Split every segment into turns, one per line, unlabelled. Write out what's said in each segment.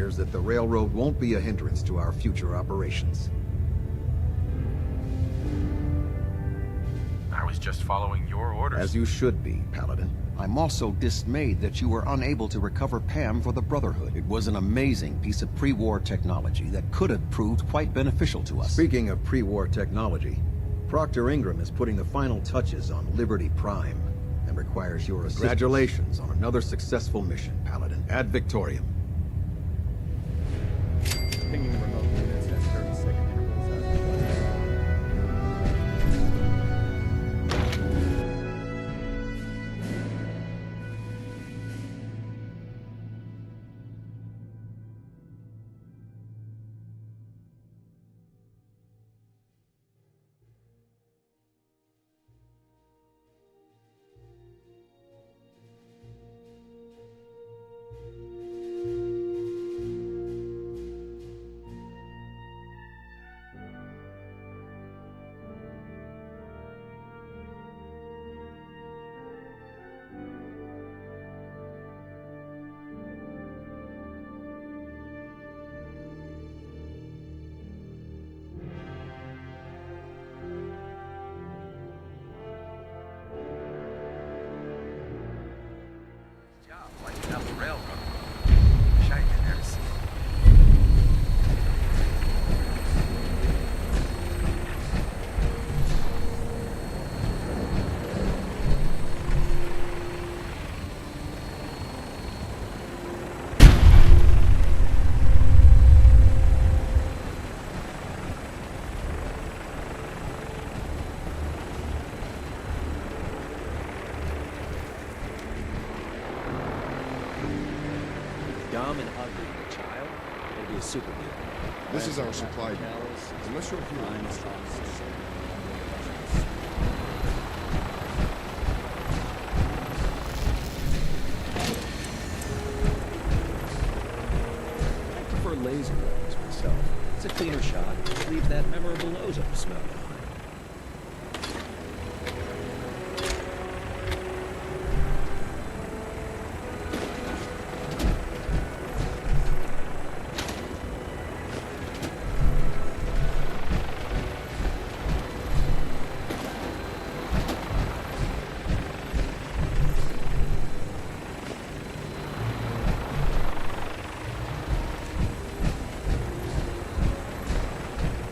swears that the railroad won't be a hindrance to our future operations.
I was just following your orders.
As you should be, Paladin. I'm also dismayed that you were unable to recover Pam for the Brotherhood. It was an amazing piece of pre-war technology that could have proved quite beneficial to us. Speaking of pre-war technology, Proctor Ingram is putting the final touches on Liberty Prime and requires your assistance. Congratulations on another successful mission, Paladin. Ad Victoriam.
Pinging remote units at 30-second intervals as required.
Dumb and ugly, the child. Maybe a superhero.
This is our supply depot. Unless you're here, we must
I prefer laser weapons myself. It's a cleaner shot. It leaves that memorable ozone smell behind.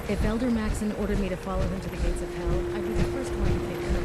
If Elder Maxon ordered me to follow him to the gates of hell, I'd be the first one to pick him up.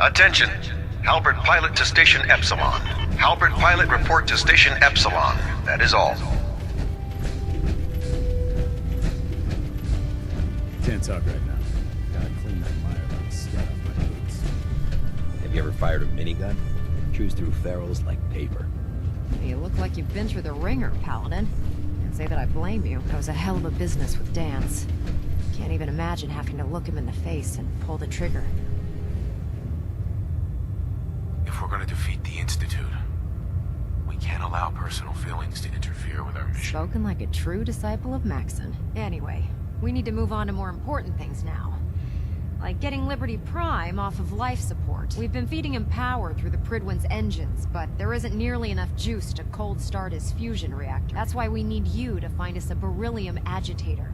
Attention! Halbert Pilot to Station Epsilon. Halbert Pilot report to Station Epsilon. That is all.
Can't talk right now. Gotta clean that mire on the scat off my boots.
Have you ever fired a minigun? Chews through ferrules like paper.
You look like you've been through the ringer, Paladin. Can't say that I blame you. That was a hell of a business with Dance. Can't even imagine having to look him in the face and pull the trigger.
If we're we're gonna defeat the Institute, we can't allow personal feelings to interfere with our mission.
Spoken like a true disciple of Maxon. Anyway, we need to move on to more important things now. Like getting Liberty Prime off of life support. We've been feeding him power through the Pridwin's engines, but there isn't nearly enough juice to cold start his fusion reactor. That's why we need you to find us a beryllium agitator.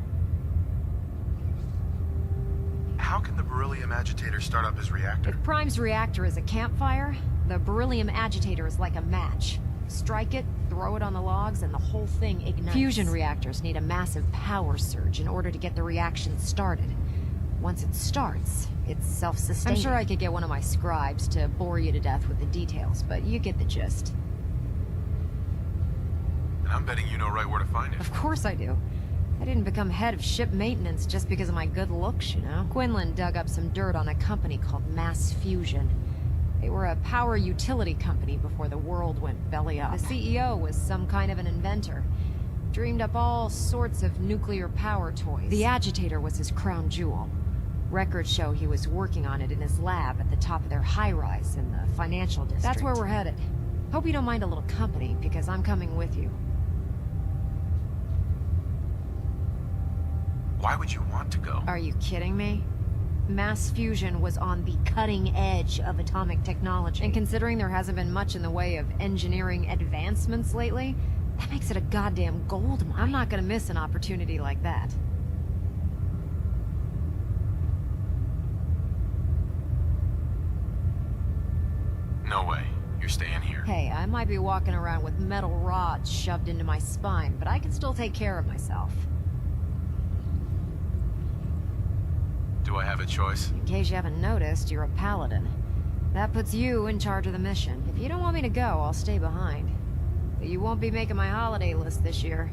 How can the beryllium agitator start up his reactor?
If Prime's reactor is a campfire, the beryllium agitator is like a match. Strike it, throw it on the logs, and the whole thing ignites. Fusion reactors need a massive power surge in order to get the reaction started. Once it starts, it's self-sustaining. I'm sure I could get one of my scribes to bore you to death with the details, but you get the gist.
And I'm betting you know right where to find it.
Of course I do. I didn't become head of ship maintenance just because of my good looks, you know? Quinlan dug up some dirt on a company called Mass Fusion. They were a power utility company before the world went belly up. The CEO was some kind of an inventor. Dreamed up all sorts of nuclear power toys. The agitator was his crown jewel. Records show he was working on it in his lab at the top of their high-rise in the financial district. That's where we're headed. Hope you don't mind a little company, because I'm coming with you.
Why would you want to go?
Are you kidding me? Mass fusion was on the cutting edge of atomic technology. And considering there hasn't been much in the way of engineering advancements lately, that makes it a goddamn gold mine. I'm not gonna miss an opportunity like that.
No way. You're staying here.
Hey, I might be walking around with metal rods shoved into my spine, but I can still take care of myself.
Do I have a choice?
In case you haven't noticed, you're a paladin. That puts you in charge of the mission. If you don't want me to go, I'll stay behind. But you won't be making my holiday list this year.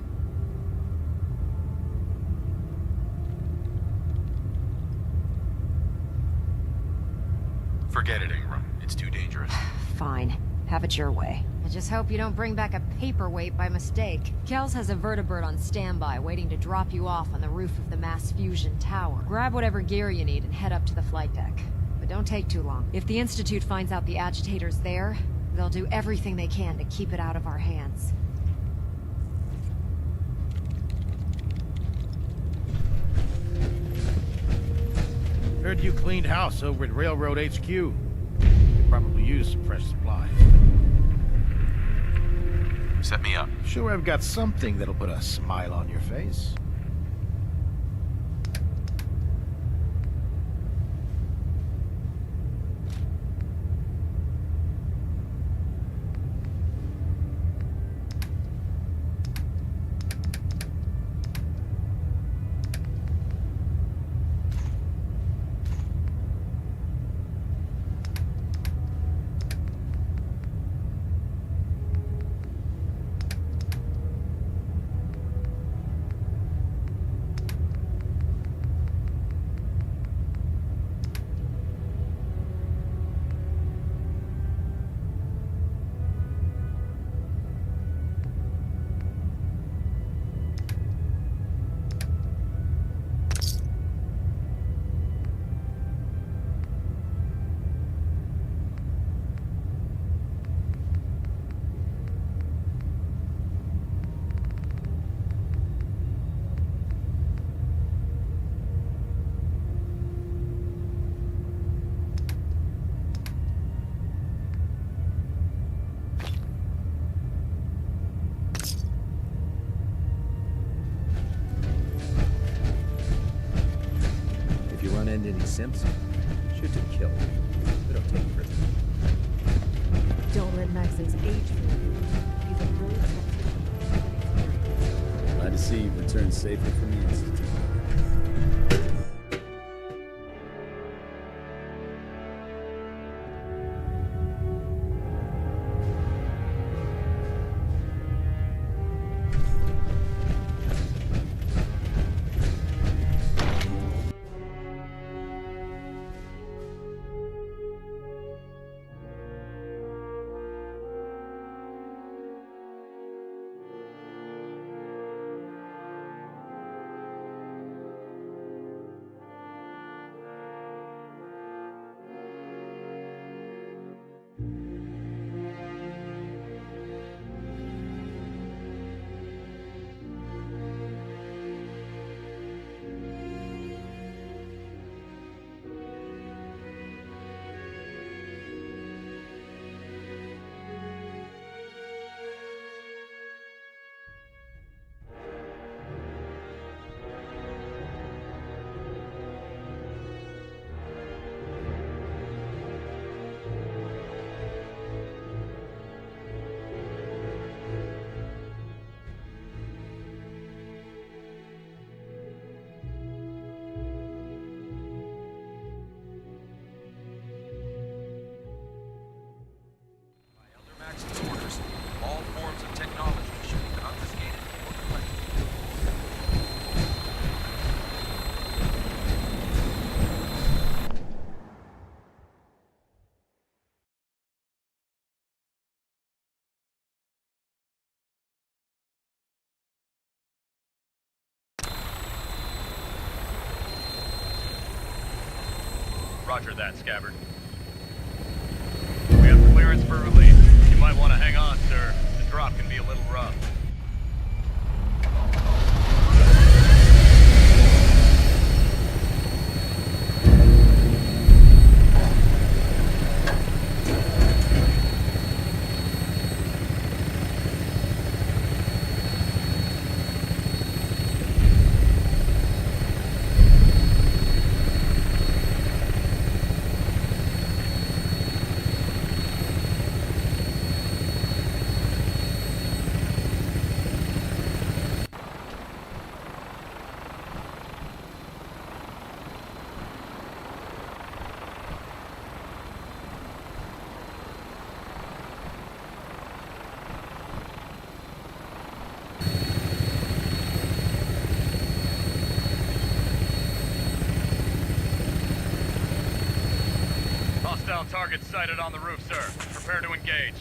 Forget it, Ingram. It's too dangerous.
Fine. Have it your way. I just hope you don't bring back a paperweight by mistake. Kells has a vertibird on standby, waiting to drop you off on the roof of the Mass Fusion Tower. Grab whatever gear you need and head up to the flight deck. But don't take too long. If the Institute finds out the agitator's there, they'll do everything they can to keep it out of our hands.
Heard you cleaned house over at Railroad HQ. You probably used some fresh supplies.
Set me up.
Sure I've got something that'll put a smile on your face.
End any simps, shoot to kill. They don't take prisoners.
Don't let Maxon's age fool you. He's a really tough.
Glad to see you've returned safely from the Institute.
Roger that, Scabbard. We have clearance for release. You might want to hang on, sir. The drop can be a little rough. Hostile target sighted on the roof, sir. Prepare to engage.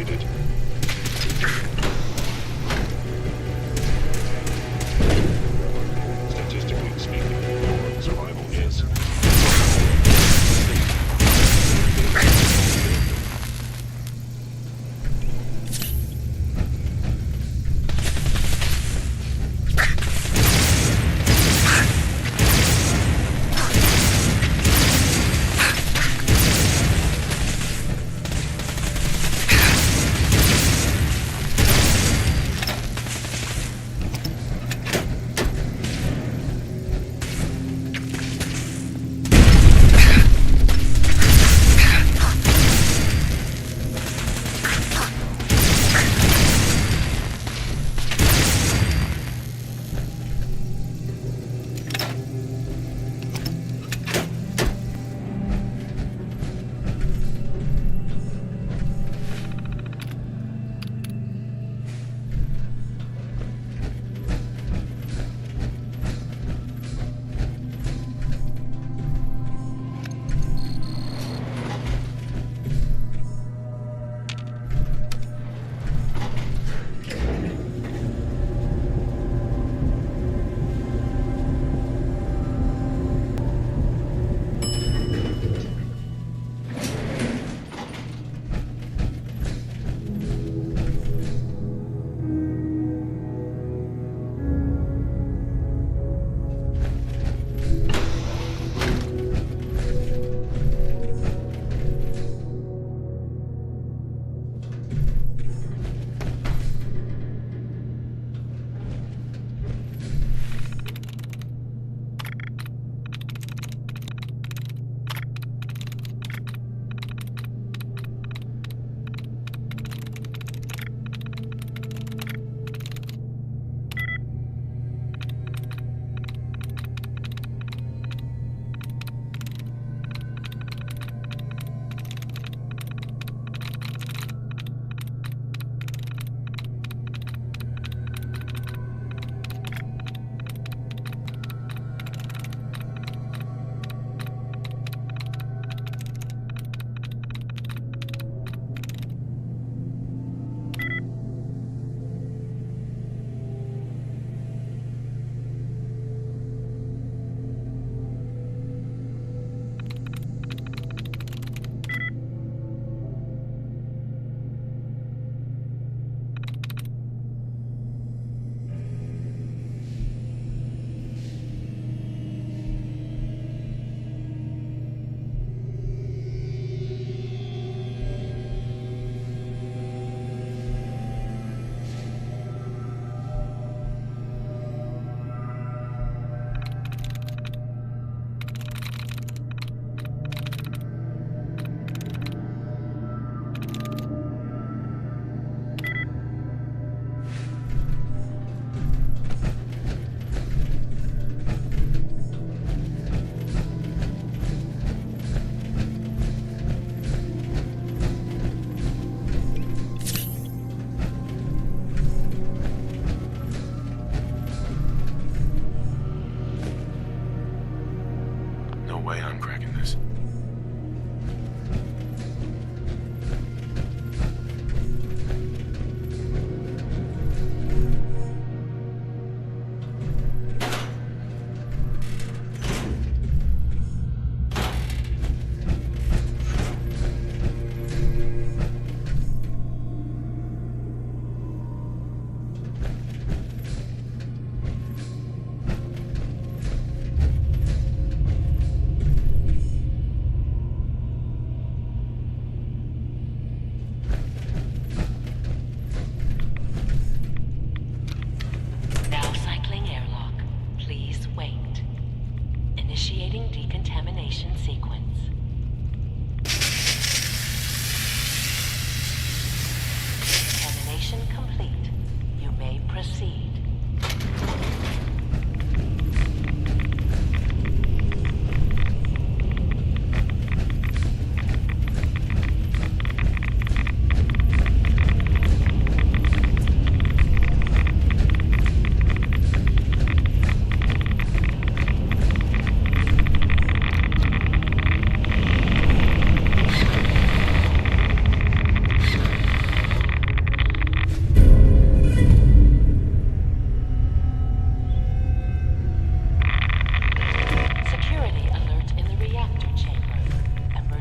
eliminated. Statistically speaking, your survival is...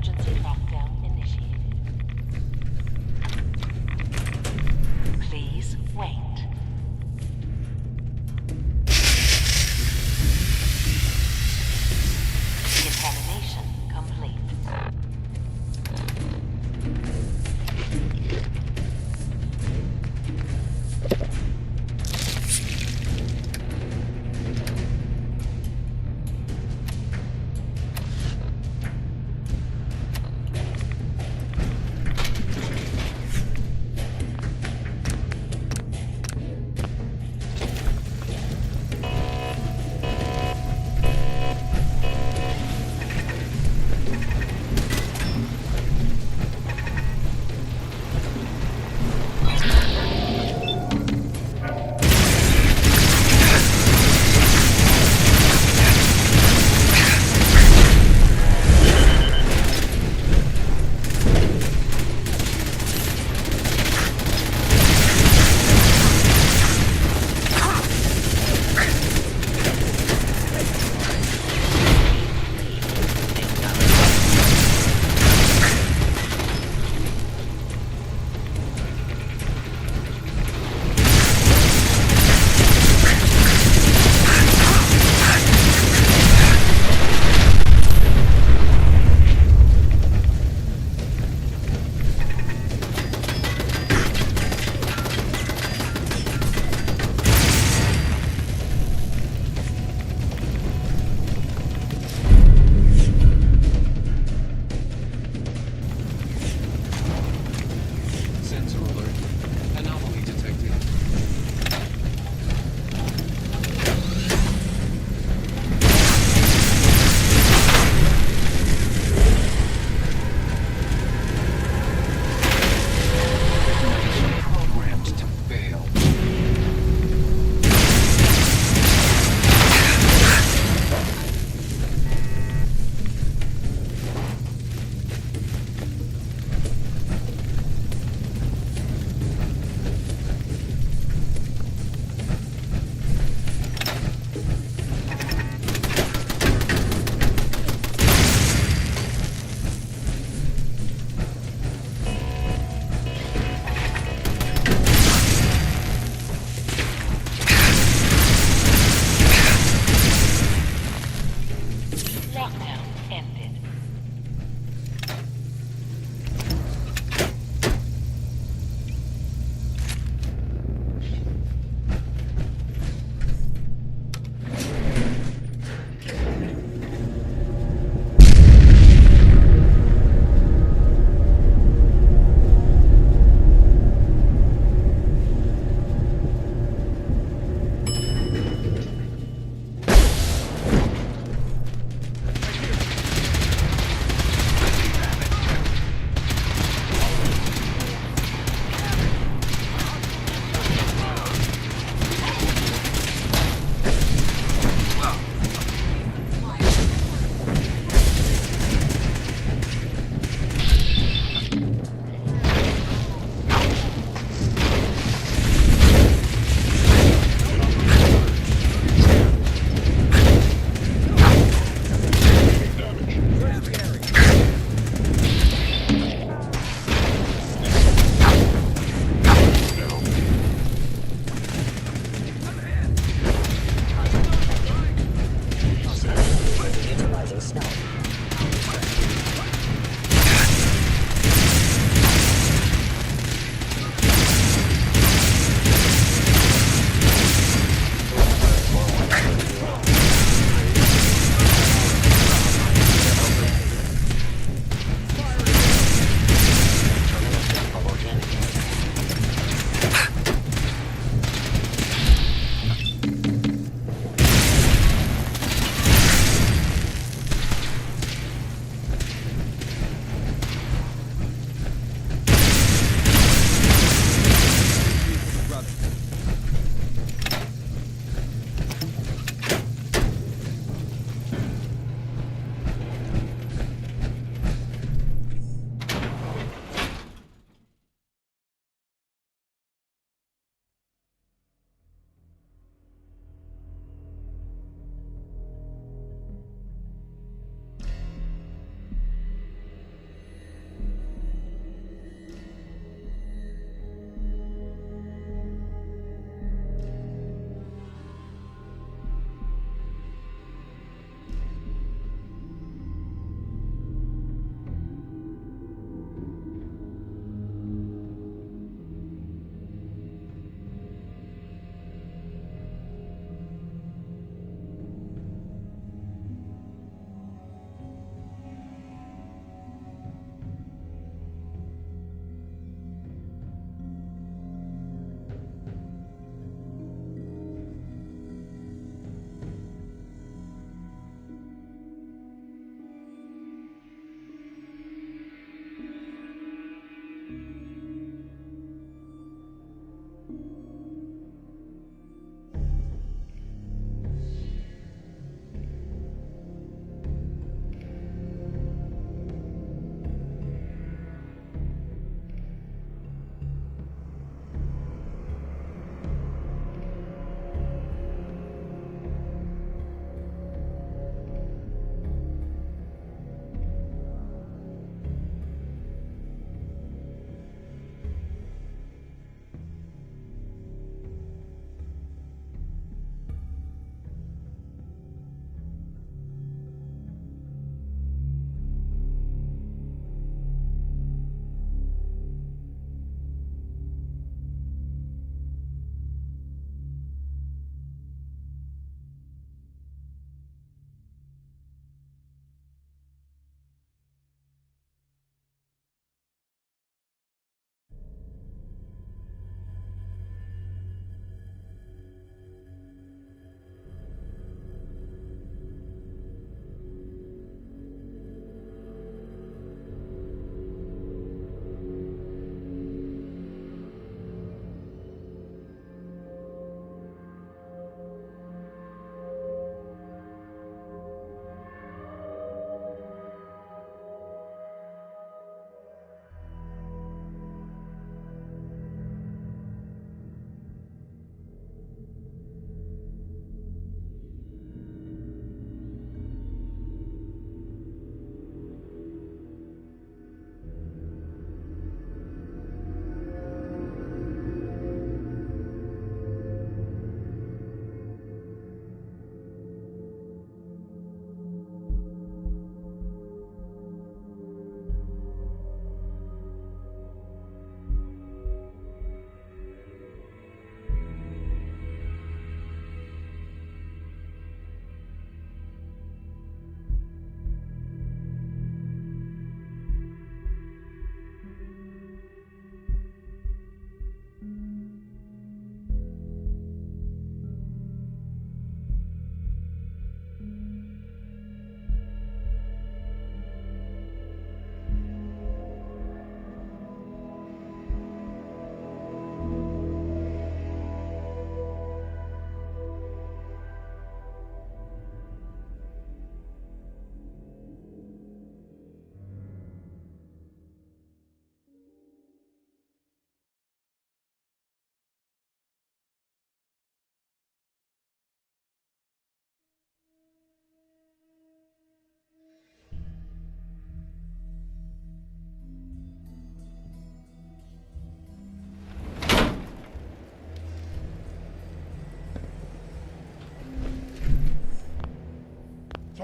Emergency lockdown initiated. Please wait. Decontamination complete.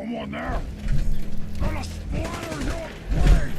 Someone there? Gonna splatter your brains!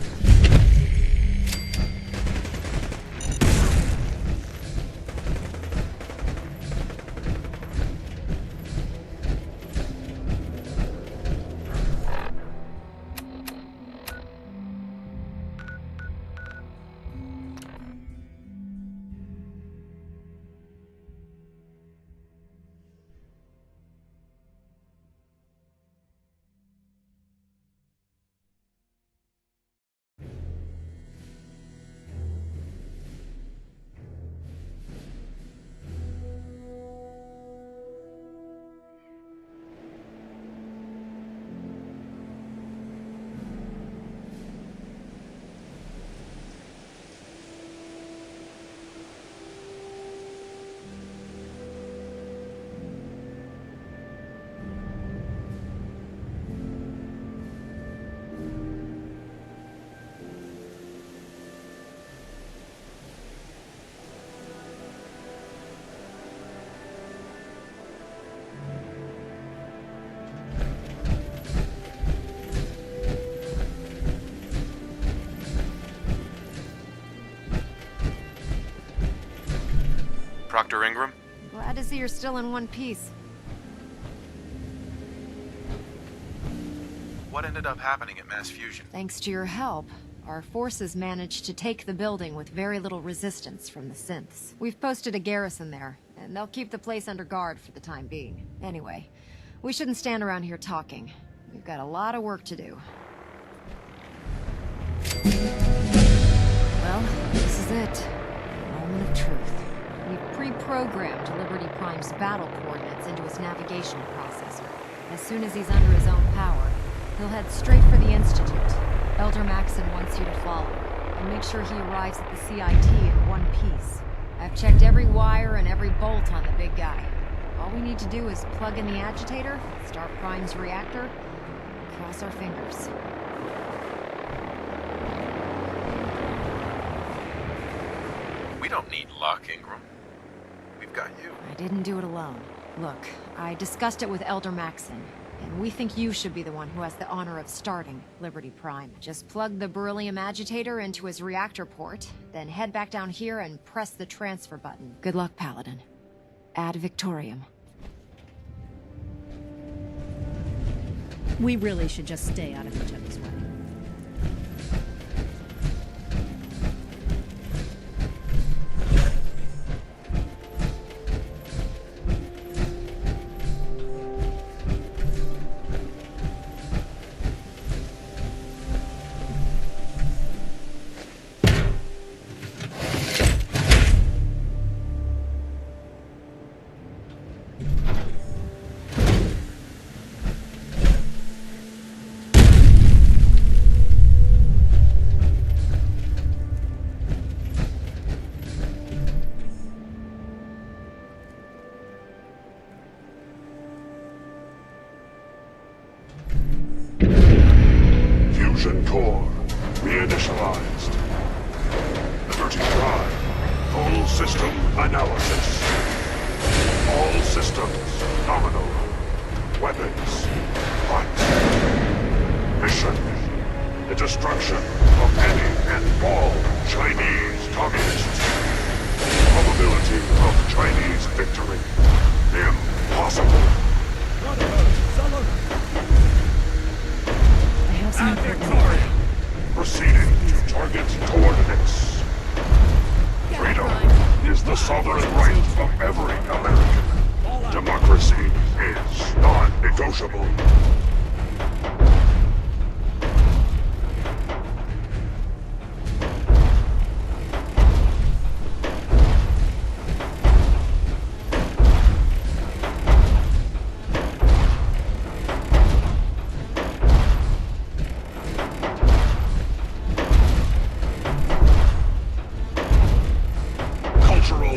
Dr. Ingram?
Glad to see you're still in one piece.
What ended up happening at Mass Fusion?
Thanks to your help, our forces managed to take the building with very little resistance from the synths. We've posted a garrison there, and they'll keep the place under guard for the time being. Anyway, we shouldn't stand around here talking. We've got a lot of work to do. Well, this is it. Moment of truth. We've pre-programmed Liberty Prime's battle coordinates into his navigation processor. As soon as he's under his own power, he'll head straight for the Institute. Elder Maxon wants you to follow, and make sure he arrives at the CIT in one piece. I've checked every wire and every bolt on the big guy. All we need to do is plug in the agitator, start Prime's reactor, and cross our fingers.
We don't need luck, Ingram. We've got you.
I didn't do it alone. Look, I discussed it with Elder Maxon, and we think you should be the one who has the honor of starting Liberty Prime. Just plug the beryllium agitator into his reactor port, then head back down here and press the transfer button. Good luck, Paladin. Ad Victoriam.
We really should just stay out of each other's way.
Fusion core reinitialized. Liberty Prime. Full system analysis. All systems nominal. Weapons hot. Mission: the destruction of any and all Chinese communists. Probability of Chinese victory: impossible.
I have some important...
Proceeding to target coordinates. Freedom is the sovereign right of every American. Democracy is non-negotiable.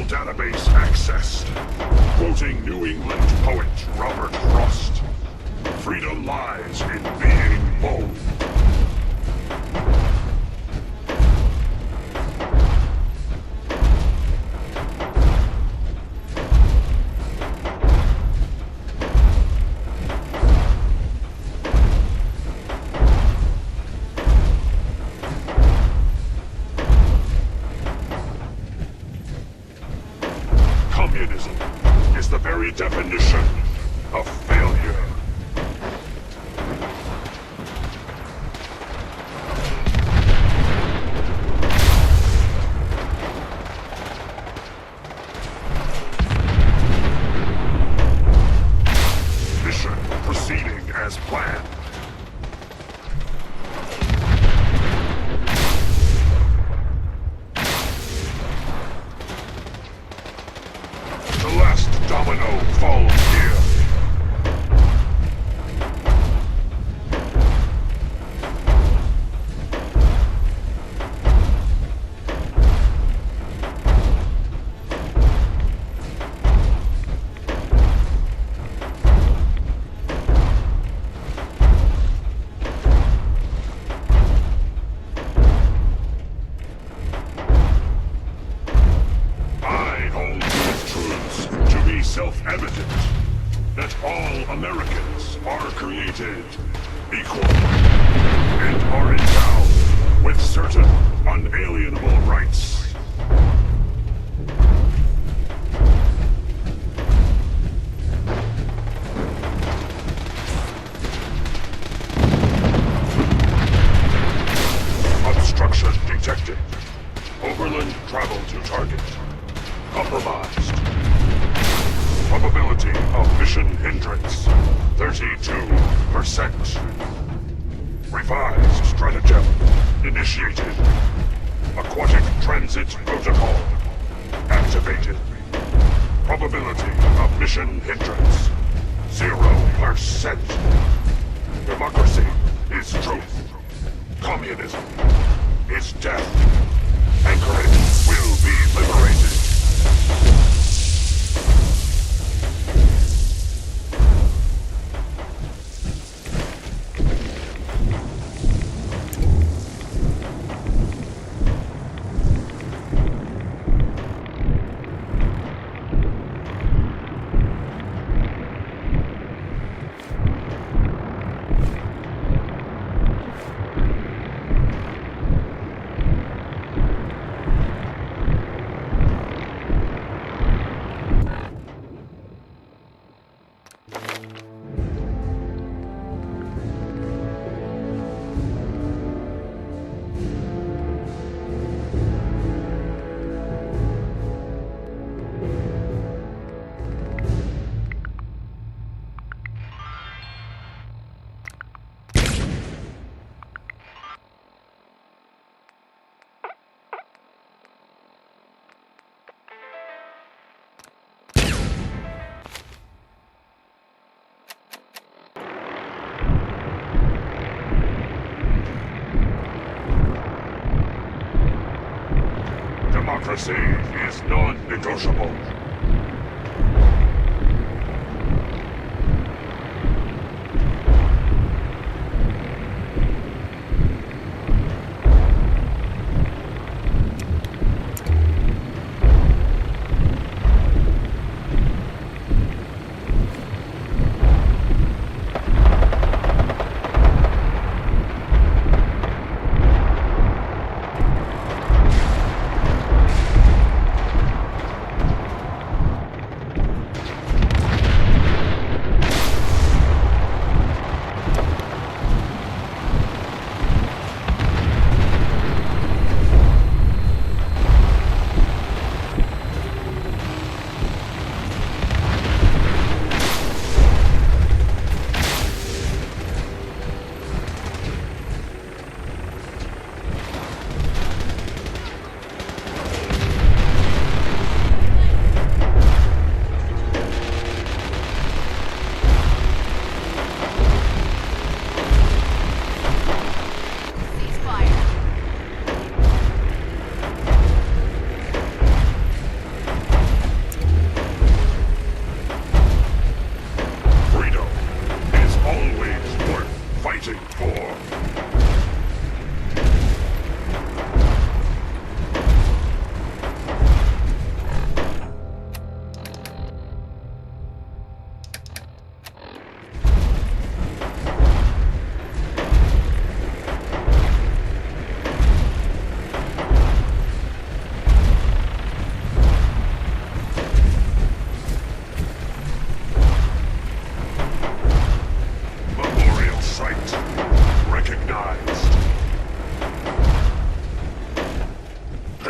Database accessed. Quoting New England poet Robert Frost. Freedom lies in being bold. very definition of failure. Mission proceeding as planned. The last domino falls here. I hold these truths to be self-evident that all Americans are created equal and are endowed with certain unalienable rights. Obstruction detected. Overland travel to target. Compromised. Probability of mission hindrance, 32%. Revised stratagem initiated. Aquatic transit protocol activated. Probability of mission hindrance, 0%. Democracy is truth. Communism is death. Anchorage will be liberated. Democracy is non-negotiable.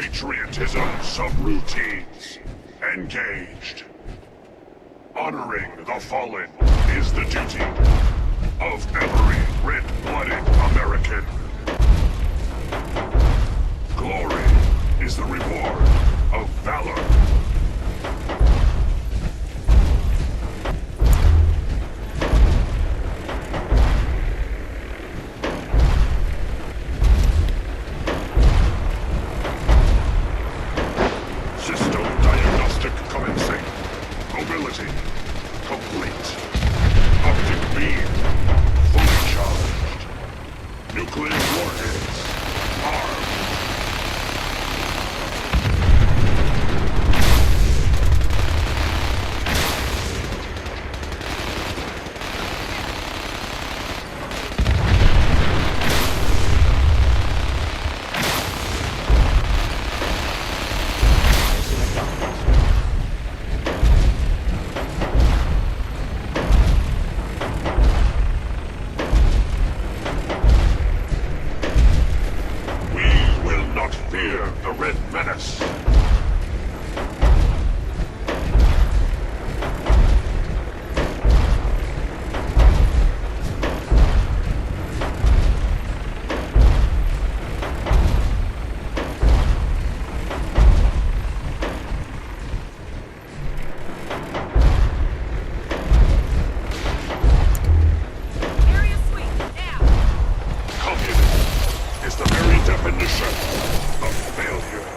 Patriotism subroutines. Engaged. Honoring the fallen is the duty of every red-blooded American. Glory is the reward of valor. System diagnostic commencing. Mobility complete. Optic beam fully charged. Nuclear warheads armed. The Red Menace.
Area sweep, now!
Communism is the very definition of failure.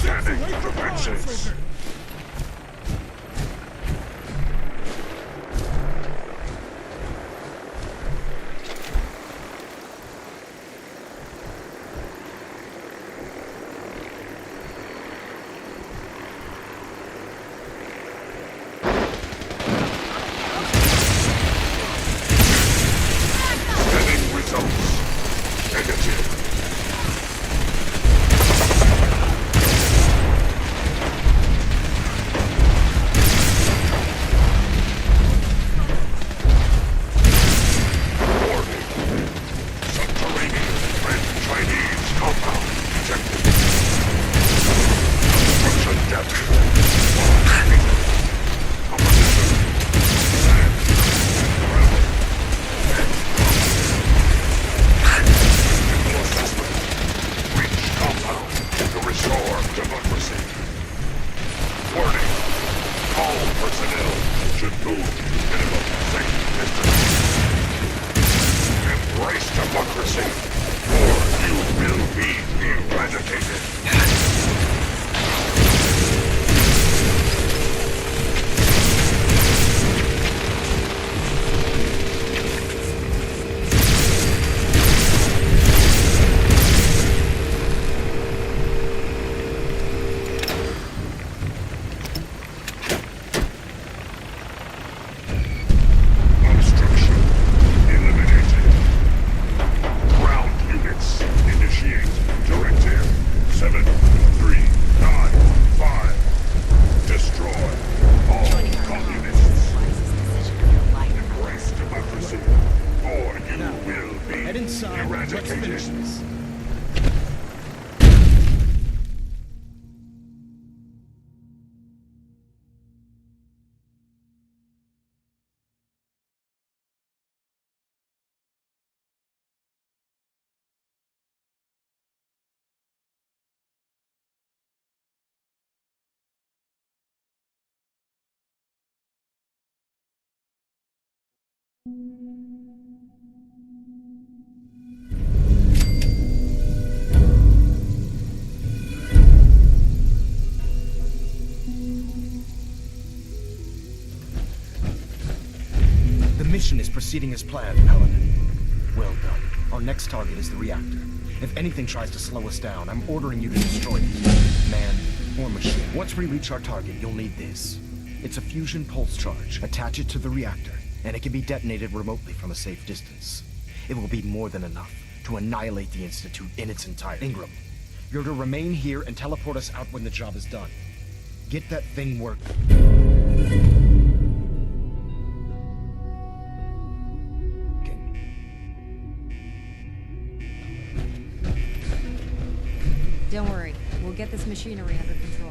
Standing defenses. Getting results. Negative.
The mission is proceeding as planned, Paladin. Well done. Our next target is the reactor. If anything tries to slow us down, I'm ordering you to destroy it. Man or machine. Once we reach our target, you'll need this. It's a fusion pulse charge. Attach it to the reactor, and it can be detonated remotely from a safe distance. It will be more than enough to annihilate the Institute in its entirety. Ingram, you're to remain here and teleport us out when the job is done. Get that thing working.
Don't worry, we'll get this machinery under control.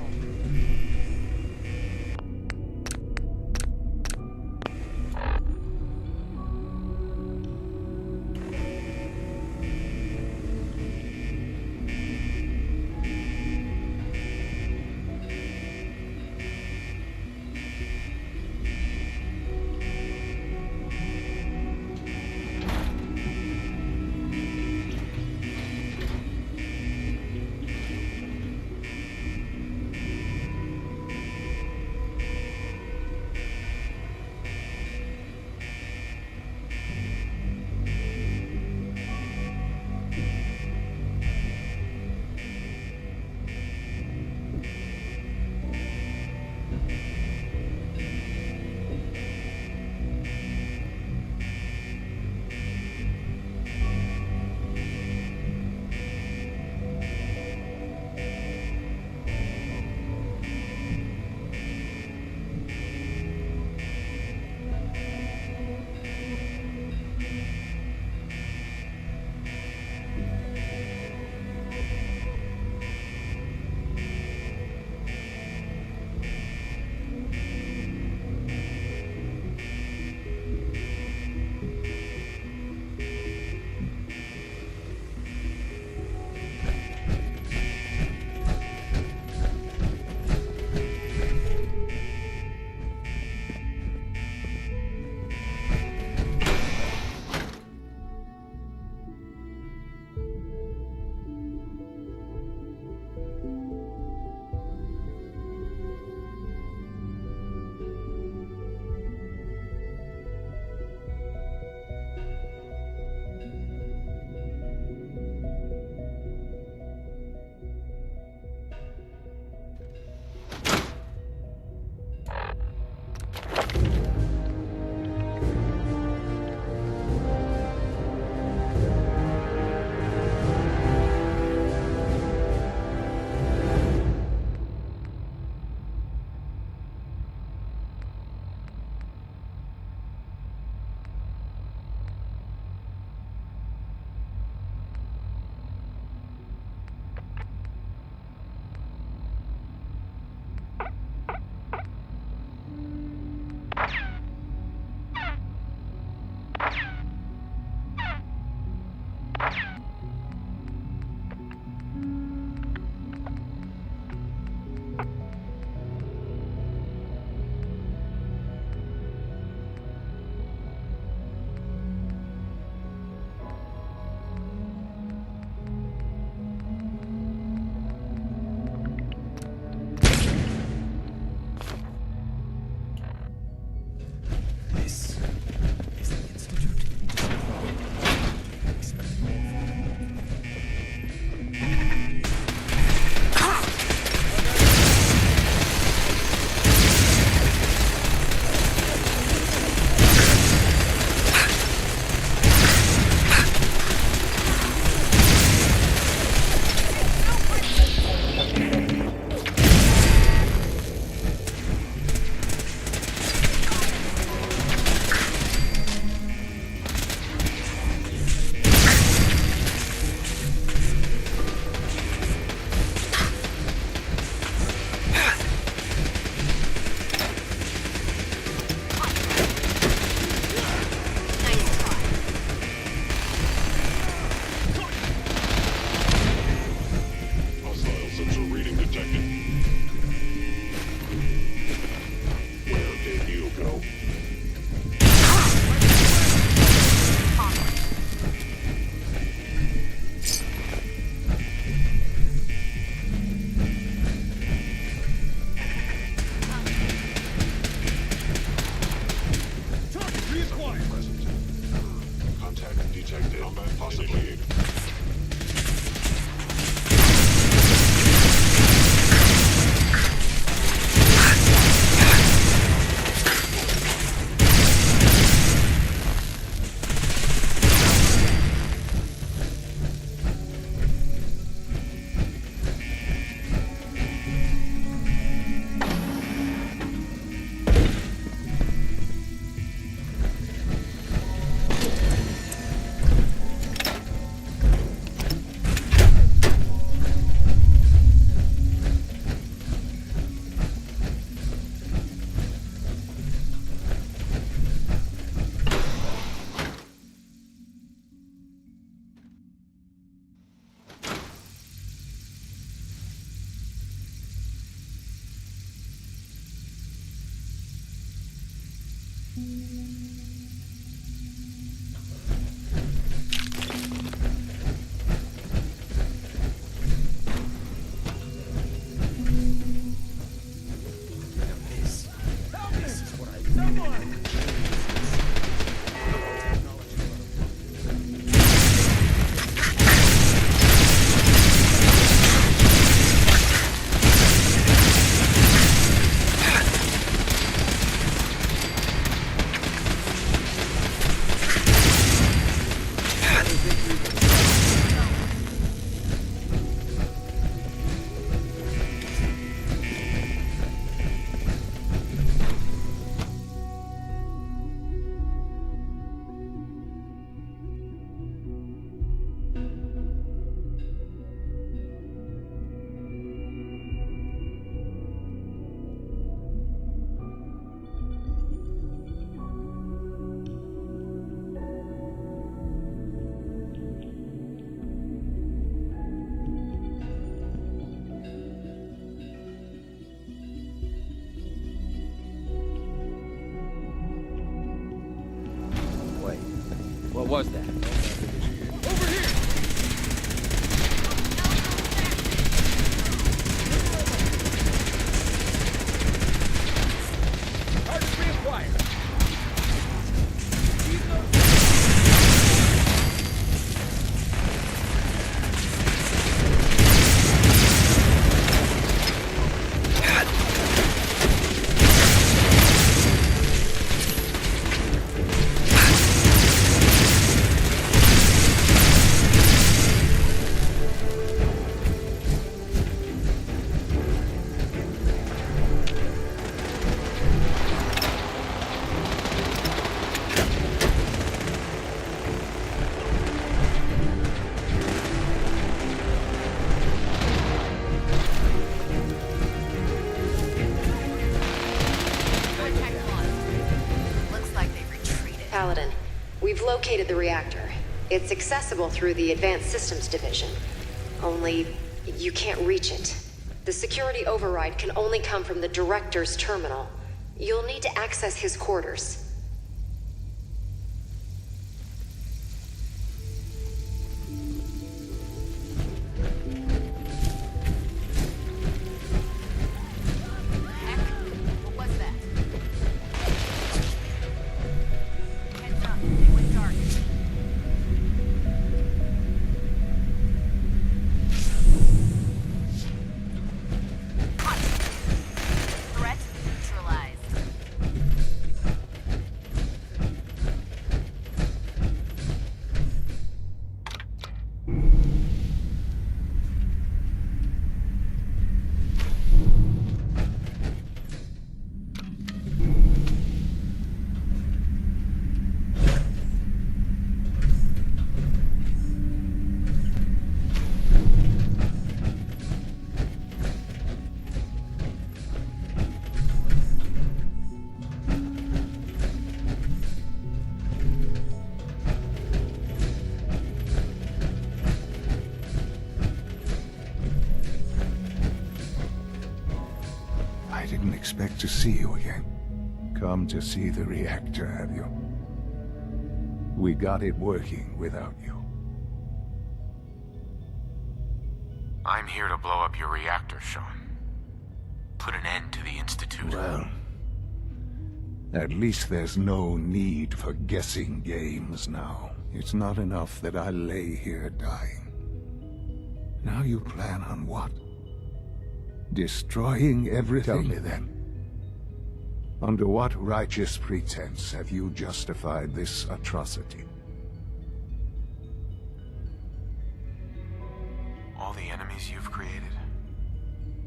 What was that?
Paladin, we've located the reactor. It's accessible through the Advanced Systems Division. Only, you can't reach it. The security override can only come from the Director's terminal. You'll need to access his quarters.
Expect to see you again. Come to see the reactor, have you? We got it working without you.
I'm here to blow up your reactor, Sean. Put an end to the Institute.
Well, at least there's no need for guessing games now. It's not enough that I lay here dying. Now you plan on what? Destroying everything? Tell me then. Under what righteous pretense have you justified this atrocity?
All the enemies you've created.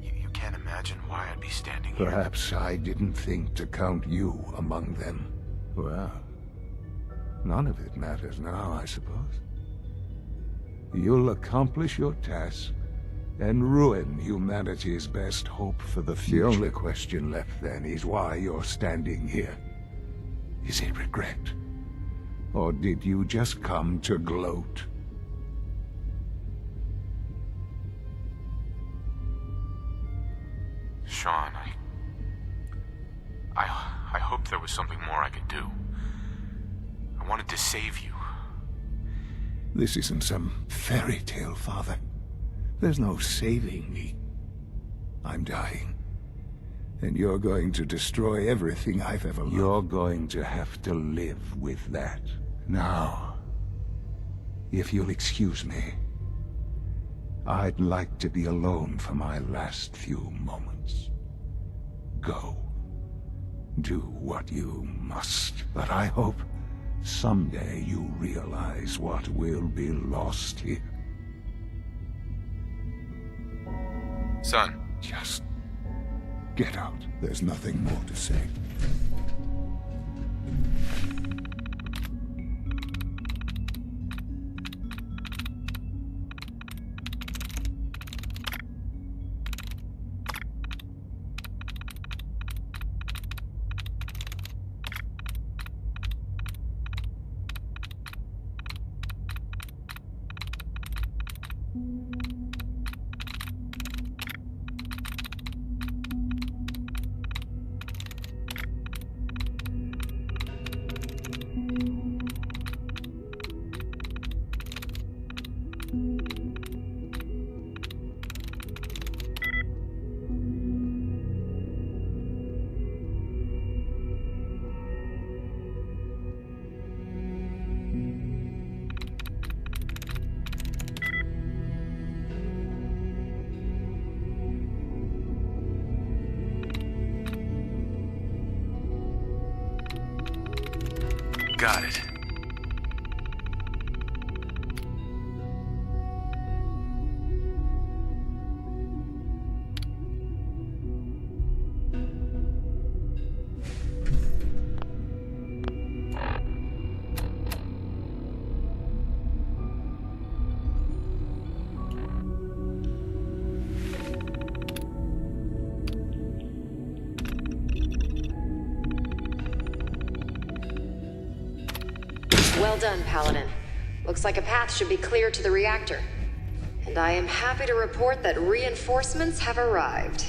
You can't imagine why I'd be standing here.
Perhaps I didn't think to count you among them. Well, none of it matters now, I suppose. You'll accomplish your task and ruin humanity's best hope for the future. The only question left then is why you're standing here. Is it regret? Or did you just come to gloat?
Sean, I hoped there was something more I could do. I wanted to save you.
This isn't some fairy tale, Father. There's no saving me. I'm dying. And you're going to destroy everything I've ever loved. You're going to have to live with that. Now, if you'll excuse me, I'd like to be alone for my last few moments. Go. Do what you must. But I hope someday you realize what will be lost here.
Son.
Just get out. There's nothing more to say.
Got it.
Well done, Paladin. Looks like a path should be clear to the reactor. And I am happy to report that reinforcements have arrived.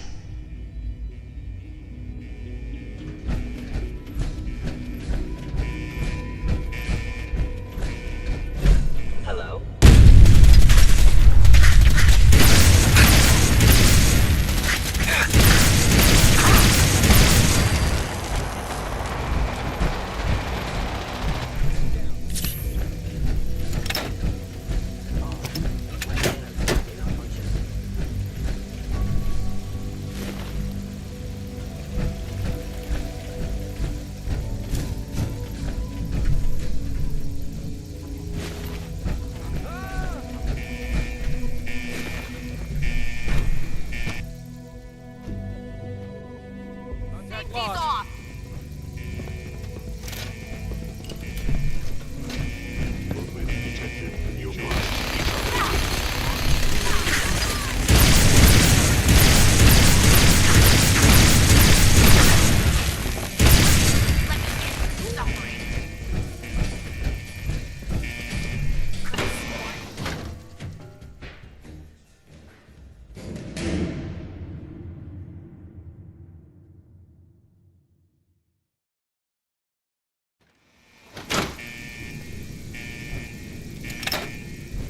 Hello?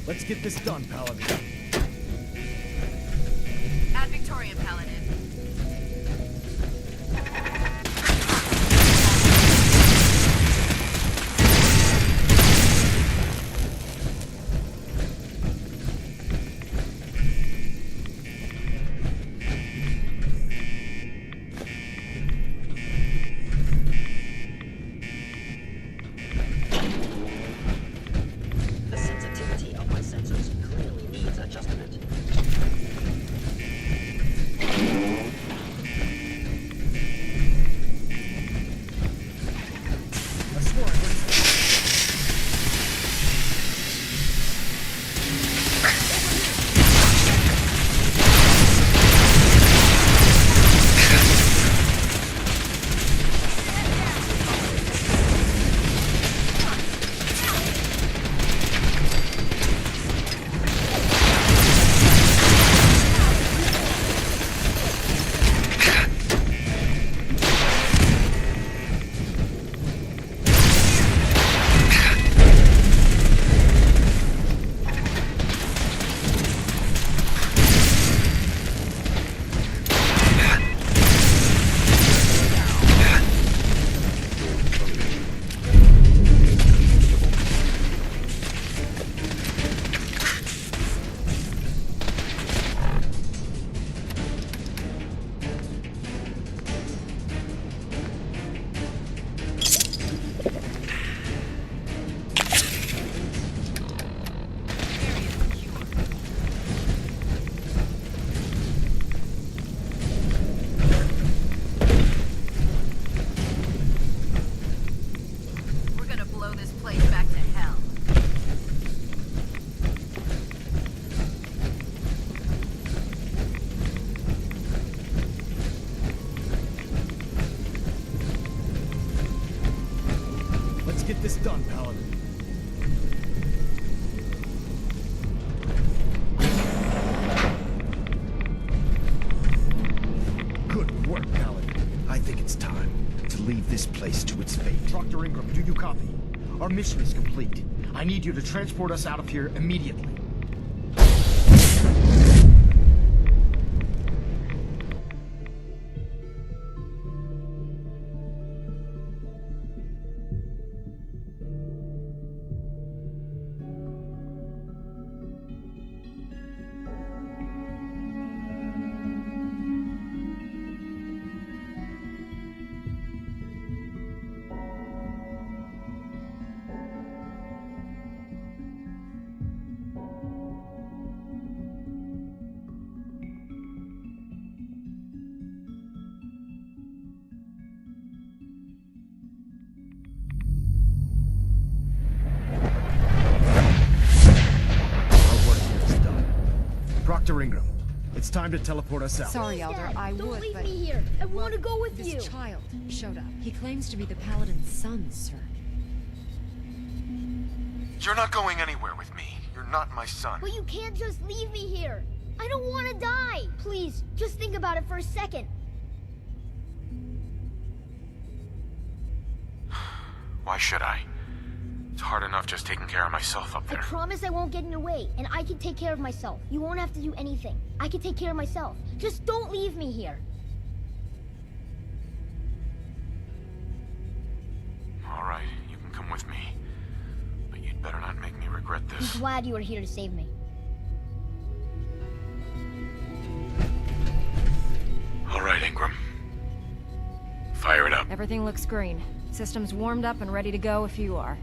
Let's get this done, Paladin.
Ad Victoriam, Paladin.
The sensitivity of my sensors clearly needs a
this done, Paladin. Good work, Paladin. I think it's time to leave this place to its fate. Dr. Ingram, do you copy? Our mission is complete. I need you to transport us out of here immediately. Dr. Ingram, it's time to teleport us out.
Sorry, Elder, I would,
Don't leave
but...
me here. I want to go with you.
This child showed up. He claims to be the Paladin's son, sir.
You're not going anywhere with me. You're not my son.
But you can't just leave me here. I don't want to die. Please, just think about it for a second.
Why should I? It's hard enough just taking care of myself up
I
there.
promise I won't get in your way, and I can take care of myself. You won't have to do anything. I can take care of myself. Just don't leave me here.
All right, you can come with me. But you'd better not make me regret this.
I'm glad you were here to save me.
All right, Ingram. Fire it up.
Everything looks green. System's warmed up and ready to go if you are.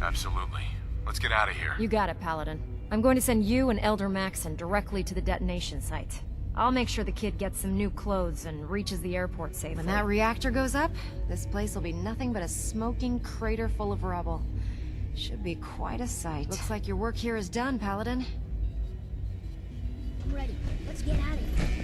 Absolutely. Let's get out of here.
You got it, Paladin. I'm going to send you and Elder Maxon directly to the detonation site. I'll make sure the kid gets some new clothes and reaches the airport safely. When that reactor goes up, this place will be nothing but a smoking crater full of rubble. Should be quite a sight. Looks like your work here is done, Paladin.
I'm ready. Let's get out of here.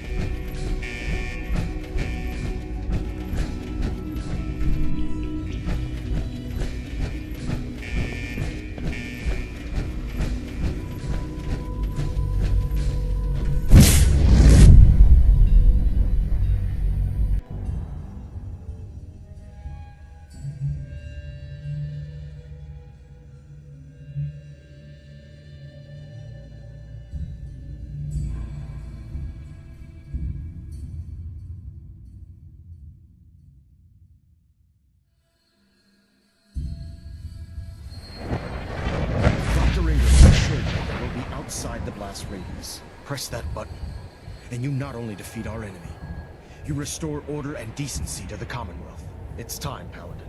Outside the blast radius. Press that button, and you not only defeat our enemy, you restore order and decency to the Commonwealth. It's time, Paladin.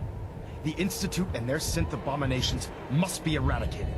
The Institute and their synth abominations must be eradicated.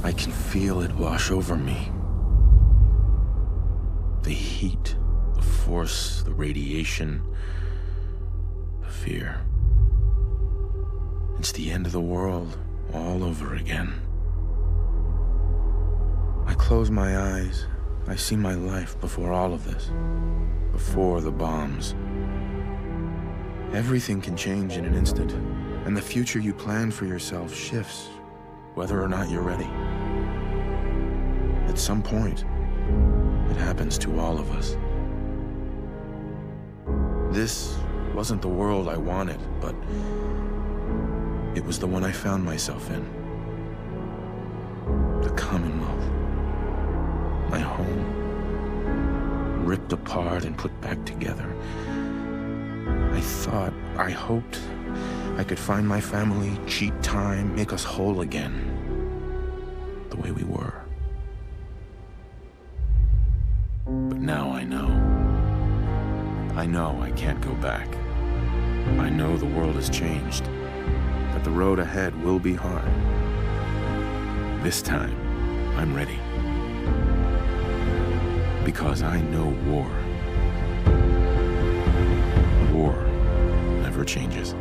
I can feel it wash over me. The heat, the force, the radiation, the fear. It's the end of the world all over again. I close my eyes. I see my life before all of this. Before the bombs. Everything can change in an instant, and the future you plan for yourself shifts, whether or not you're ready. At some point, it happens to all of us. This wasn't the world I wanted, but it was the one I found myself in. The Commonwealth. My home. Ripped apart and put back together. I hoped I could find my family, cheat time, make us whole again. The way we were. But now I know. I know I can't go back. I know the world has changed. That the road ahead will be hard. This time, I'm ready. Because I know war. War never changes.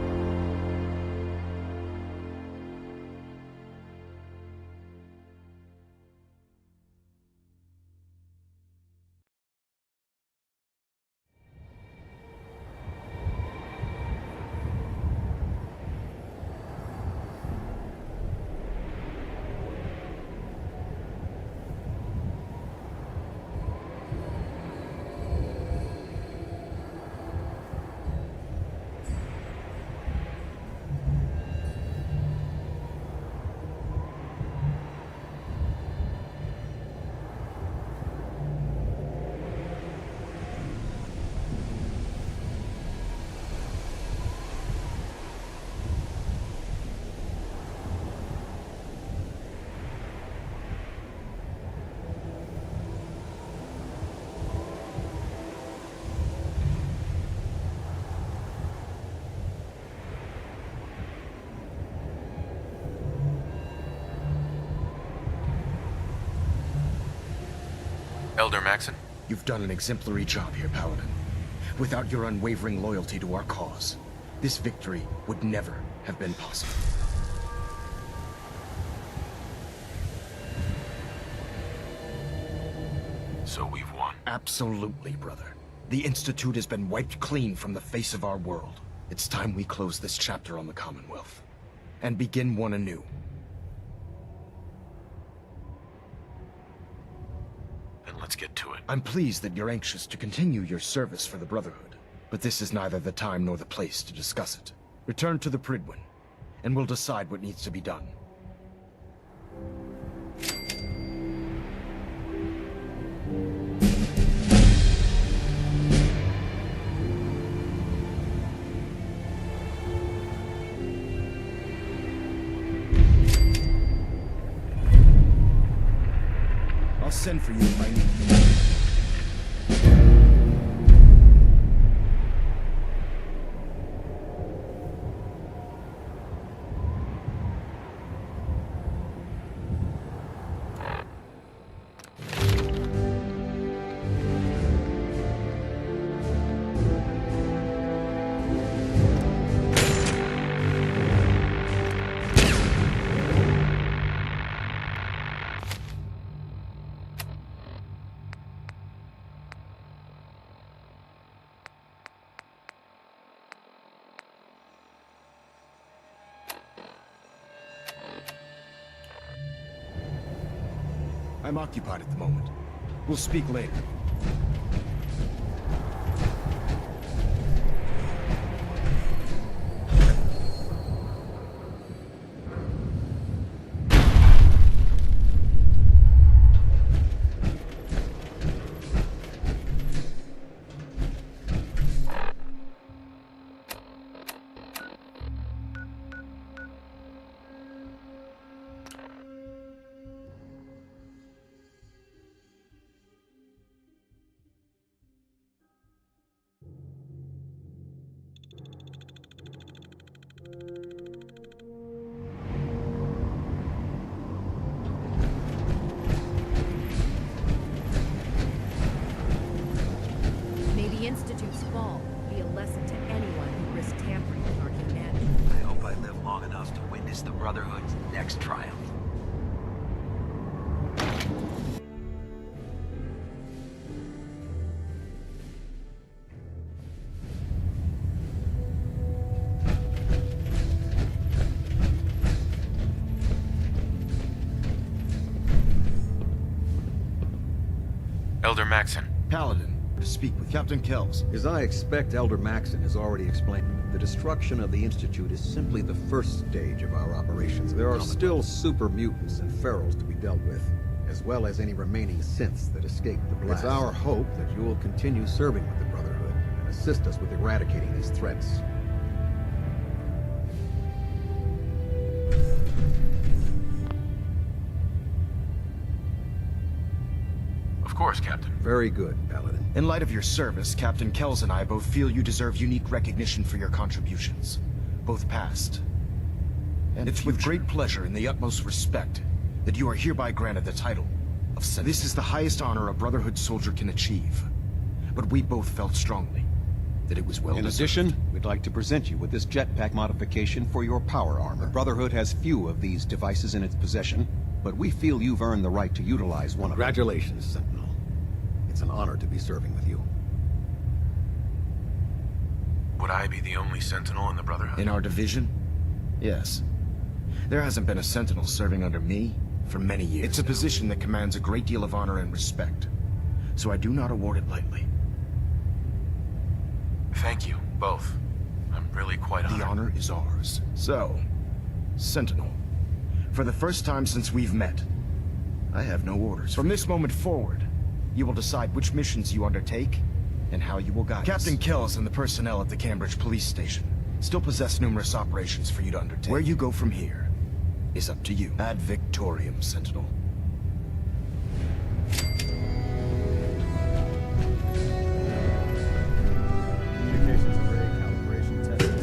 Elder Maxon. You've done an exemplary job here, Paladin. Without your unwavering loyalty to our cause, this victory would never have been possible.
So we've won.
Absolutely, brother. The Institute has been wiped clean from the face of our world. It's time we close this chapter on the Commonwealth and begin one anew.
Let's get to it.
I'm pleased that you're anxious to continue your service for the Brotherhood, but this is neither the time nor the place to discuss it. Return to the Pridwin, and we'll decide what needs to be done. I'll send for you if I need you. I'm occupied at the moment. We'll speak later.
Institute's fall be a lesson to anyone who risks tampering with our humanity.
I hope I live long enough to witness the Brotherhood's next triumph.
Elder Maxon.
Paladin, to speak with Captain Kells.
As I expect Elder Maxon has already explained, the destruction of the Institute is simply the first stage of our operations. There are still super mutants and ferals to be dealt with, as well as any remaining synths that escaped the blast. It's our hope that you will continue serving with the Brotherhood, and and assist us with eradicating these threats.
Of course, Captain.
Very good, Paladin.
In light of your service, Captain Kells and I both feel you deserve unique recognition for your contributions, both past and it's with great pleasure and the utmost respect that you are hereby granted the title of Sentinel. This is the highest honor a Brotherhood soldier can achieve, but we both felt strongly that it was well deserved.
In addition, we'd like to present you with this jetpack modification for your power armor. The Brotherhood has few of these devices in its possession, but we feel you've earned the right to utilize one of them. Congratulations, Sentinel. It's an honor to be serving with you.
Would I be the only Sentinel in the Brotherhood?
In our division? Yes. There hasn't been a Sentinel serving under me for many years. It's a position that commands a great deal of honor and respect, so I do not award it lightly.
Thank you, both. I'm really quite honored.
The honor is ours. So, Sentinel, for the first time since we've met, I have no orders. From this moment forward, you will decide which missions you undertake and how you will guide Captain Kells and the personnel at the Cambridge police station still possess numerous operations for you to undertake. Where you go from here is up to you. Ad Victoriam, Sentinel.
Communications array calibration tested.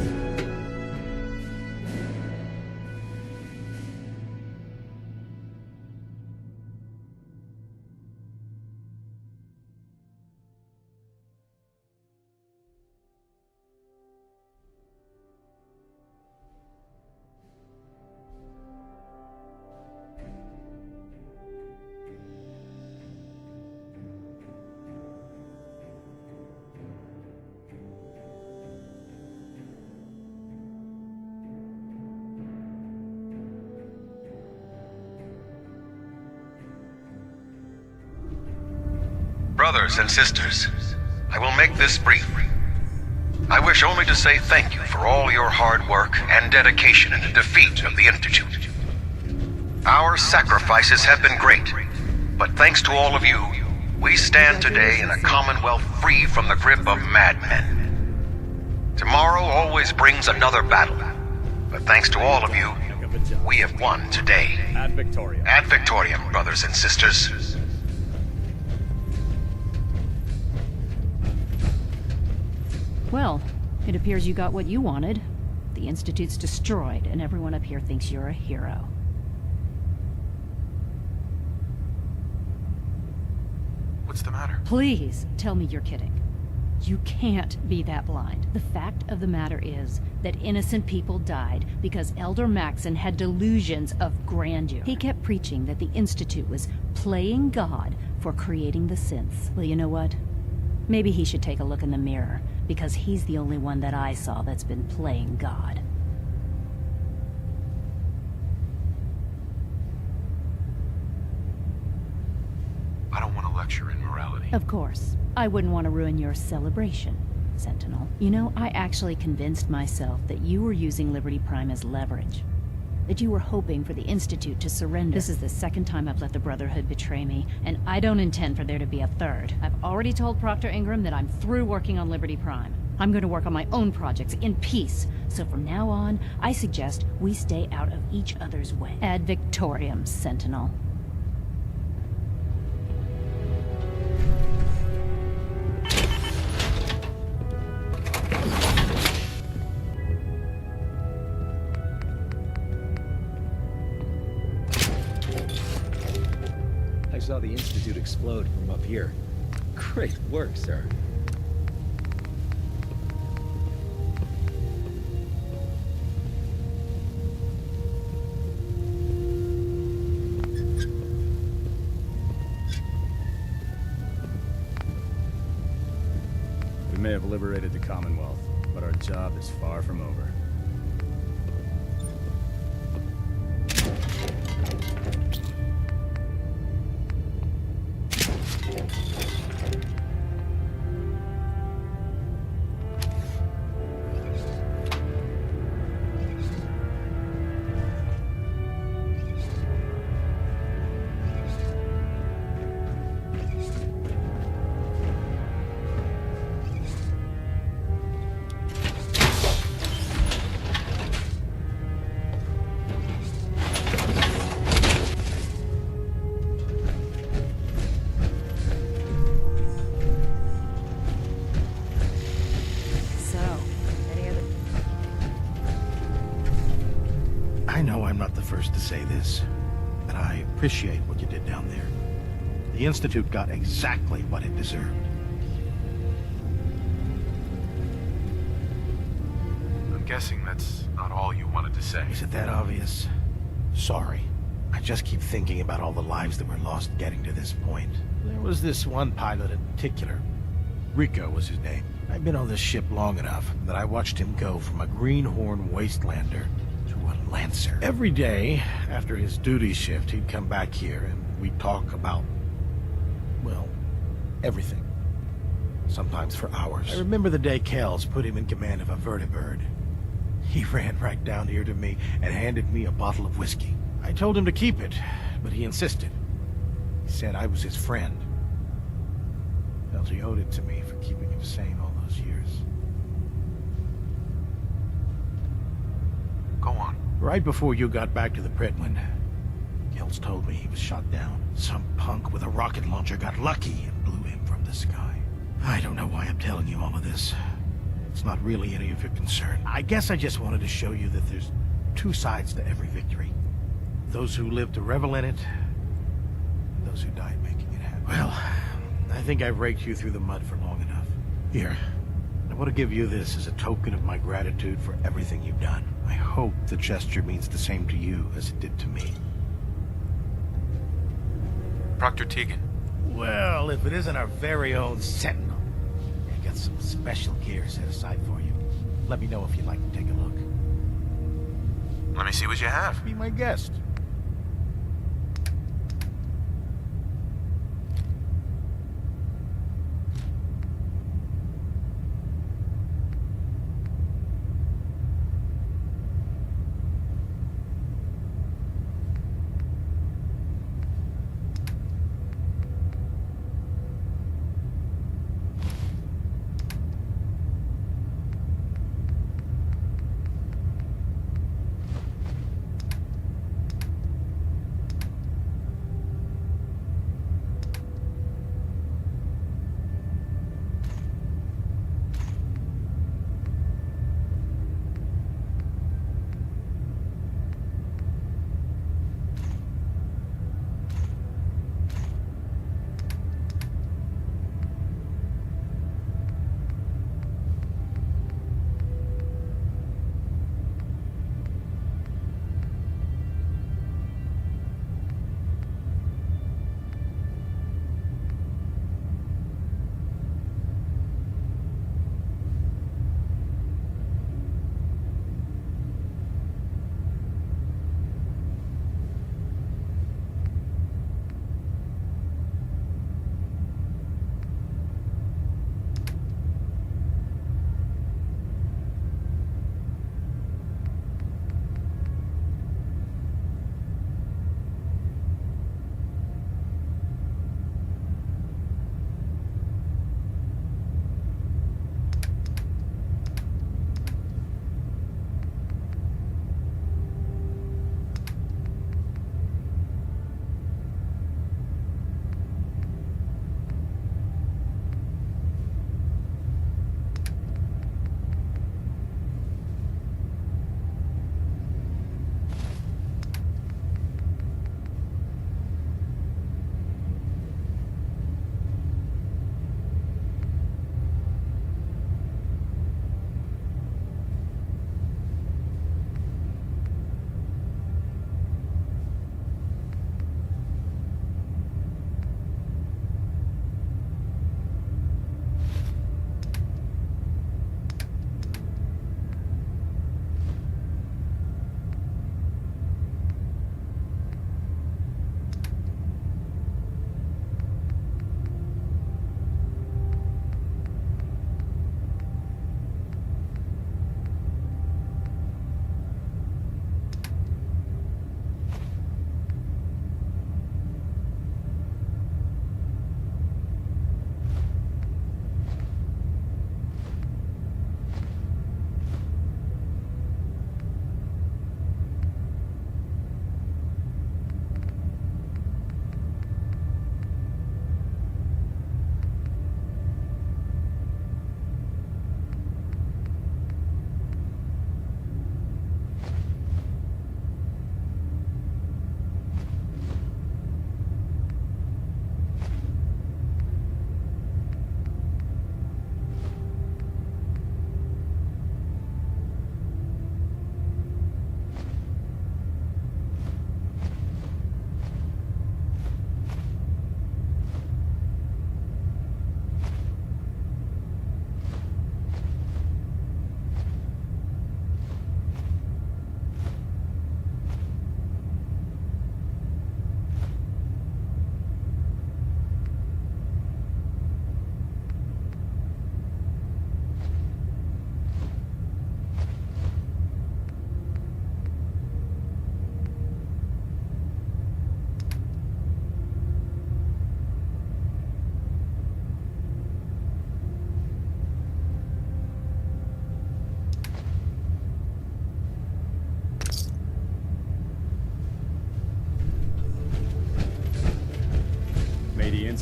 Brothers and sisters, I will make this brief. I wish only to say thank you for all your hard work and dedication in the defeat of the Institute. Our sacrifices have been great, but thanks to all of you, we stand today in a Commonwealth free from the grip of madmen. Tomorrow always brings another battle, but thanks to all of you, we have won today.
Ad Victoriam.
Ad Victoriam, brothers and sisters.
Well, it appears you got what you wanted. The Institute's destroyed, and everyone up here thinks you're a hero.
What's the matter?
Please, tell me you're kidding. You can't be that blind. The fact of the matter is that innocent people died because Elder Maxon had delusions of grandeur. He kept preaching that the Institute was playing God for creating the synths. Well, you know what? Maybe he should take a look in the mirror, because he's the only one that I saw that's been playing God.
I don't want to lecture in morality.
Of course. I wouldn't want to ruin your celebration, Sentinel. You know, I actually convinced myself that you were using Liberty Prime as leverage. That you were hoping for the Institute to surrender. This is the second time I've let the Brotherhood betray me, and I don't intend for there to be a third. I've already told Proctor Ingram that I'm through working on Liberty Prime. I'm going to work on my own projects in peace. So from now on, I suggest we stay out of each other's way. Ad Victoriam, Sentinel.
I saw the Institute explode from up here. Great work, sir. We may have liberated the Commonwealth, but our job is far from over.
first to say this, that I appreciate what you did down there. The Institute got exactly what it deserved.
I'm guessing that's not all you wanted to say.
Is it that obvious? Sorry. I just keep thinking about all the lives that were lost getting to this point. There was this one pilot in particular. Rico was his name. I've been on this ship long enough that I watched him go from a greenhorn wastelander to a Lancer. Every day, after his duty shift, he'd come back here and we'd talk about, well, everything. Sometimes for hours. I remember the day Kells put him in command of a vertibird. He ran right down here to me and handed me a bottle of whiskey. I told him to keep it, but he insisted. He said I was his friend. Felt he owed it to me for keeping him sane all those years.
Go on.
Right before you got back to the Prydwen, Kells told me he was shot down. Some punk with a rocket launcher got lucky and blew him from the sky. I don't know why I'm telling you all of this. It's not really any of your concern. I guess I just wanted to show you that there's two sides to every victory. Those who live to revel in it, and those who died making it happen. Well, I think I've raked you through the mud for long enough. Here, I want to give you this as a token of my gratitude for everything you've done. I hope the gesture means the same to you as it did to me.
Proctor Tegan.
Well, if it isn't our very own Sentinel, I got some special gear set aside for you. Let me know if you'd like to take a look.
Let me see what you have.
Be my guest.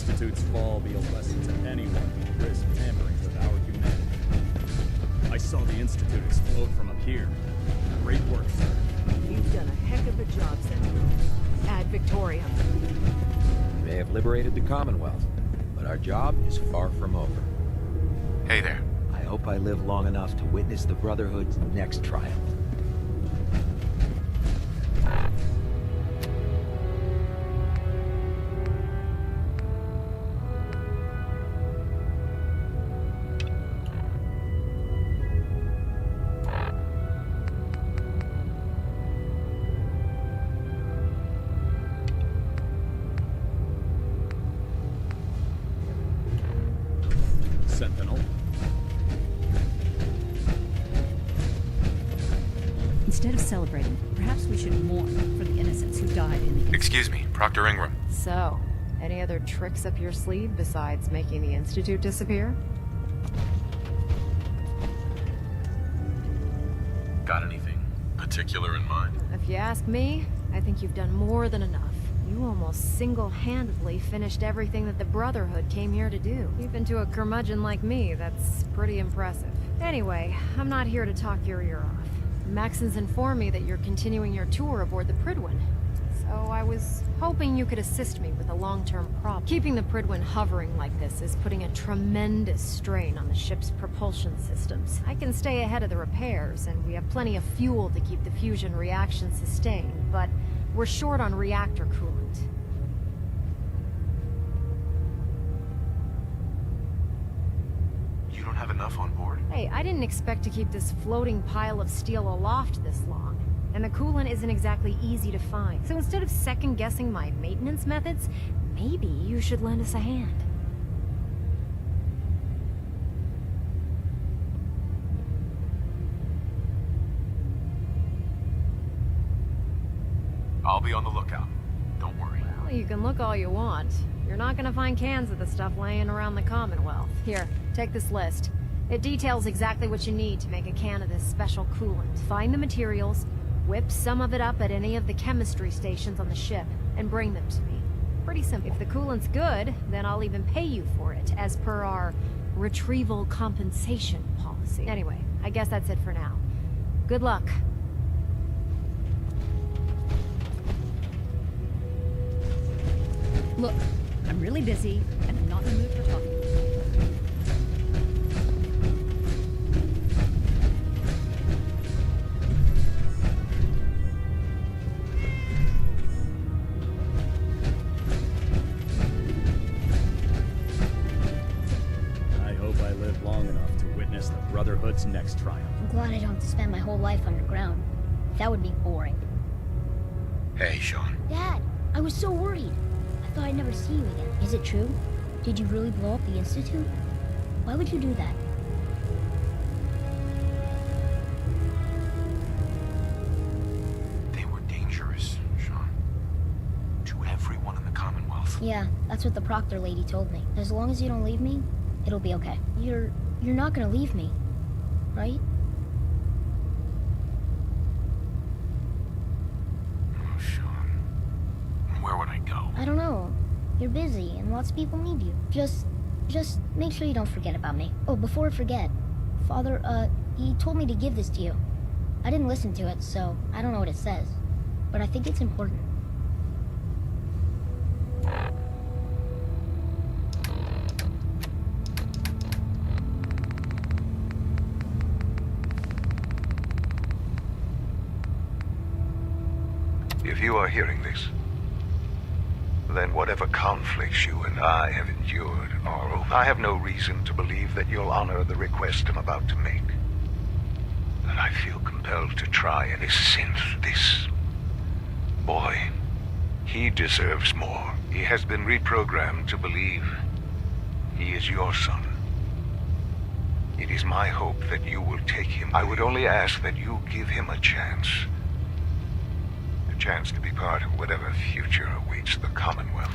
Institute's fall be a lesson to anyone who risks tampering with our humanity. I saw the Institute explode from up here. Great work, sir.
You've done a heck of a job, Sentinel. Ad Victoriam.
We may have liberated the Commonwealth, but our job is far from over.
Hey there.
I hope I live long enough to witness the Brotherhood's next triumph. Sentinel.
Instead of celebrating, perhaps we should mourn for the innocents who died in the...
Excuse me, Proctor Ingram.
So, any other tricks up your sleeve besides making the Institute disappear?
Got anything particular in mind?
If you ask me, I think you've done more than enough. You almost single-handedly finished everything that the Brotherhood came here to do. Even to a curmudgeon like me, that's pretty impressive. Anyway, I'm not here to talk your ear off. Maxon's informed me that you're continuing your tour aboard the Prydwen. So I was hoping you could assist me with a long-term problem. Keeping the Prydwen hovering like this is putting a tremendous strain on the ship's propulsion systems. I can stay ahead of the repairs, and we have plenty of fuel to keep the fusion reaction sustained, but we're short on reactor coolant.
You don't have enough on board?
Hey, I didn't expect to keep this floating pile of steel aloft this long. And the coolant isn't exactly easy to find. So instead of second-guessing my maintenance methods, maybe you should lend us a hand.
I'll be on the lookout. Don't worry.
Well, you can look all you want. You're not gonna find cans of the stuff laying around the Commonwealth. Here, take this list. It details exactly what you need to make a can of this special coolant. Find the materials, whip some of it up at any of the chemistry stations on the ship, and bring them to me. Pretty simple. If the coolant's good, then I'll even pay you for it, as per our retrieval compensation policy. Anyway, I guess that's it for now. Good luck.
Look, I'm really busy, and I'm not in the mood for talking.
I hope I live long enough to witness the Brotherhood's next triumph.
I'm glad I don't have to spend my whole life underground. That would be boring.
Hey, Sean.
Dad, I was so worried. I thought I'd never see you again. Is it true? Did you really blow up the Institute? Why would you do that?
They were dangerous, Sean. To everyone in the Commonwealth.
Yeah, that's what the proctor lady told me. As long as you don't leave me, it'll be okay. You're not gonna leave me, right?
Oh, Sean. Where would I go?
I don't know. You're busy, and lots of people need you. Just make sure you don't forget about me. Oh, before I forget, Father, he told me to give this to you. I didn't listen to it, so I don't know what it says. But I think it's important.
If you are hearing this, then whatever conflicts you and I have endured are over. I have no reason to believe that you'll honor the request I'm about to make. And I feel compelled to try and synth this boy. He deserves more. He has been reprogrammed to believe he is your son. It is my hope that you will take him. I would only ask that you give him a chance. A chance to be part of whatever future awaits the Commonwealth.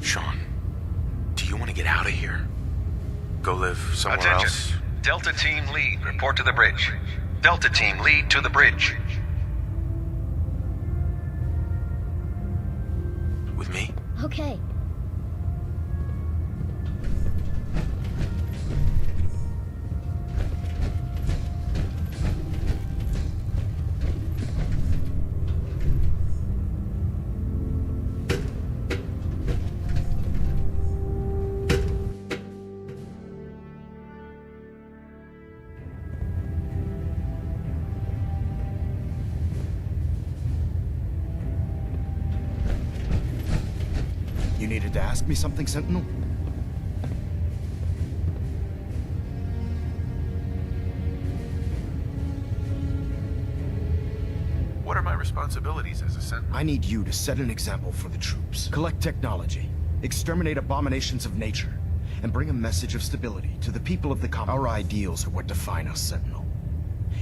Sean, do you want to get out of here? Go live somewhere
Attention.
else?
Delta Team Lead, report to the bridge. Delta Team, lead to the bridge.
With me?
Okay.
You needed to ask me something, Sentinel?
What are my responsibilities as a Sentinel?
I need you to set an example for the troops. Collect technology, exterminate abominations of nature, and bring a message of stability to the people of the Our ideals are what define us, Sentinel.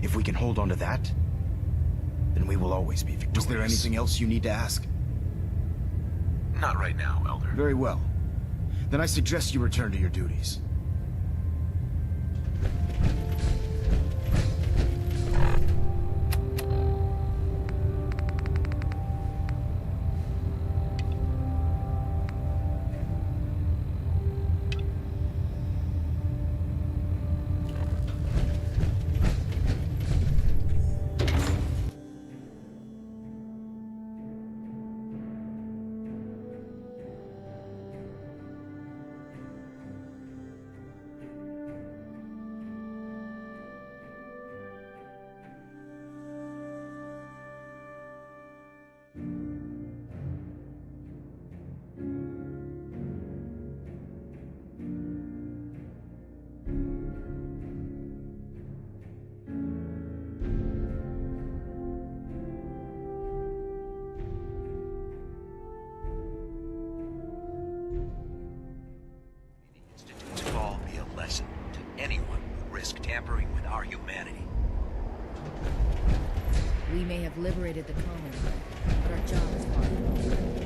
If we can hold on to that, then we will always be victorious. Is there anything else you need to ask?
Not right now, Elder.
Very well. Then I suggest you return to your duties.
Tampering with our humanity.
We may have liberated the common, but our job is hard.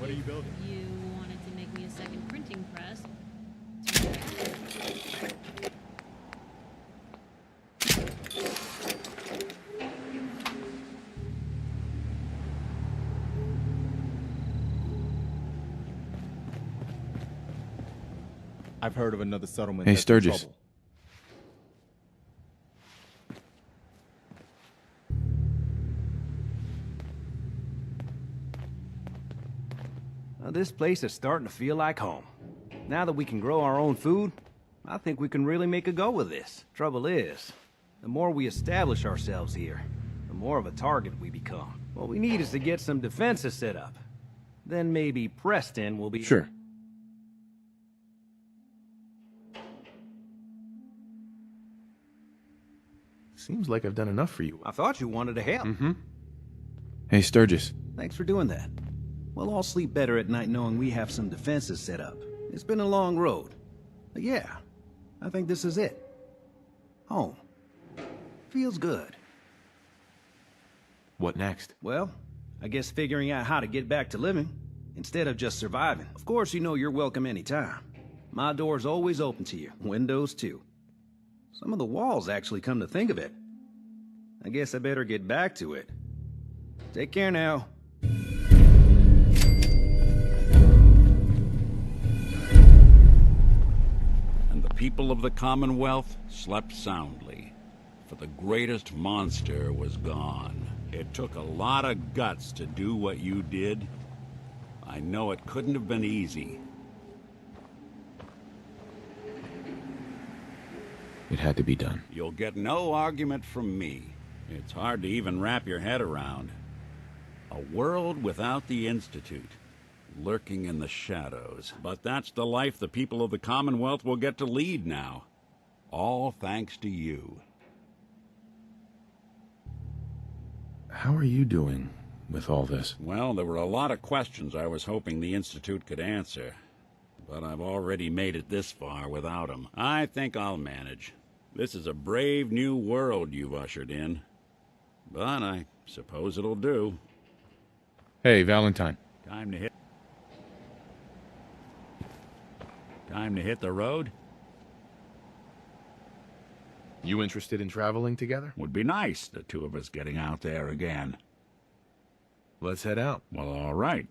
What are you building?
You wanted to make me a second printing press.
I've heard of another settlement.
Hey,
that's in
Sturgis.
trouble.
This place is starting to feel like home. Now that we can grow our own food, I think we can really make a go with this. Trouble is, the more we establish ourselves here, the more of a target we become. What we need is to get some defenses set up. Then maybe Preston will be...
Sure. Seems like I've done enough for you.
I thought you wanted to help.
Mm-hmm. Hey, Sturgis.
Thanks for doing that. We'll all sleep better at night knowing we have some defenses set up. It's been a long road. But yeah, I think this is it. Home. Feels good.
What next?
Well, I guess figuring out how to get back to living, instead of just surviving. Of course, you know you're welcome anytime. My door's always open to you, windows too. Some of the walls actually, come to think of it. I guess I better get back to it. Take care now.
And the people of the Commonwealth slept soundly, for the greatest monster was gone. It took a lot of guts to do what you did. I know it couldn't have been easy.
It had to be done.
You'll get no argument from me. It's hard to even wrap your head around. A world without the Institute, lurking in the shadows. But that's the life the people of the Commonwealth will get to lead now. All thanks to you.
How are you doing with all this?
Well, there were a lot of questions I was hoping the Institute could answer. But I've already made it this far without them. I think I'll manage. This is a brave new world you've ushered in. But I suppose it'll do.
Hey, Valentine.
Time to hit the road?
You interested in traveling together?
Would be nice, the two of us getting out there again.
Let's head out.
Well, all right.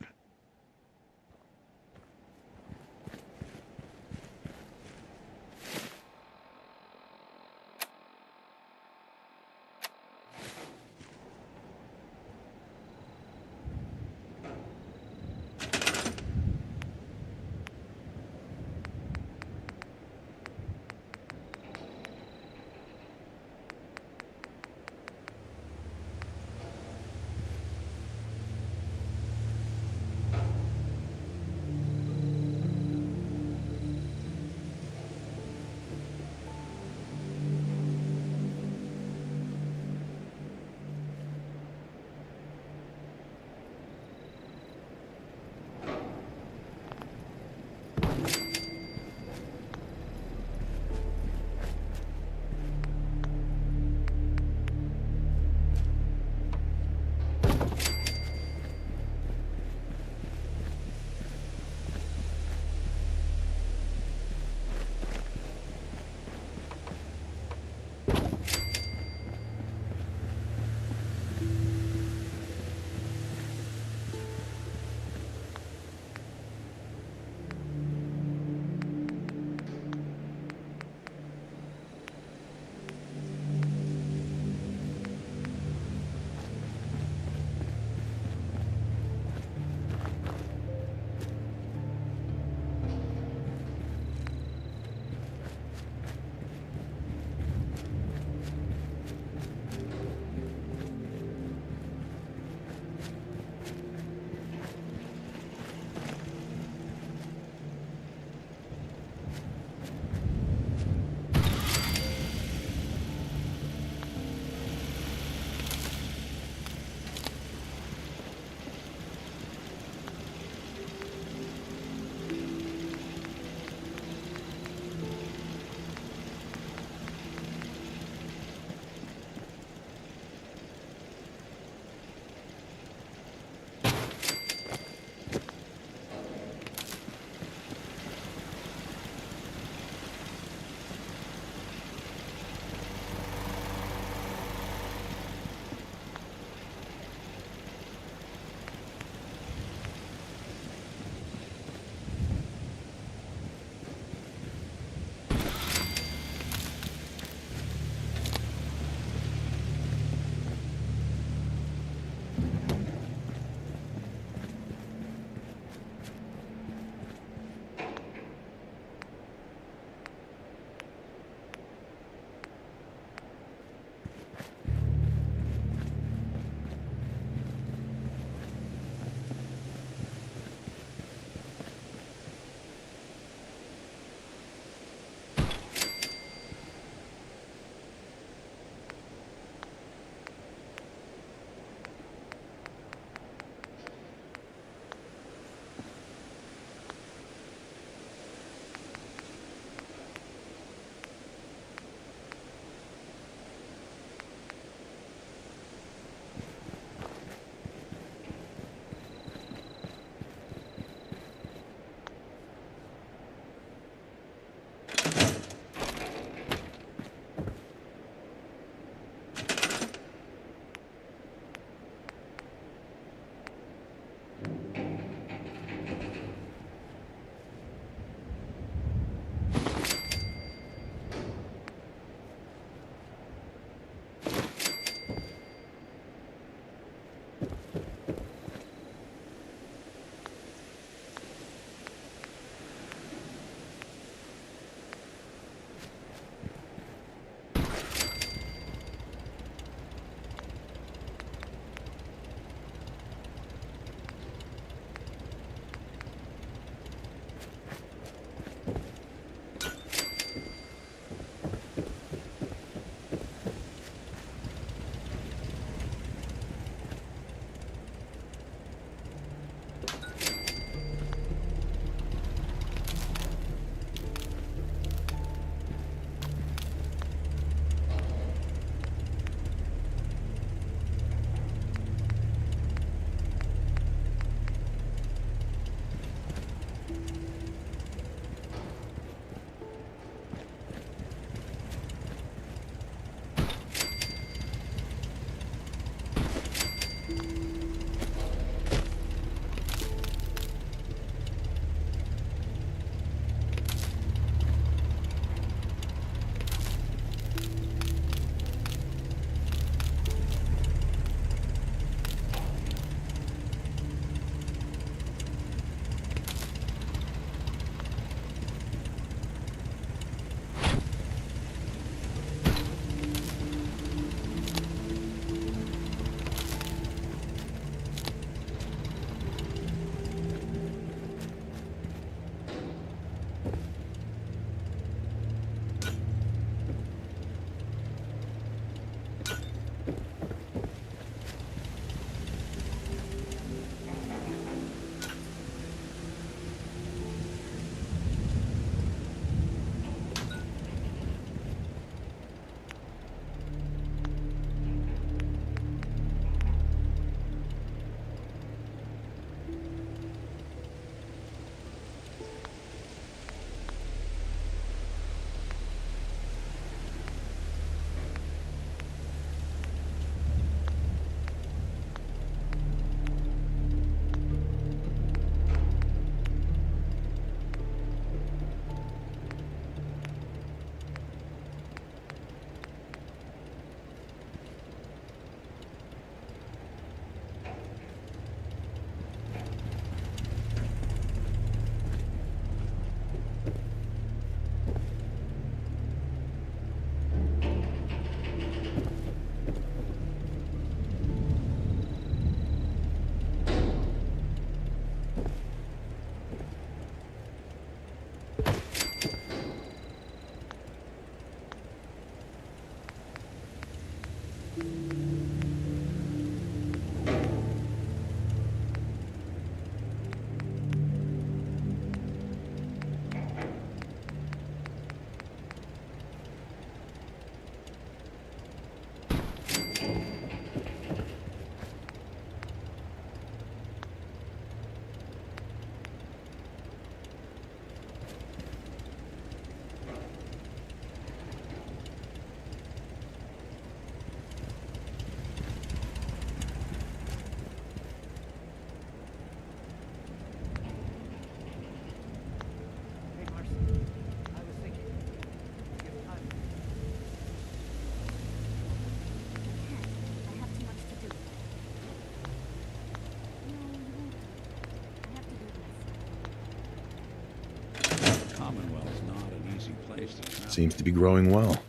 Commonwealth's not an easy place to travel.
Seems to be growing well.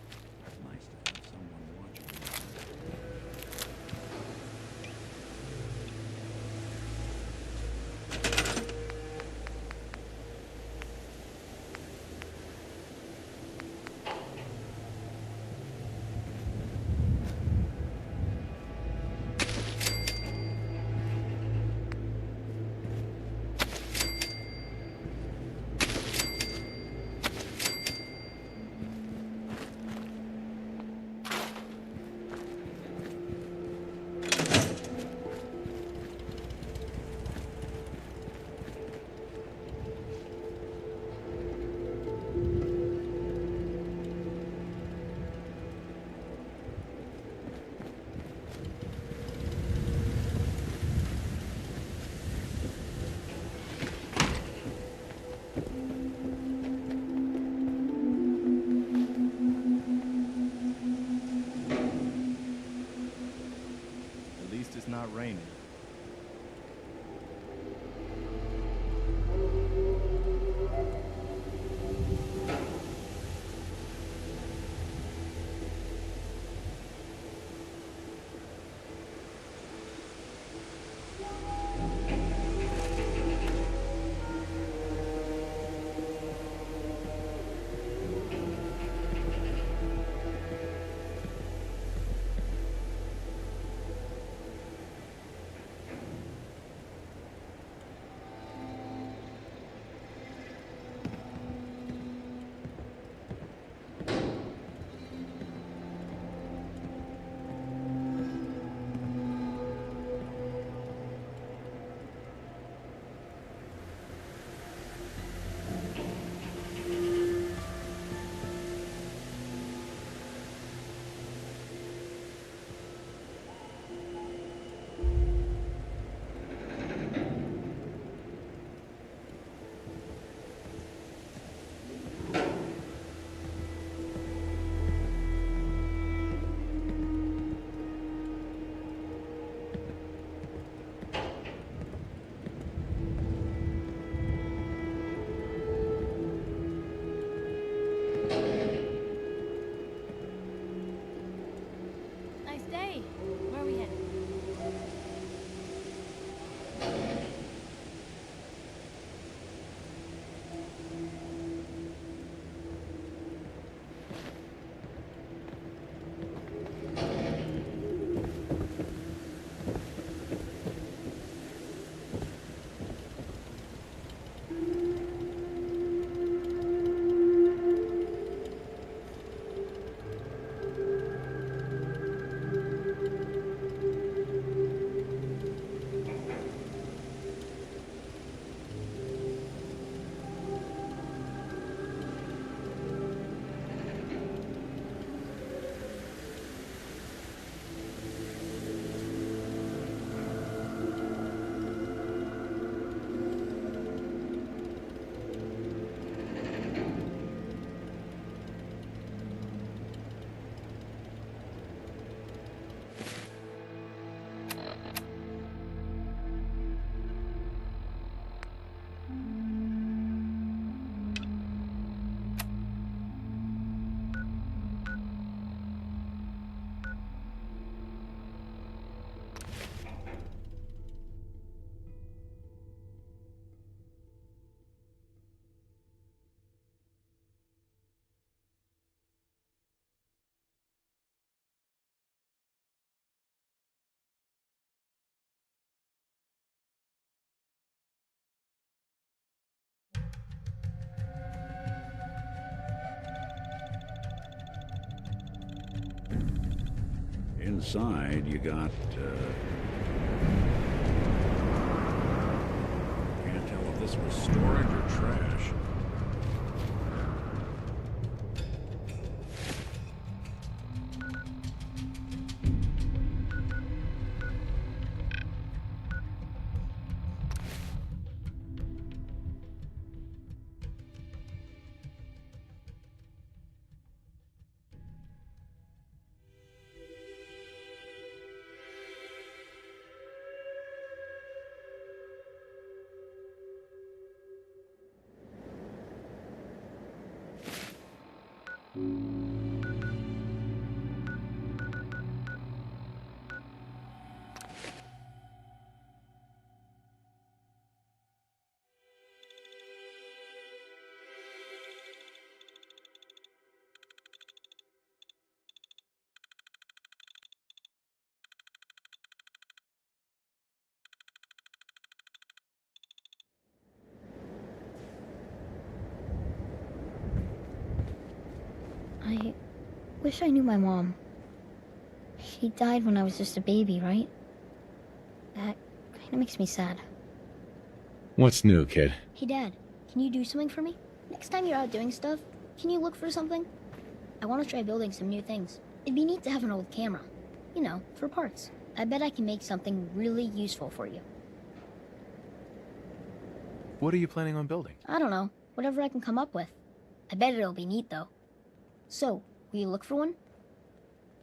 At least it's not raining.
Nice day. Where are we headed?
Inside, you got, can't tell if this was storage or trash.
I wish I knew my mom. She died when I was just a baby, right? That kind of makes me sad.
What's new, kid?
Hey, Dad, can you do something for me? Next time you're out doing stuff, can you look for something? I want to try building some new things. It'd be neat to have an old camera. You know, for parts. I bet I can make something really useful for you.
What are you planning on building?
I don't know. Whatever I can come up with. I bet it'll be neat, though. So, will you look for one?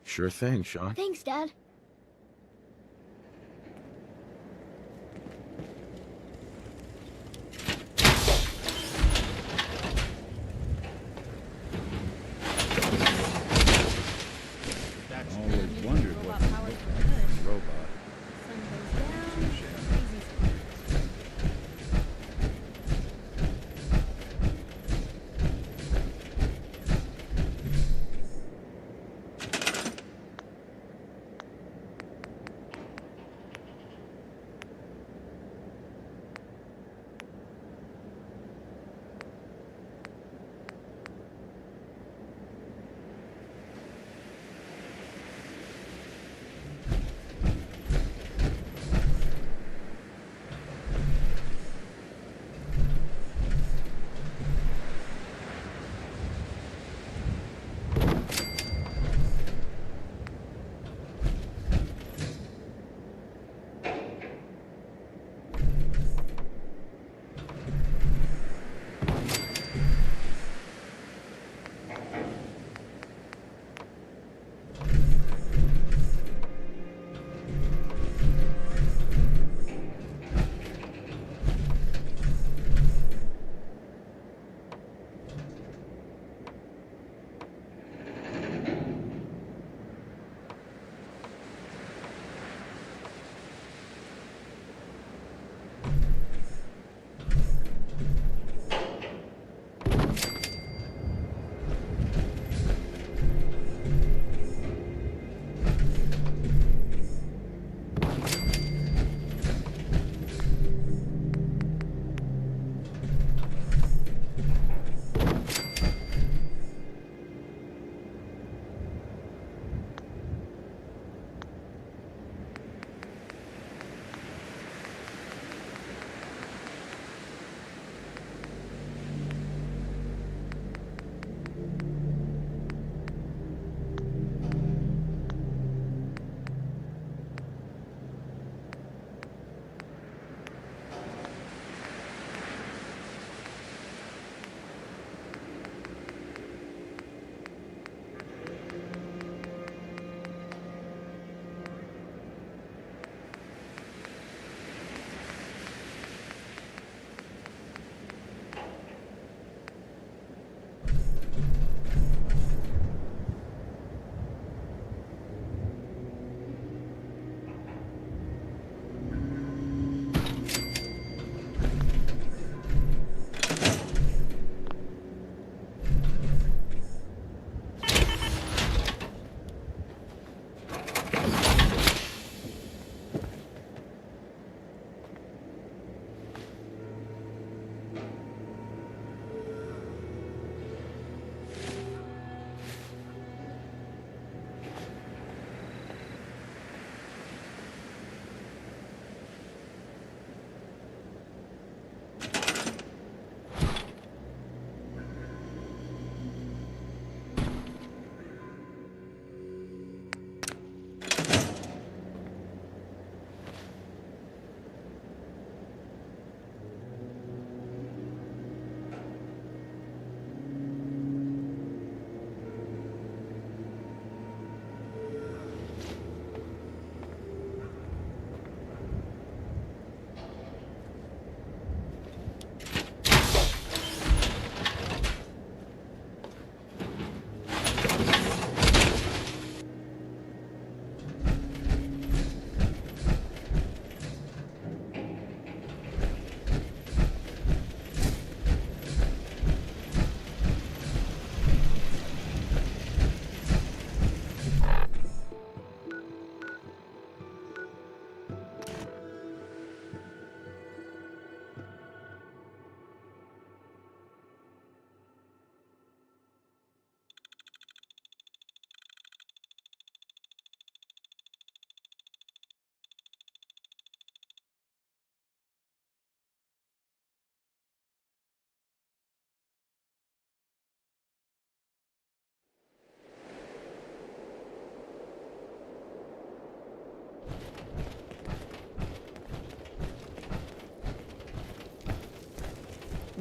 Sure thing, Sean.
Thanks, Dad.
Always wondered what it looked like from a robot.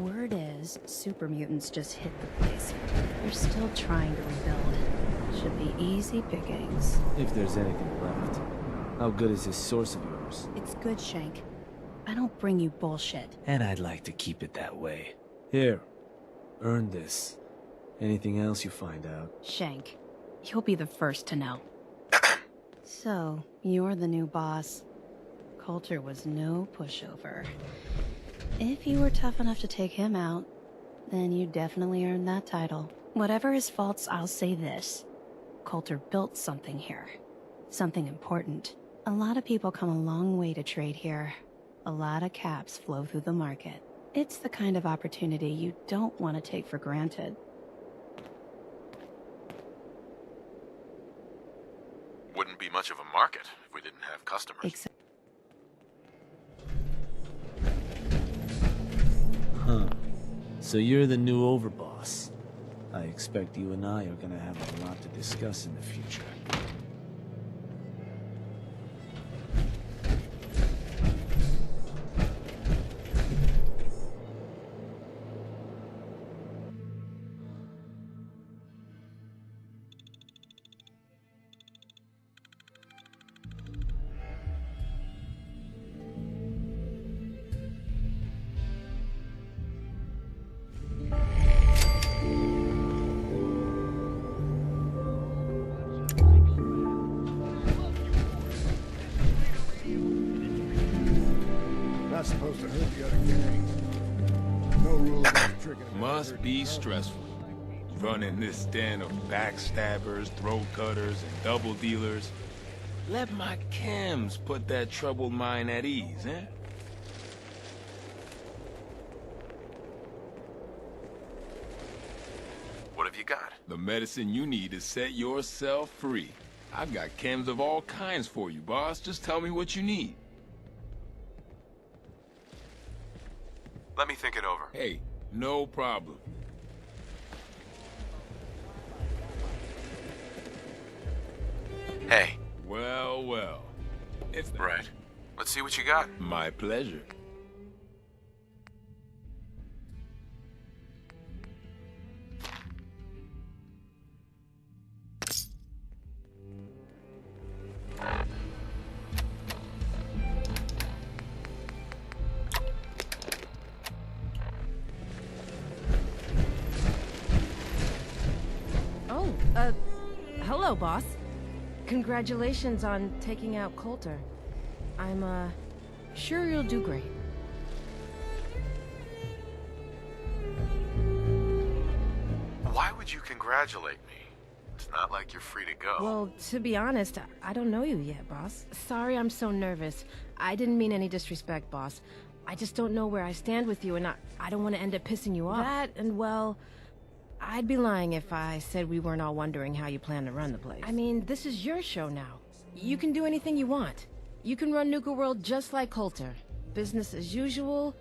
Word is, super mutants just hit the place. They're still trying to rebuild. Should be easy pickings.
If there's anything left. How good is this source of yours?
It's good, Shank. I don't bring you bullshit.
And I'd like to keep it that way. Here, earn this. Anything else you find out?
Shank, you'll be the first to know. So, you're the new boss. Coulter was no pushover. If you were tough enough to take him out, then you definitely earned that title. Whatever his faults, I'll say this. Coulter built something here. Something important. A lot of people come a long way to trade here. A lot of caps flow through the market. It's the kind of opportunity you don't want to take for granted.
Wouldn't be much of a market if we didn't have customers.
Huh. So you're the new overboss. I expect you and I are gonna have a lot to discuss in the future.
Not supposed to hurt the other gangs. No rule against tricking them.
Must be stressful. Running this den of backstabbers, throat cutters, and double dealers. Let my chems put that troubled mind at ease, eh?
What have you got?
The medicine you need to set yourself free. I've got chems of all kinds for you, boss. Just tell me what you need.
Let me think it over.
Hey, no problem.
Hey.
Well, well. It's
right. Let's see what you got.
My pleasure.
Hello, boss. Congratulations on taking out Coulter. I'm, sure you'll do great.
Why would you congratulate me? It's not like you're free to go.
Well, to be honest, I don't know you yet, boss. Sorry I'm so nervous. I didn't mean any disrespect, boss. I just don't know where I stand with you, and I don't want to end up pissing you off. That, and well, I'd be lying if I said we weren't all wondering how you plan to run the place. I mean, this is your show now. You can do anything you want. You can run Nuka World just like Coulter. Business as usual,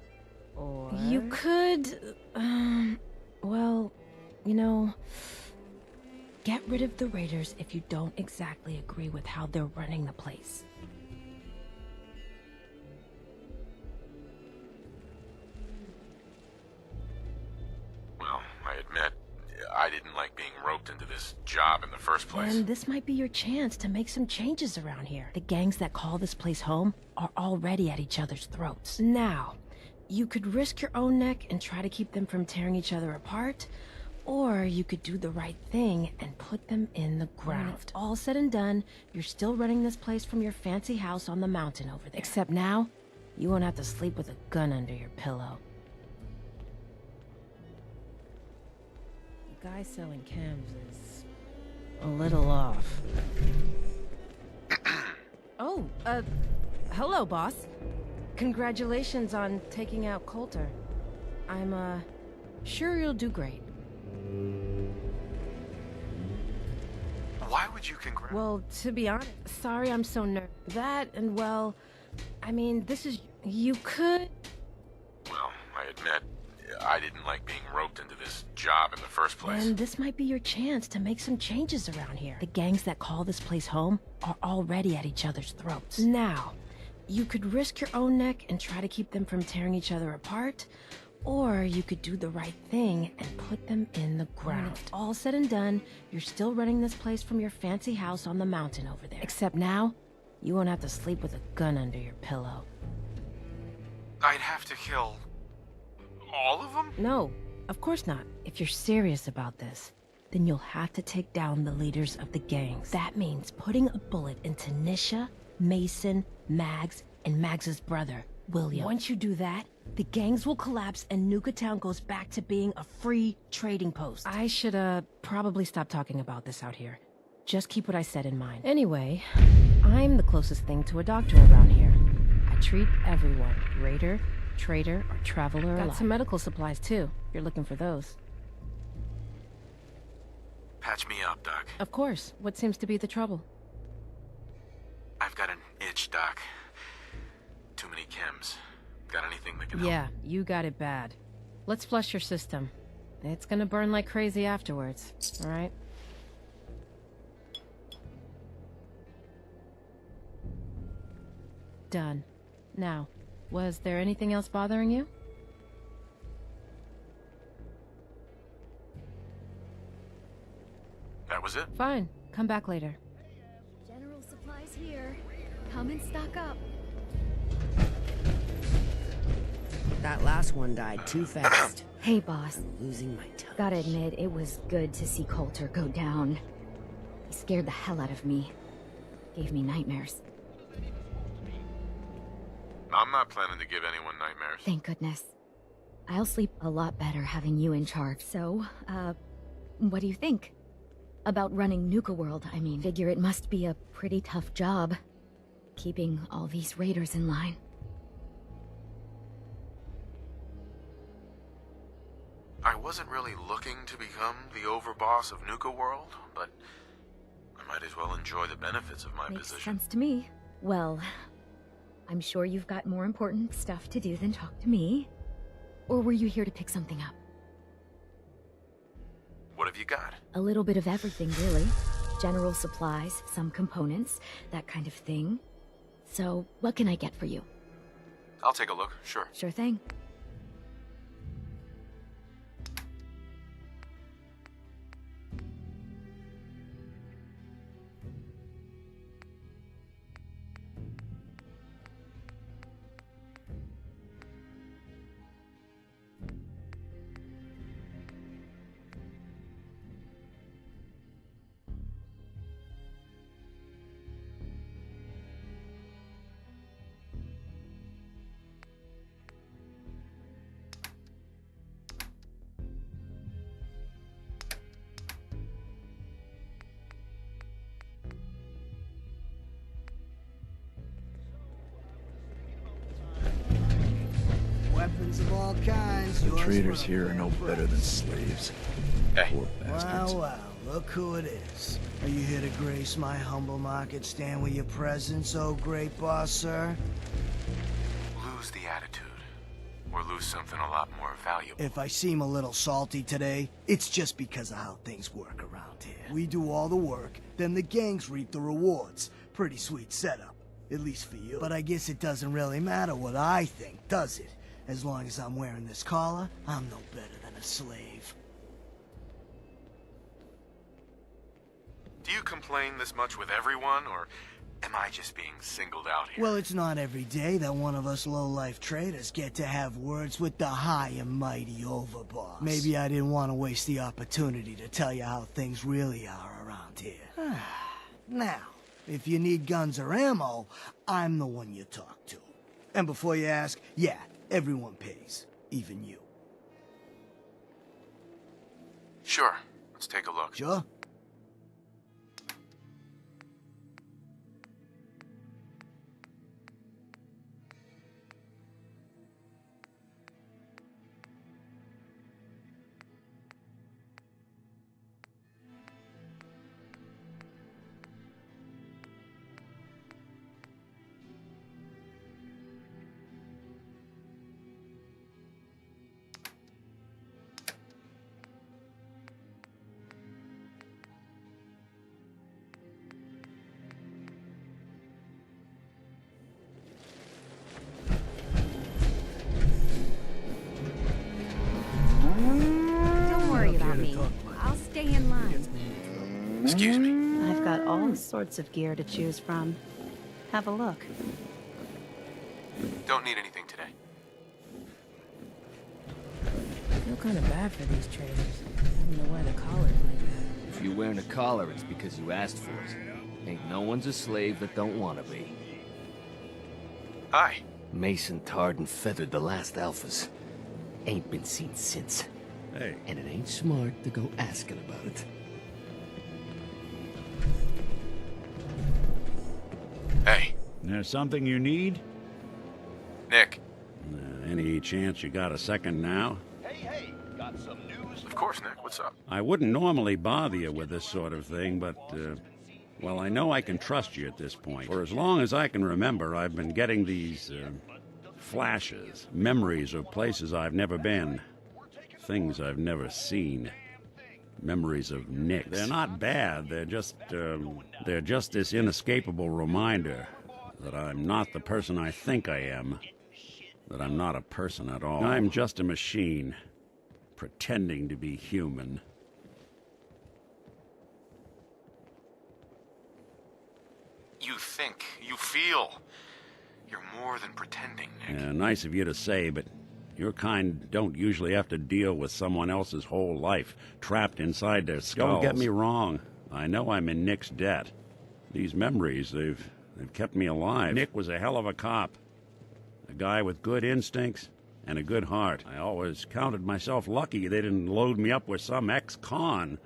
or... You could, well, you know, get rid of the Raiders if you don't exactly agree with how they're running the place.
Well, I admit, I didn't like being roped into this job in the first place.
And this might be your chance to make some changes around here. The gangs that call this place home are already at each other's throats. Now, you could risk your own neck and try to keep them from tearing each other apart, or you could do the right thing and put them in the ground. When it's all said and done, you're still running this place from your fancy house on the mountain over there. Except now, you won't have to sleep with a gun under your pillow. The guy selling chems is a little off. Oh, hello, boss. Congratulations on taking out Coulter. I'm, sure you'll do great.
Why would you congratulate?
Well, to be honest, sorry I'm so nervous. That, and well, I mean, this is... You could...
Well, I admit, I didn't like being roped into this job in the first place.
And this might be your chance to make some changes around here. The gangs that call this place home are already at each other's throats. Now, you could risk your own neck and try to keep them from tearing each other apart, Or you could do the right thing and put them in the ground. When it's all said and done, you're still running this place from your fancy house on the mountain over there. Except now, you won't have to sleep with a gun under your pillow.
I'd have to kill all of them?
No, of course not. If you're serious about this, then you'll have to take down the leaders of the gangs. That means putting a bullet into Nisha, Mason, Mags, and Mags's brother, William. Once you do that, the gangs will collapse and Nuka Town goes back to being a free trading post. I should, probably stop talking about this out here. Just keep what I said in mind. Anyway, I'm the closest thing to a doctor around here. I treat everyone, raider, trader, or traveler alike. Got some medical supplies too, if you're looking for those.
Patch me up, Doc.
Of course. What seems to be the trouble?
I've got an itch, Doc. Too many chems. Got anything that can help?
Yeah, you got it bad. Let's flush your system. It's gonna burn like crazy afterwards, alright? Done. Now, was there anything else bothering you?
That was it?
Fine. Come back later.
General supplies here. Come and stock up.
That last one died too fast.
Hey, boss.
I'm losing my touch.
Gotta admit, it was good to see Coulter go down. He scared the hell out of me. Gave me nightmares.
I'm not planning to give anyone nightmares.
Thank goodness. I'll sleep a lot better having you in charge. So, what do you think? About running Nuka World, I mean. Figure it must be a pretty tough job, keeping all these raiders in line.
I wasn't really looking to become the overboss of Nuka World, but I might as well enjoy the benefits of my
Makes
position.
sense to me. Well, I'm sure you've got more important stuff to do than talk to me. Or were you here to pick something up?
What have you got?
A little bit of everything, really. General supplies, some components, that kind of thing. So, what can I get for you?
I'll take a look, sure.
Sure thing.
Weapons of all kinds.
The traders here are no better than slaves.
Hey.
Poor bastards.
Wow, look who it is. Are you here to grace my humble market stand with your presence, oh great boss, sir?
Lose the attitude, or lose something a lot more valuable.
If I seem a little salty today, it's just because of how things work around here. We do all the work, then the gangs reap the rewards. Pretty sweet setup, at least for you. But I guess it doesn't really matter what I think, does it? As long as I'm wearing this collar, I'm no better than a slave.
Do you complain this much with everyone, or am I just being singled out here?
Well, it's not every day that one of us low-life traders get to have words with the high and mighty overboss. Maybe I didn't want to waste the opportunity to tell you how things really are around here. Now, if you need guns or ammo, I'm the one you talk to. And before you ask, yeah, everyone pays, even you.
Sure, let's take a look.
Sure.
Excuse me.
I've got all sorts of gear to choose from. Have a look.
Don't need anything today.
I feel kind of bad for these traders. Having to wear the collars like that.
If you're wearing a collar, it's because you asked for it. Ain't no one's a slave that don't want to be.
Hi.
Mason tarred and feathered the last alphas. Ain't been seen since.
Hey.
And it ain't smart to go asking about it.
Hey.
There's something you need?
Nick.
Any chance you got a second now?
Hey, got some news? Of course, Nick. What's up?
I wouldn't normally bother you with this sort of thing, but, well, I know I can trust you at this point. For as long as I can remember, I've been getting these, flashes, memories of places I've never been, things I've never seen, memories of Nick. They're not bad, they're just this inescapable reminder that I'm not the person I think I am, that I'm not a person at all. I'm just a machine, pretending to be human.
You think, you feel. You're more than pretending, Nick.
Yeah, nice of you to say, but your kind don't usually have to deal with someone else's whole life, trapped inside their skulls. Don't get me wrong. I know I'm in Nick's debt. These memories, they've kept me alive. Nick was a hell of a cop. A guy with good instincts and a good heart. I always counted myself lucky they didn't load me up with some ex-con,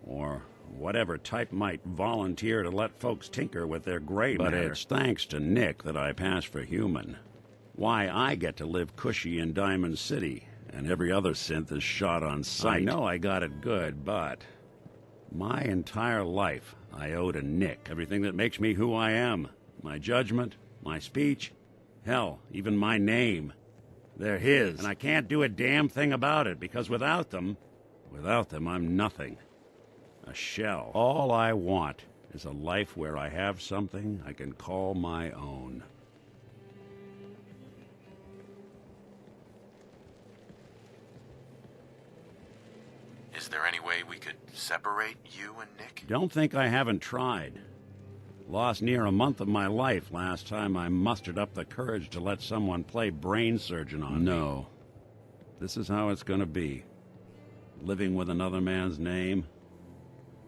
or whatever type might volunteer to let folks tinker with their gray matter. But it's thanks to Nick that I pass for human. Why I get to live cushy in Diamond City, and every other synth is shot on sight. I know I got it good, but my entire life I owe to Nick. Everything that makes me who I am. My judgment, my speech, hell, even my name. They're his, and I can't do a damn thing about it, because without them, I'm nothing. A shell. All I want is a life where I have something I can call my own.
Is there any way we could separate you and Nick?
Don't think I haven't tried. Lost near a month of my life last time I mustered up the courage to let someone play brain surgeon on me. No. This is how it's gonna be. Living with another man's name,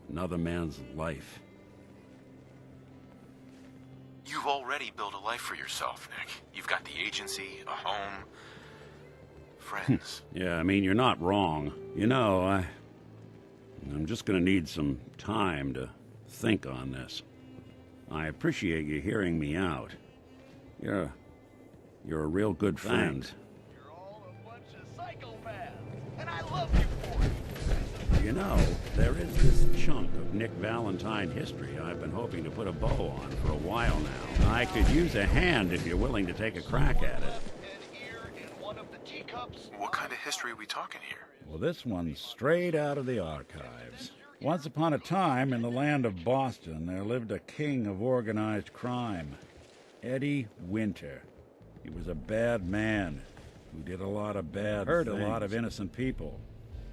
another man's life.
You've already built a life for yourself, Nick. You've got the agency, a home, friends.
Yeah, I mean, you're not wrong. You know, I'm just gonna need some time to think on this. I appreciate you hearing me out. You're a real good friend.
You're all a bunch of psychopaths, and I love you for it.
You know, there is this chunk of Nick Valentine history I've been hoping to put a bow on for a while now. I could use a hand if you're willing to take a crack at it.
What kind of history are we talking here?
Well, this one's straight out of the archives. Once upon a time, in the land of Boston, there lived a king of organized crime, Eddie Winter. He was a bad man who did a lot of bad things. Hurt a lot of innocent people.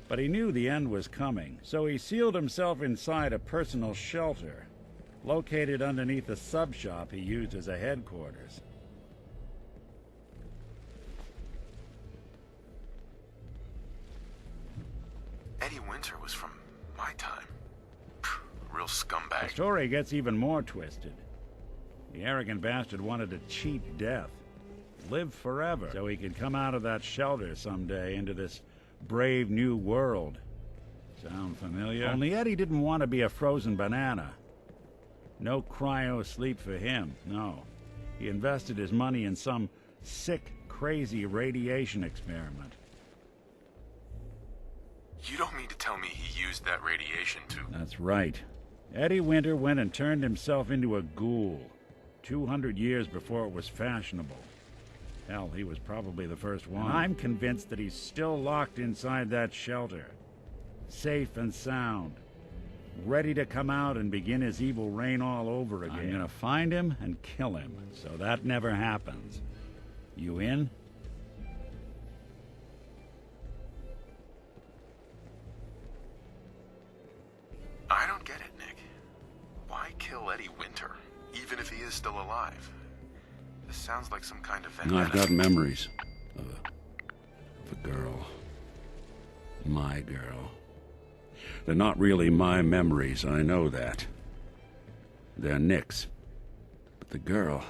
But he knew the end was coming, so he sealed himself inside a personal shelter, located underneath a sub-shop he used as a headquarters.
Eddie Winter was from my time. Real scumbag.
The story gets even more twisted. The arrogant bastard wanted to cheat death, live forever, so he could come out of that shelter someday into this brave new world. Sound familiar? Only Eddie didn't want to be a frozen banana. No cryo sleep for him, no. He invested his money in some sick, crazy radiation experiment.
You don't mean to tell me he used that radiation to...
That's right. Eddie Winter went and turned himself into a ghoul, 200 years before it was fashionable. Hell, he was probably the first one. And I'm convinced that he's still locked inside that shelter, safe and sound, ready to come out and begin his evil reign all over again. I'm gonna find him and kill him, so that never happens. You in?
I don't get it, Nick. kill Eddie Winter, even if he is still alive. This sounds like some kind of vendetta.
I've got memories of a girl. My girl. They're not really my memories, I know that. They're Nick's. But the girl,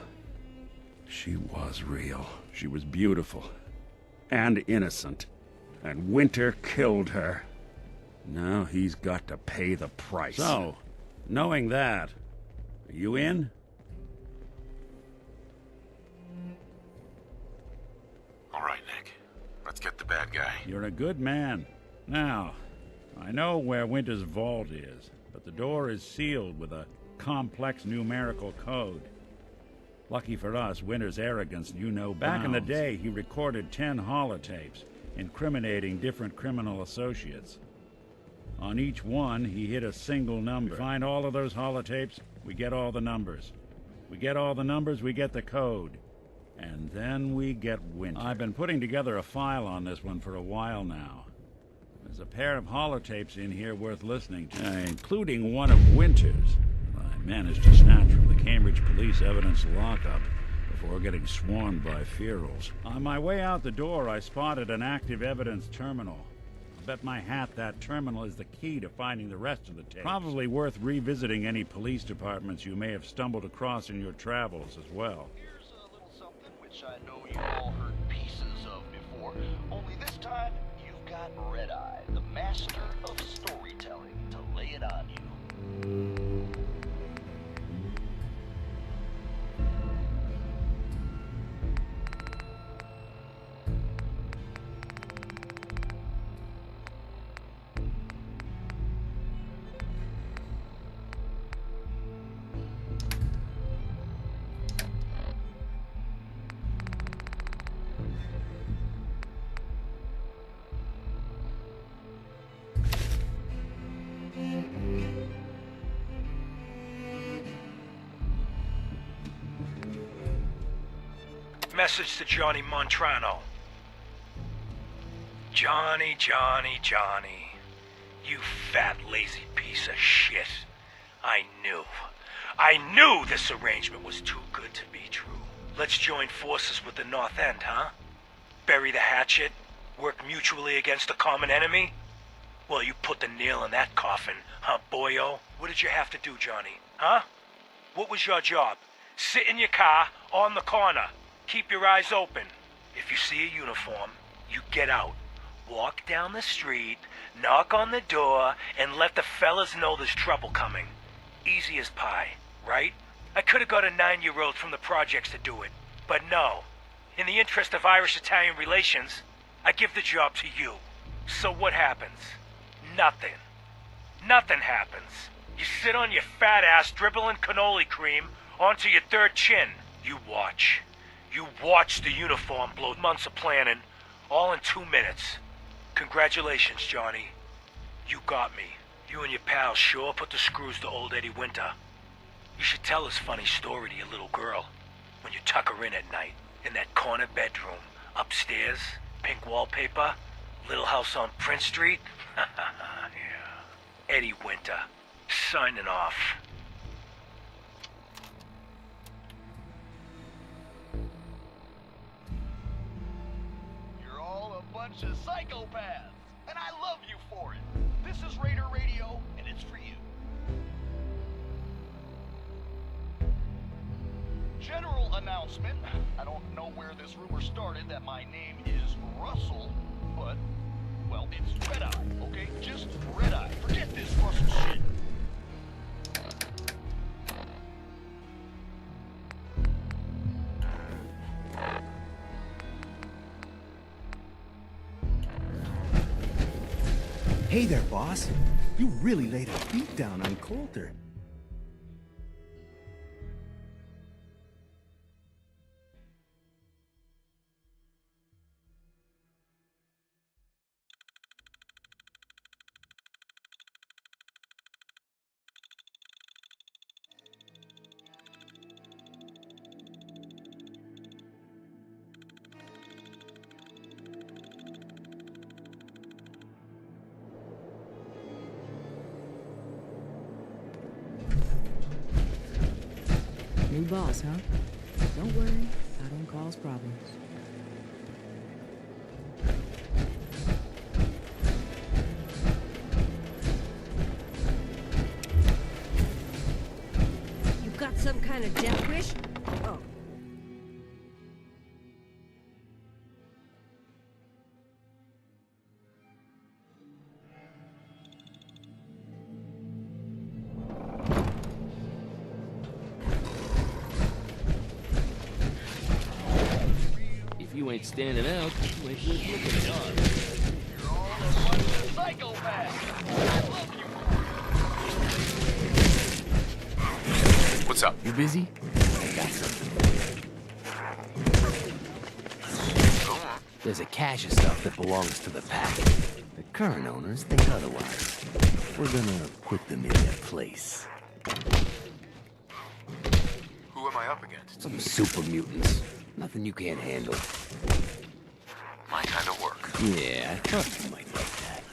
she was real. She was beautiful. And innocent. And Winter killed her. Now he's got to pay the price. So, knowing that, are you in?
All right, Nick. Let's get the bad guy.
You're a good man. Now, I know where Winter's vault is, but the door is sealed with a complex numerical code. Lucky for us, Winter's arrogance knew no bounds. Back in the day, he recorded 10 holotapes, incriminating different criminal associates. On each one, he hit a single number. We find all of those holotapes, we get all the numbers. We get all the numbers, we get the code. And then we get Winter. I've been putting together a file on this one for a while now. There's a pair of holotapes in here worth listening to, including one of Winter's. I managed to snatch from the Cambridge Police evidence lockup before getting swarmed by ferals. On my way out the door, I spotted an active evidence terminal. I bet my hat that terminal is the key to finding the rest of the tapes. Probably worth revisiting any police departments you may have stumbled across in your travels as well.
Here's a little something which I know you've all heard pieces of before, only this time you've got Red Eye, the master of storytelling, to lay it on you.
Message to Johnny Montrano. Johnny, Johnny, Johnny. You fat, lazy piece of shit. I knew this arrangement was too good to be true. Let's join forces with the North End, huh? Bury the hatchet? Work mutually against a common enemy? Well, you put the nail in that coffin, huh, boyo? What did you have to do, Johnny? Huh? What was your job? Sit in your car, on the corner. Keep your eyes open. If you see a uniform, you get out. Walk down the street, knock on the door, and let the fellas know there's trouble coming. Easy as pie, right? I could have got a 9-year-old from the projects to do it, but no. In the interest of Irish-Italian relations, I give the job to you. So what happens? Nothing. Nothing happens. You sit on your fat ass dribbling cannoli cream onto your third chin. You watch. You watch the uniform blow months of planning, all in 2 minutes. Congratulations, Johnny. You got me. You and your pals sure put the screws to old Eddie Winter. You should tell this funny story to your little girl when you tuck her in at night, in that corner bedroom, upstairs, pink wallpaper, little house on Prince Street. Yeah. Eddie Winter, signing off.
Bunch of psychopaths, and I love you for it. This is Raider Radio, and it's for you. General announcement. I don't know where this rumor started that my name is Russell, but, well, it's Red Eye, okay? Just Red Eye. Forget this Russell shit.
Hey there, boss. You really laid a beat down on Coulter.
New boss, huh? Don't worry, I don't cause problems.
You got some kind of death wish? Oh.
If you ain't standing out, you ain't worth looking at.
You're all a bunch of psychopaths. I love you.
What's up?
You busy? I got something.
Go on.
There's a cache of stuff that belongs to the pack. The current owners think otherwise. We're gonna put them in their place.
Who am I up against?
Some super mutants. Nothing you can't handle.
My kind of work.
Yeah, I thought you might like that.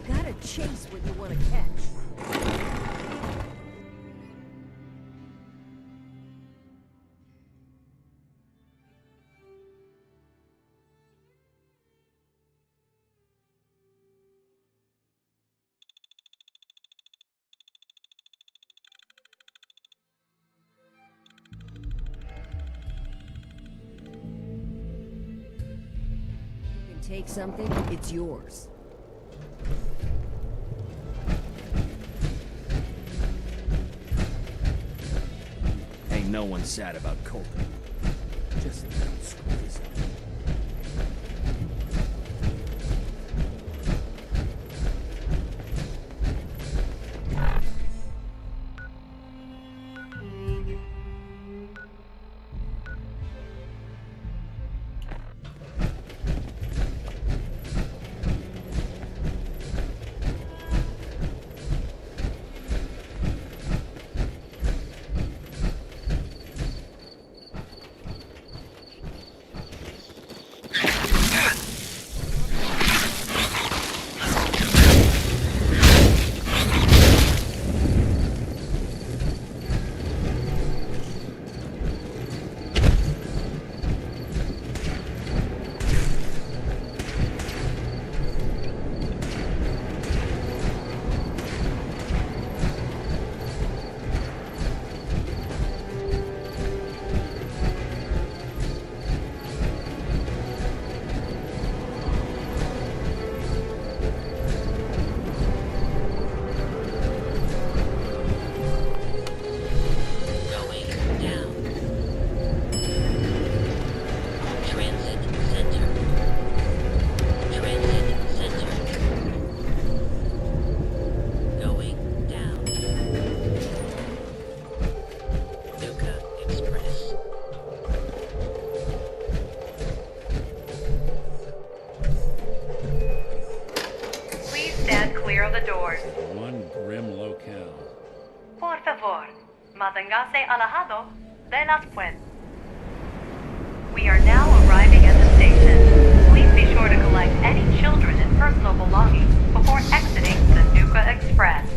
Gotta chase what you want to catch. You can take something, it's yours.
Ain't no one sad about Coulter. Just don't screw this up.
the doors.
One grim locale.
Por favor, manténgase alejado de las puertas. We are now arriving at the station. Please be sure to collect any children and personal belongings before exiting the Nuka Express.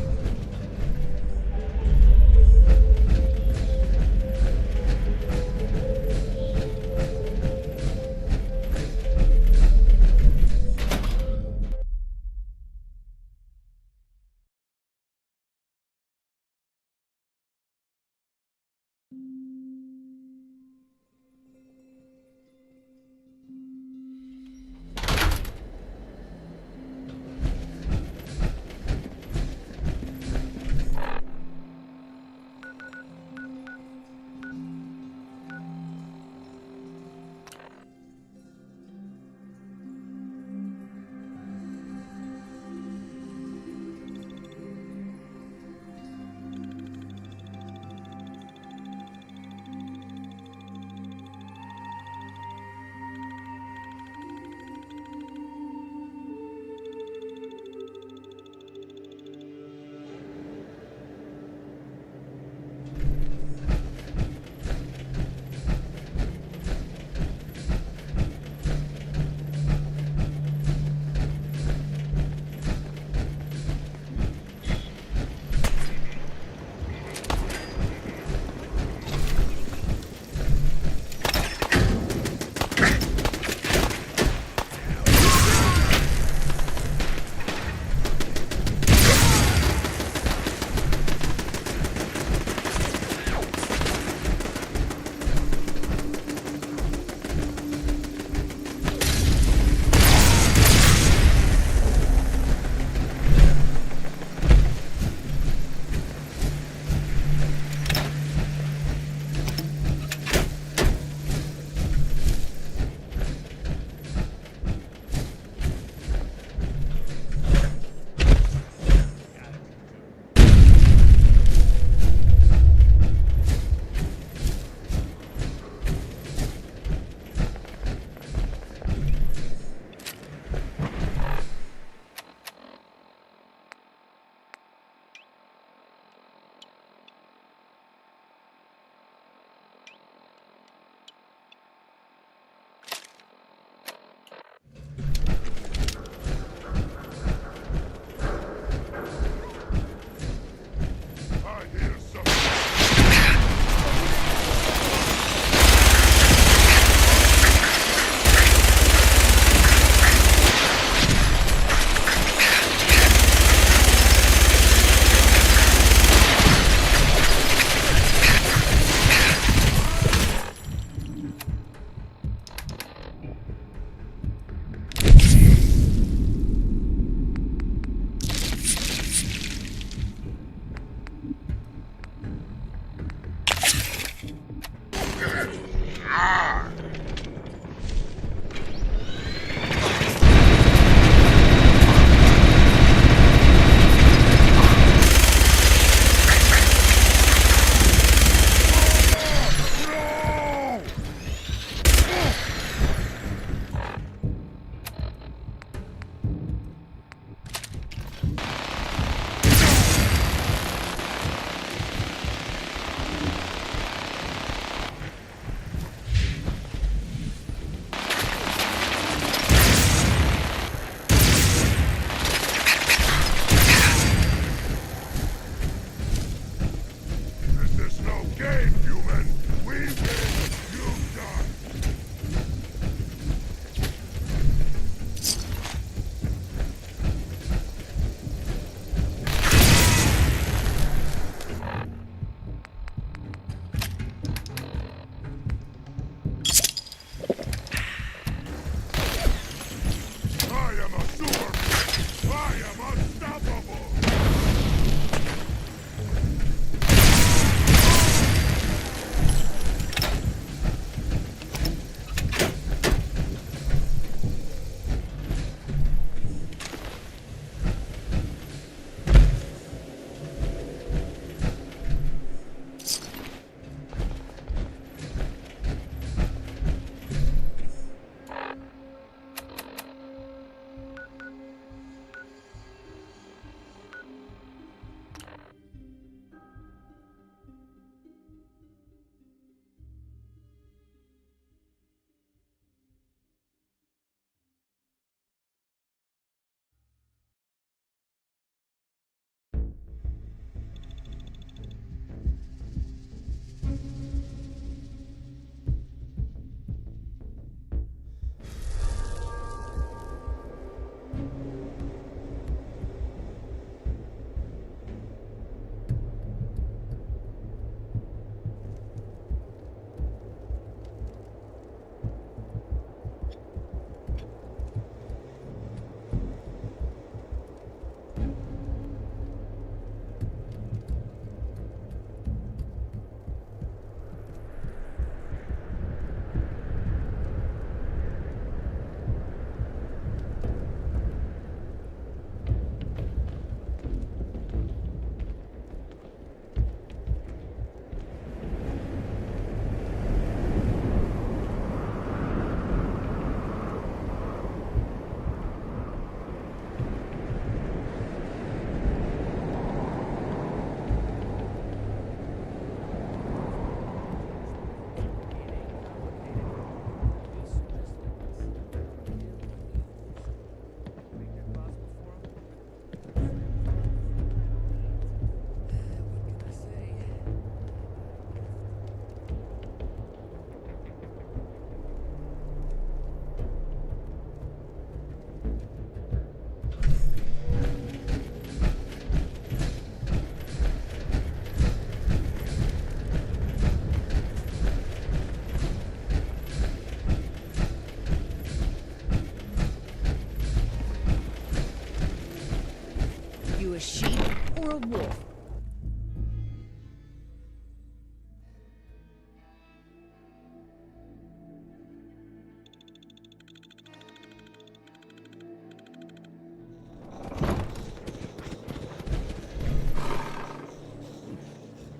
World War.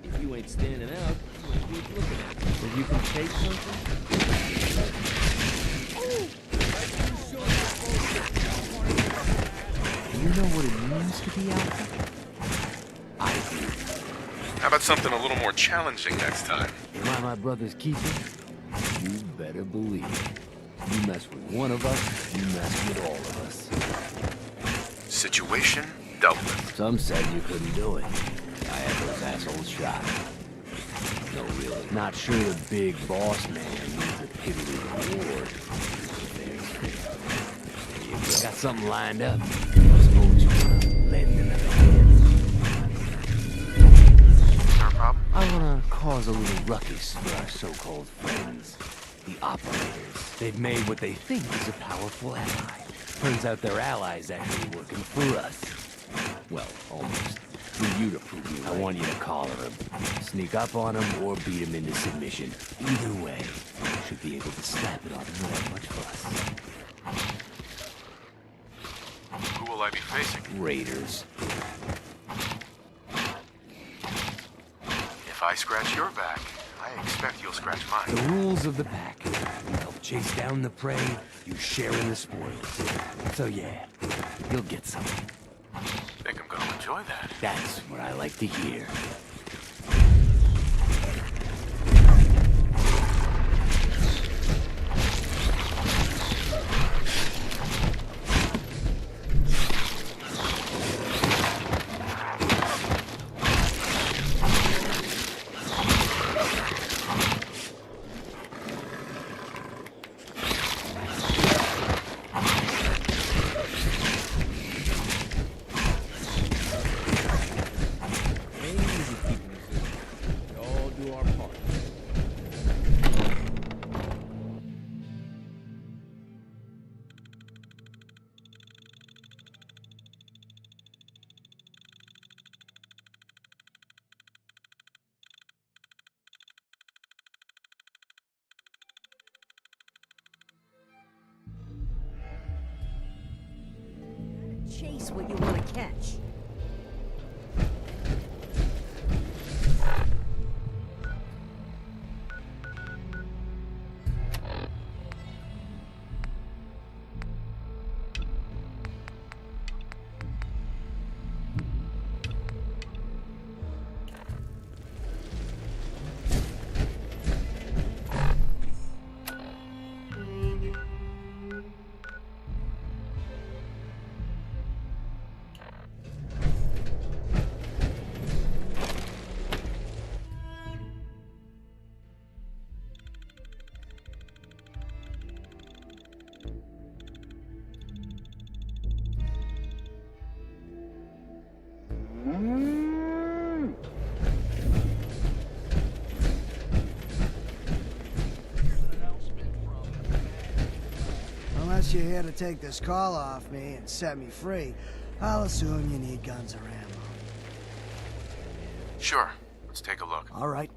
If you ain't standing out, you ain't worth looking at. If you can take something. Do you know what it means to be Alpha? I do.
How about something a little more challenging next time?
Am I my brother's keeper? You better believe it. You mess with one of us, you mess with all of us.
Situation dealt with.
Some said you couldn't do it. I had those assholes shot. No, really. Not sure the big boss man needs a piddly reward. You got something lined up. I suppose you wanna lend another hand.
Is there a problem?
I wanna cause a little ruckus for our so-called friends. The operators. They've made what they think is a powerful ally. Turns out their ally's actually working for us. Well, almost. For you to prove me right. I want you to collar him. Sneak up on him or beat him into submission. Either way, should be able to slap it on him without much fuss.
Who will I be facing?
Raiders.
If I scratch your back, I expect you'll scratch mine.
The rules of the pack. You help chase down the prey, you share in the spoils. So yeah, you'll get something.
Think I'm gonna enjoy that.
That's what I like to hear.
Chase what you want to catch.
Unless you're here to take this call off me and set me free, I'll assume you need guns or ammo.
Sure. Let's take a look.
All right.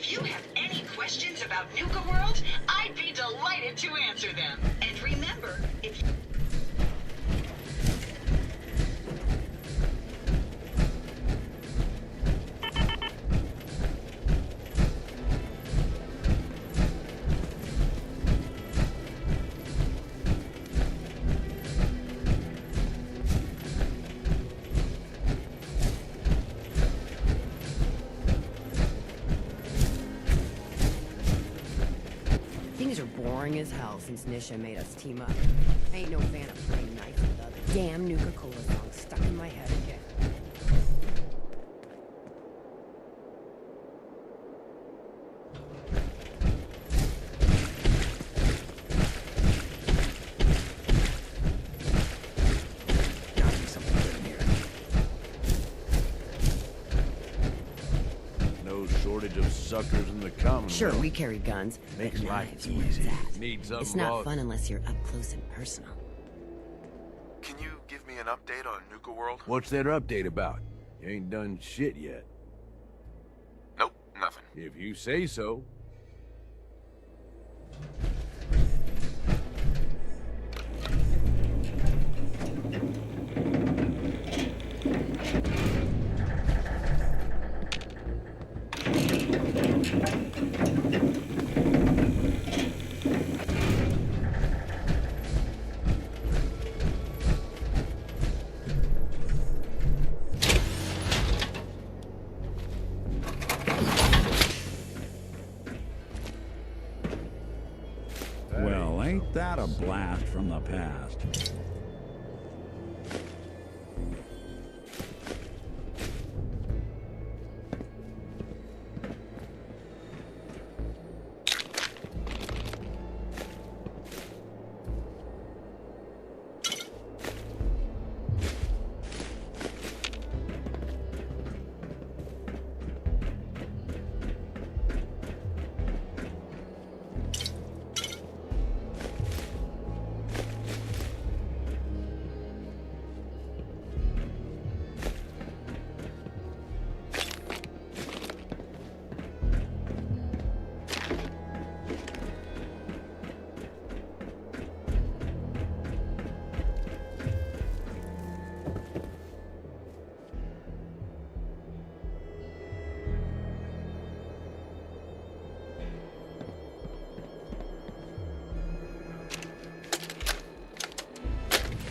If you have any questions about Nuka World, I'd be delighted to answer them. And remember, if
Things are boring as hell since Nisha made us team up. I ain't no fan of playing nice with others. Damn Nuka-Cola song stuck in my head again.
Gotta be something good in here.
No shortage of suckers in the Commonwealth.
Sure, we carry guns.
Makes
but
life
knives, where
easy.
it's at.
Need something,
It's not
boss?
fun unless you're up close and personal.
Can you give me an update on Nuka World?
What's that update about? You ain't done shit yet.
Nope, nothing.
If you say so.
Well, ain't that a blast from the past?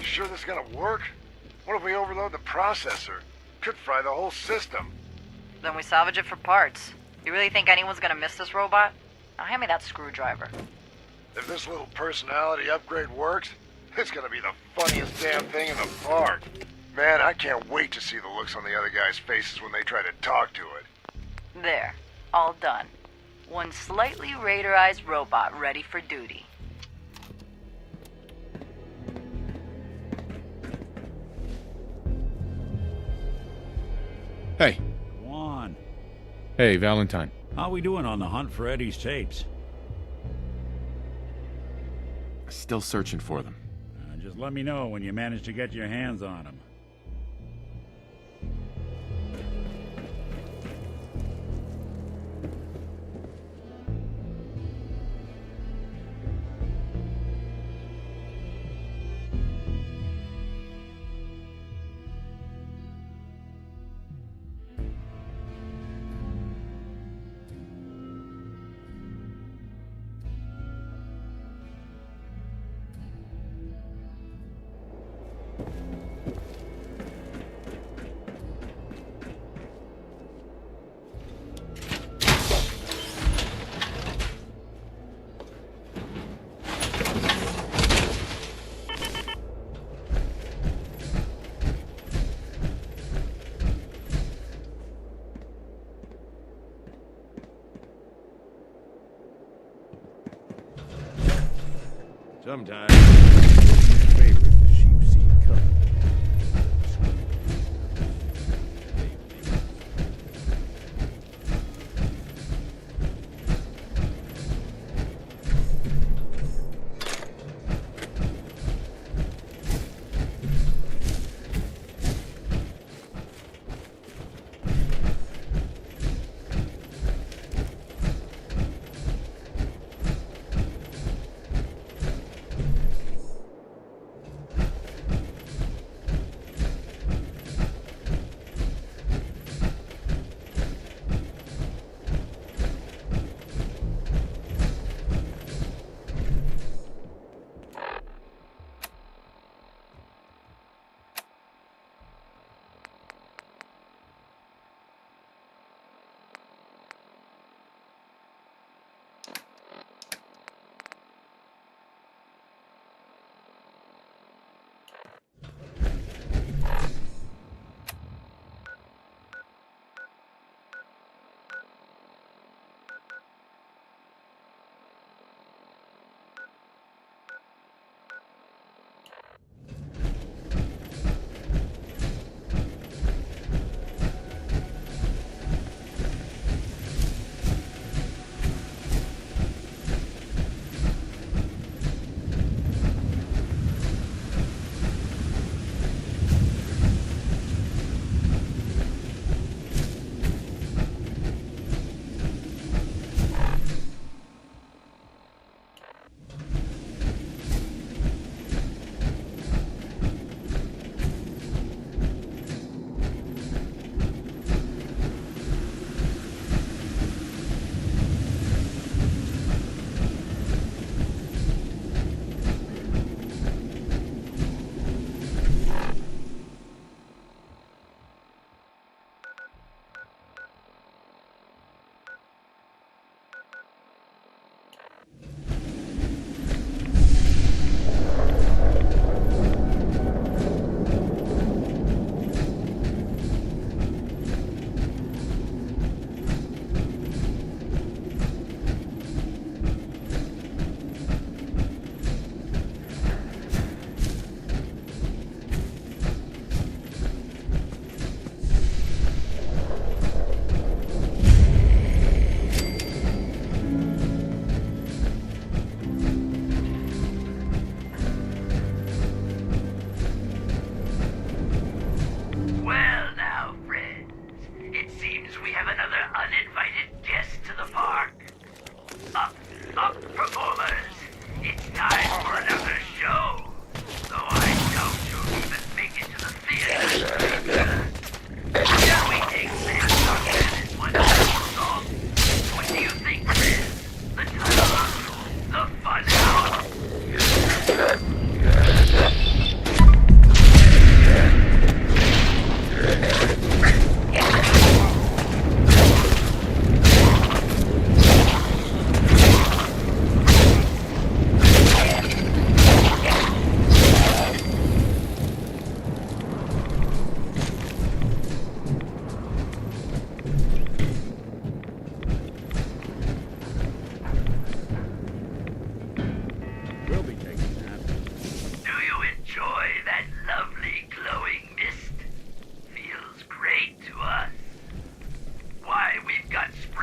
Sure this is gonna work? What if we overload the processor? Could fry the whole system.
Then we salvage it for parts. You really think anyone's gonna miss this robot? Now hand me that screwdriver.
If this little personality upgrade works, it's gonna be the funniest damn thing in the park. Man, I can't wait to see the looks on the other guys' faces when they try to talk to it.
There. All done. One slightly radarized robot ready for duty.
Hey.
Go on.
Hey, Valentine.
How we doing on the hunt for Eddie's tapes?
Still searching for them.
Just let me know when you manage to get your hands on them.
Sometimes favorite the sheep seed cut.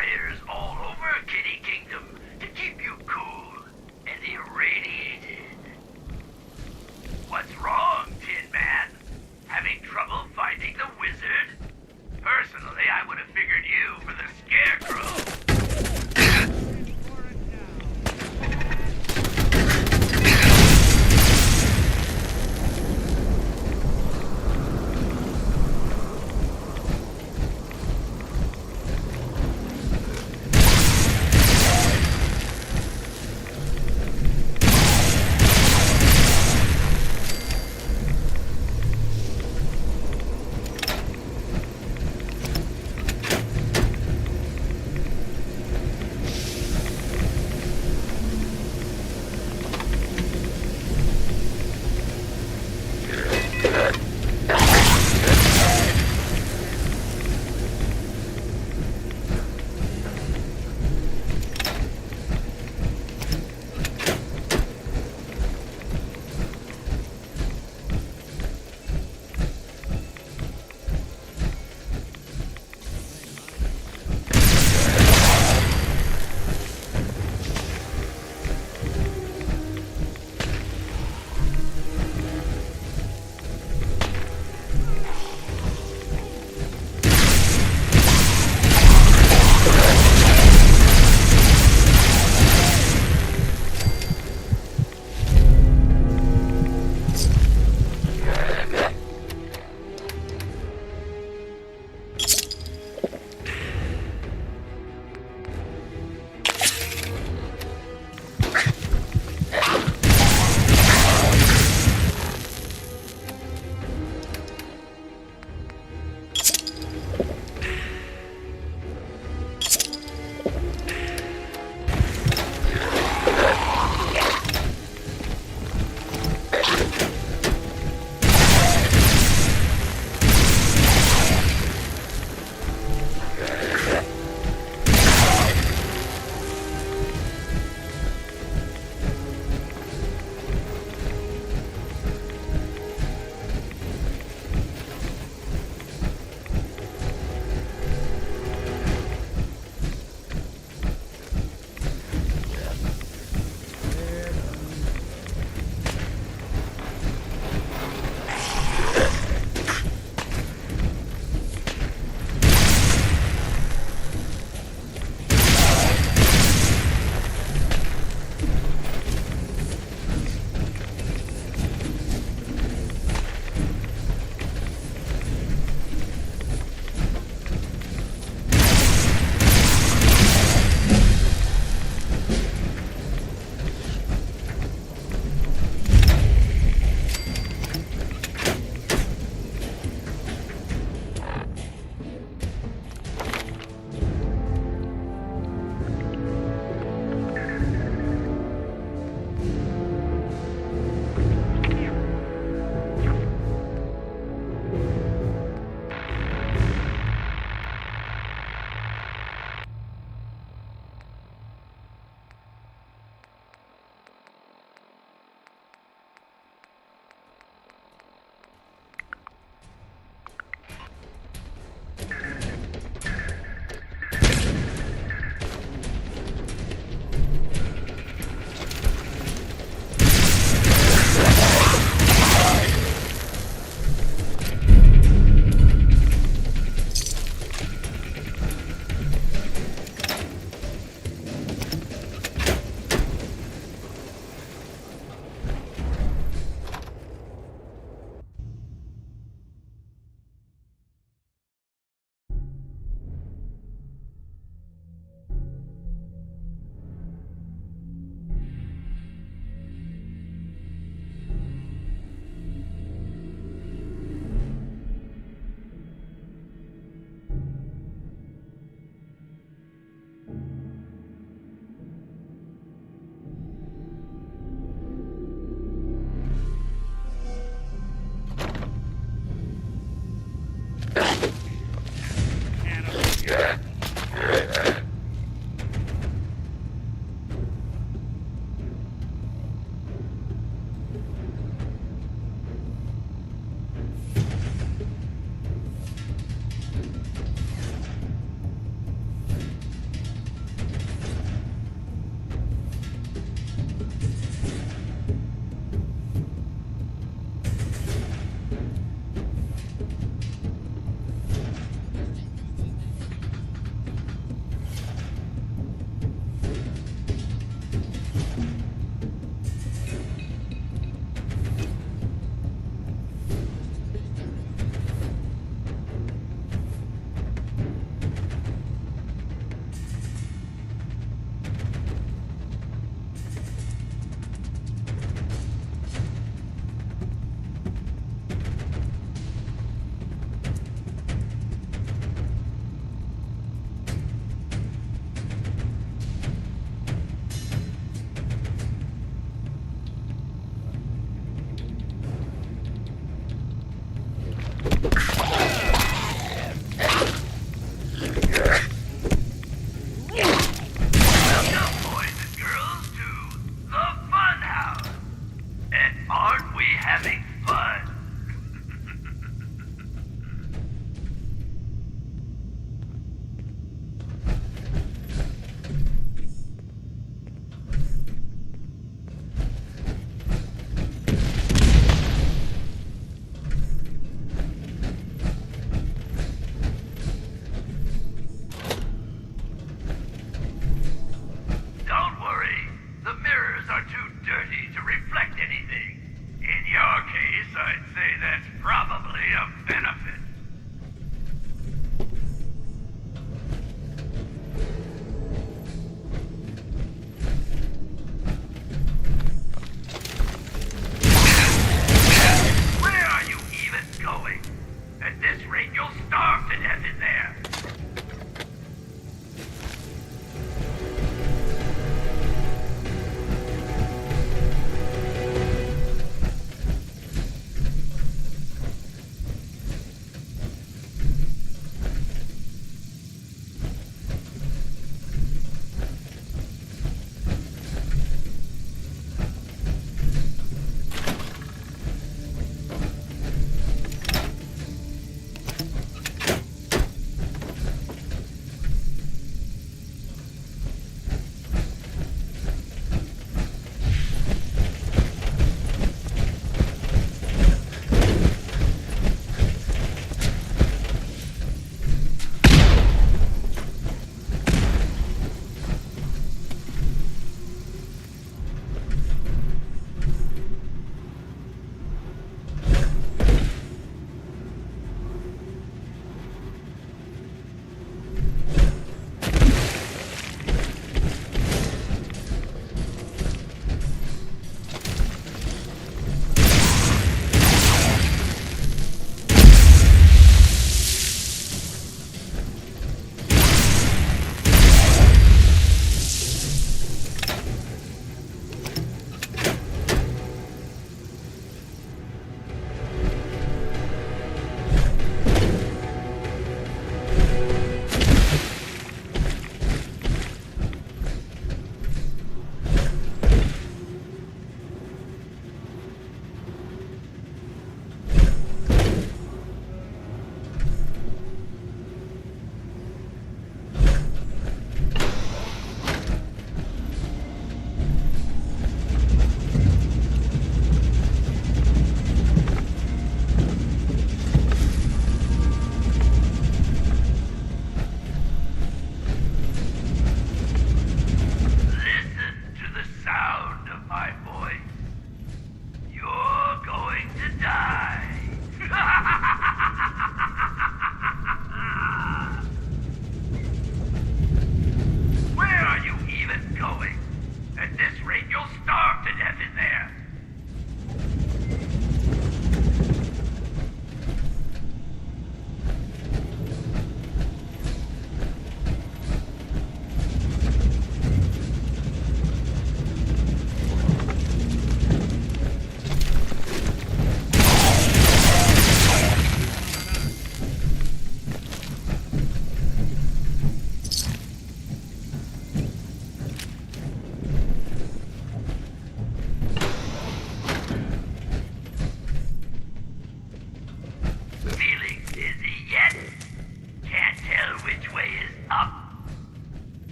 generators all over Kitty Kingdom to keep you cool and irradiated. What's wrong, Tin Man? Having trouble finding the wizard? Personally, I would have figured you for the Scarecrow.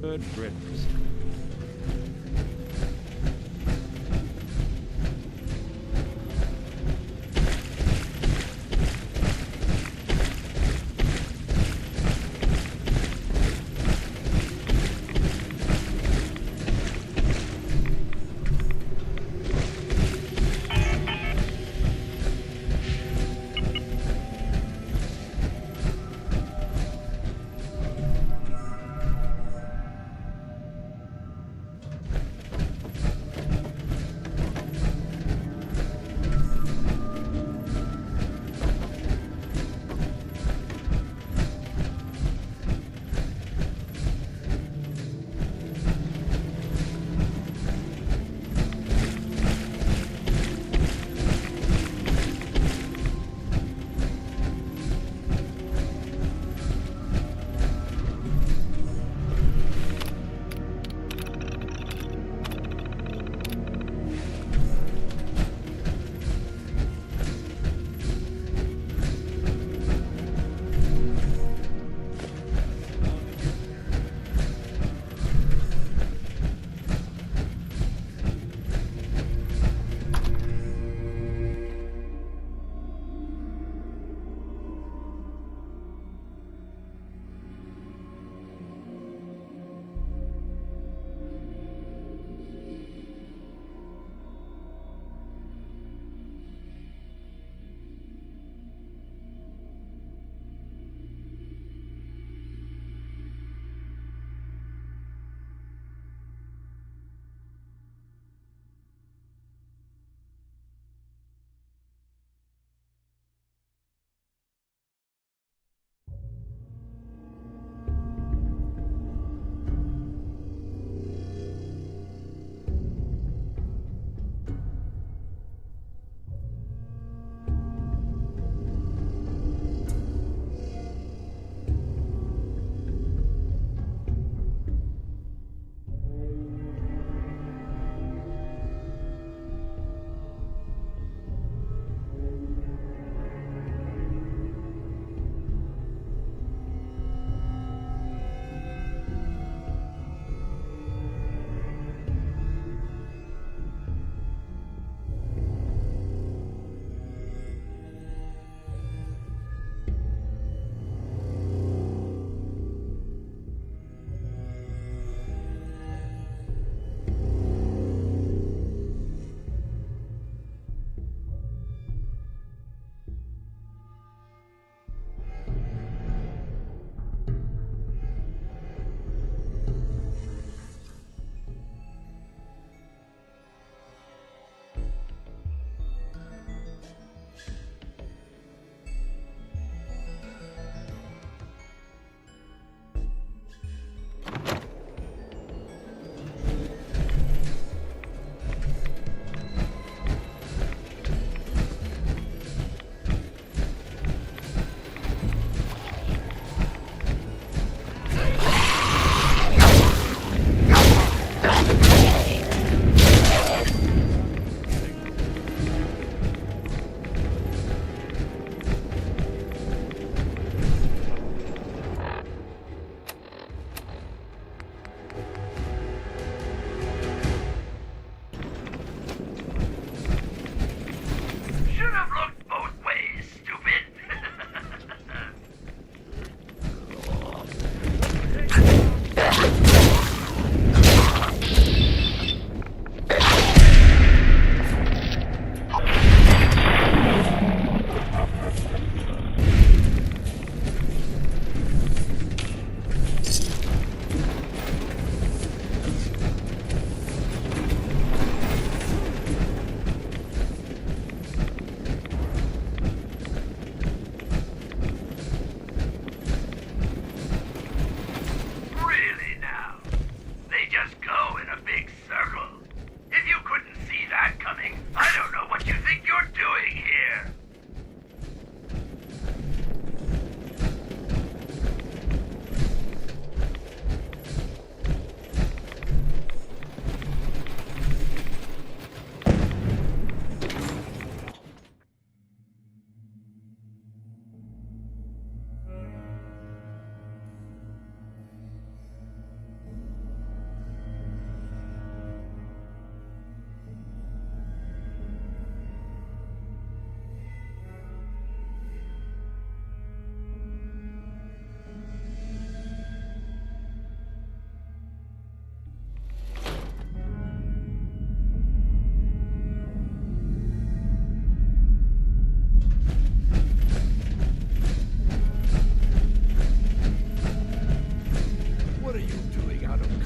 Good riddance.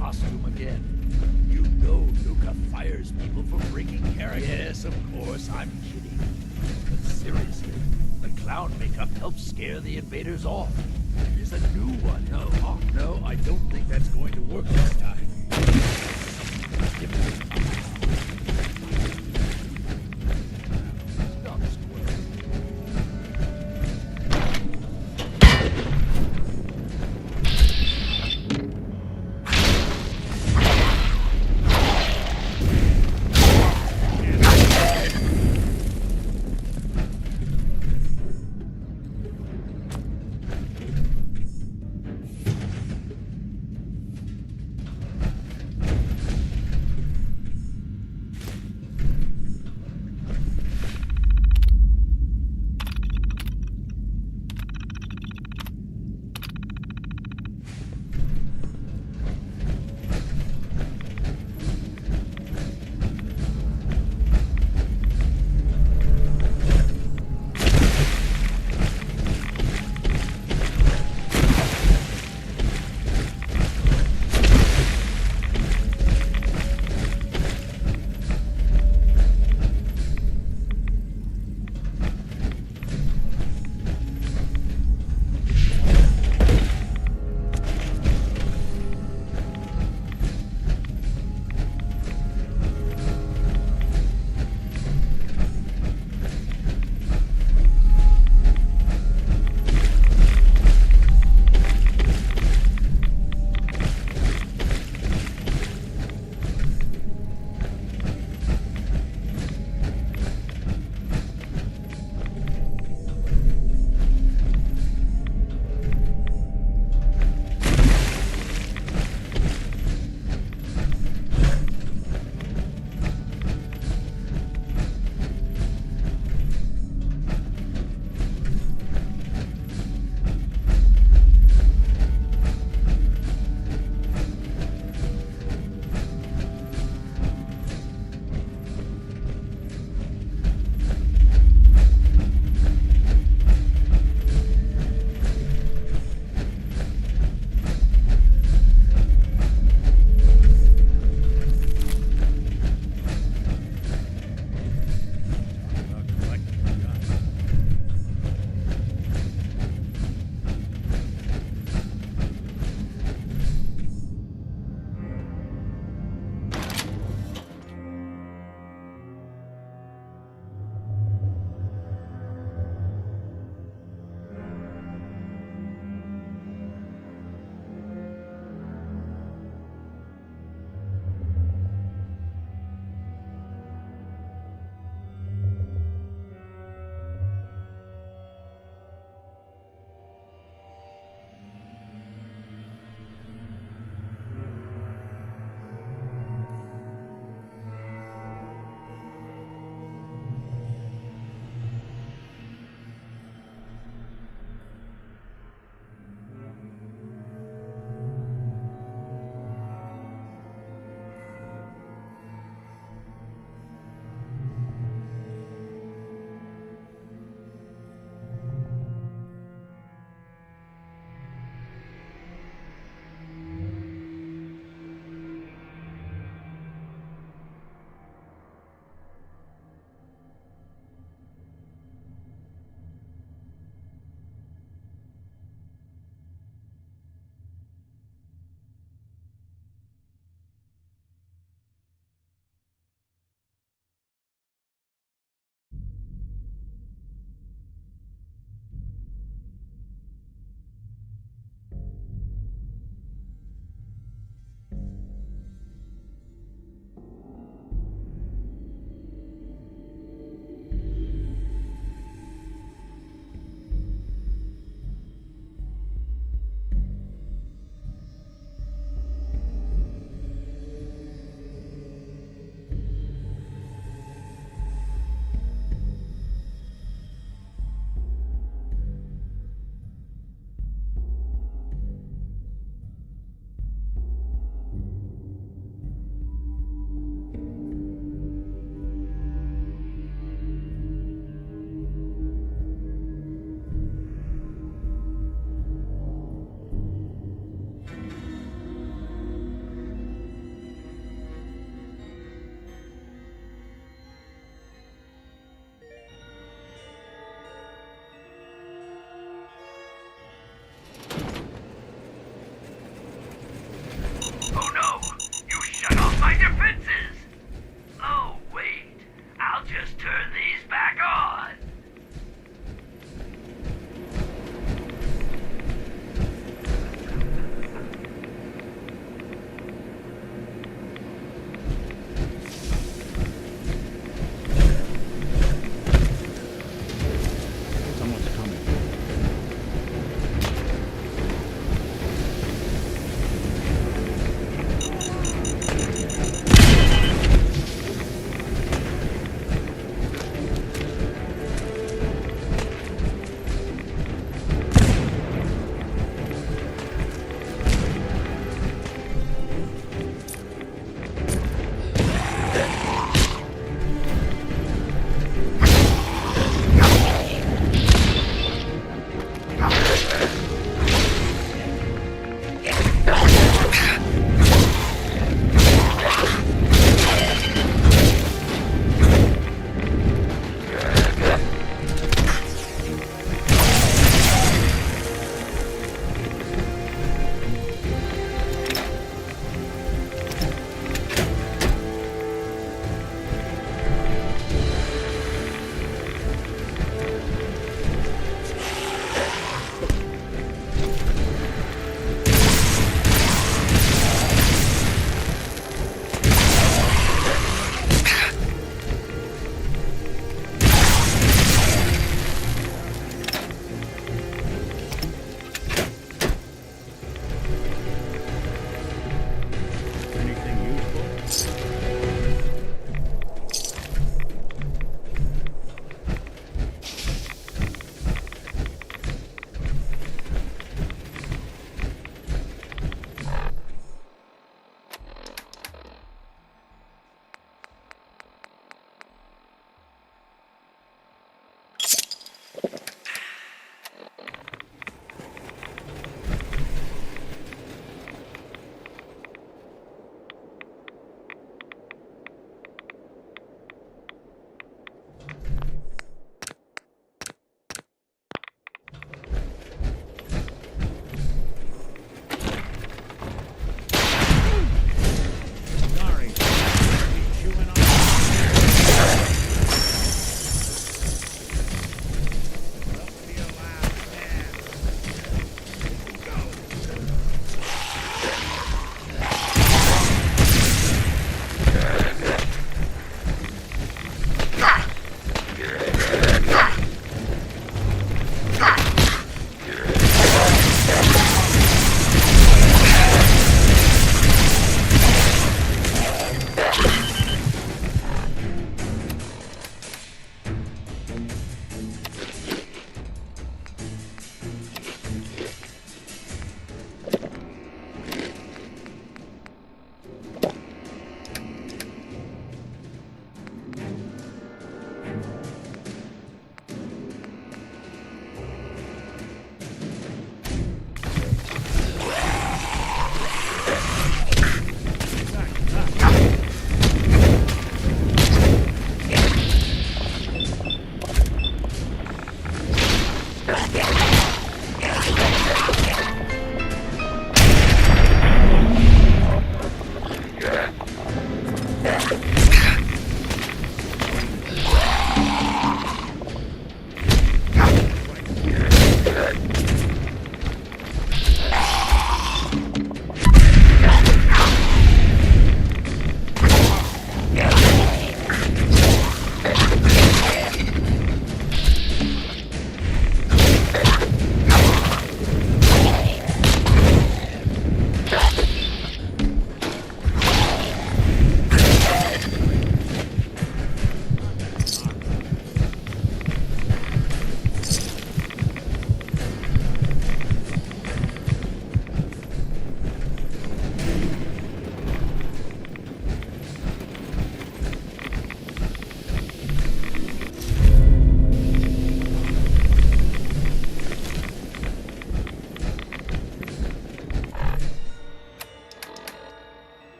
costume again. You know Nuka fires people for breaking character. Yes, of course, I'm kidding. But seriously, the clown makeup helps scare the invaders off. Here's a new one. No, I don't think that's going to work this time.
defenses. Oh, wait. I'll just turn these back on.
Someone's coming.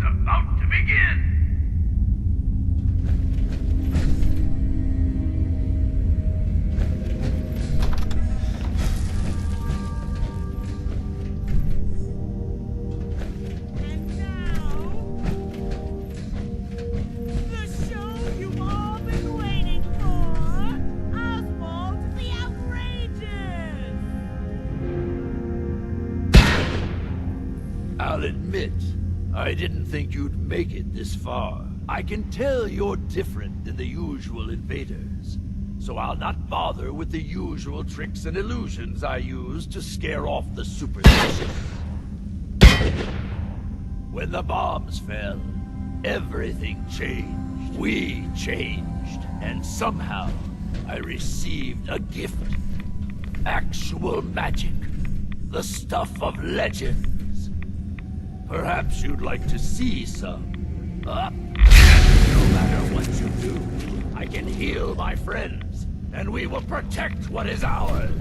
about to begin.
I'll admit, I didn't think you'd make it this far. I can tell you're different than the usual invaders, so I'll not bother with the usual tricks and illusions I use to scare off the superstitious. When the bombs fell, everything changed. We changed, and somehow I received a gift. Actual magic. The stuff of legends. Perhaps you'd like to see some. No matter what you do, I can heal my friends, and we will protect what is ours.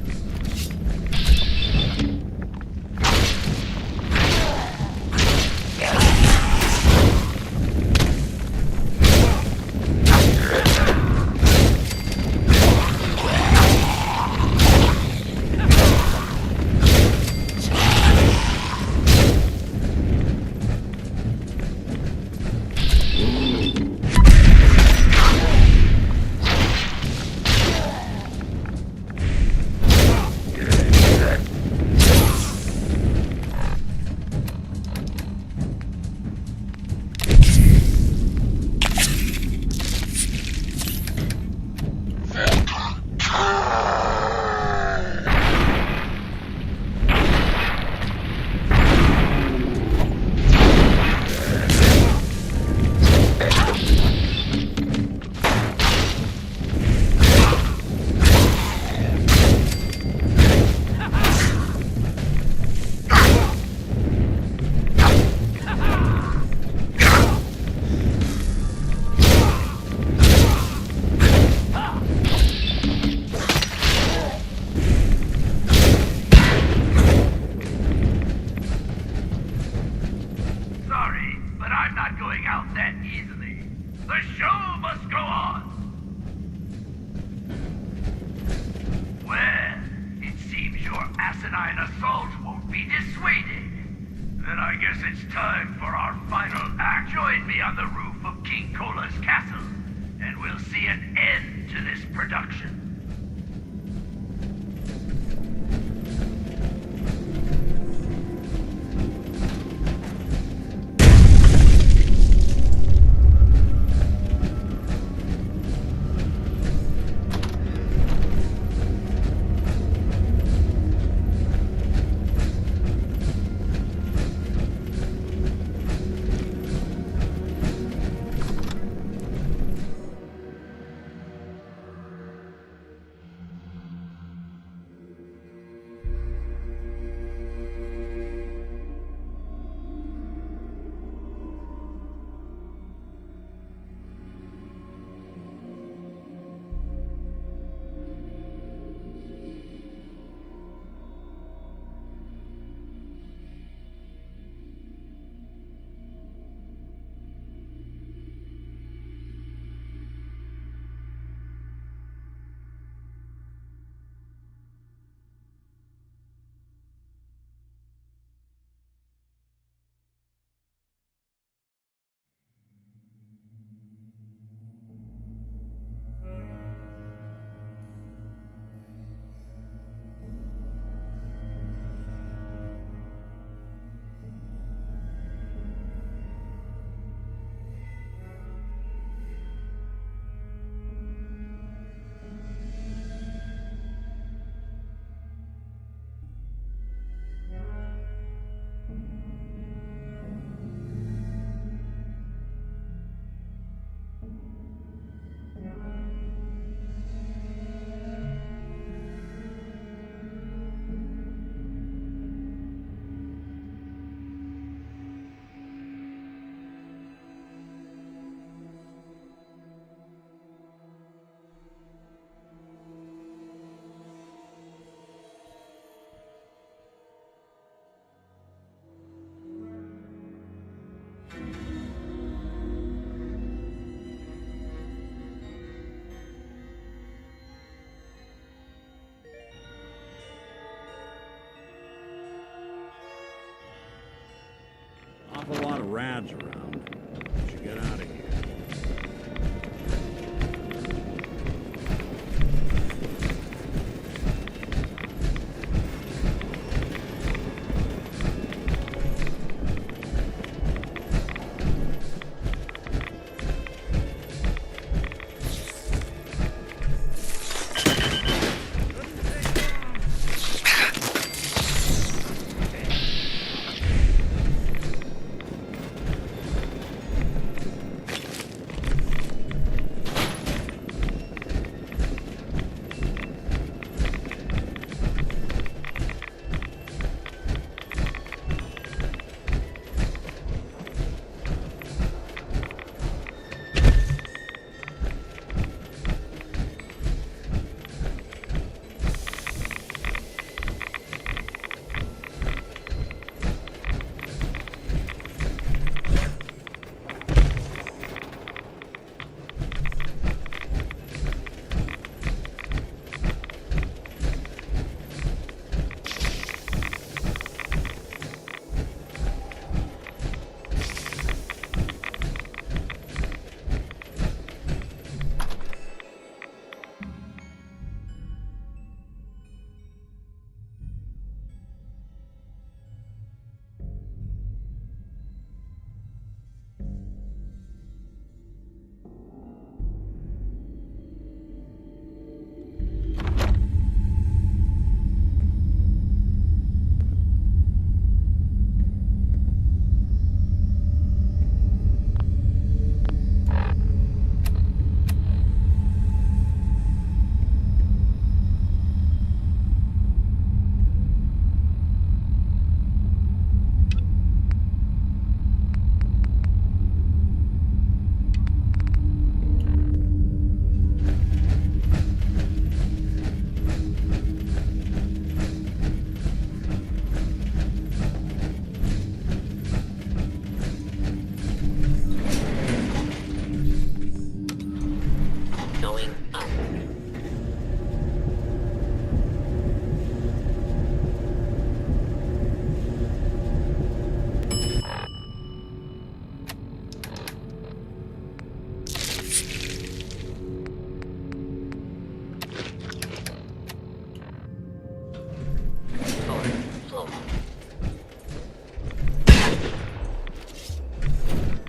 awful lot of rads around. We should get out of here.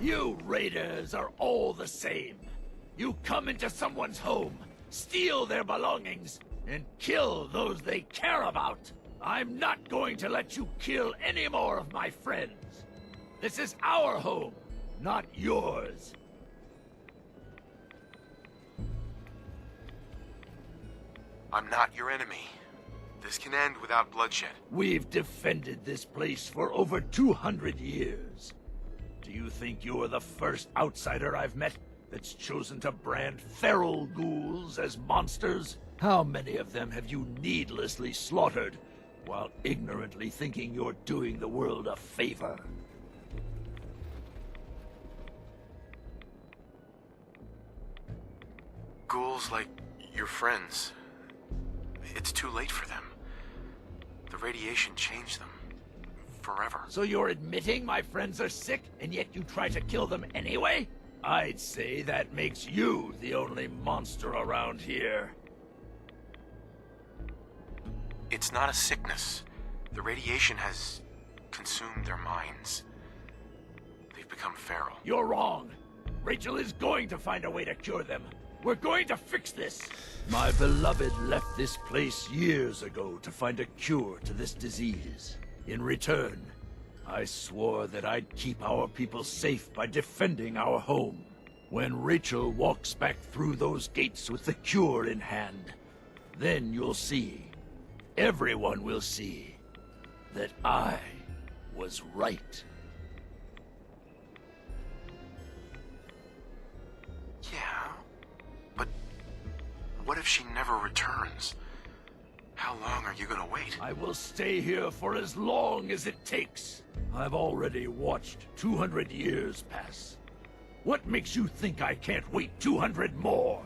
You raiders are all the same. You come into someone's home, steal their belongings, and kill those they care about. I'm not going to let you kill any more of my friends. This is our home, not yours.
I'm not your enemy. This can end without bloodshed.
We've defended this place for over 200 years. Do you think you're the first outsider I've met that's chosen to brand feral ghouls as monsters? How many of them have you needlessly slaughtered while ignorantly thinking you're doing the world a favor?
Ghouls like your friends. It's too late for them. The radiation changed them. Forever.
So you're admitting my friends are sick, and yet you try to kill them anyway? I'd say that makes you the only monster around here.
It's not a sickness. The radiation has consumed their minds. They've become feral.
You're wrong. Rachel is going to find a way to cure them. We're going to fix this. My beloved left this place years ago to find a cure to this disease. In return, I swore that I'd keep our people safe by defending our home. When Rachel walks back through those gates with the cure in hand, then you'll see, everyone will see, that I was right.
Yeah, but what if she never returns? How long are you gonna wait?
I will stay here for as long as it takes. I've already watched 200 years pass. What makes you think I can't wait 200 more?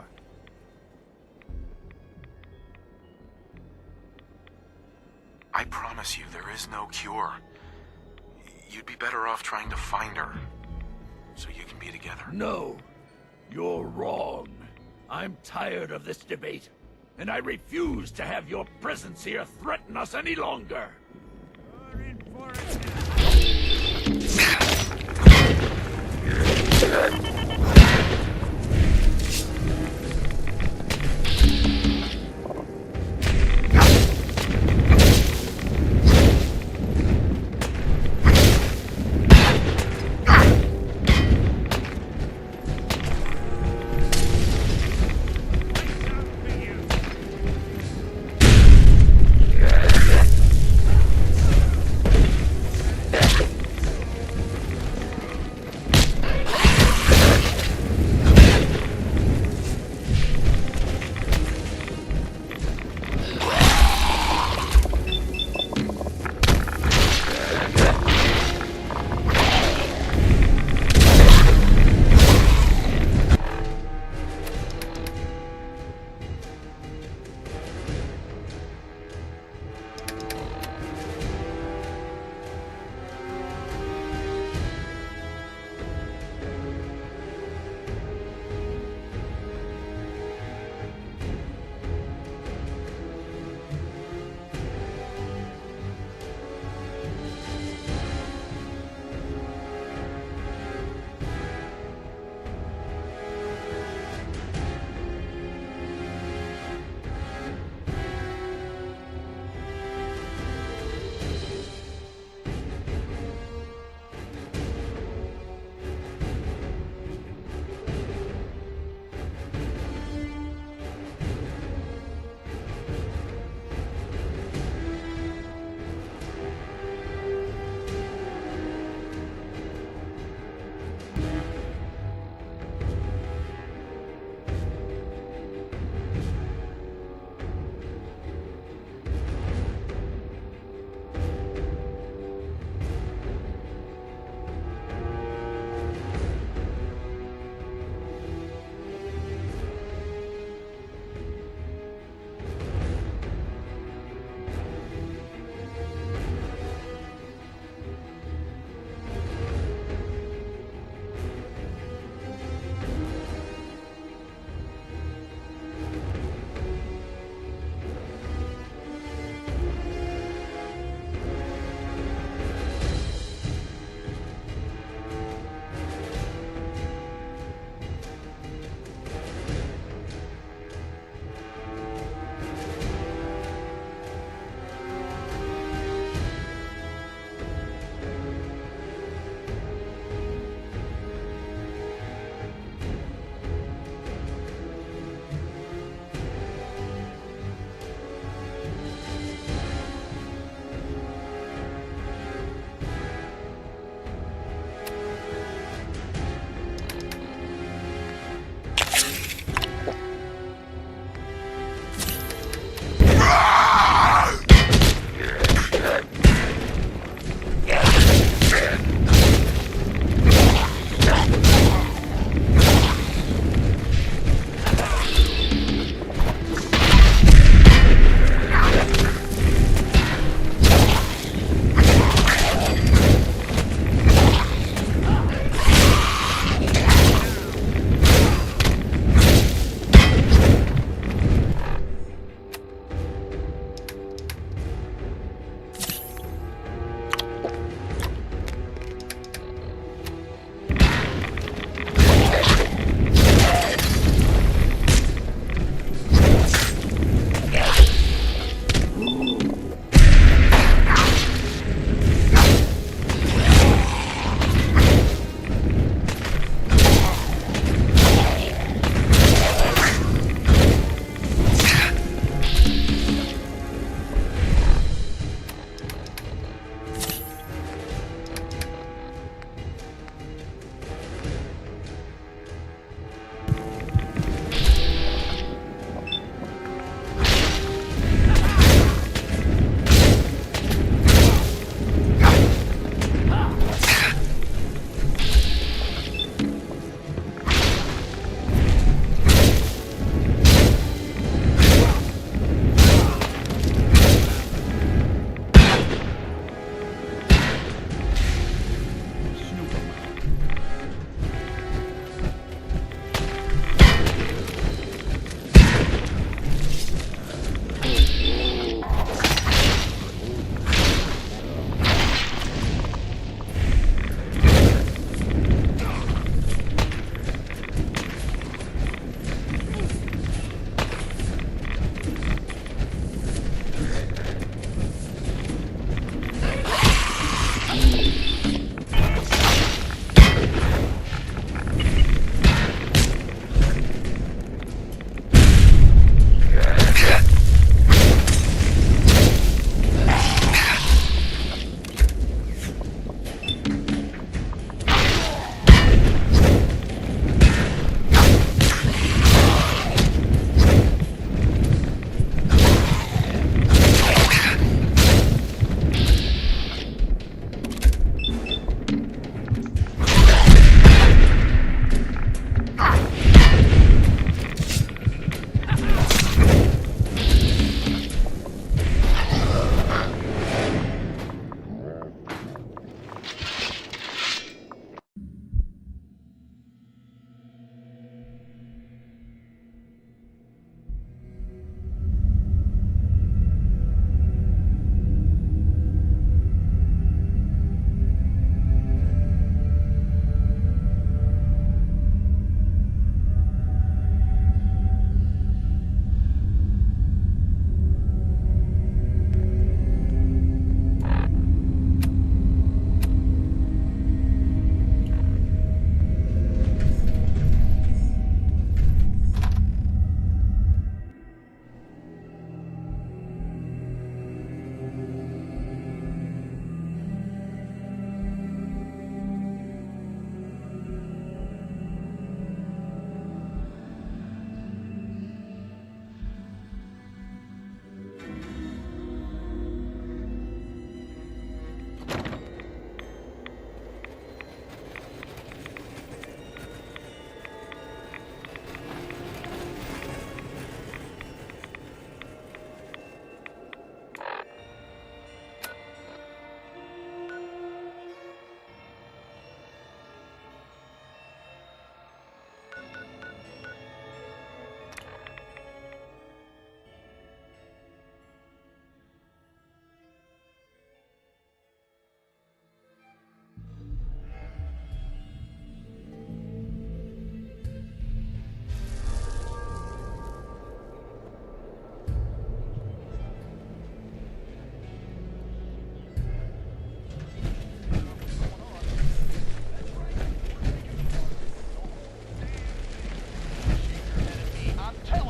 I promise you there is no cure. you'd be better off trying to find her, so you can be together.
No, you're wrong. I'm tired of this debate, and I refuse to have your presence here threaten us any longer.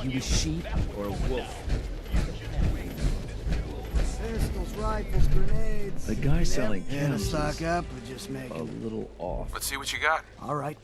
You a sheep or a wolf?
Pistols, rifles, grenades.
The guy selling
Here to
cans
stock
is
up or just make
a little off.
Let's see what you got.
All right.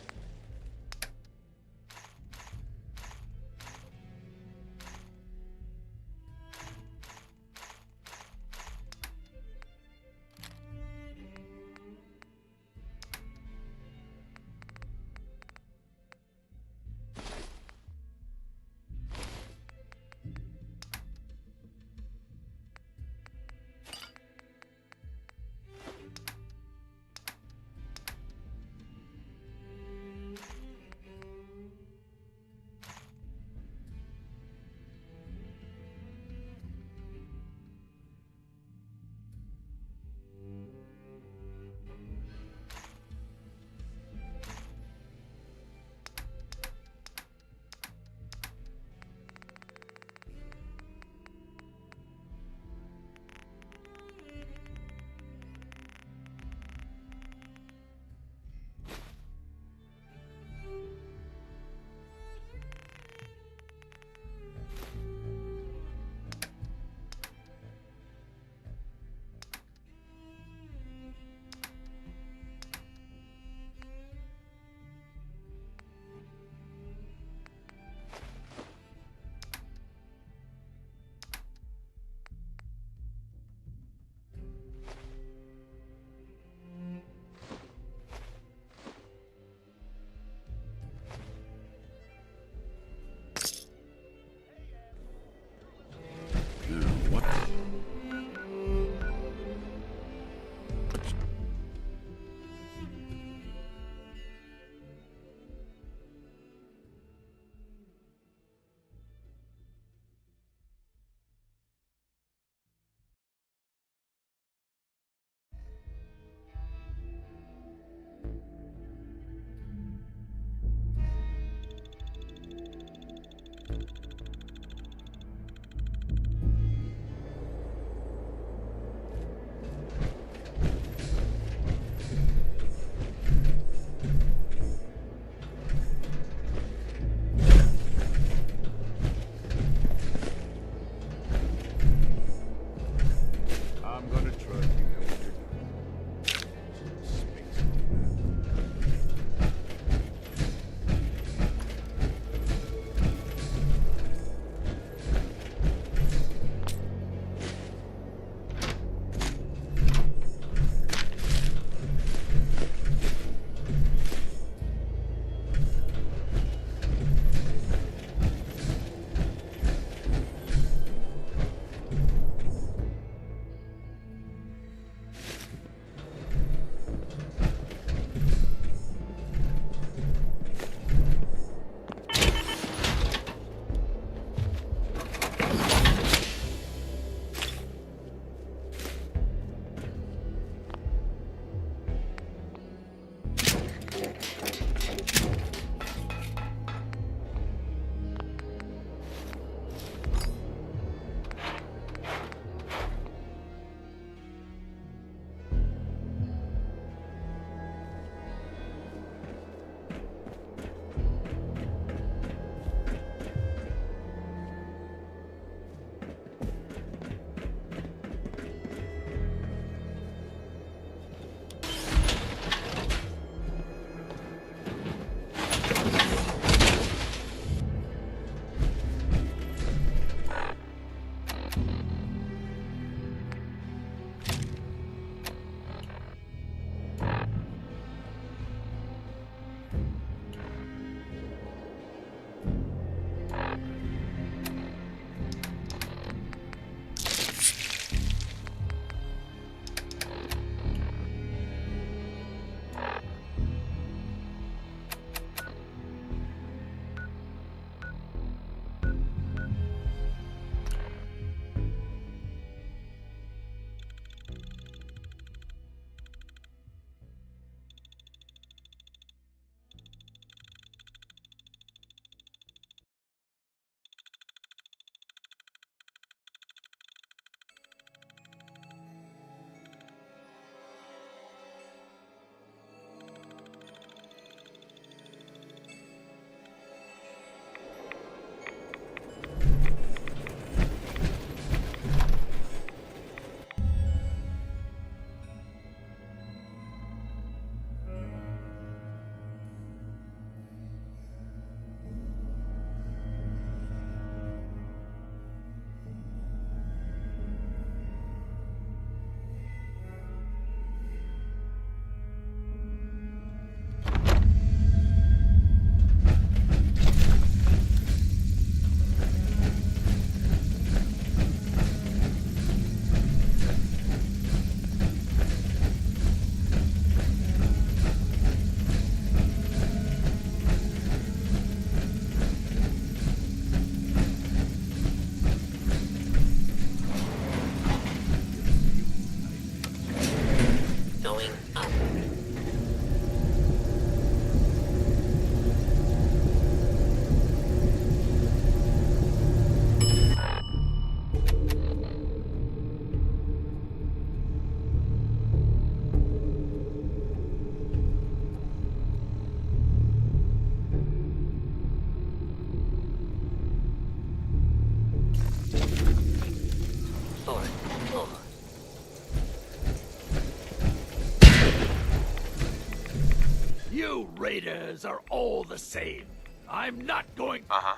raiders are all the same. I'm not going...
Uh-huh.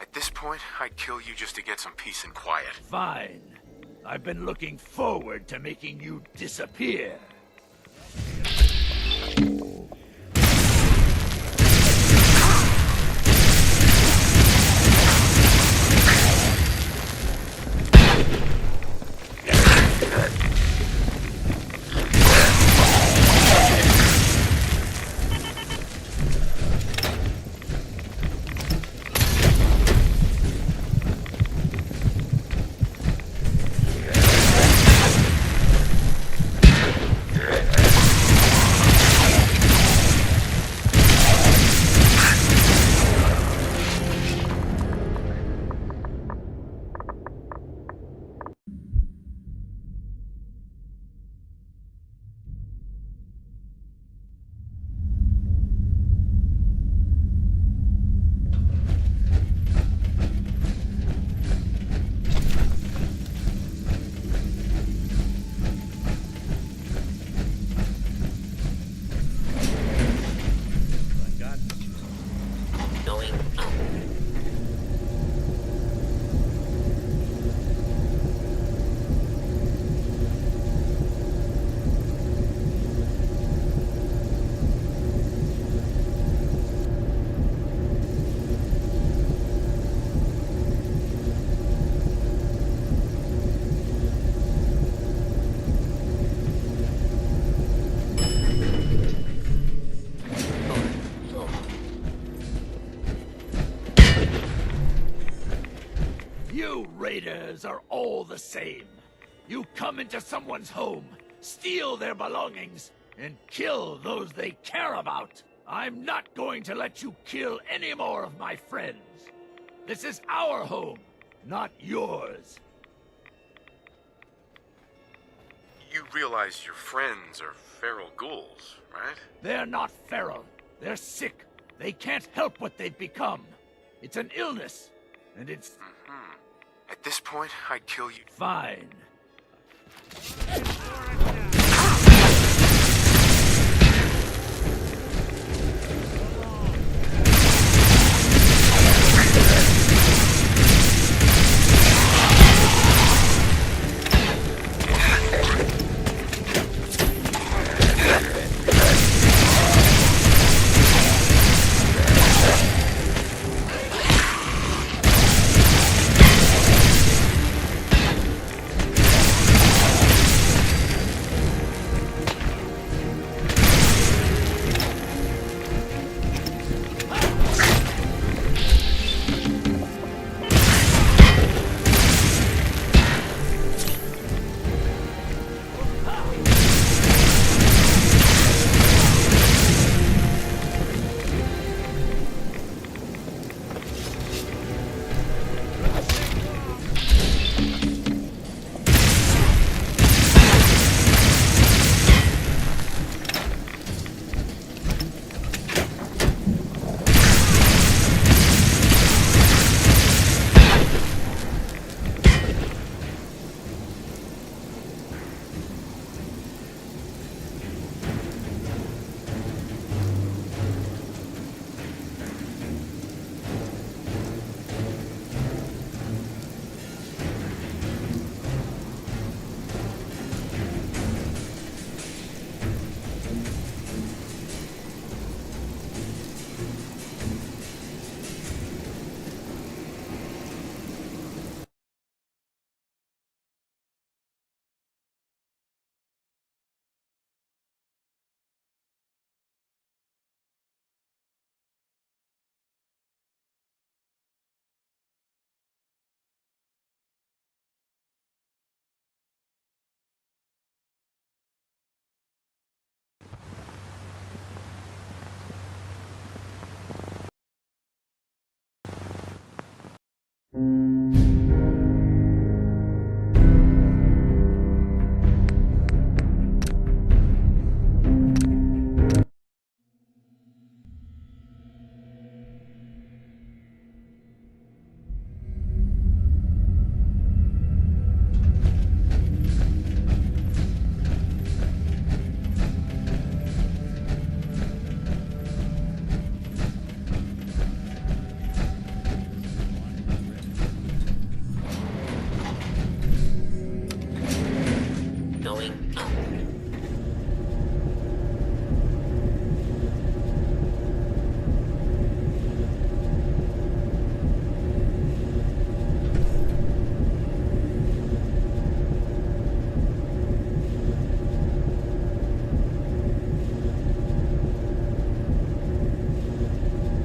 At this point, I'd kill you just to get some peace and quiet.
Fine. I've been looking forward to making you disappear. You raiders are all the same. You come into someone's home, steal their belongings, and kill those they care about. I'm not going to let you kill any more of my friends. This is our home, not yours.
You realize your friends are feral ghouls, right?
They're not feral. They're sick. They can't help what they've become. It's an illness, and it's...
Mm-hmm. At this point, I'd kill you.
Fine.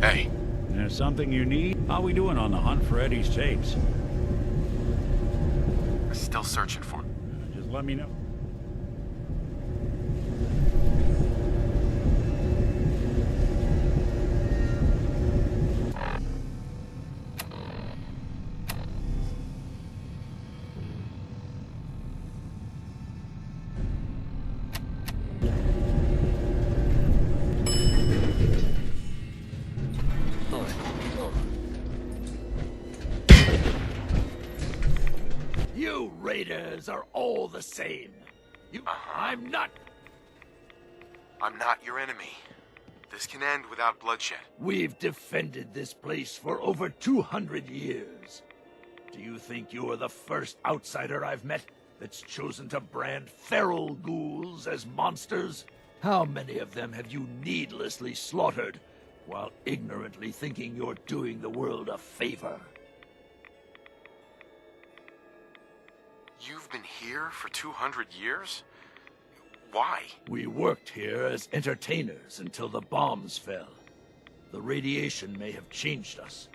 Hey.
There's something you need? How we doing on the hunt for Eddie's tapes?
Still searching for him.
Just let me know.
You raiders are all the same. I'm not...
I'm not your enemy. This can end without bloodshed.
We've defended this place for over 200 years. Do you think you're the first outsider I've met that's chosen to brand feral ghouls as monsters? How many of them have you needlessly slaughtered while ignorantly thinking you're doing the world a favor?
You've been here for 200 years? Why?
We worked here as entertainers until the bombs fell. The radiation may have changed us,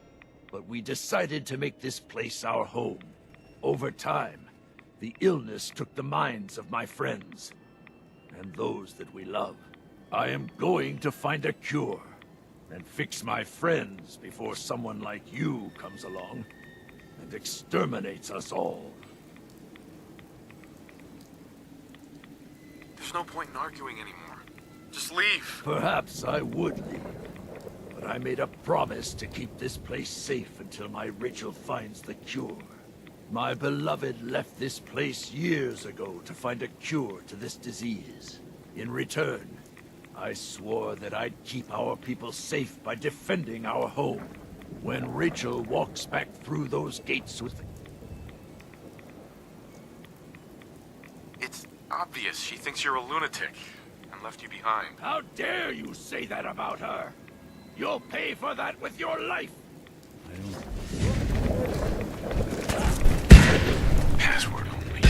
but we decided to make this place our home. Over time, the illness took the minds of my friends, and those that we love. I am going to find a cure, and fix my friends before someone like you comes along and exterminates us all.
There's no point in arguing anymore. Just leave.
Perhaps I would leave, but I made a promise to keep this place safe until my Rachel finds the cure. My beloved left this place years ago to find a cure to this disease. In return, I swore that I'd keep our people safe by defending our home. When Rachel walks back through those gates with...
It's obvious she thinks you're a lunatic and left you behind.
How dare you say that about her? You'll pay for that with your life!
Password only.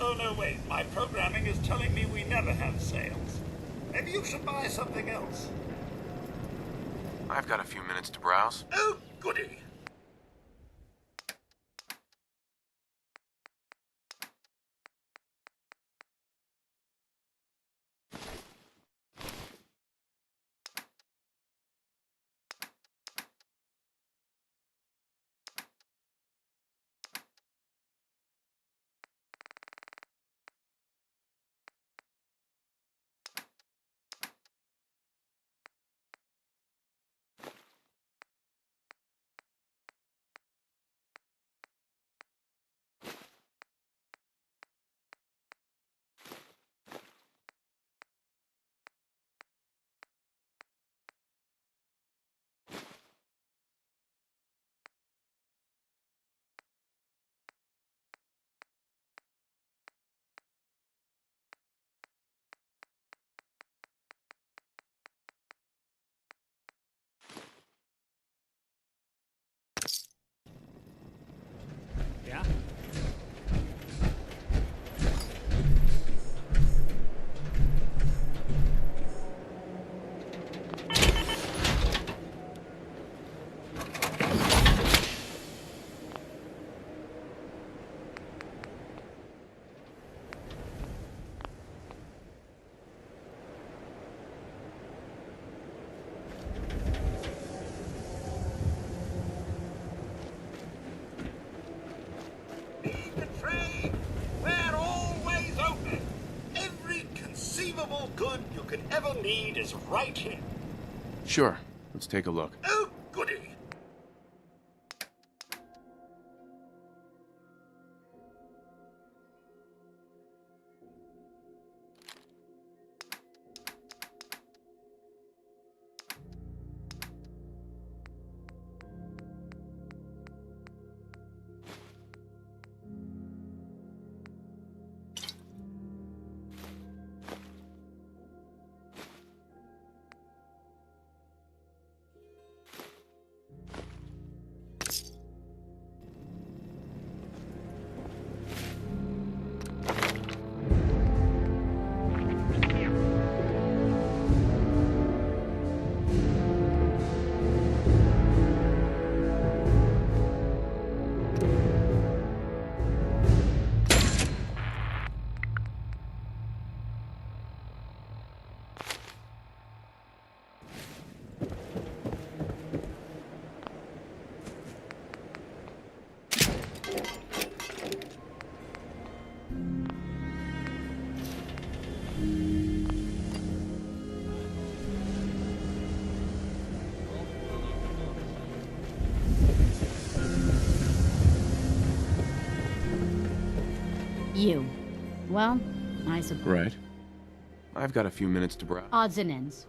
No, no, wait. My programming is telling me we never have sales. Maybe you should buy something else.
I've got a few minutes to browse.
Oh, goody.
Yeah?
We're always open. Every conceivable good you could ever need is right here.
Sure, let's take a look.
Oh, goody.
You. Well, I suppose.
Right. I've got a few minutes to browse.
Odds and ends.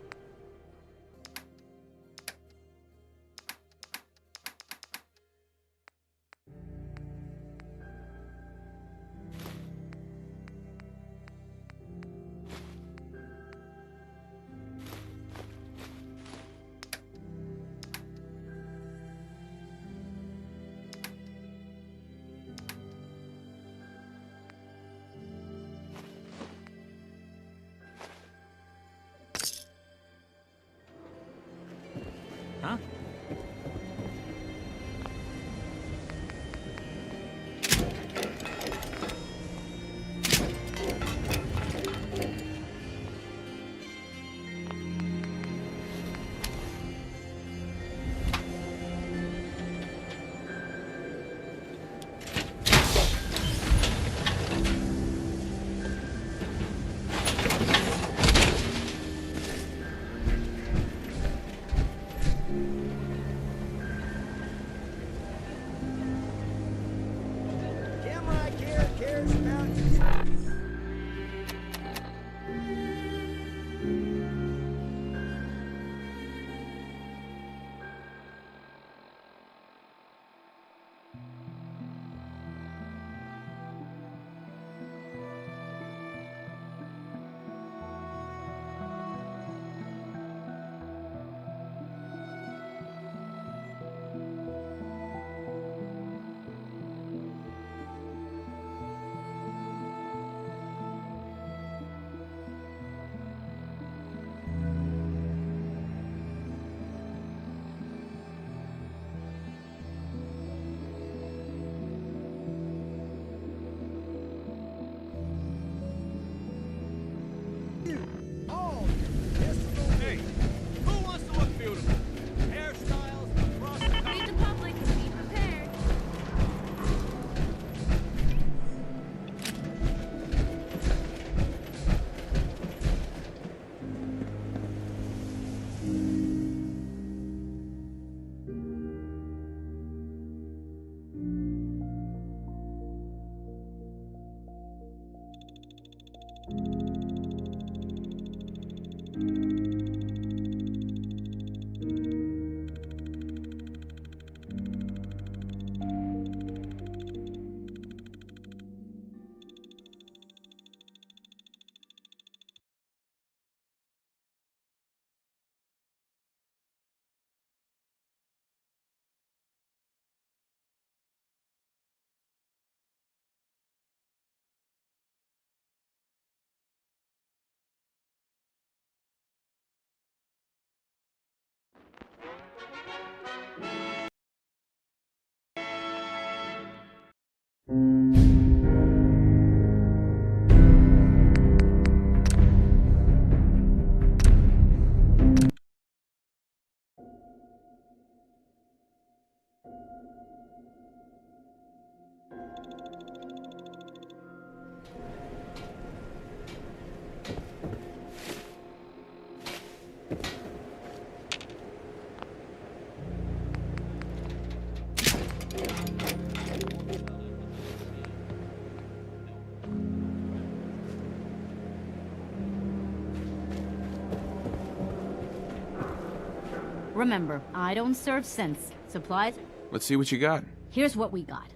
Remember, I don't serve sense. Supplies?
Let's see what you got.
Here's what we got.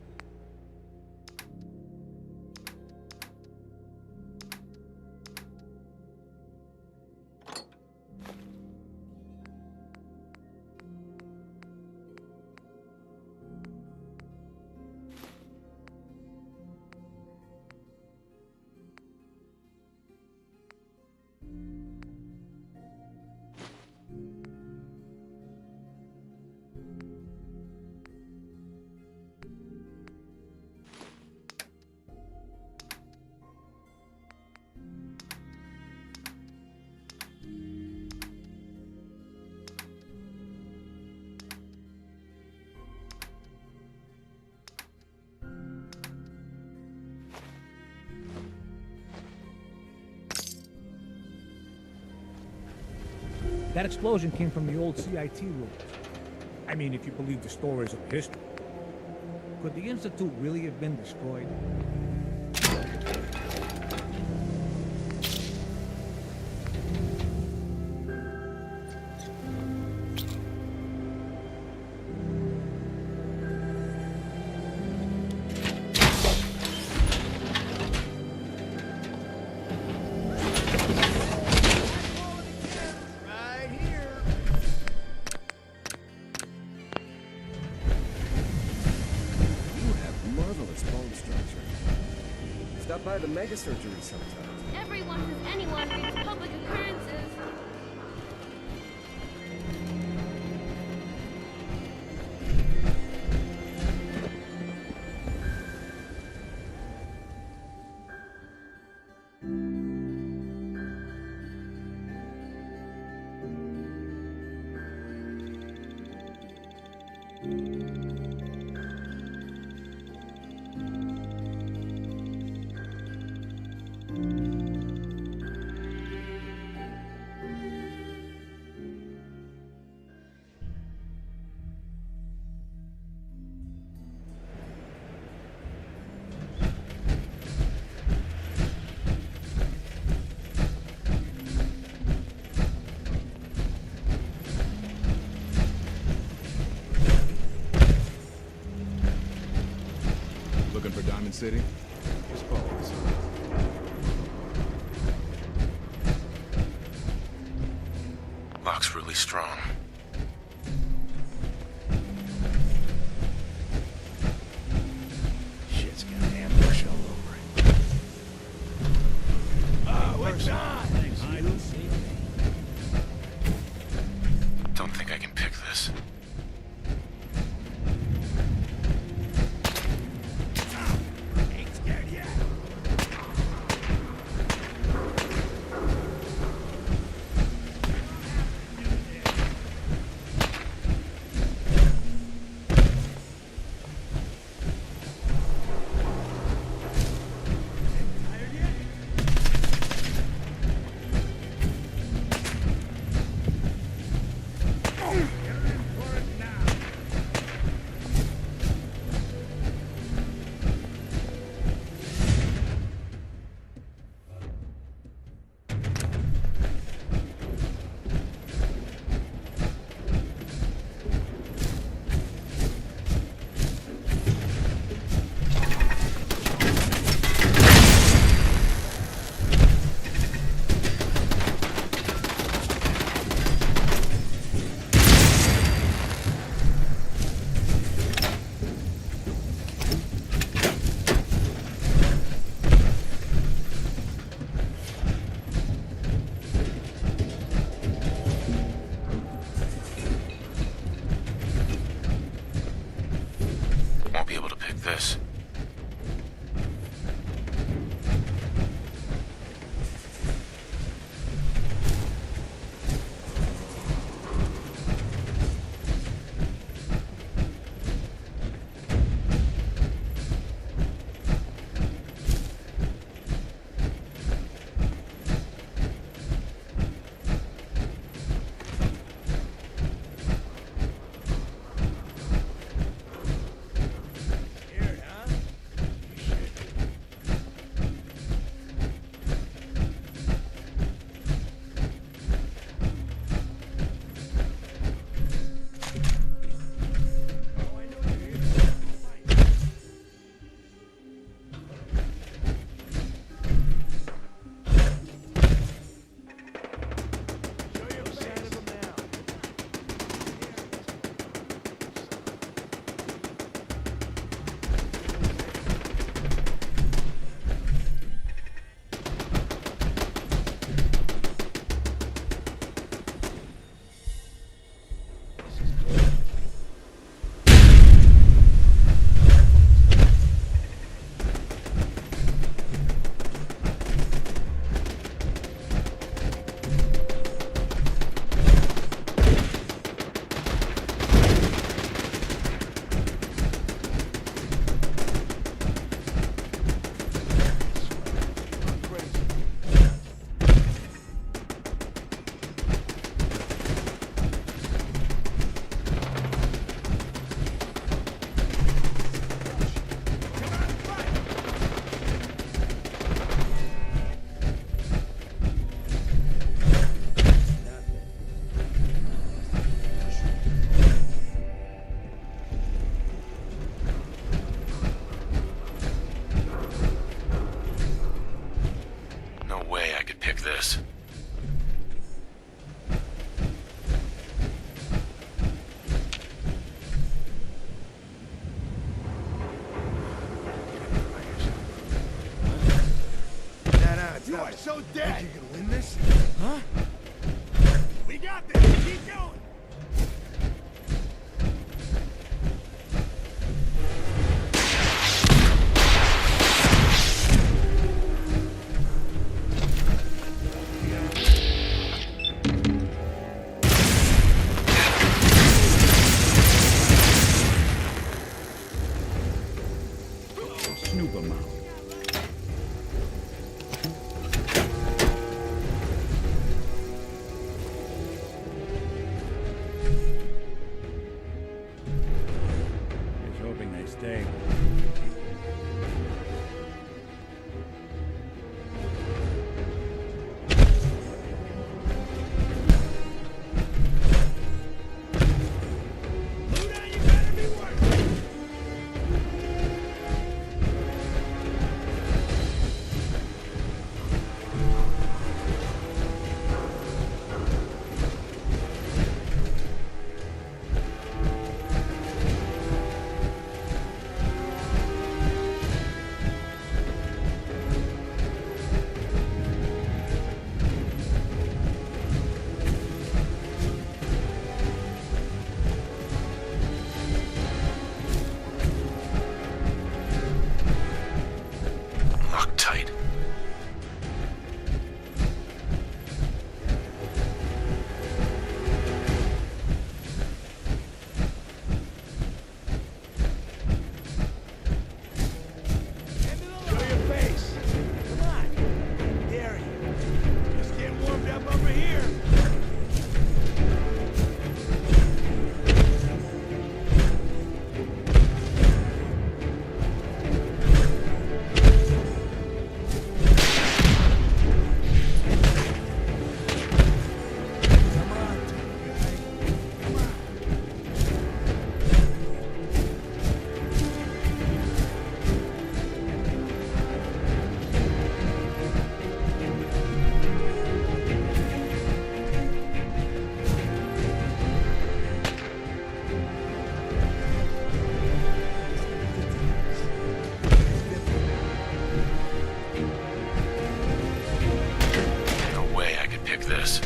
That explosion came from the old CIT room. I mean, if you believe the stories of history. Could the Institute really have been destroyed?
Stop by the mega surgery sometime.
Everyone who's anyone reads public occurrences.
Looking for Diamond City? Just follow us.
Lock's really strong.
Shit's got ambush all over it. Oh, it's on! I don't see anything.
Don't think I can pick this.
Ain't scared yet.
Won't be able to pick this.
Scared, huh?
You are so dead!
Think you can win this?
Huh? We got this! Keep going!
Snoop 'em out.
Here's hoping they stay.
Lock tight.
Show your face! Come on! I dare you! Just getting warmed up over here!
No way I could pick this.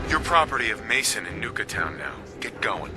You're property of Mason in Nuka Town now. Get going.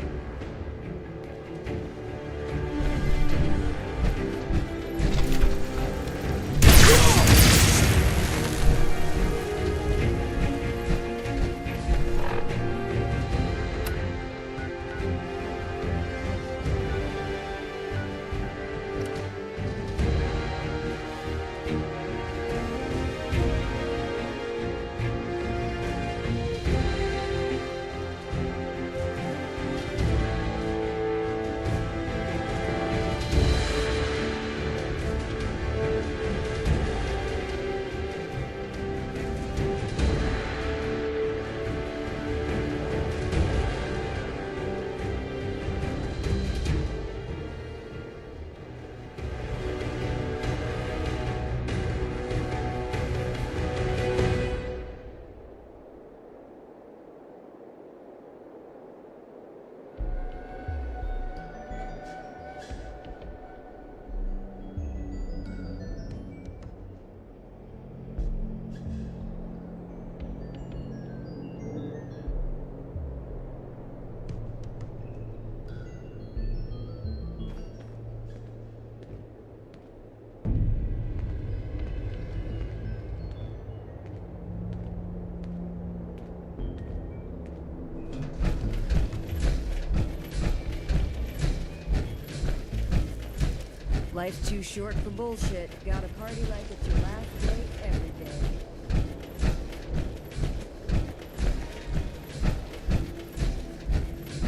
Life's too short for bullshit. Gotta party like it's your last day every day.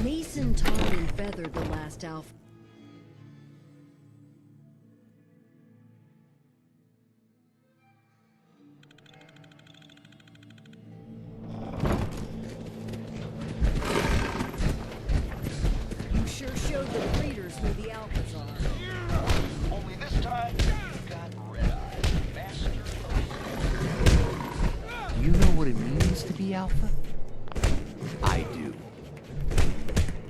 Mason tarred and feathered the last alpha. You sure showed the breeders who the alphas are.
Only this time, you got red-eye. Master
Do you know what it means to be alpha? I do.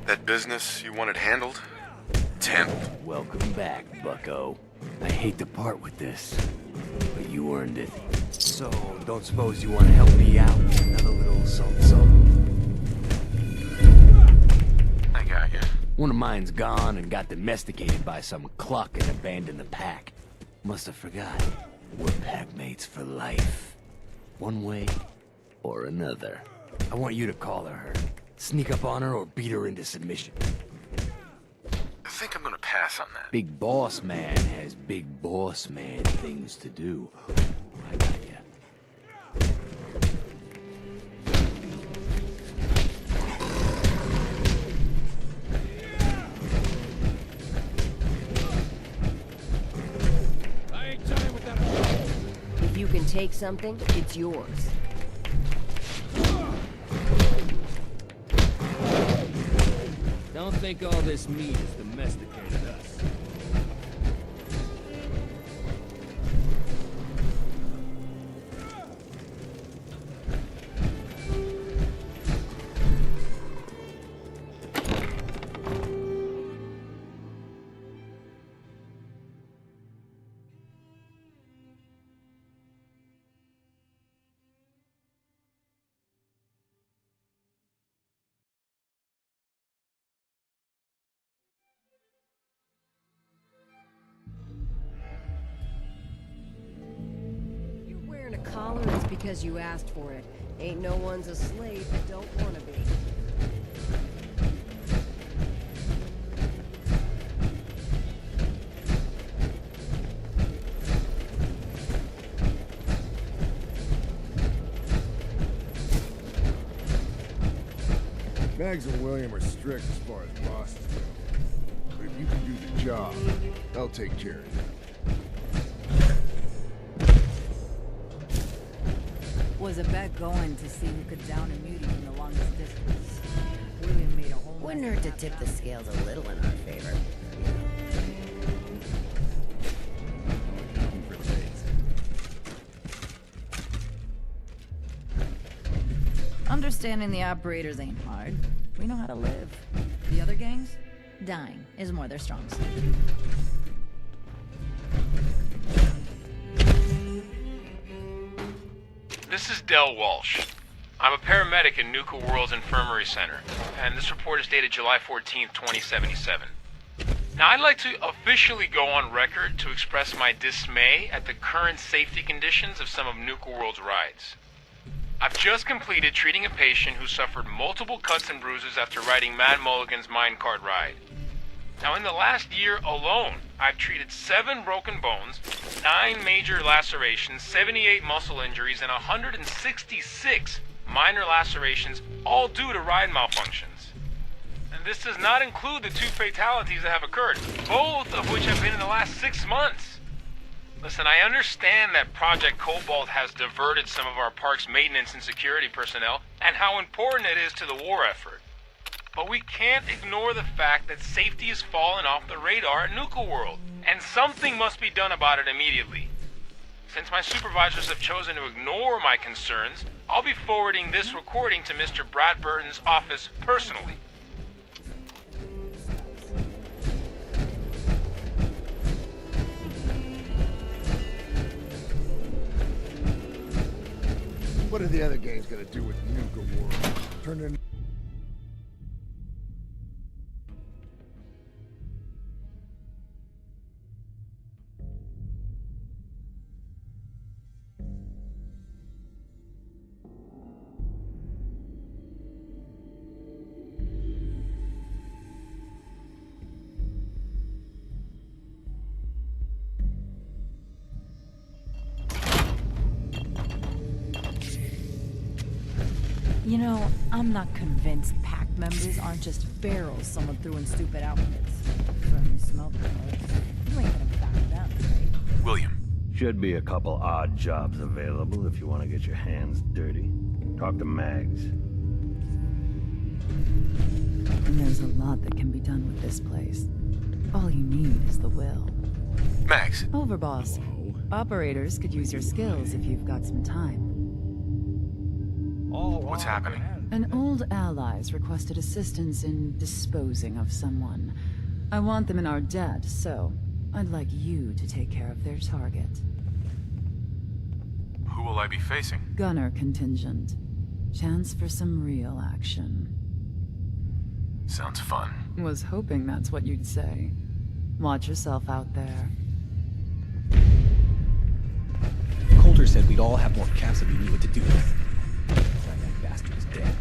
That business you wanted handled? 10th.
Welcome back, bucko. I hate to part with this, but you earned it. So, don't suppose you want to help me out with another little something?
I got you.
One of mine's gone and got domesticated by some cluck and abandoned the pack. Must have forgot. We're packmates for life. One way or another. I want you to call her. Sneak up on her or beat her into submission.
I think I'm gonna pass on that.
Big boss man has big boss man things to do. I got ya.
I ain't telling with that.
If you can take something, it's yours.
Don't think all this meat has domesticated us.
You're wearing a collar, it's because you asked for it. Ain't no one's a slave that don't want to be.
Mags and William are strict as far as bosses go. But if you can do the job, they'll take care of you.
Was a bet going to see who could down a mutie from the longest distance. William made a whole
Wouldn't hurt to tip the scales a little in our favor.
Understanding the operators ain't hard. We know how to live. The other gangs? Dying is more their strong suit.
This is Del Walsh. I'm a paramedic in Nuka World's Infirmary Center, and this report is dated July 14th, 2077. Now, I'd like to officially go on record to express my dismay at the current safety conditions of some of Nuka World's rides. I've just completed treating a patient who suffered multiple cuts and bruises after riding Mad Mulligan's minecart ride. Now, in the last year alone, I've treated 7 broken bones, 9 major lacerations, 78 muscle injuries, and 166 minor lacerations, all due to ride malfunctions. And this does not include the 2 fatalities that have occurred, both of which have been in the last 6 months. Listen, I understand that Project Cobalt has diverted some of our park's maintenance and security personnel, and how important it is to the war effort. But we can't ignore the fact that safety has fallen off the radar at Nuka World, and something must be done about it immediately. Since my supervisors have chosen to ignore my concerns, I'll be forwarding this recording to Mr. Bradburton's office personally.
What are the other gangs gonna do with Nuka World? Turn in.
You know, I'm not convinced pack members aren't just barrels someone threw in stupid outfits. Certainly smell the clothes. You ain't gonna back them, right?
William.
Should be a couple odd jobs available if you want to get your hands dirty. Talk to Mags.
And there's a lot that can be done with this place. All you need is the will.
Mags.
Overboss. Operators could use your skills if you've got some time.
What's happening?
An old ally's requested assistance in disposing of someone. I want them in our debt, so I'd like you to take care of their target.
Who will I be facing?
Gunner contingent. Chance for some real action.
Sounds fun.
Was hoping that's what you'd say. Watch yourself out there.
Coulter said we'd all have more caps if we knew what to do. That bastard's dead.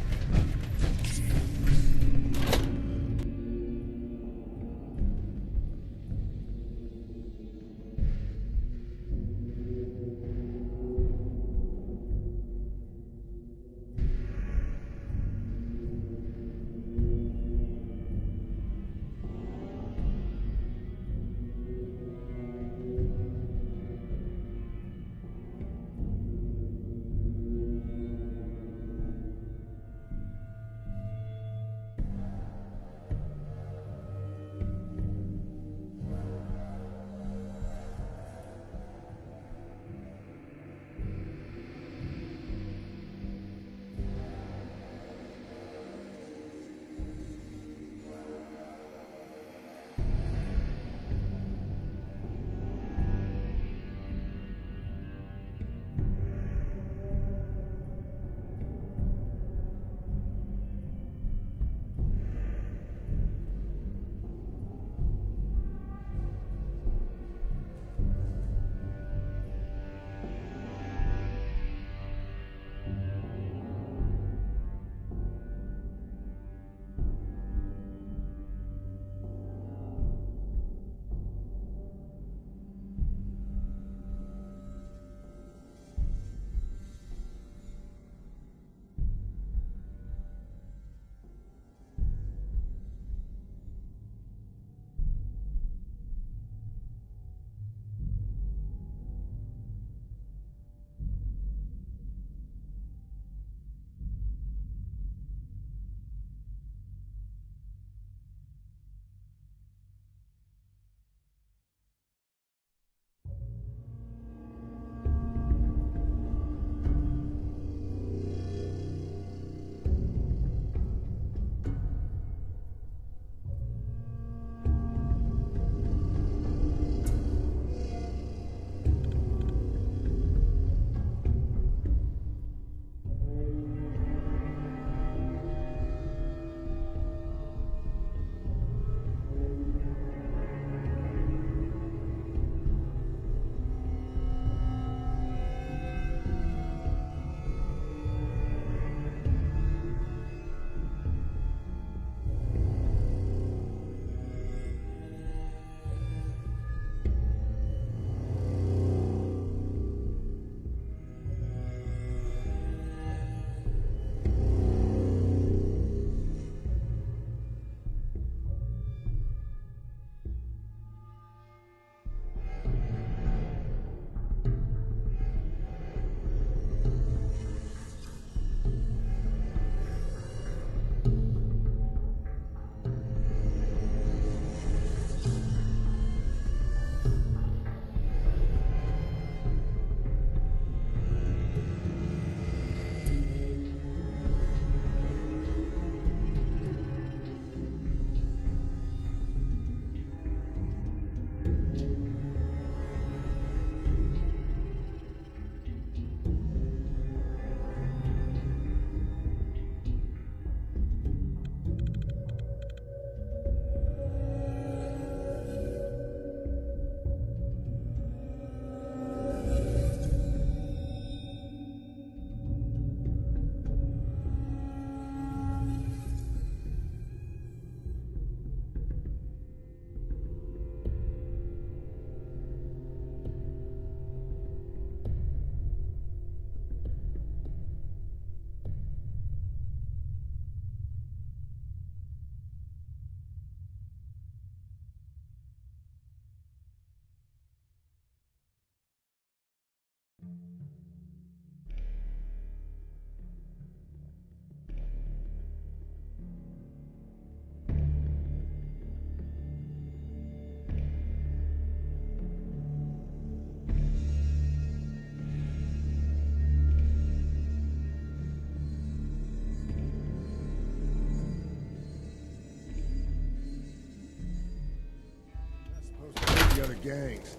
gangs.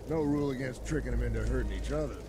No rule against tricking them into hurting each other, though.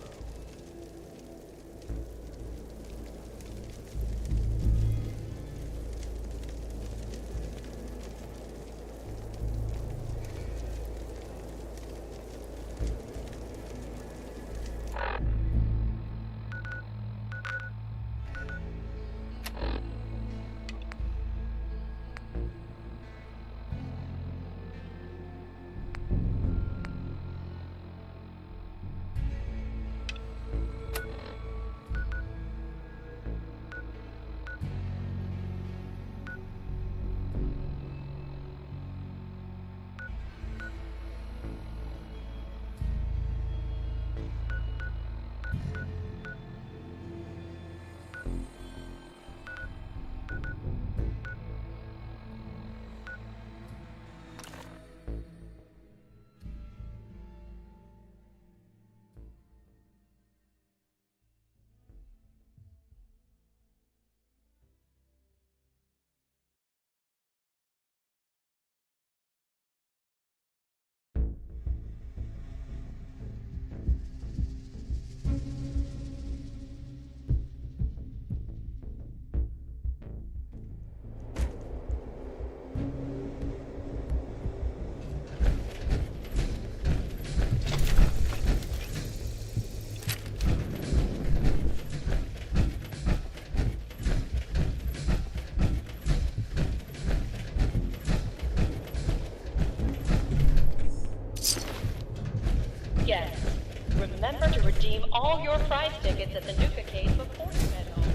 Guests, remember to redeem all your prize tickets at the Nuka Cave before you head home.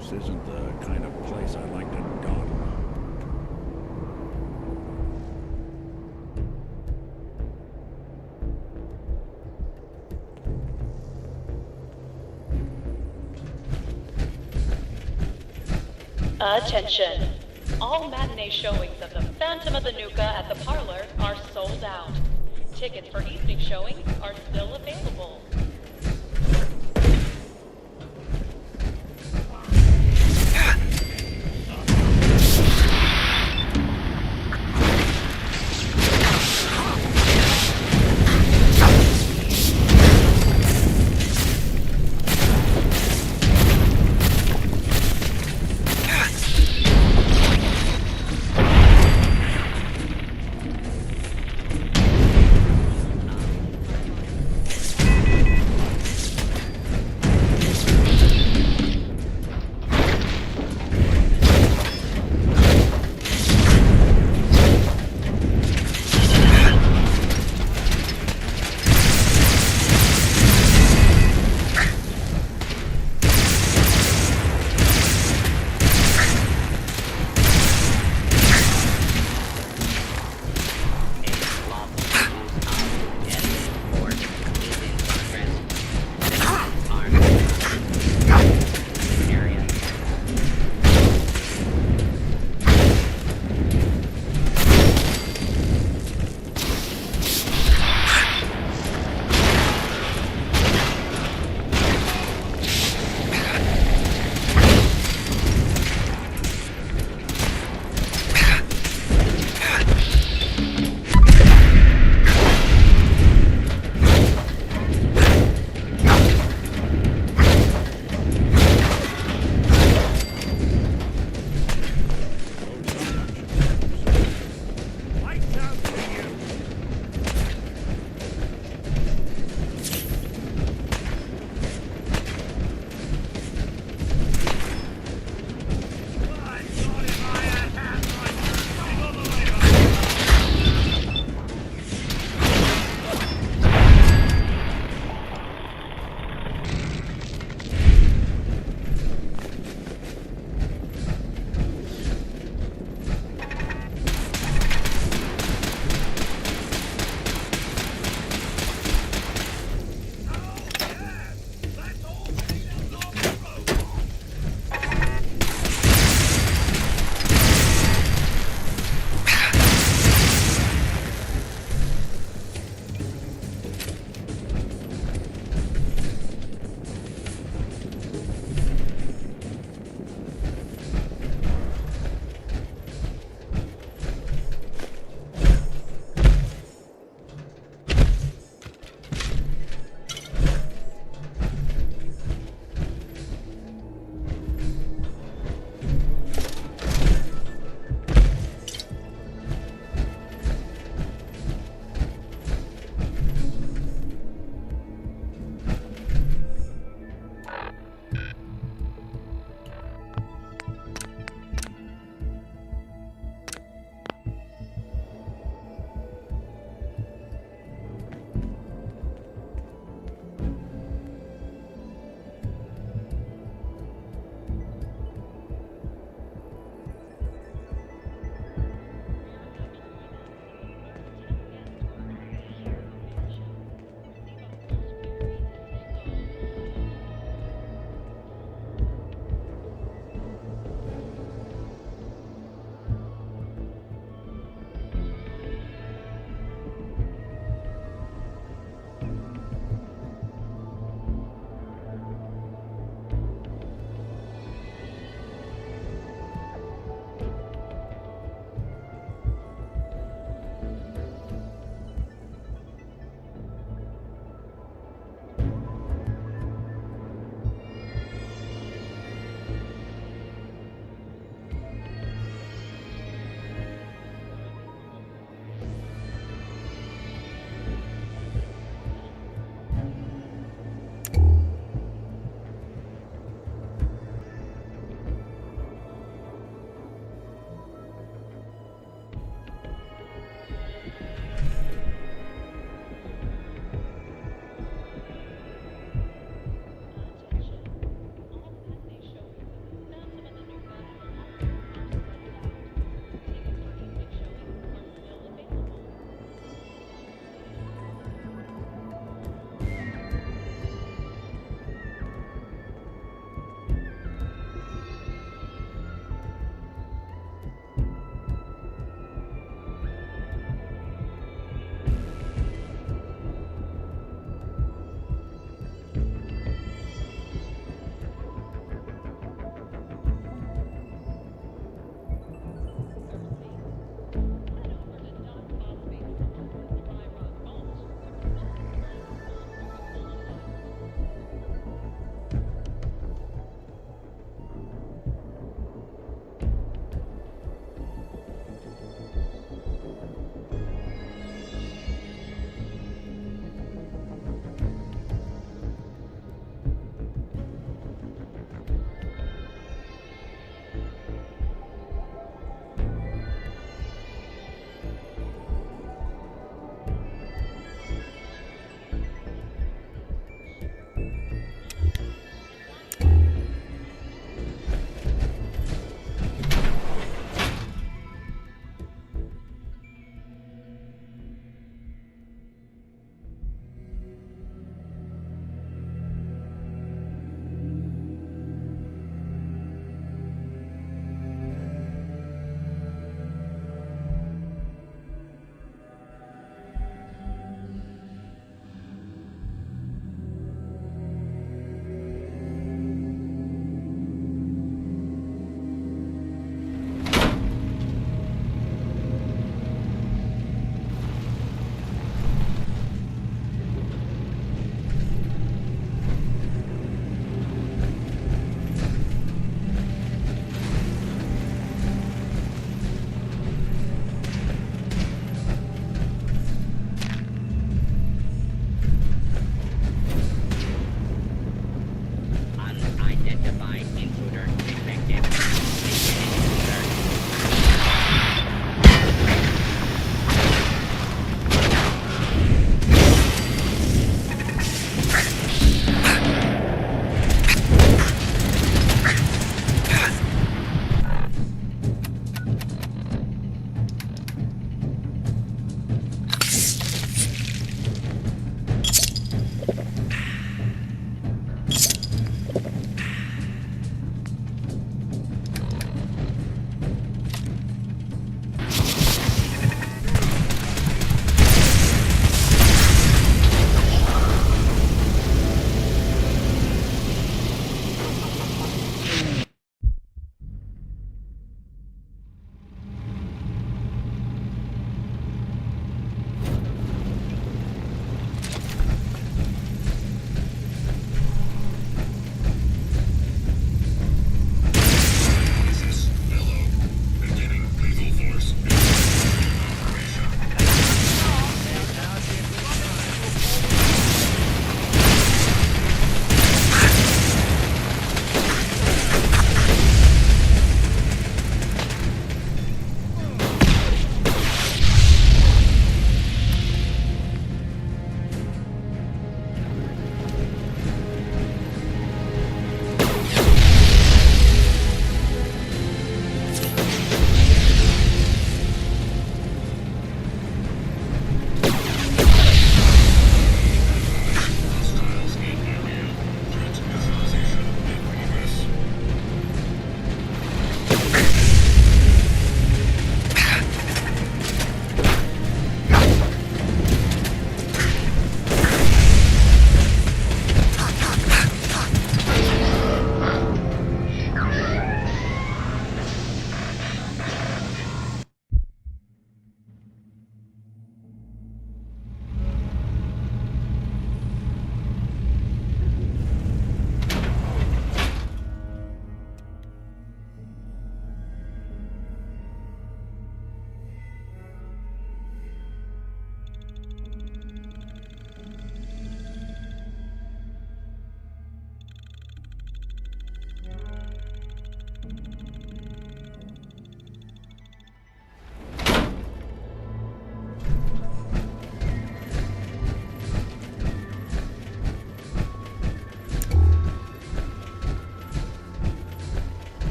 This isn't the kind of place I'd like to dawdle.
Attention! All matinee showings of The Phantom of the Nuka at the Parlor are sold out. Tickets for evening showings are still available.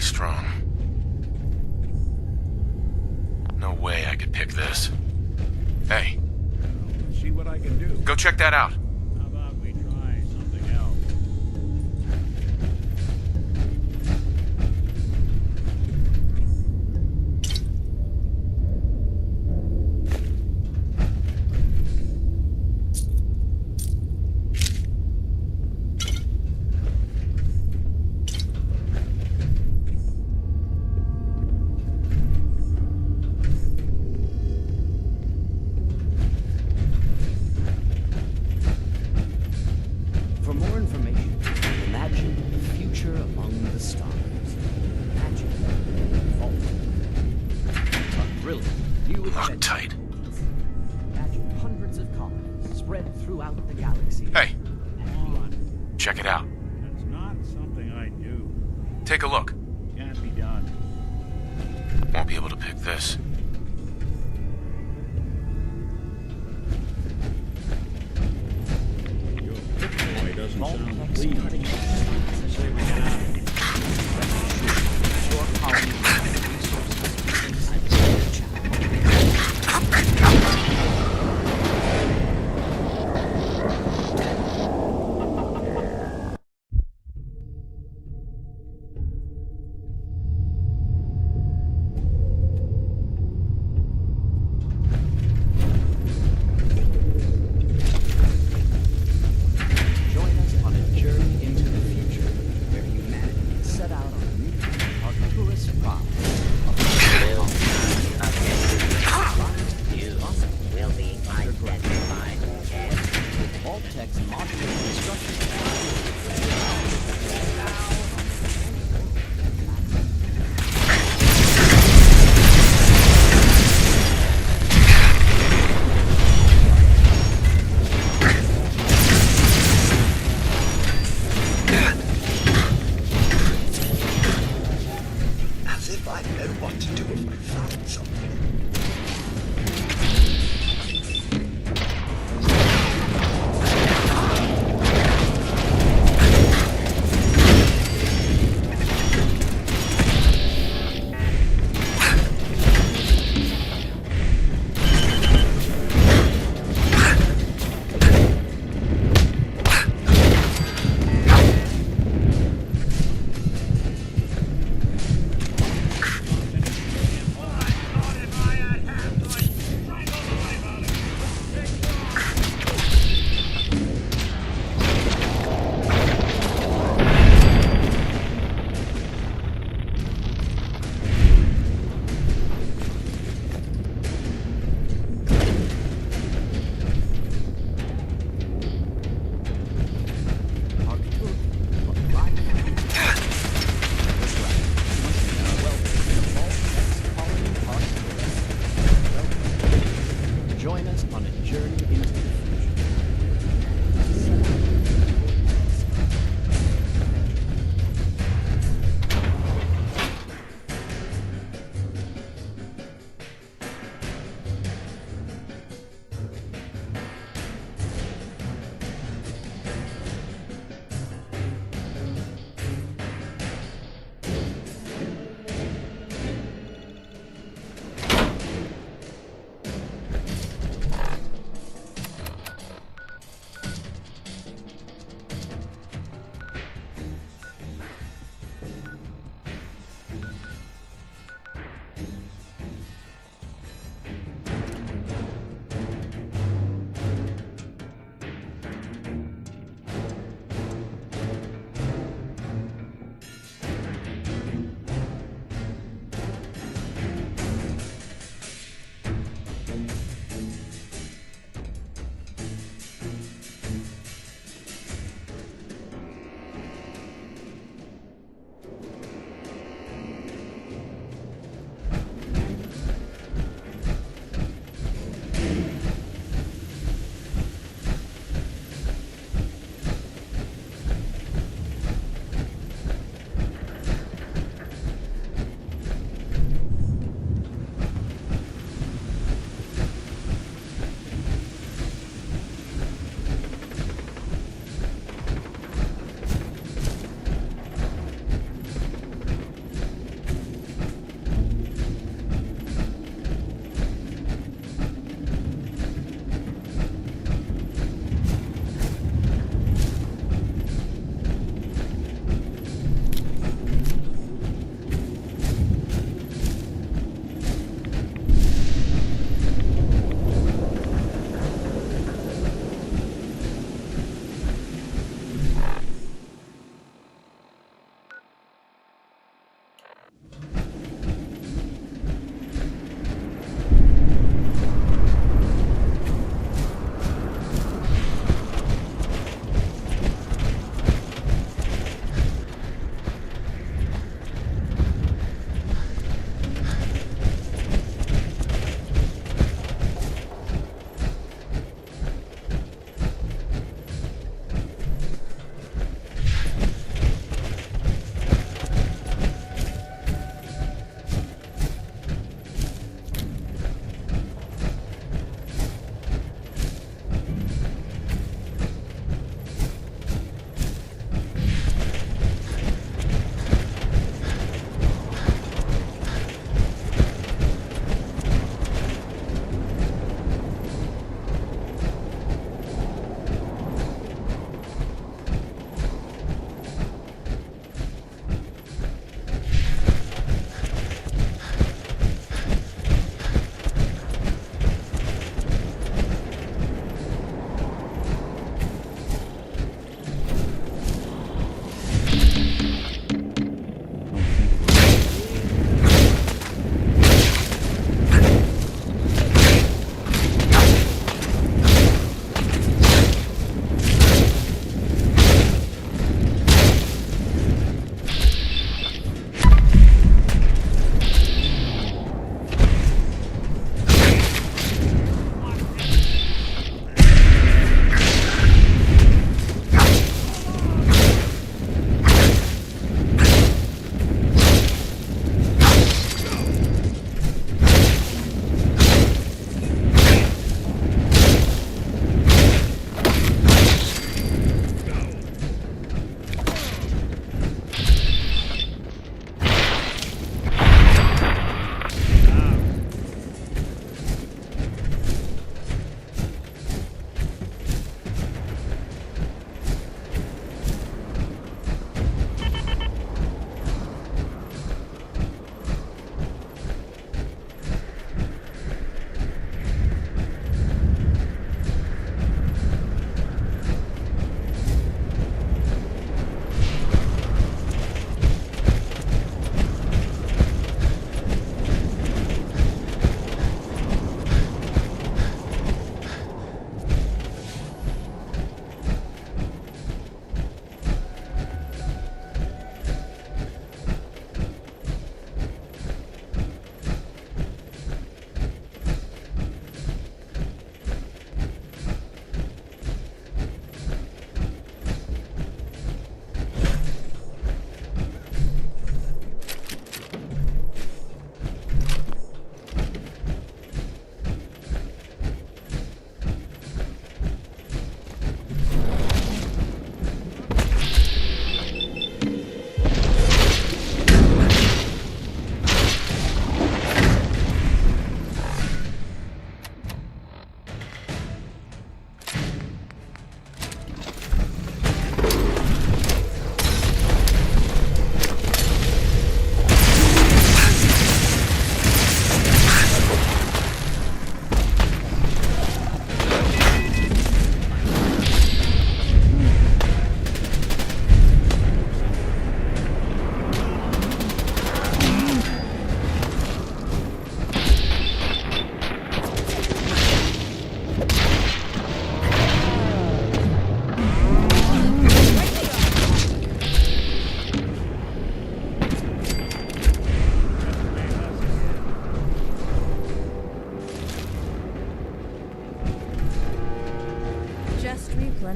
strong. No way I could pick this. Hey.
See what I can do.
Go check that out.
How about we try something else?
For more information, imagine the future among the stars. Imagine vault. A brilliant new adventure.
Tight.
Imagine hundreds of colonies spread throughout the galaxy.
Hey. Check it out.
That's not something I do.
Take a look.
Can't be done.
Won't be able to pick this.
Boy, doesn't sound pleased. Say we get out of here.
Your colony resources inside the Join us on a journey into the future, where humanity set out on a new Arcturus Prime.
You will be identified as
With Vault-Tech's modular construction.
as if I know what to do if I found something.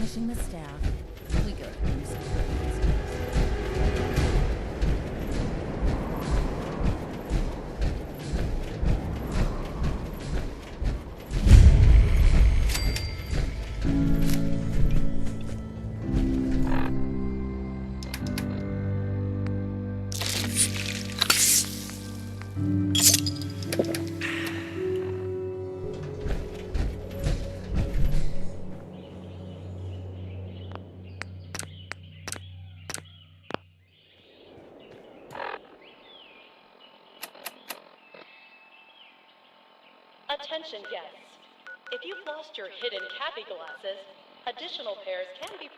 replenishing the staff. We go through some things.
Attention guests. If you've lost your hidden Cappy glasses, additional pairs can be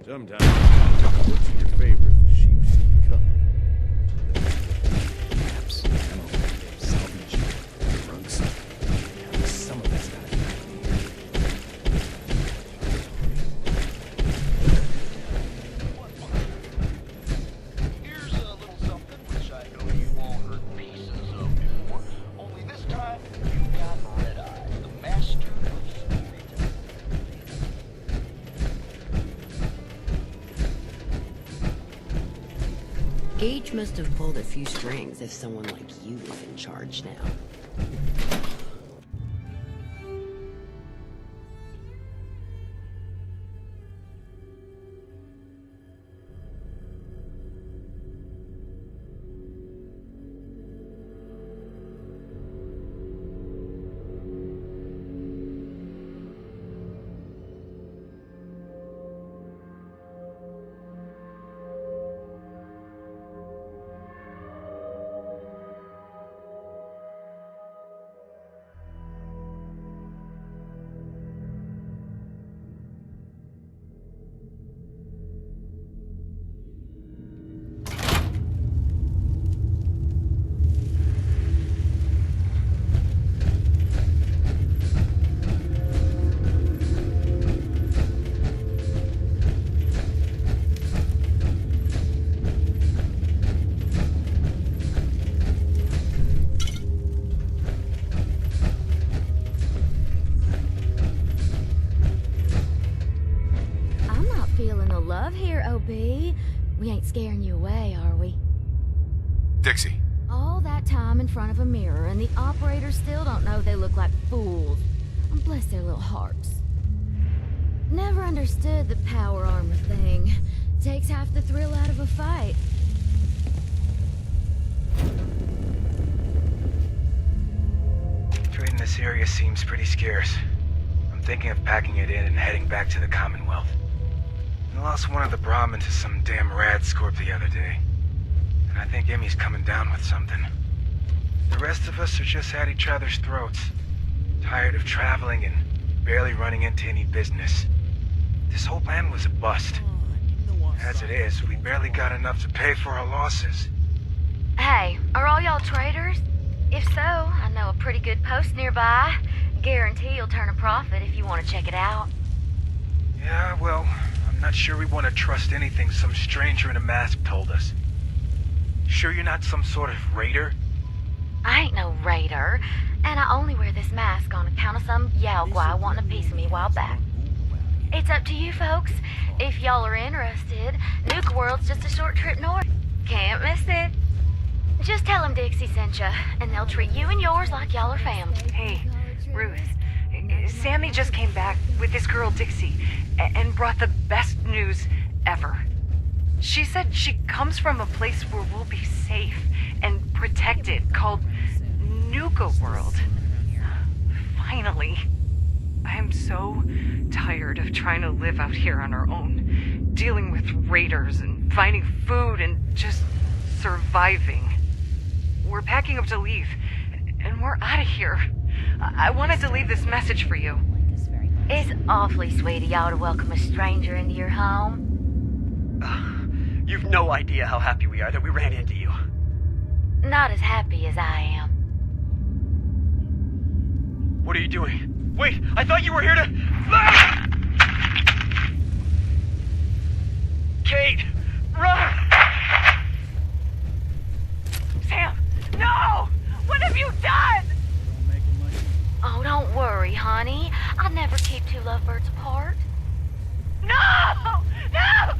Sometimes, what's in your favor if the sheep see you coming?
Maps, ammo, salvage, drugs. Yeah, some of that's gotta
Here's a little something which I know you all heard pieces of before. Only this time, you got Red Eye, the master of storytelling.
Gage must have pulled a few strings if someone like you is in charge now.
be. We ain't scaring you away, are we?
Dixie.
All that time in front of a mirror, and the operators still don't know they look like fools. Bless their little hearts. Never understood the power armor thing. Takes half the thrill out of a fight.
Trade in this area seems pretty scarce. I'm thinking of packing it in and heading back to the Commonwealth. I lost one of the Brahmins to some damn rad scorp the other day. And I think Emmy's coming down with something. The rest of us are just at each other's throats. Tired of traveling and barely running into any business. This whole plan was a bust. As it is, we barely got enough to pay for our losses.
Hey, are all y'all traders? If so, I know a pretty good post nearby. Guarantee you'll turn a profit if you want to check it out.
Yeah, well, I'm not sure we want to trust anything some stranger in a mask told us. Sure you're not some sort of raider?
I ain't no raider, and I only wear this mask on account of some Yao guy wanting a piece of me a while back. It's up to you folks. If y'all are interested, Nuka World's just a short trip north. Can't miss it. Just tell them Dixie sent ya, and they'll treat you and yours like y'all are family.
Hey, Ruth. Sammy just came back with this girl Dixie and brought the best news ever. She said she comes from a place where we'll be safe and protected, called Nuka World. Finally. I'm so tired of trying to live out here on our own, dealing with raiders and finding food and just surviving. We're packing up to leave, and we're out of here. I wanted to leave this message for you.
It's awfully sweet of y'all to welcome a stranger into your home.
You've no idea how happy we are that we ran into you.
Not as happy as I am.
What are you doing? Wait, I thought you were here to... Ah! Kate! Run!
Sam! No! What have you done?
Oh, don't worry, honey. I never keep two lovebirds apart.
No! No!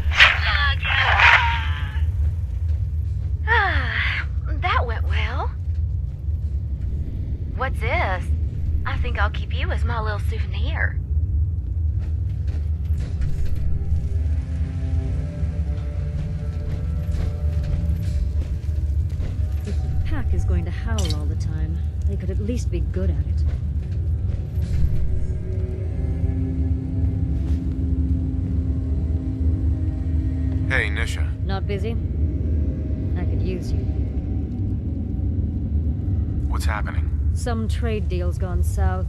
That went well. What's this? I think I'll keep you as my little souvenir.
If the pack is going to howl all the time, they could at least be good at it.
Hey, Nisha.
Not busy? I could use you.
What's happening?
Some trade deal's gone south.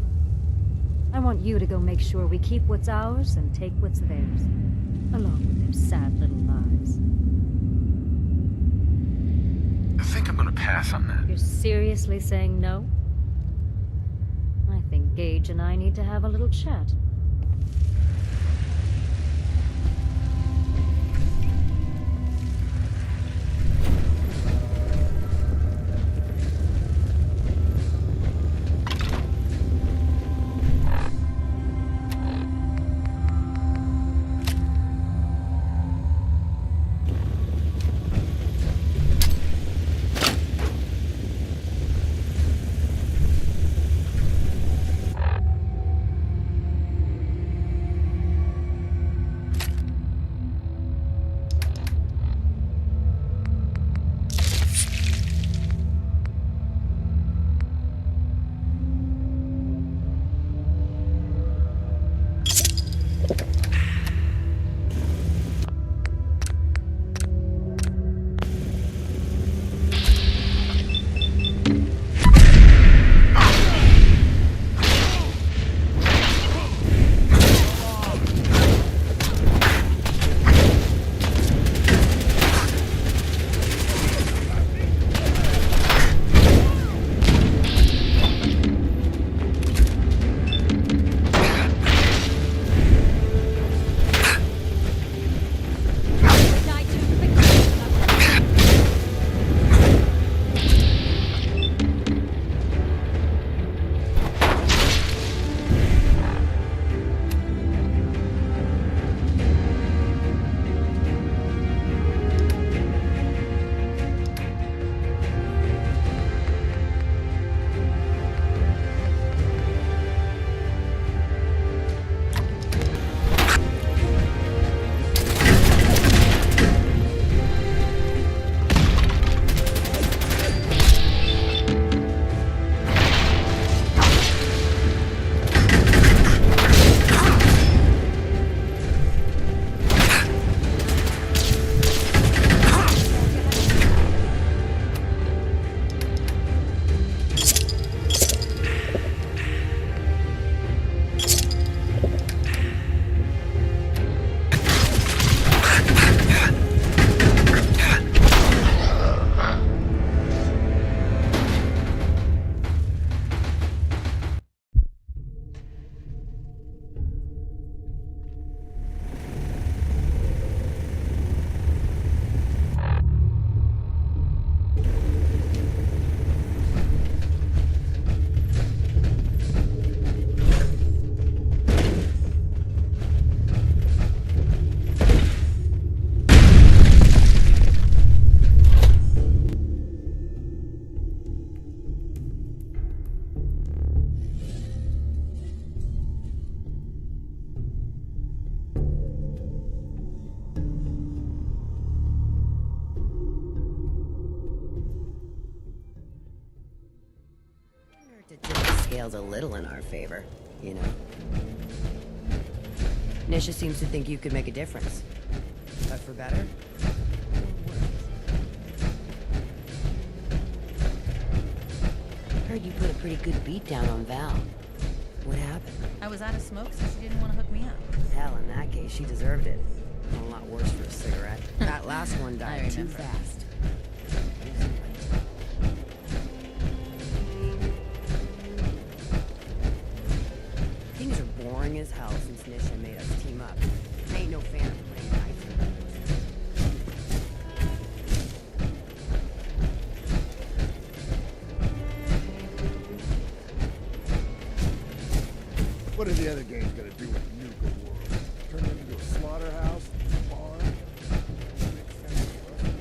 I want you to go make sure we keep what's ours and take what's theirs, along with their sad little lives.
I think I'm gonna pass on that.
You're seriously saying no? I think Gage and I need to have a little chat.
scales a little in our favor, you know. Nisha seems to think you could make a difference. But for better? Or worse? Heard you put a pretty good beat down on Val. What happened?
I was out of smoke, so she didn't want to hook me up.
Hell, in that case, she deserved it. A lot worse for a cigarette. That last one died too fast. Things are boring as hell since Nisha made us team up. I ain't no fan of playing nice with
What are the other games gonna do with Nuka World? Turn them into a slaughterhouse? Farm? Makes sense to us.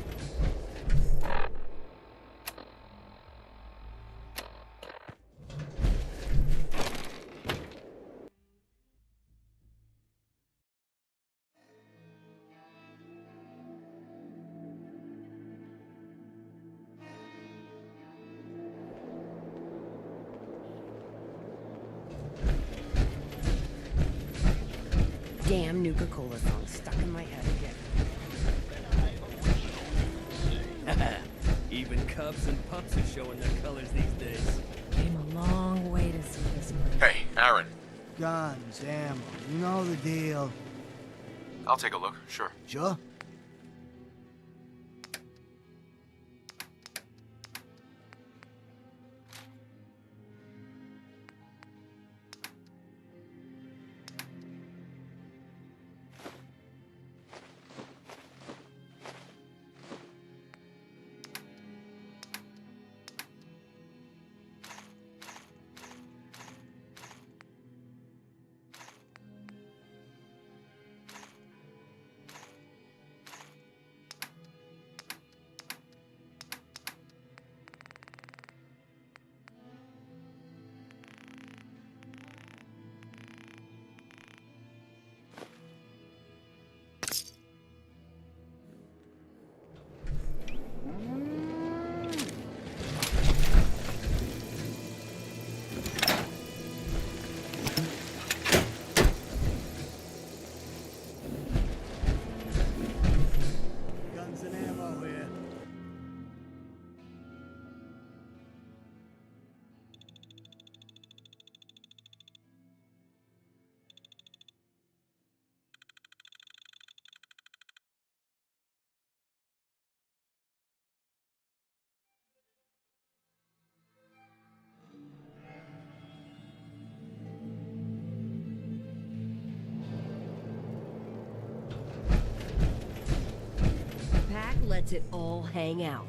damn Nuka-Cola song stuck in my head again.
Even cubs and pups are showing their colors these days.
Came a long way to see this place.
Hey, Aaron.
Guns, ammo, you know the deal.
I'll take a look, sure.
Sure? Guns and ammo here.
Pack lets it all hang out.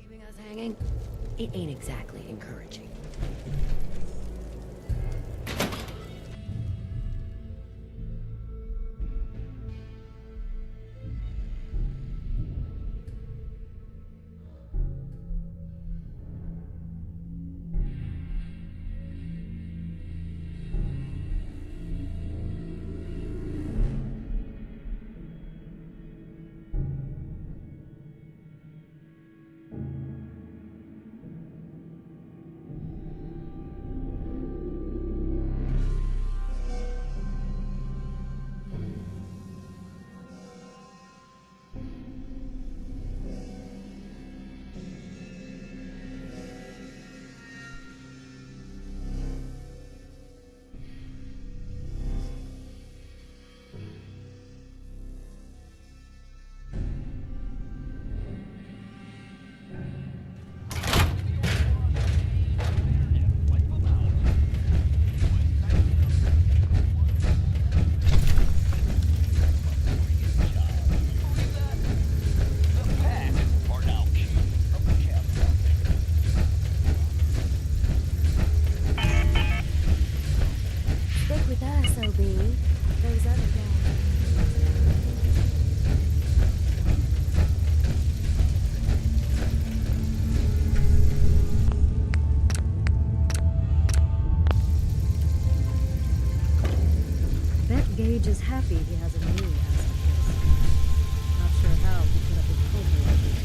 Leaving us hanging? It ain't exactly encouraging.
Gage is happy he has a new ass of his. Not sure how he put up with Coulter like this.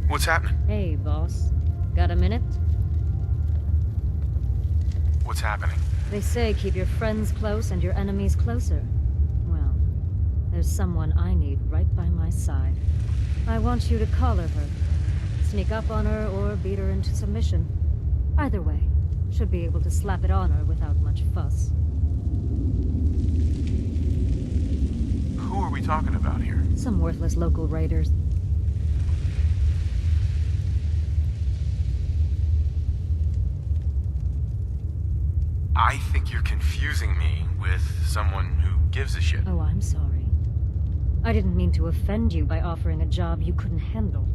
What's happening?
Hey, boss. Got a minute?
What's happening?
They say keep your friends close and your enemies closer. Well, there's someone I need right by my side. I want you to collar her. Sneak up on her or beat her into submission. Either way, should be able to slap it on her without much fuss.
Who are we talking about here?
Some worthless local raiders.
I think you're confusing me with someone who gives a shit.
Oh, I'm sorry. I didn't mean to offend you by offering a job you couldn't handle.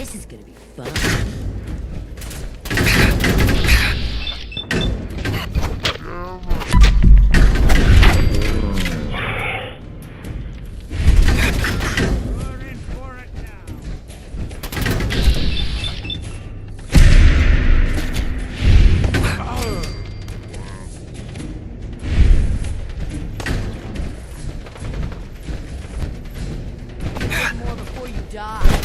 This is gonna be fun. More before you die.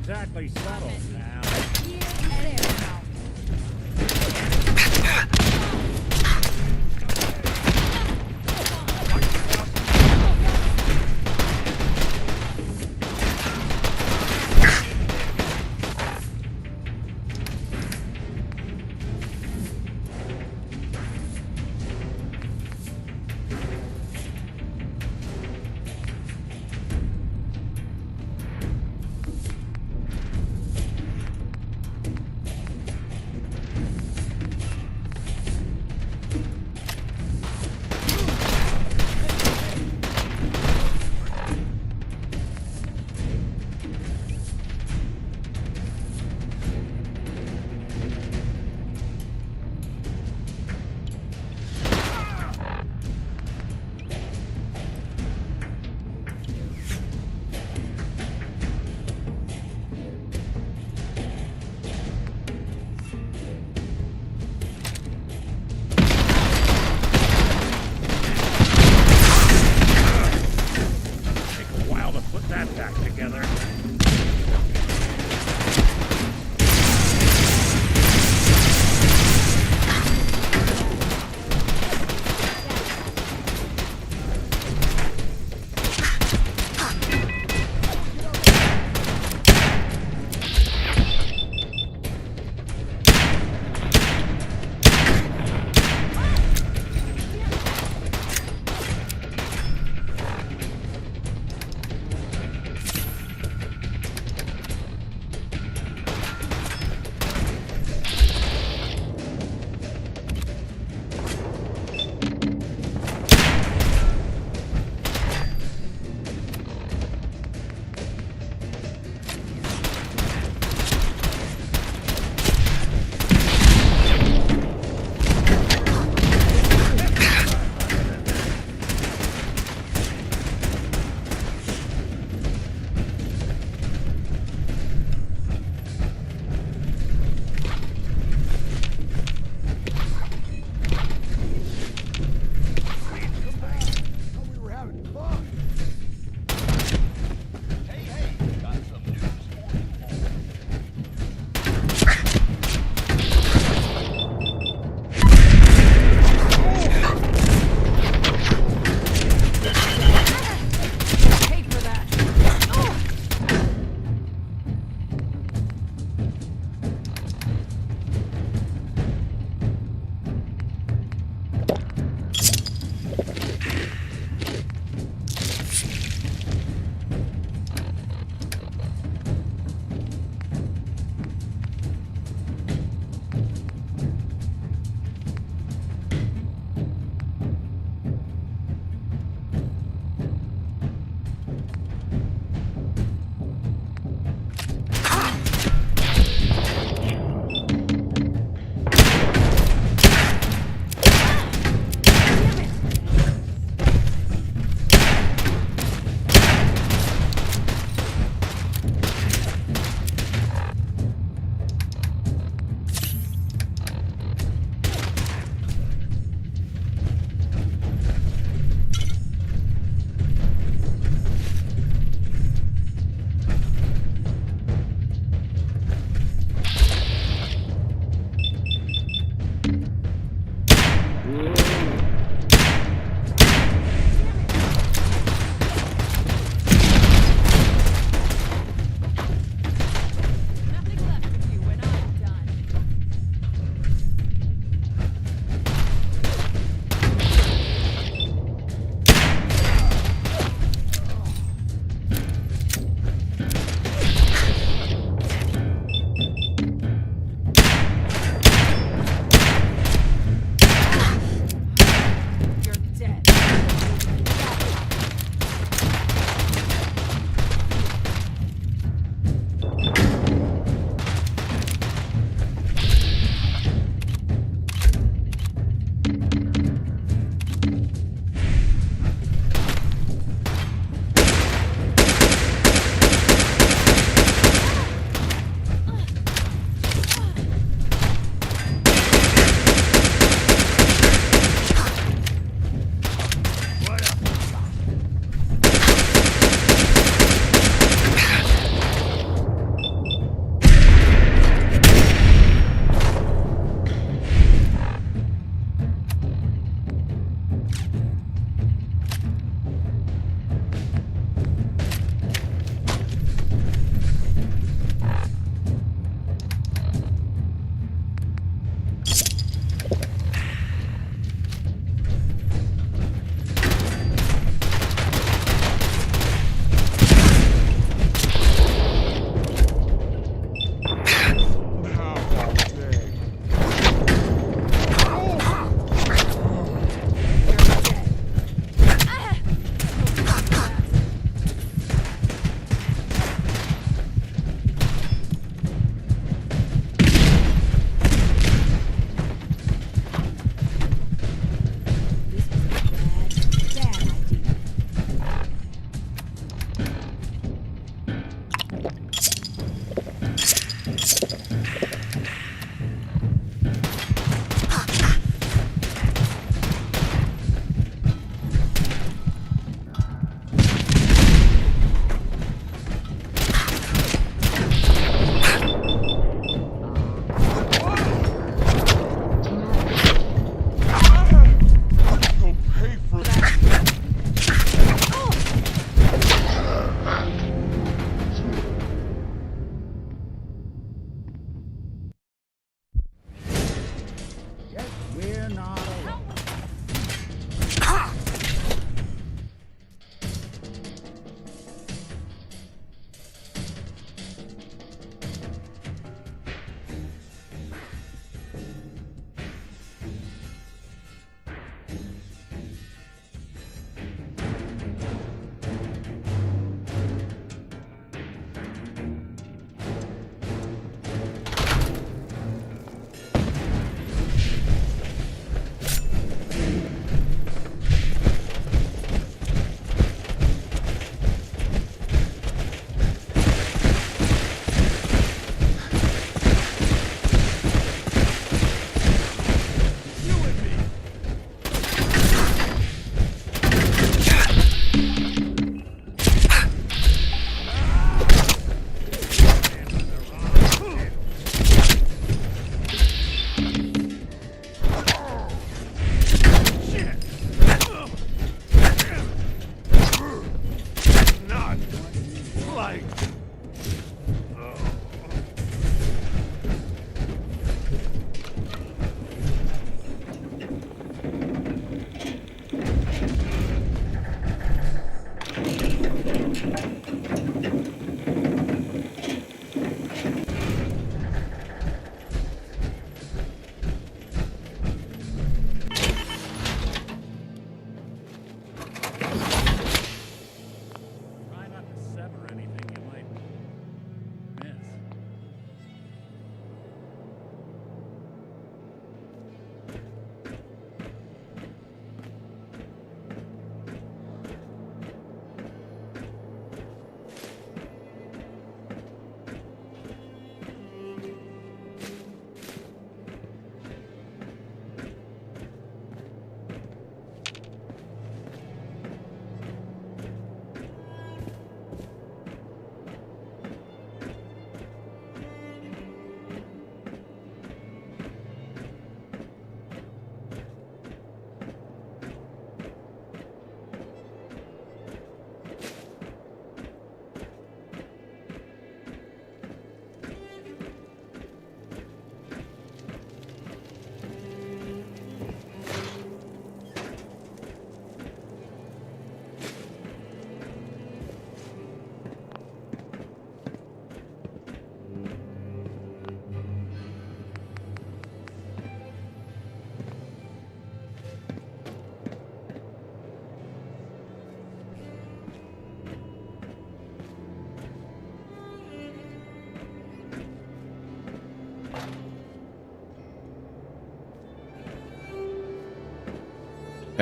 exactly subtle now.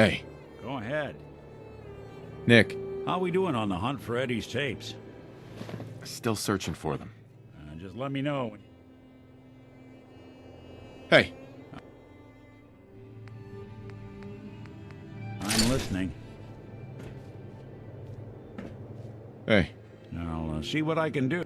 Hey.
Go ahead.
Nick.
How we doing on the hunt for Eddie's tapes?
Still searching for them.
Just let me know.
Hey.
I'm listening.
Hey.
I'll see what I can do.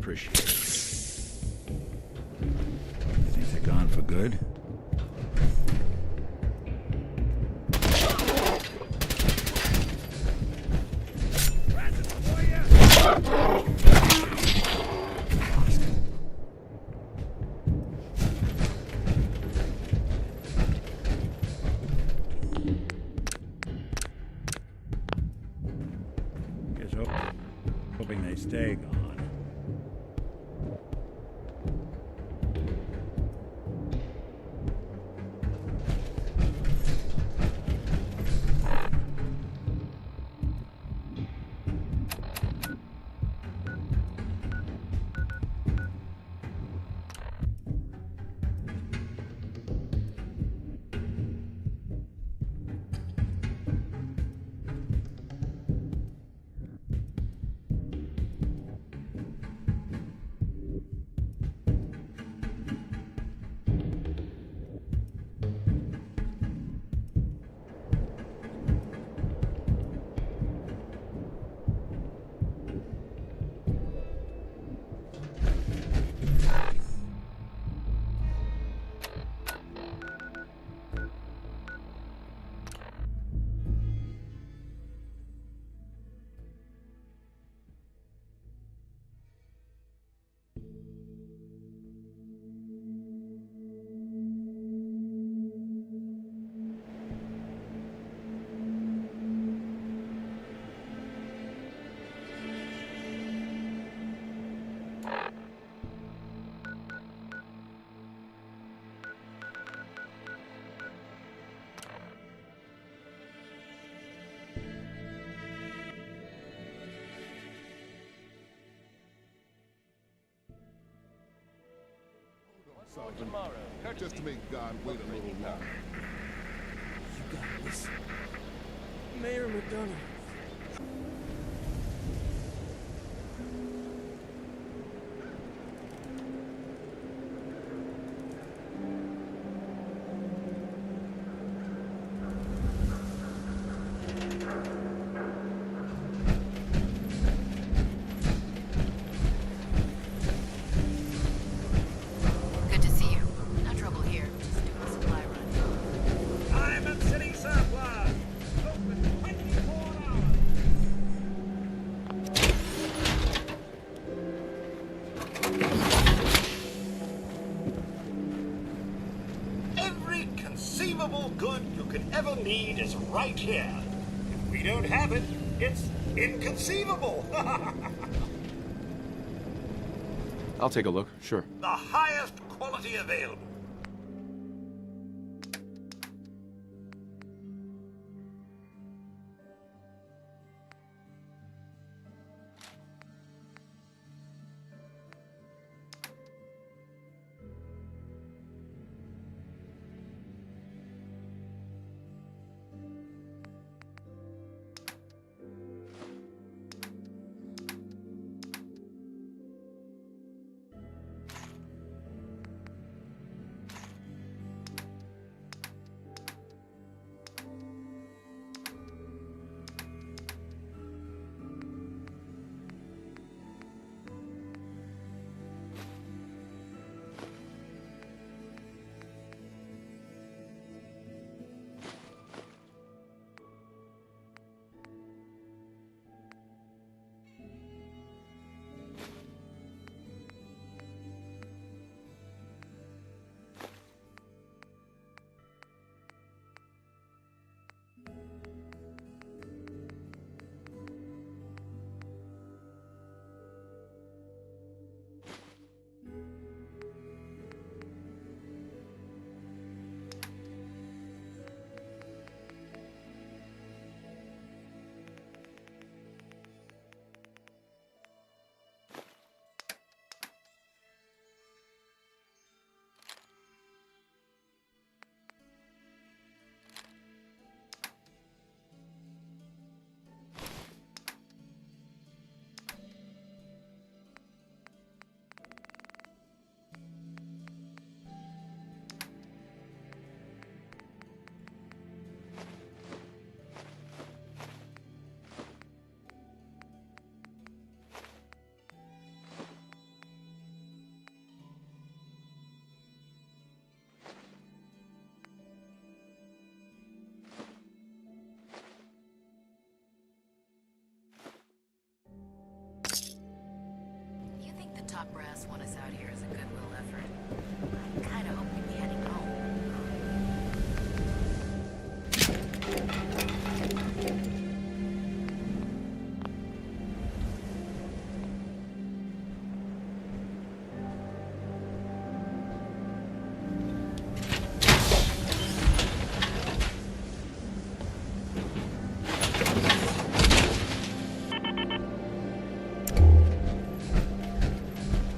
appreciate it. You think they're gone for good? Hoping they stay gone.
Just to make God wait a little longer.
You gotta listen. Mayor McDonough.
Good to see you. No trouble here. Just doing a supply run.
I'm at City Surplus! Open 24 hours!
Every conceivable good you could ever need is right here. If we don't have it, it's inconceivable.
I'll take a look, sure.
The highest quality available.
top brass want us out here as a goodwill effort. I kinda hope we'd be heading home.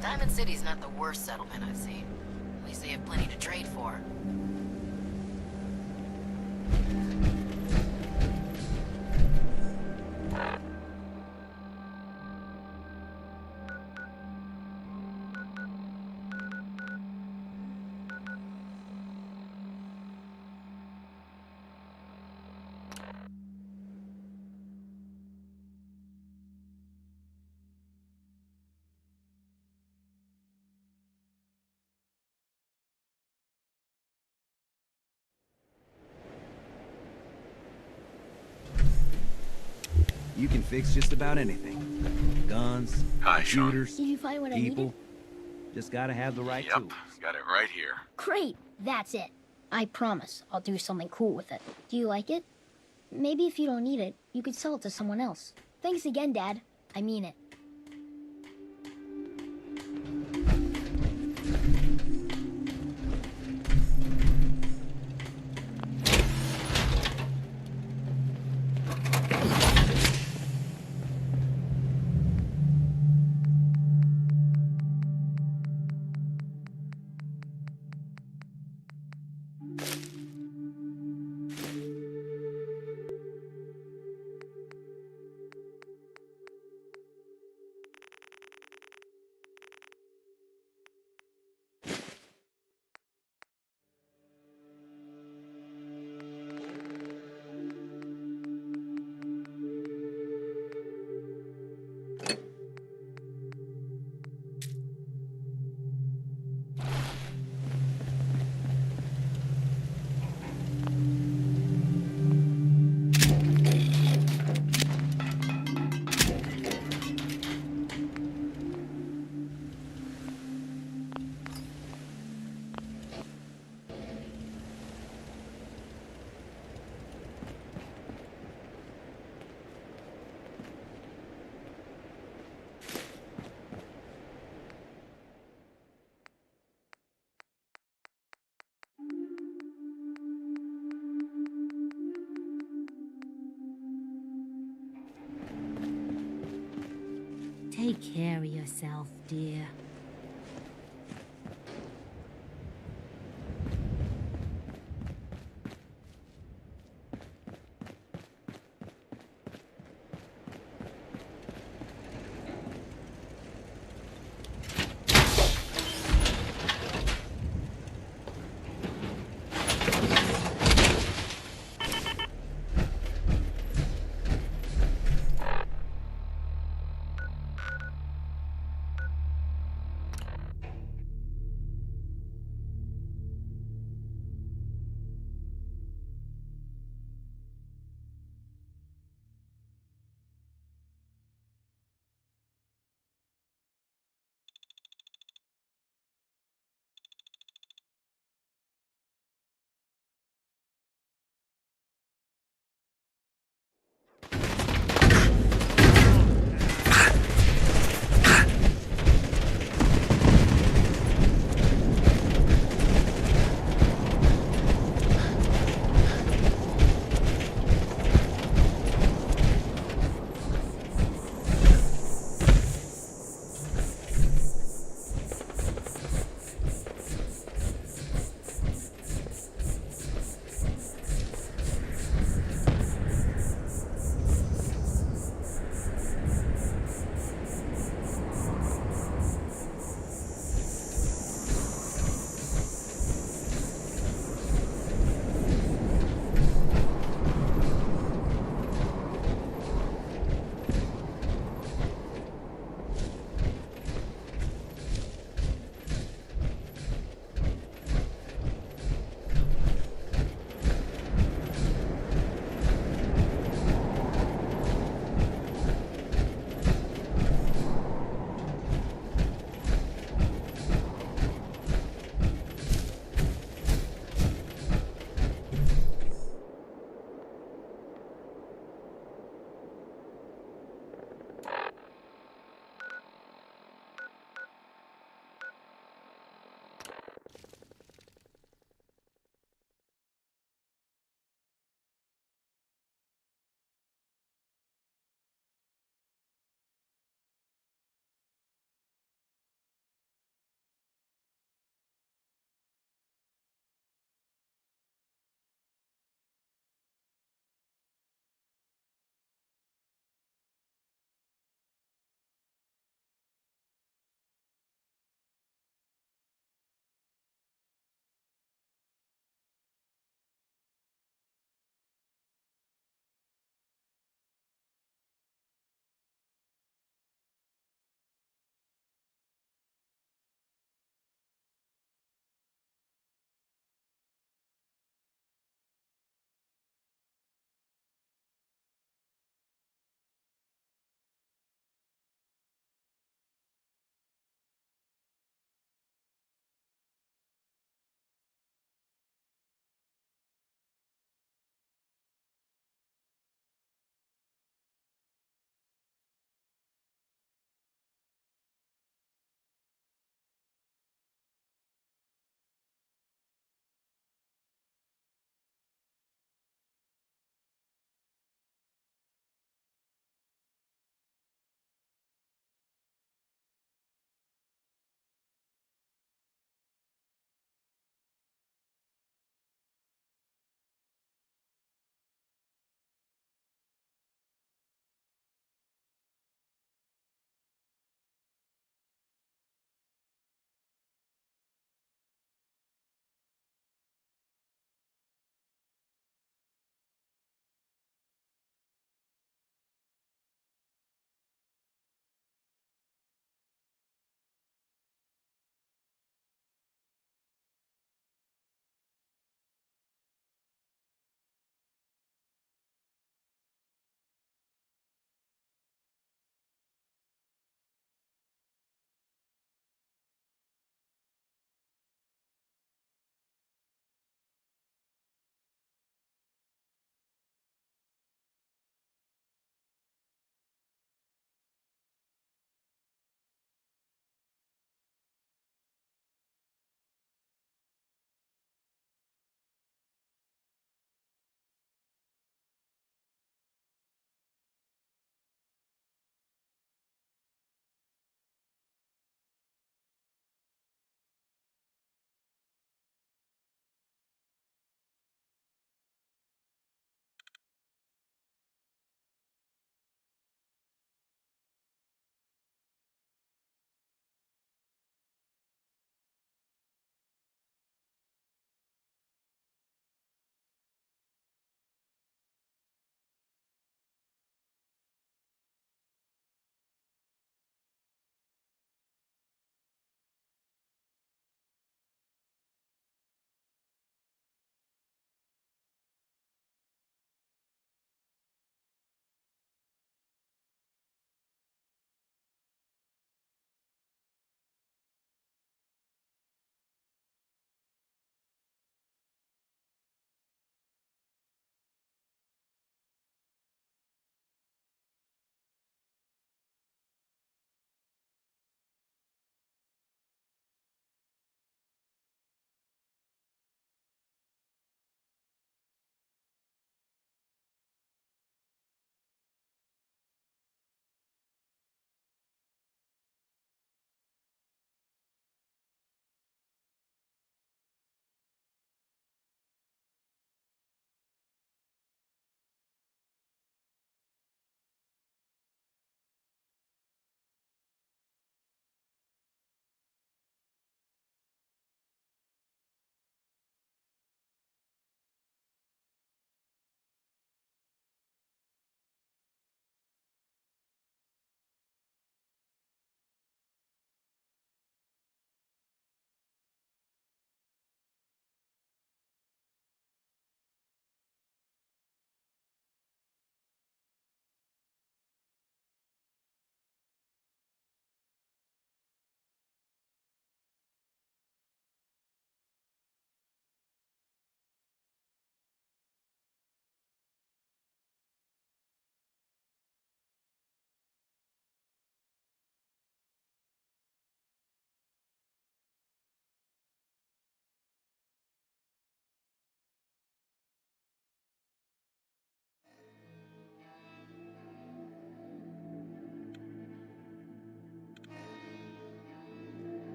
Diamond City's not the worst settlement I've seen. At least they have plenty to trade for.
You can fix just about anything. Guns,
Hi, Sean.
computers,
Did you find what I
people.
needed?
Just gotta have the right tools.
Got it right here.
Great, that's it. I promise I'll do something cool with it. Do you like it? Maybe if you don't need it, you could sell it to someone else. Thanks again, Dad. I mean it.
Take care of yourself, dear.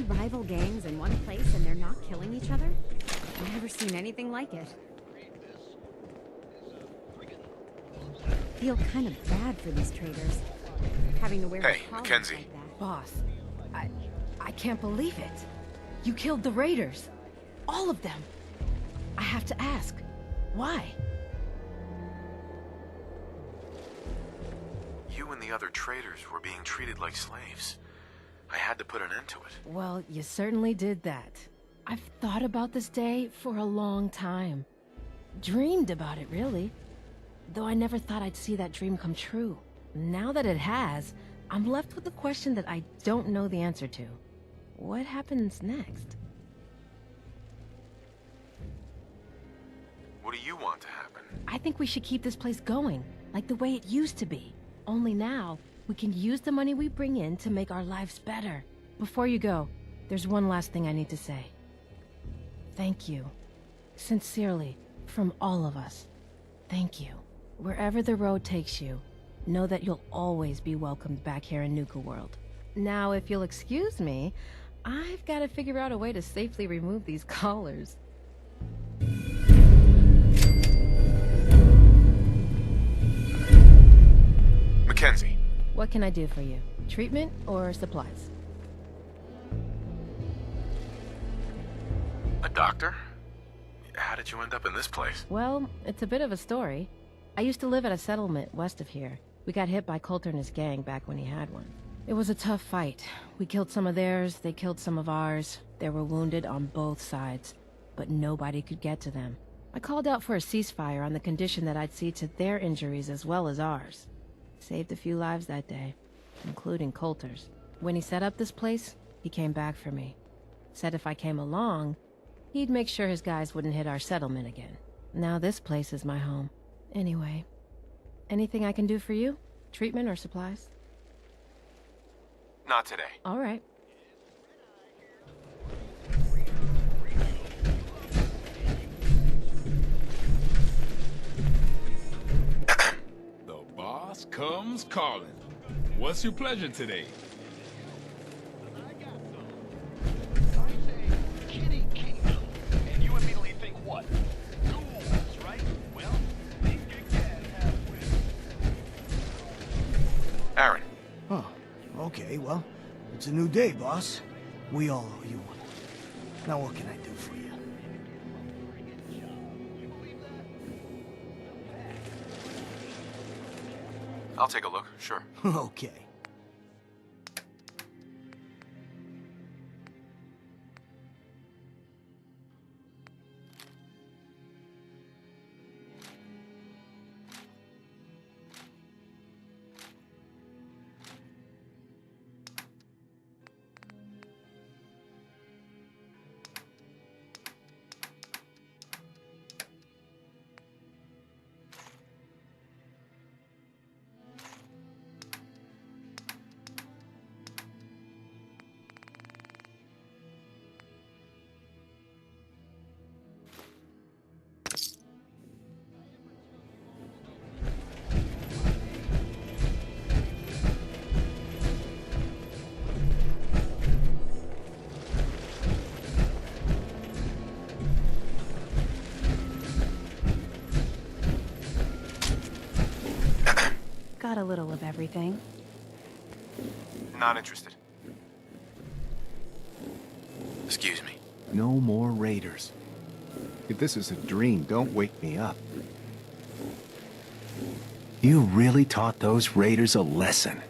rival gangs in one place and they're not killing each other? I've never seen anything like it. Feel kind of bad for these traitors. Having to wear
Hey,
collars
Mackenzie.
like that.
Boss, I can't believe it. You killed the raiders. All of them. I have to ask, why?
You and the other traitors were being treated like slaves. I had to put an end to it.
Well, you certainly did that. I've thought about this day for a long time. Dreamed about it, really. Though I never thought I'd see that dream come true. Now that it has, I'm left with a question that I don't know the answer to. What happens next?
What do you want to happen?
I think we should keep this place going, like the way it used to be. Only now, we can use the money we bring in to make our lives better. Before you go, there's one last thing I need to say. Thank you. Sincerely, from all of us. Thank you. Wherever the road takes you, know that you'll always be welcomed back here in Nuka World. Now, if you'll excuse me, I've got to figure out a way to safely remove these collars.
Mackenzie.
What can I do for you? Treatment or supplies?
A doctor? How did you end up in this place?
Well, it's a bit of a story. I used to live at a settlement west of here. We got hit by Coulter and his gang back when he had one. It was a tough fight. We killed some of theirs, they killed some of ours. They were wounded on both sides, but nobody could get to them. I called out for a ceasefire on the condition that I'd see to their injuries as well as ours. Saved a few lives that day, including Coulter's. When he set up this place, he came back for me. Said if I came along, he'd make sure his guys wouldn't hit our settlement again. Now this place is my home. Anyway, anything I can do for you? Treatment or supplies?
Not today.
All right.
The boss comes calling. What's your pleasure today?
Kitty Kingdom. And you immediately think what? Ghouls, right? Well, think again, halfwit.
Aaron.
Oh, okay, well, it's a new day, boss. We all owe you one. Now what can I do for you?
I'll take a look, sure.
Okay.
Got a little of everything.
Not interested. Excuse me.
No more raiders. If this is a dream, don't wake me up.
You really taught those raiders a lesson.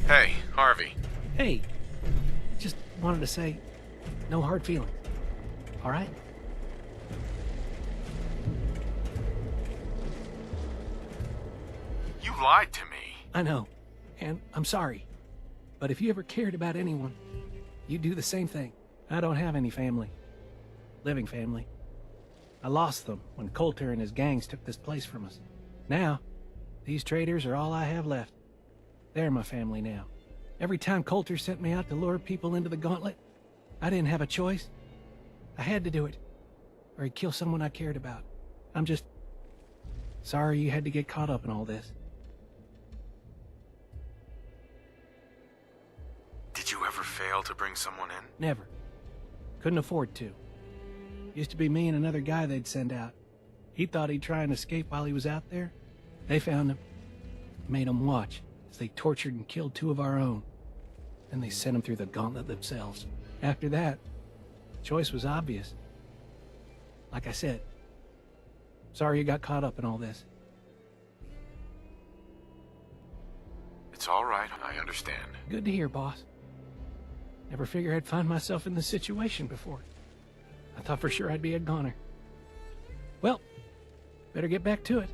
Hey, Harvey.
Hey, just wanted to say, No hard feelings. All right?
You lied to me.
I know, and I'm sorry. But if you ever cared about anyone, you'd do the same thing. I don't have any family. Living family. I lost them when Coulter and his gangs took this place from us. Now, these traitors are all I have left. They're my family now. Every time Coulter sent me out to lure people into the gauntlet, I didn't have a choice. I had to do it, or he'd kill someone I cared about. I'm just sorry you had to get caught up in all this.
Did you ever fail to bring someone in?
Never. Couldn't afford to. Used to be me and another guy they'd send out. He thought he'd try and escape while he was out there. They found him. Made him watch as they tortured and killed 2 of our own. Then they sent him through the gauntlet themselves. After that, the choice was obvious. Like I said, sorry you got caught up in all this.
It's all right, I understand.
Good to hear, boss. Never figured I'd find myself in this situation before. I thought for sure I'd be a goner. Well, better get back to it.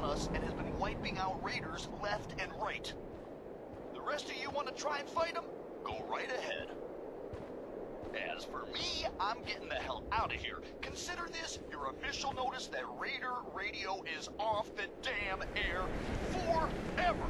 us and has been wiping out raiders left and right. The rest of you want to try and fight them? Go right ahead. As for me, I'm getting the hell out of here. Consider this your official notice that Raider Radio is off the damn air forever.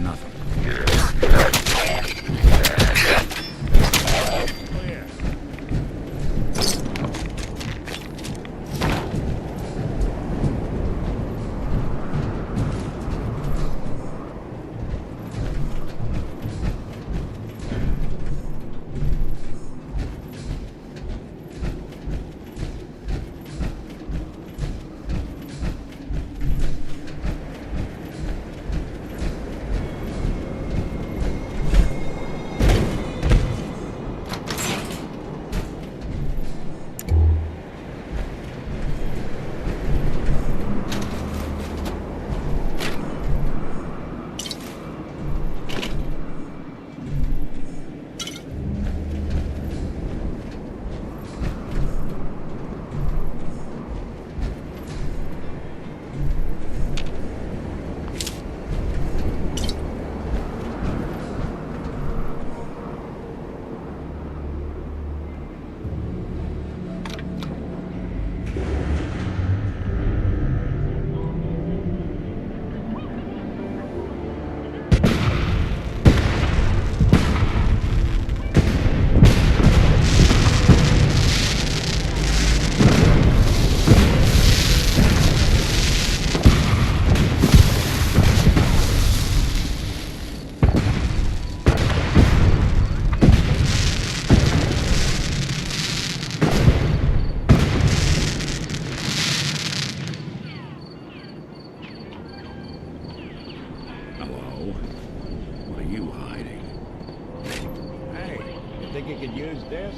nothing. Hello? What are you hiding?
Hey, you think you could use this?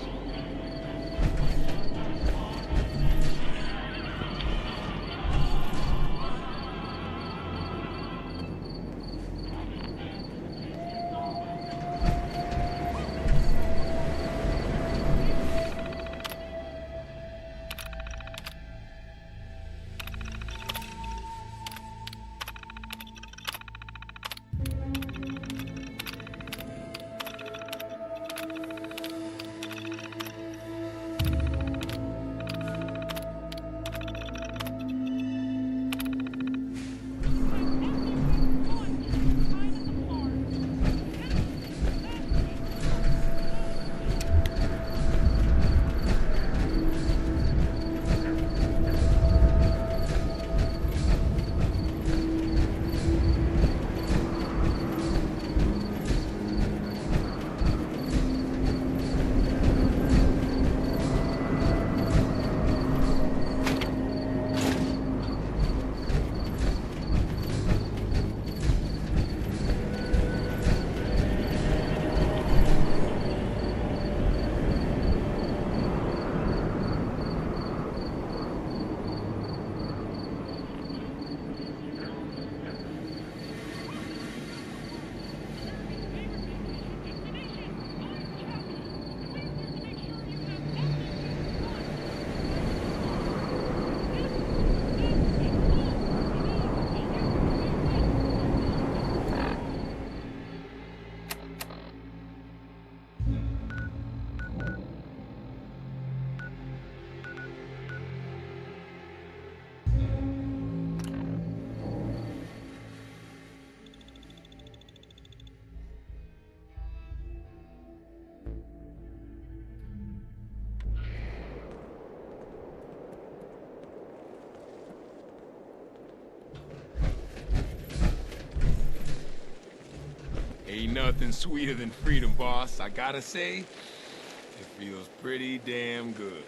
Ain't nothing sweeter than freedom, boss. I gotta say, it feels pretty damn good.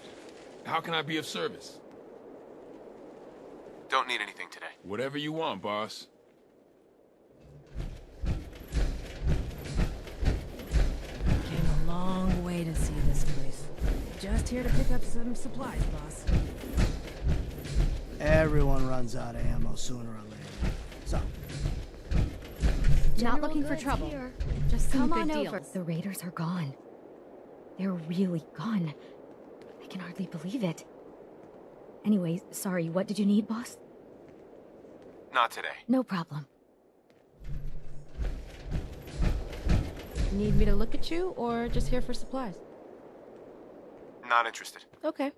How can I be of service?
Don't need anything today.
Whatever you want, boss.
Came a long way to see this place. Just here to pick up some supplies, boss.
Everyone runs out of ammo sooner or later. So,
Not looking for trouble. Just some
Come
good
on
deals.
over. The raiders are gone. They're really gone. I can hardly believe it. Anyway, sorry, what did you need, boss?
Not today.
No problem.
Need me to look at you, or just here for supplies?
Not interested.
Okay.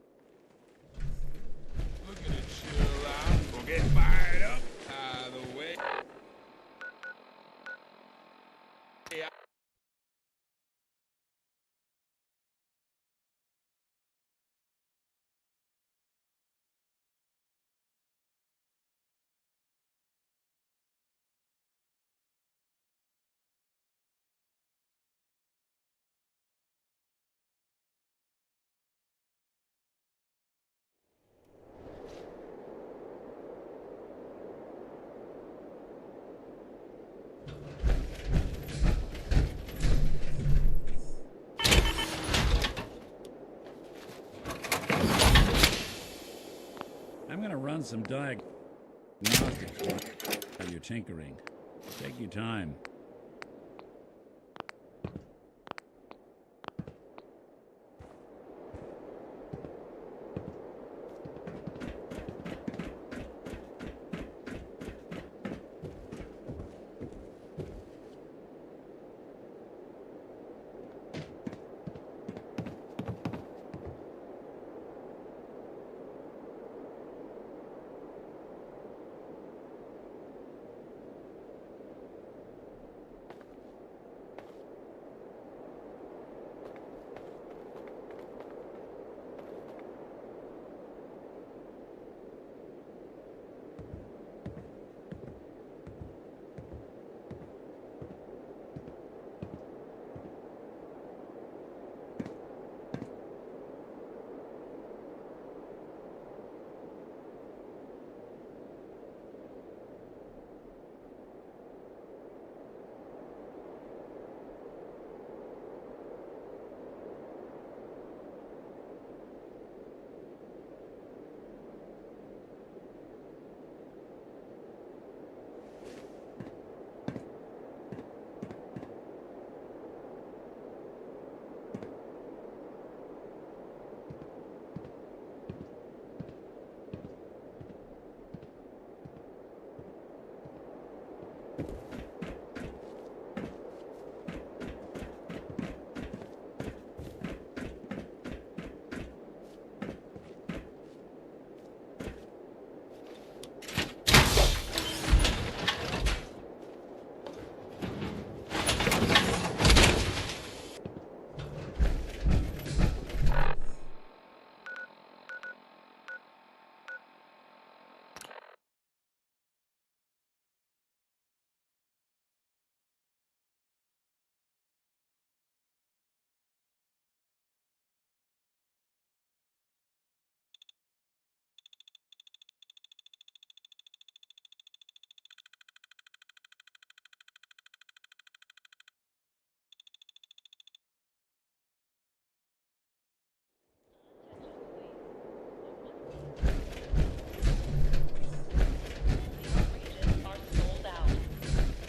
Look at it chill out. We'll get fired up. Out of the way.
some diagnostics while you're tinkering. Take your time.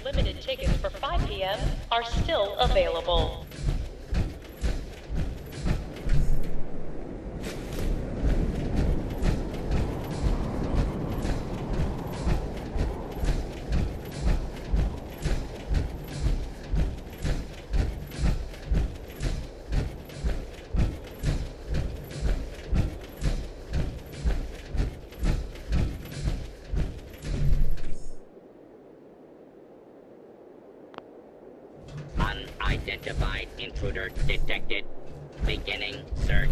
Limited tickets for 5 p.m. are still available.
Unidentified intruder detected. Beginning search.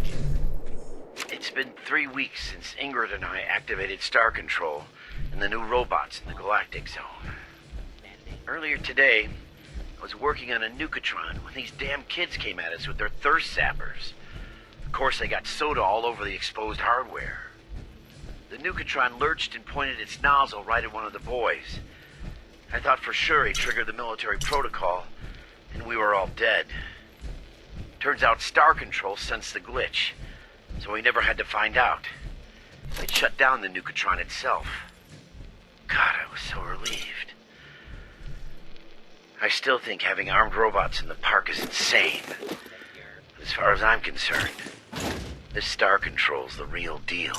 It's been 3 weeks since Ingrid and I activated Star Control and the new robots in the Galactic Zone. Earlier today, I was working on a Nukatron when these damn kids came at us with their thirst sappers. Of course, they got soda all over the exposed hardware. The Nukatron lurched and pointed its nozzle right at one of the boys. I thought for sure he triggered the military protocol, and we were all dead. Turns out Star Control sensed the glitch, so we never had to find out. It shut down the Nukatron itself. God, I was so relieved. I still think having armed robots in the park is insane. But as far as I'm concerned, this Star Control's the real deal.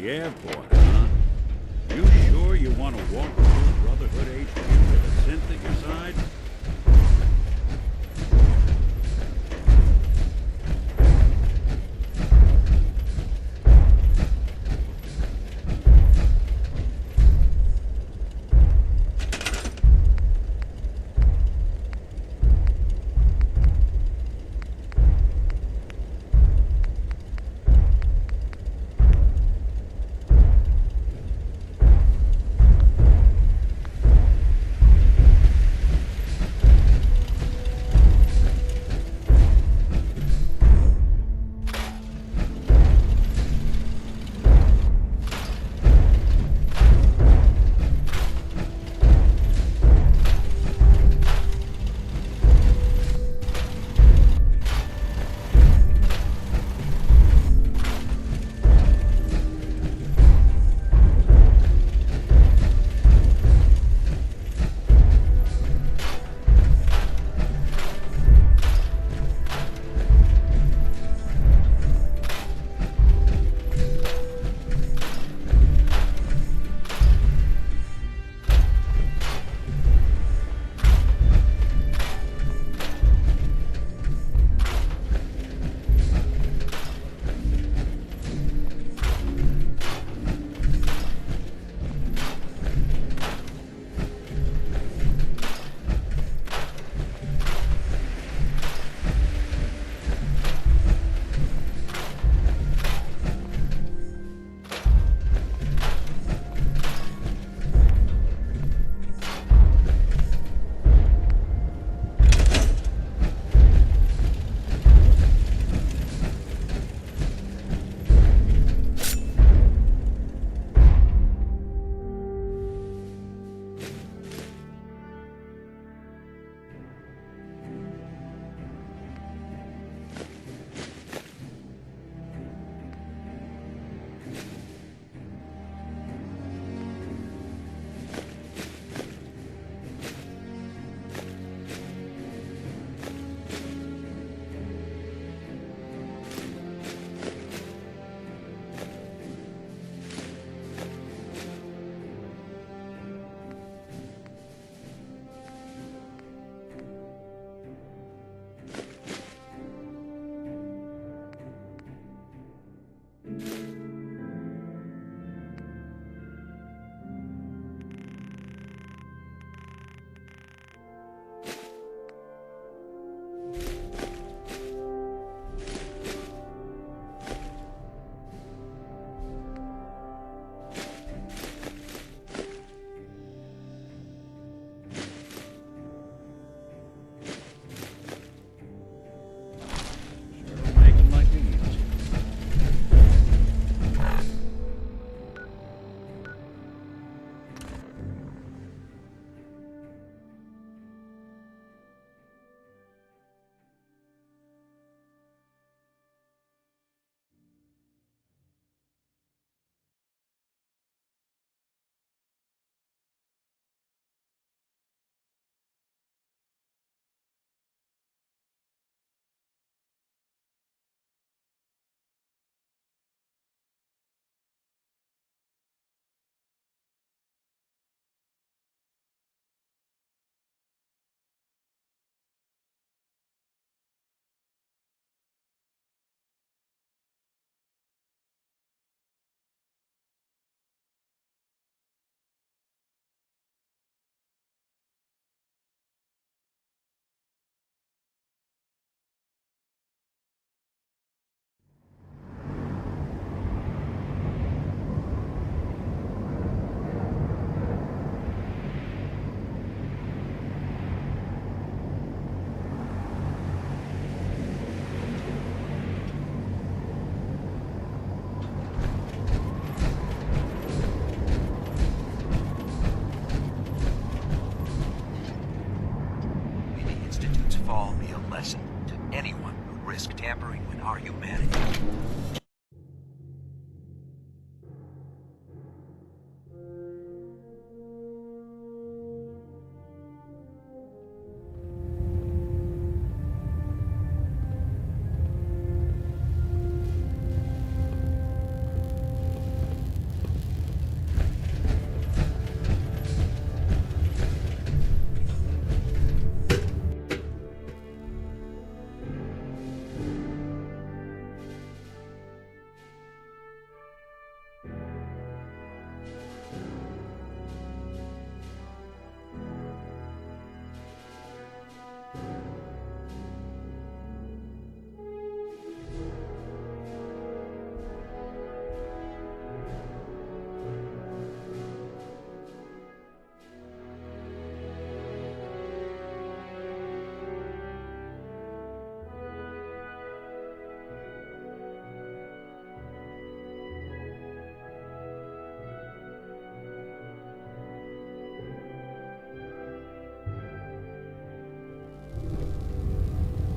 The airport, huh? You sure you want to walk through Brotherhood HQ with a synth at your side?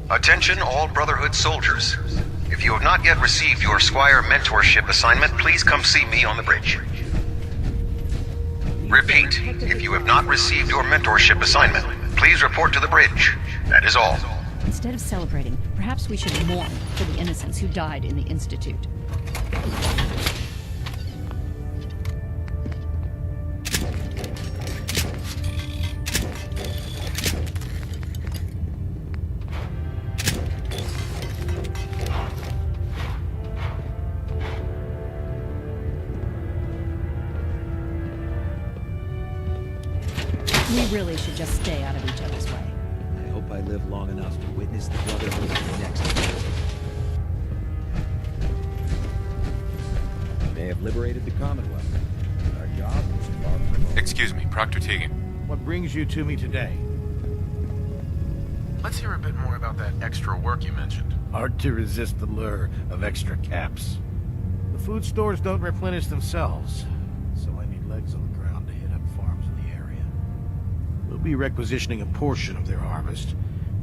Attention all Brotherhood soldiers. If you have not yet received your Squire mentorship assignment, please come see me on the bridge. Repeat, if you have not received your mentorship assignment, please report to the bridge. That is all.
Instead of celebrating, perhaps we should mourn for the innocents who died in the Institute. We really should just stay out of each other's way.
I hope I live long enough to witness the Brotherhood next. They have liberated the Commonwealth. Our job is far from over.
Excuse me, Proctor Teagan.
What brings you to me today?
Let's hear a bit more about that extra work you mentioned.
Hard to resist the lure of extra caps. The food stores don't replenish themselves, so I need legs on the ground to hit up farms in the area. We'll be requisitioning a portion of their harvest,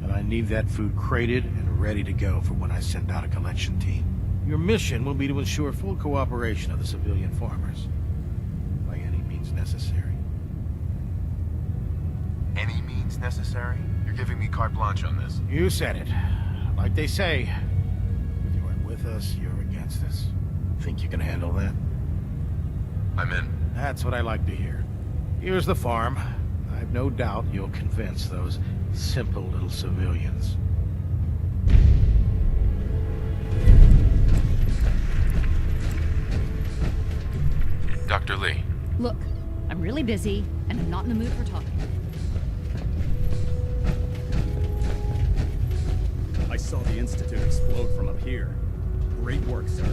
and I need that food crated and ready to go for when I send out a collection team. Your mission will be to ensure full cooperation of the civilian farmers, by any means necessary.
Any means necessary? You're giving me carte blanche on this.
You said it. Like they say, if you aren't with us, you're against us. Think you can handle that?
I'm in.
That's what I like to hear. Here's the farm. I've no doubt you'll convince those simple little civilians.
Dr. Lee.
Look, I'm really busy, and I'm not in the mood for talking.
I saw the Institute explode from up here. Great work, sir.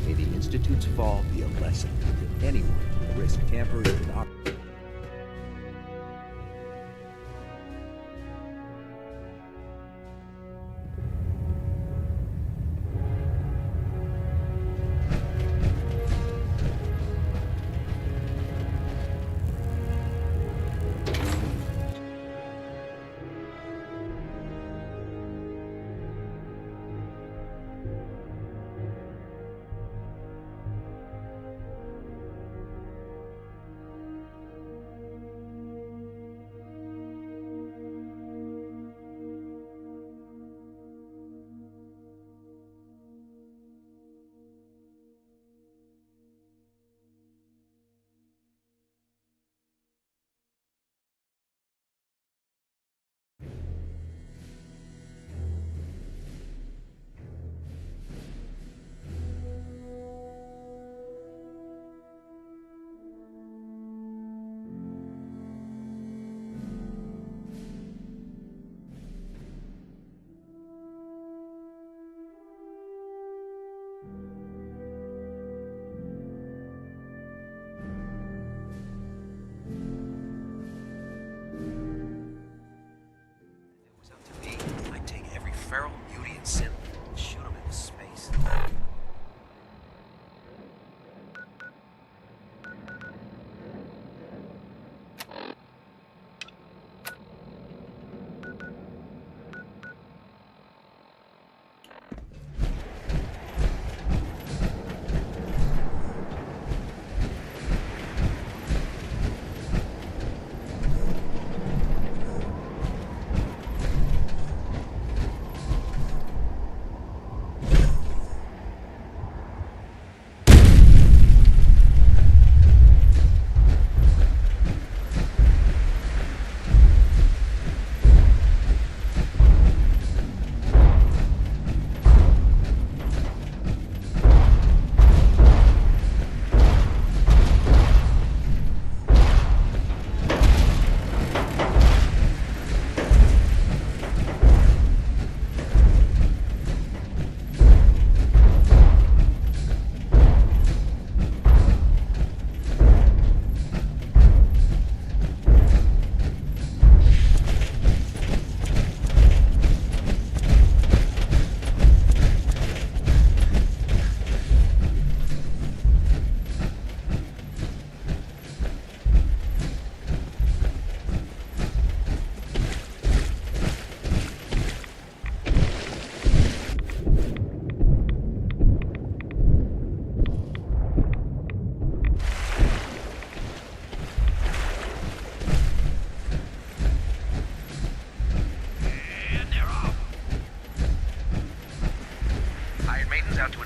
May the Institute's fall be a lesson to anyone who risks tampering with our...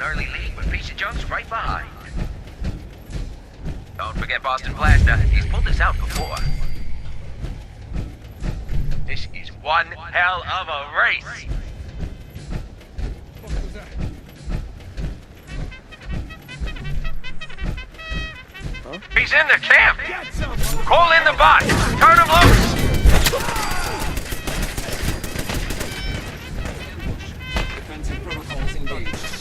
an early lead, but piece of junk's right behind. Don't forget Boston Blaster. He's pulled this out before. This is one hell of a race. He's in the camp! Call in the bot! Turn him loose!
Defensive protocols engaged.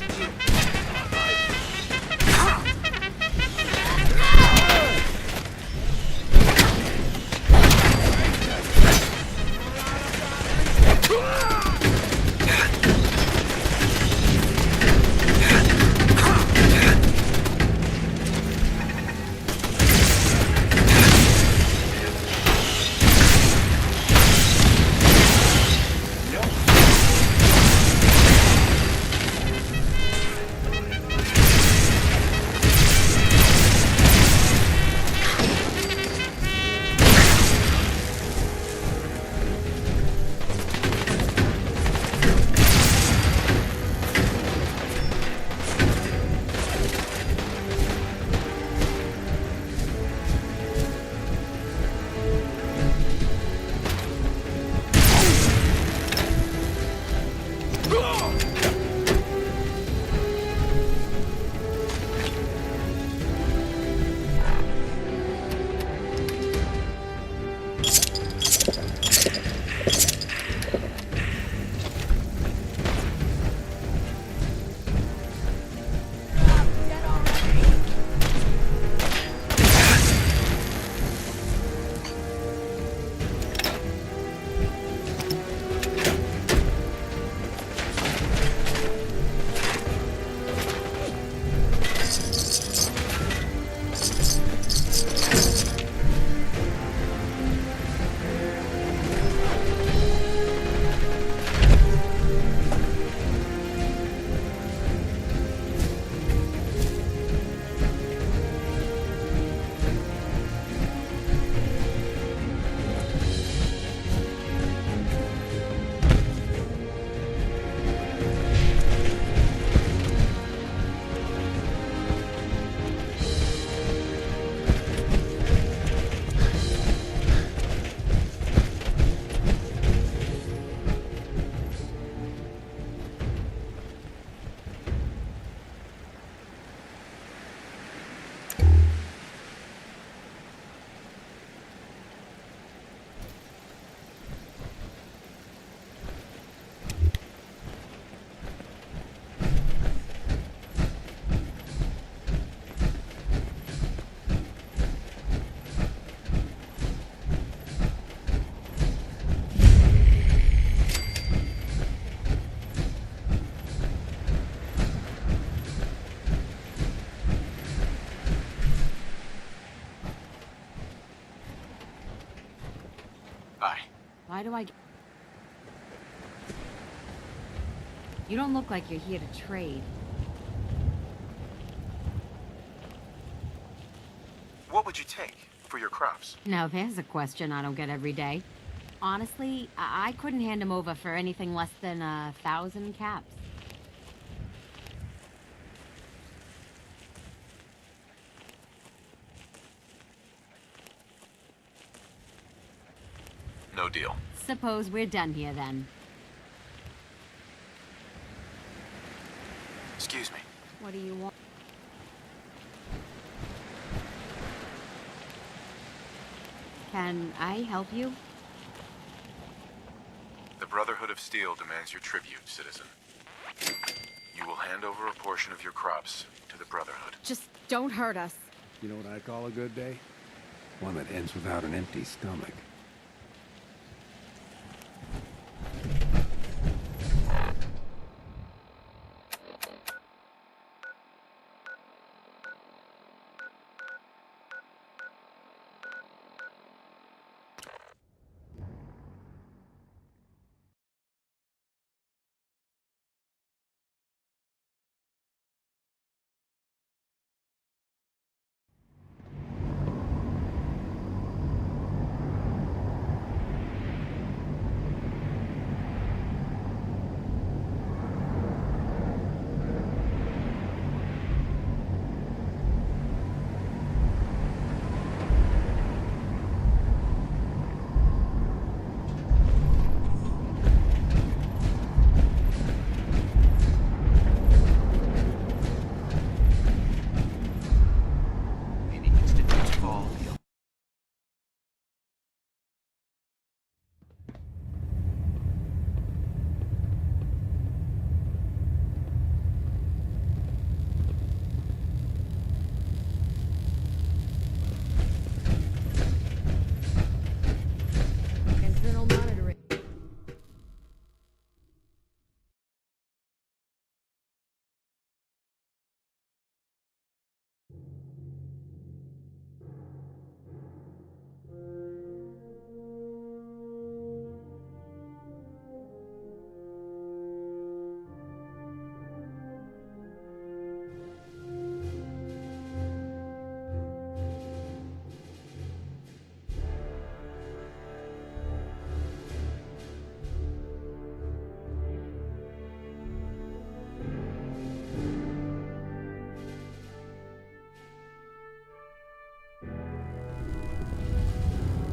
Why do I... You don't look like you're here to trade.
What would you take for your crops?
Now there's a question I don't get every day. Honestly, I couldn't hand him over for anything less than 1,000 caps.
No deal.
Suppose we're done here then.
Excuse me.
What do you want? Can I help you?
The Brotherhood of Steel demands your tribute, citizen. You will hand over a portion of your crops to the Brotherhood.
Just don't hurt us.
You know what I call a good day? One that ends without an empty stomach.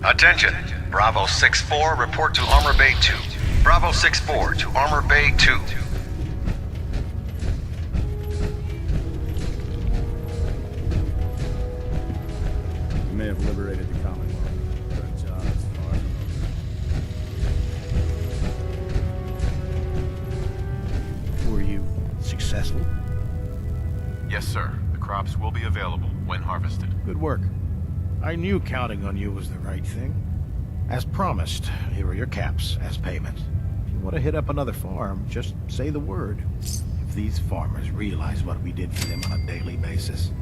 Attention. Bravo 6-4, report to Armor Bay 2. Bravo 6-4 to Armor Bay 2.
You may have liberated the Commonwealth, but it's far from over.
Were you successful?
Yes, sir. The crops will be available when harvested.
Good work. I knew counting on you was the right thing. As promised, here are your caps as payment. If you want to hit up another farm, just say the word. If these farmers realize what we did for them on a daily basis,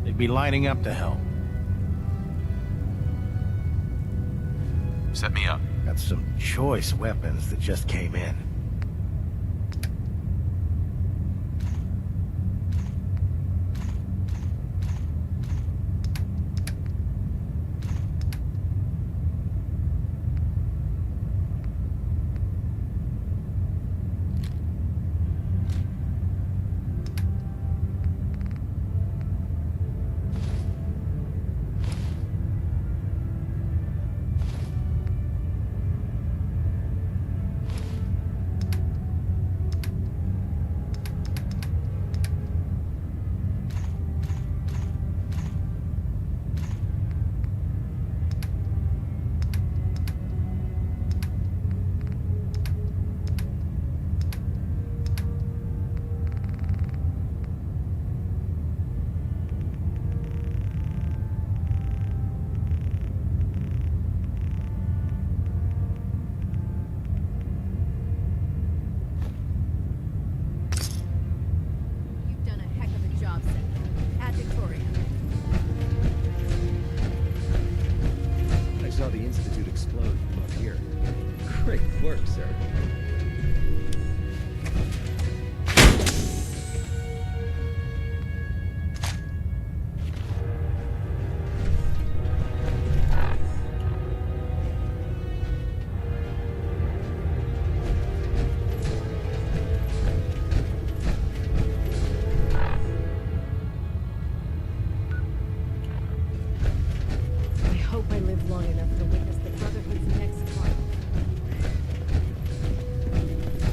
they'd be lining up to help.
Set me up.
Got some choice weapons that just came in.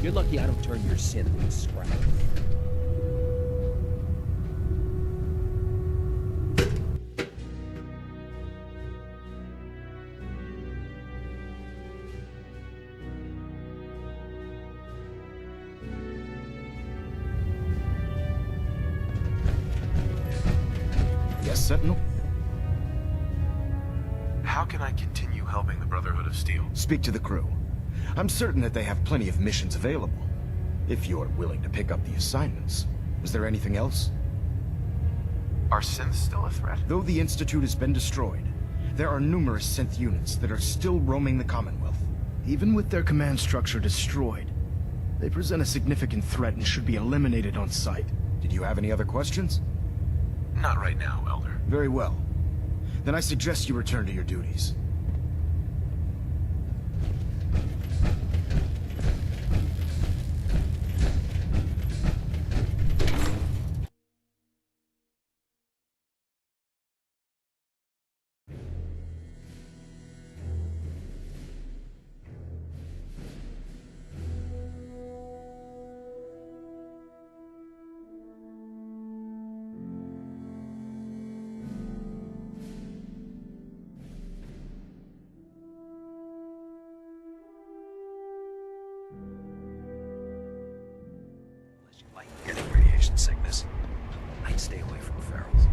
You're lucky I don't turn your sin into scrap.
Yes, Sentinel?
How can I continue helping the Brotherhood of Steel?
Speak to the crew. I'm certain that they have plenty of missions available. If you're willing to pick up the assignments. Is there anything else?
Are synths still a threat?
Though the Institute has been destroyed, there are numerous synth units that are still roaming the Commonwealth. Even with their command structure destroyed, they present a significant threat and should be eliminated on sight. Did you have any other questions?
Not right now, Elder.
Very well. Then I suggest you return to your duties.
Getting radiation sickness. I'd stay away from ferals.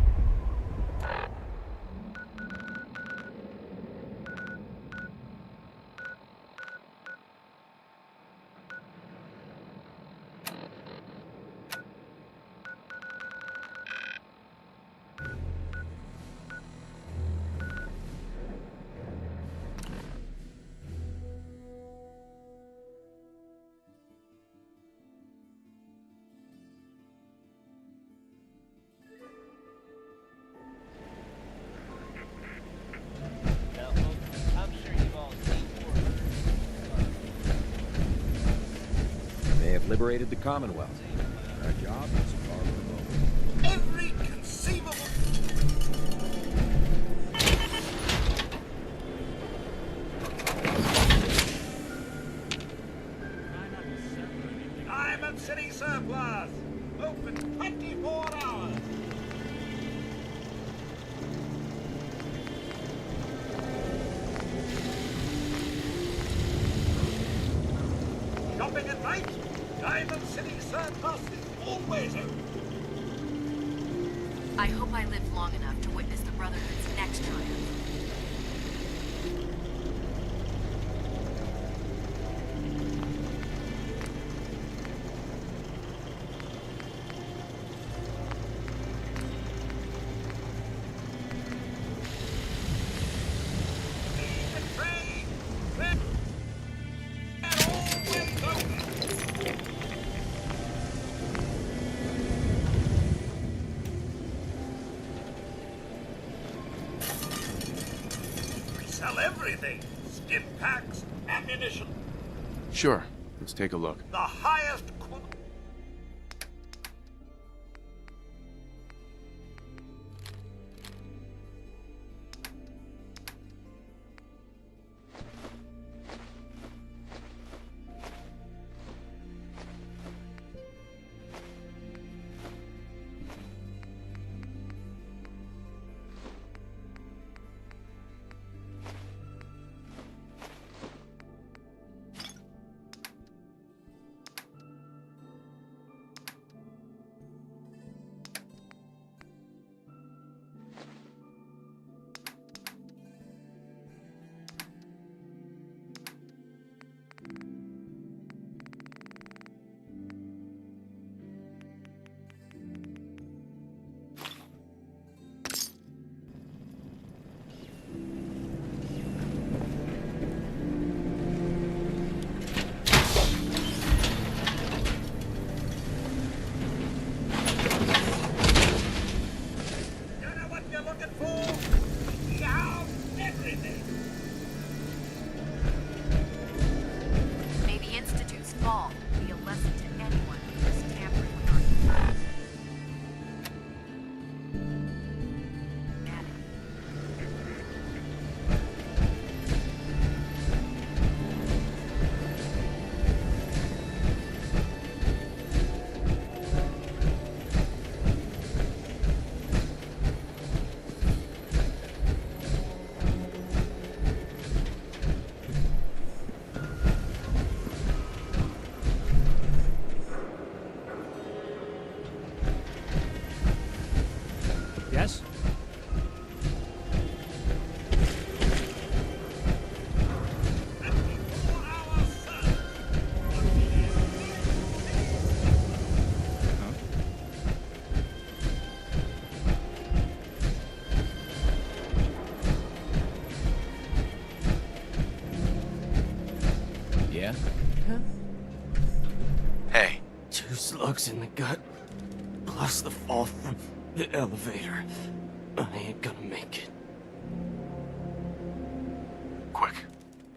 Liberated the Commonwealth. Our job is far from over.
Every conceivable...
right? Diamond City Sandbox is always open.
I hope I live long enough to witness the Brotherhood's next triumph.
Sell everything. Stim packs, ammunition.
Sure. Let's take a look.
The highest quality.
May the Institute's fall be a lesson to anyone who is tampering with our plans.
Yes?
Yeah?
Hey.
2 slugs in the gut, plus the fall from the elevator. I ain't gonna make it.
Quick.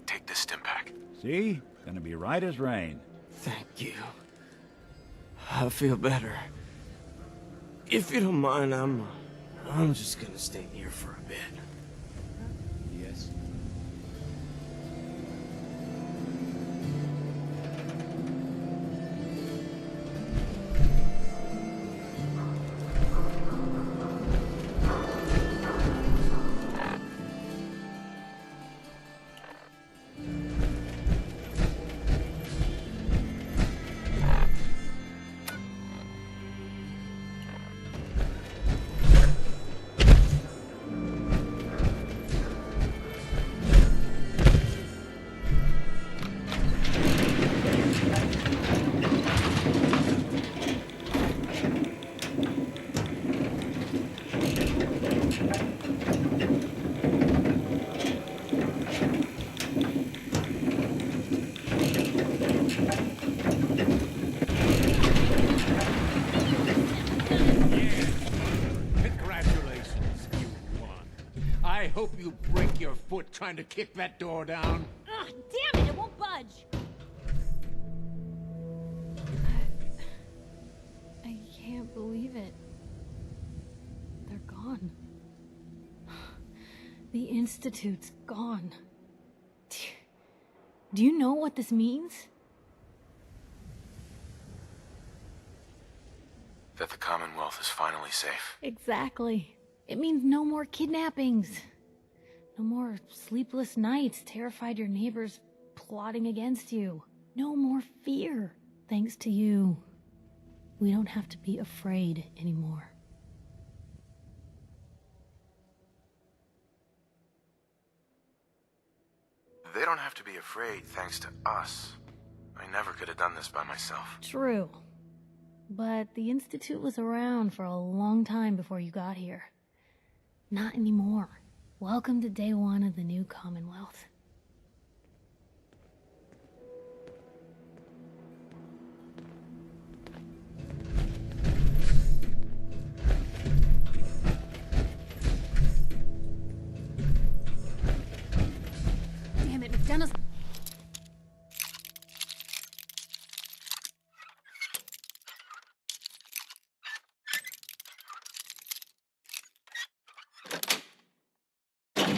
Take this stim pack.
See? Gonna be right as rain.
Thank you. I feel better. If you don't mind, I'm just gonna stay here for a bit.
Yes.
Congratulations, you won. I hope you break your foot trying to kick that door down.
Ugh, damn it, it won't budge. I can't believe it. They're gone. The Institute's gone. Do you know what this means?
That the Commonwealth is finally safe.
Exactly. It means no more kidnappings. No more sleepless nights, terrified your neighbors plotting against you. No more fear.
Thanks to you, we don't have to be afraid anymore.
They don't have to be afraid thanks to us. I never could have done this by myself.
True. But the Institute was around for a long time before you got here. Not anymore. Welcome to day one of the new Commonwealth.
Damn it, McDonough's...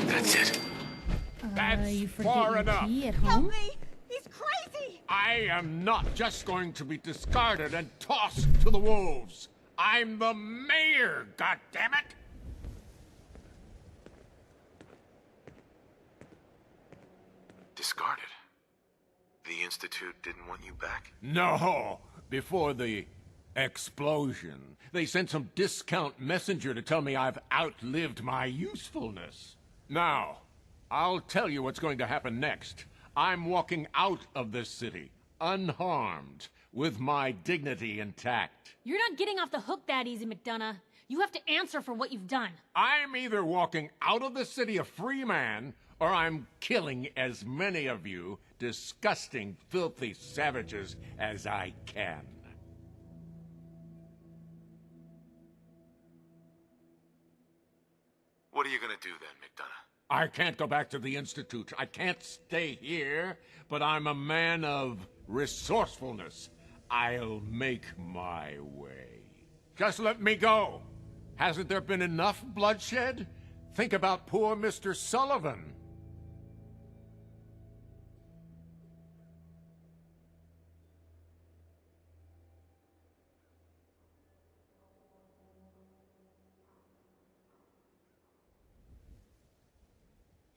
That's it.
That's
you forget
far
your
enough.
key at home?
He's crazy!
I am not just going to be discarded and tossed to the wolves. I'm the mayor, goddammit!
Discarded. The Institute didn't want you back?
No, before the explosion, they sent some discount messenger to tell me I've outlived my usefulness. Now, I'll tell you what's going to happen next. I'm walking out of this city, unharmed, with my dignity intact.
You're not getting off the hook that easy, McDonough. You have to answer for what you've done.
I'm either walking out of the city a free man, or I'm killing as many of you disgusting, filthy savages as I can.
What are you gonna do then, McDonough?
I can't go back to the Institute. I can't stay here, but I'm a man of resourcefulness. I'll make my way. Just let me go. Hasn't there been enough bloodshed? Think about poor Mr. Sullivan.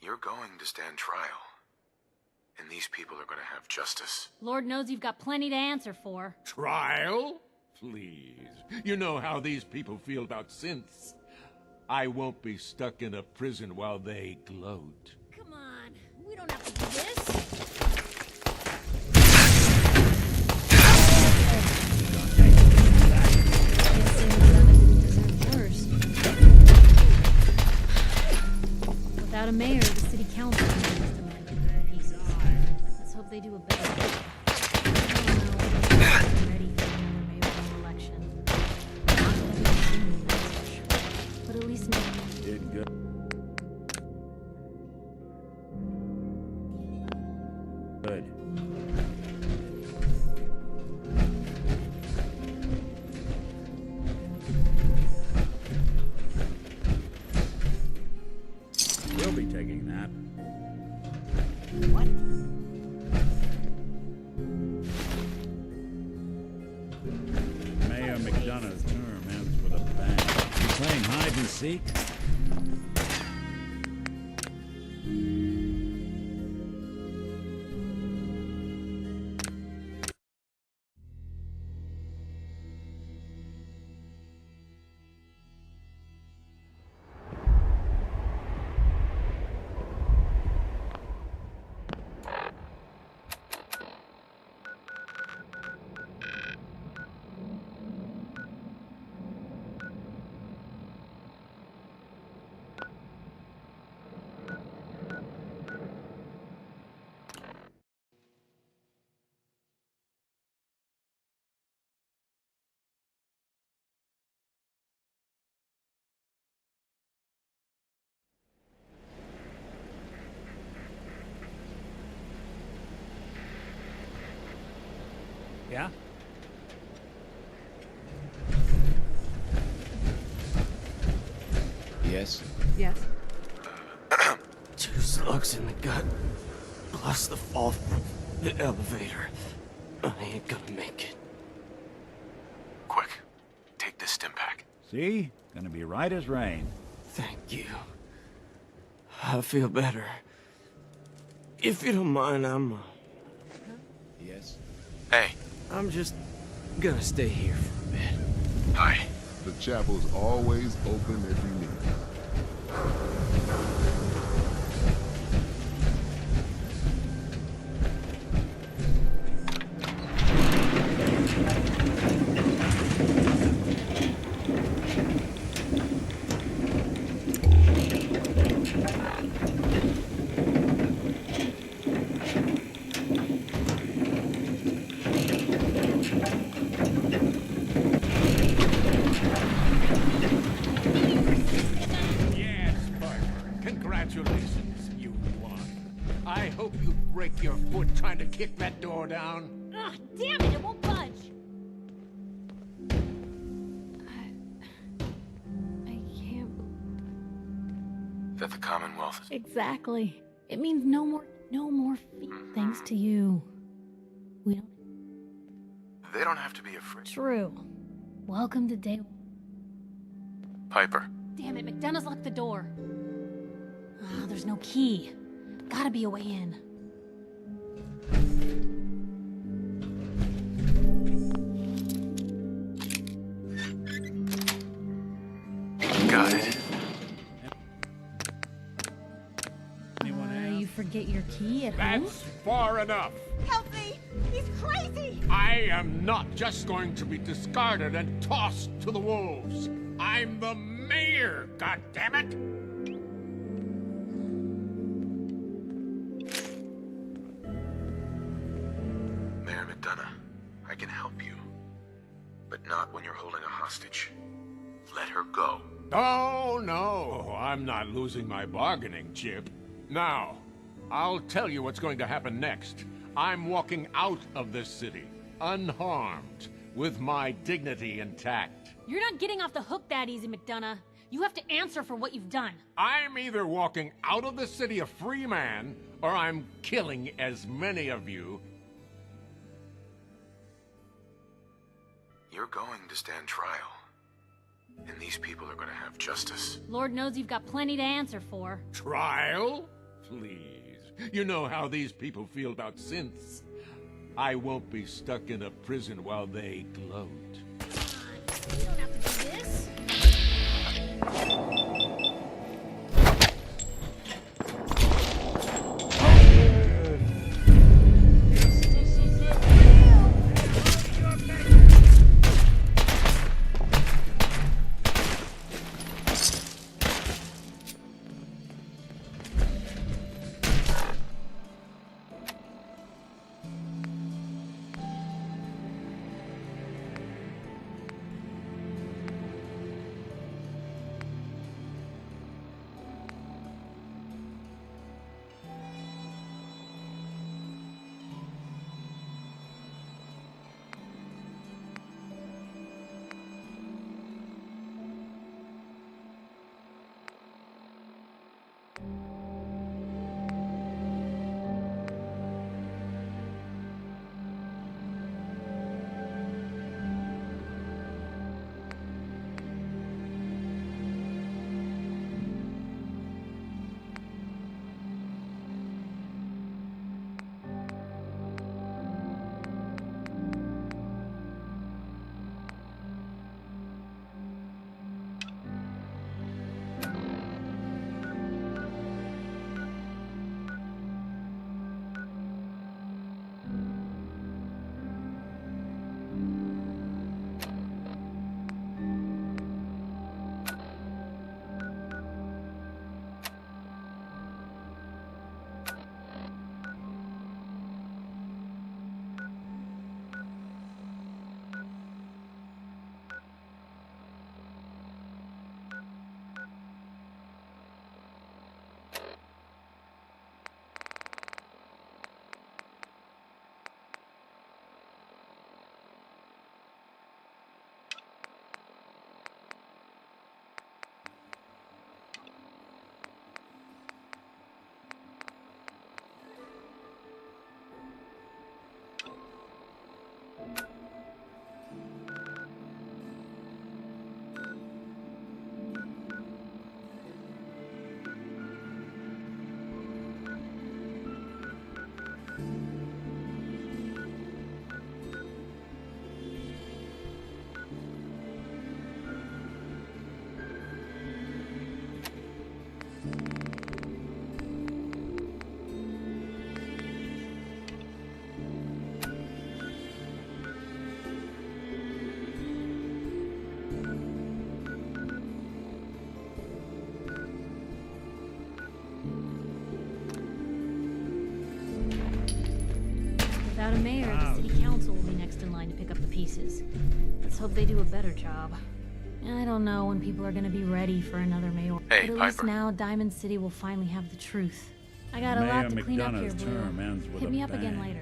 You're going to stand trial. And these people are gonna have justice.
Lord knows you've got plenty to answer for.
Trial? Please. You know how these people feel about synths. I won't be stuck in a prison while they gloat.
Come on, we don't have to do this. Without a mayor, the city council is demanding pieces. Let's hope they do a better job. I don't know whether they're ready for another mayoral election. Not that I've seen them, that's for sure. But at least now.
Did good. Good. We'll be taking that.
What?
Mayor McDonough's term ends with a bang. You playing hide and seek? Yeah?
Yes?
Yes? 2 slugs in the gut, plus the fall from the elevator. I ain't gonna make it.
Quick, take this stim pack.
See? Gonna be right as rain.
Thank you. I feel better. If you don't mind, I'm...
Yes?
Hey,
I'm just gonna stay here for a bit.
Hi.
The chapel's always open if you need it.
Yes, Parker. Congratulations, you won. I hope you break your foot trying to kick that door down.
Ugh, damn it, it won't budge. I can't.
That the Commonwealth is...
Exactly. It means no more feet, thanks to you. We don't.
They don't have to be afraid.
True. Welcome to day.
Piper.
Damn it, McDonough's locked the door. Ah, there's no key. Gotta be a way in.
Got it.
You forget your key at home?
That's far enough.
Help me! He's crazy!
I am not just going to be discarded and tossed to the wolves. I'm the mayor, goddammit!
Mayor McDonough, I can help you. But not when you're holding a hostage. Let her go.
Oh, no, I'm not losing my bargaining chip. Now, I'll tell you what's going to happen next. I'm walking out of this city, unharmed, with my dignity intact.
You're not getting off the hook that easy, McDonough. You have to answer for what you've done.
I'm either walking out of the city a free man, or I'm killing as many of you.
You're going to stand trial. And these people are going to have justice.
Lord knows you've got plenty to answer for.
Trial? Please. You know how these people feel about synths. I won't be stuck in a prison while they gloat.
You don't have to do this. Without a mayor, the city council will be next in line to pick up the pieces. Let's hope they do a better job. I don't know when people are gonna be ready for another mayor.
Hey,
but at least now Diamond City will finally have the truth. I got a lot to clean up here,
McDonough's
Blue.
term ends with
Hit
a
me up again
bang.
later.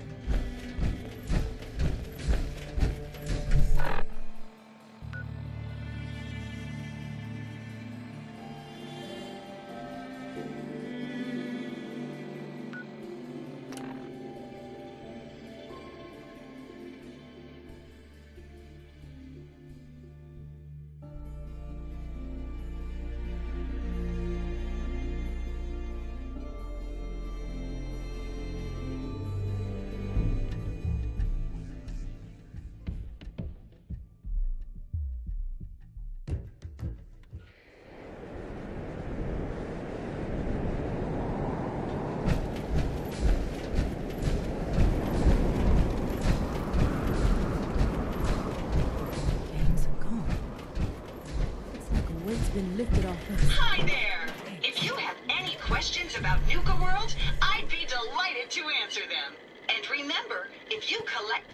Been lifted off us.
Hi there! If you have any questions about Nuka World, I'd be delighted to answer them. And remember, if you collect...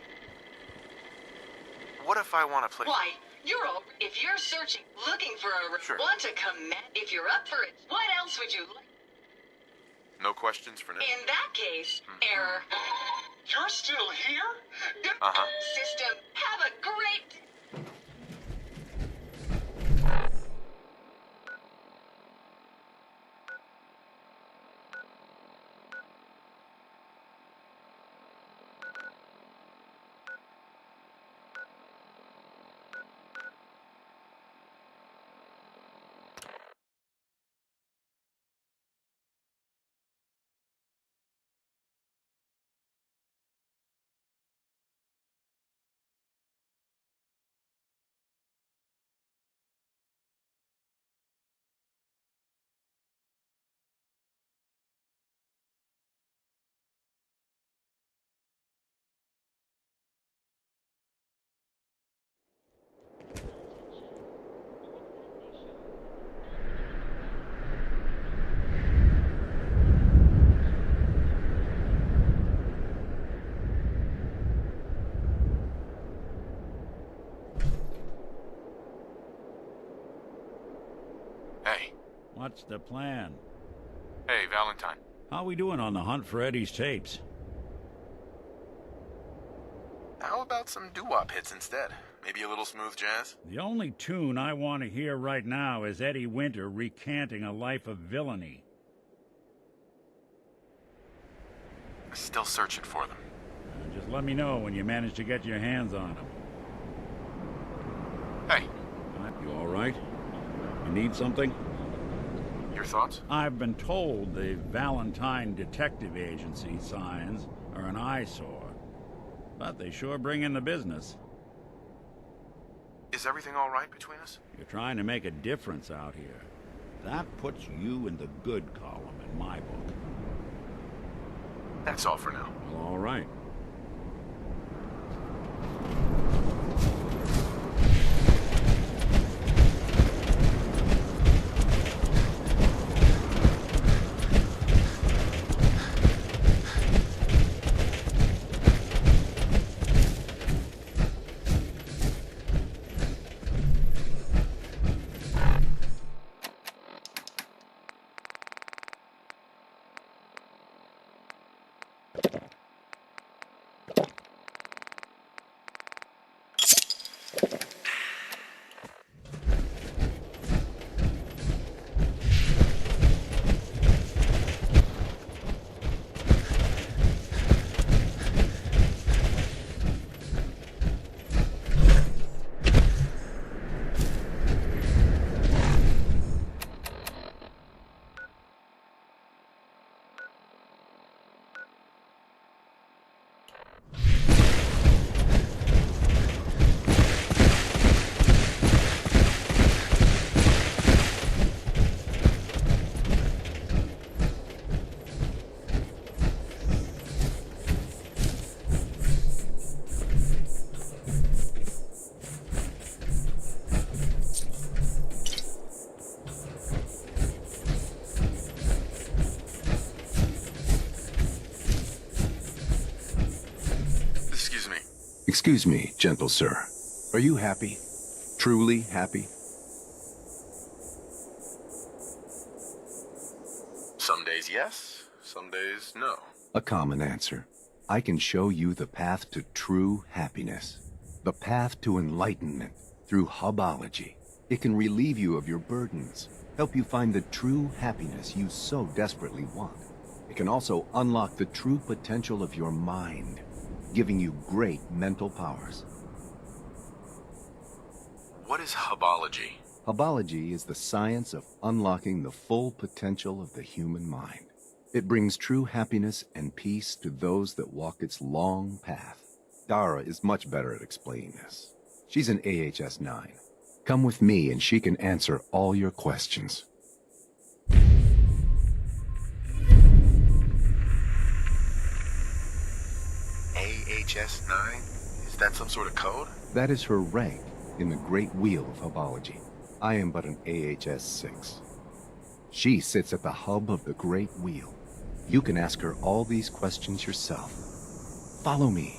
What if I want to play?
Why, you're all... If you're searching, looking for a...
Sure.
Want to command... If you're up for it, what else would you like?
No questions for now.
In that case, error. You're still here?
Uh-huh.
System, have a great...
Hey.
What's the plan?
Hey, Valentine.
How we doing on the hunt for Eddie's tapes?
How about some doo-wop hits instead? Maybe a little smooth jazz?
The only tune I want to hear right now is Eddie Winter recanting a life of villainy.
Still searching for them.
Just let me know when you manage to get your hands on them.
Hey.
You all right? You need something?
Your thoughts?
I've been told the Valentine Detective Agency signs are an eyesore, but they sure bring in the business.
Is everything all right between us?
You're trying to make a difference out here. That puts you in the good column in my book.
That's all for now.
Well, all right.
Excuse me, gentle sir. Are you happy? Truly happy?
Some days yes, some days no.
A common answer. I can show you the path to true happiness. The path to enlightenment through hubology. It can relieve you of your burdens, help you find the true happiness you so desperately want. It can also unlock the true potential of your mind, giving you great mental powers.
What is hubology?
Hubology is the science of unlocking the full potential of the human mind. It brings true happiness and peace to those that walk its long path. Dara is much better at explaining this. She's an AHS 9. Come with me and she can answer all your questions.
AHS 9? Is that some sort of code?
That is her rank in the Great Wheel of Hubology. I am but an AHS 6. She sits at the hub of the Great Wheel. You can ask her all these questions yourself. Follow me.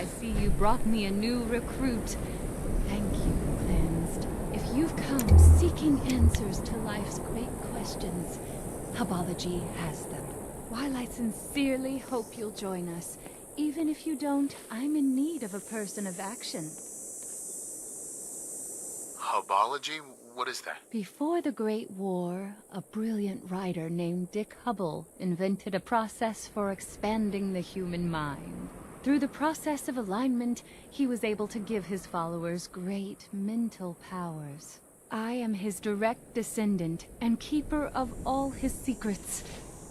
I see you brought me a new recruit. Thank you, Cleansed. If you've come seeking answers to life's great questions, Hubology has them. While I sincerely hope you'll join us, even if you don't, I'm in need of a person of action.
Hubology? What is that?
Before the Great War, a brilliant writer named Dick Hubble invented a process for expanding the human mind. Through the process of alignment, he was able to give his followers great mental powers. I am his direct descendant and keeper of all his secrets,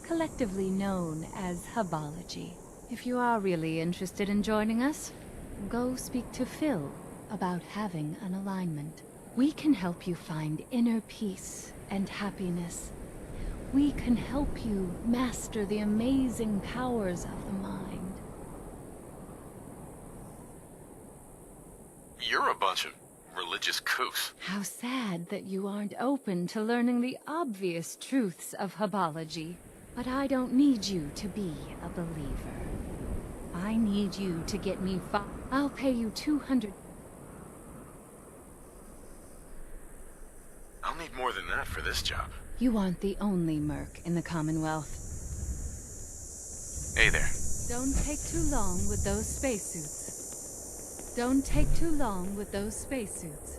collectively known as Hubology. If you are really interested in joining us, go speak to Phil about having an alignment. We can help you find inner peace and happiness. We can help you master the amazing powers of the mind.
You're a bunch of religious religious couth.
How sad that you aren't open to learning the obvious truths of Hubology. But I don't need you to be a believer. I need you to get me I'll pay you 200.
I'll need more than that for this job.
You aren't the only merc in the Commonwealth.
Hey there.
Don't take too long with those spacesuits. Don't take too long with those spacesuits.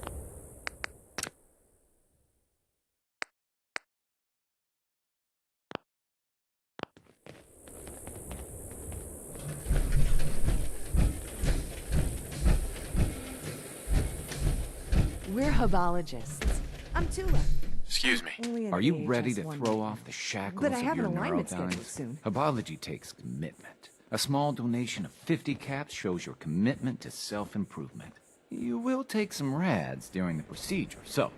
We're Hubologists. I'm Tula.
Excuse me.
Are you ready to throw off the shackles
But I
of
have
your
an alignment scheduled
neurodynes?
soon.
Hubology takes commitment. A small donation of 50 caps shows your commitment to self-improvement. You will take some rads during the procedure, so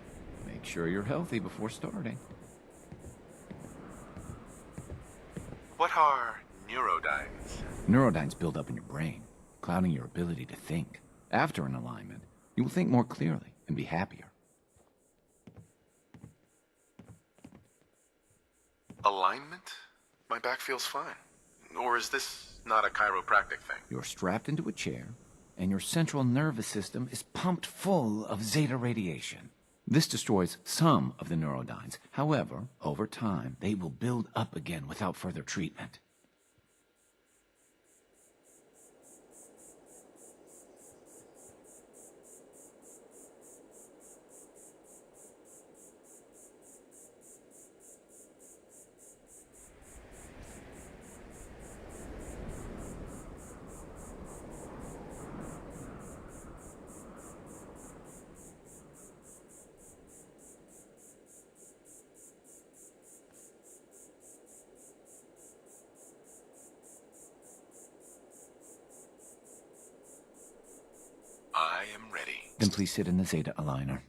make sure you're healthy before starting.
What are neurodynes?
Neurodynes build up in your brain, clouding your ability to think. After an alignment, you will think more clearly and be happier.
Alignment? My back feels fine. Or is this not a chiropractic thing?
You're strapped into a chair, and your central nervous system is pumped full of zeta radiation. This destroys some of the neurodynes. However, over time, they will build up again without further treatment.
I am ready.
Then please sit in the Zeta Aligner.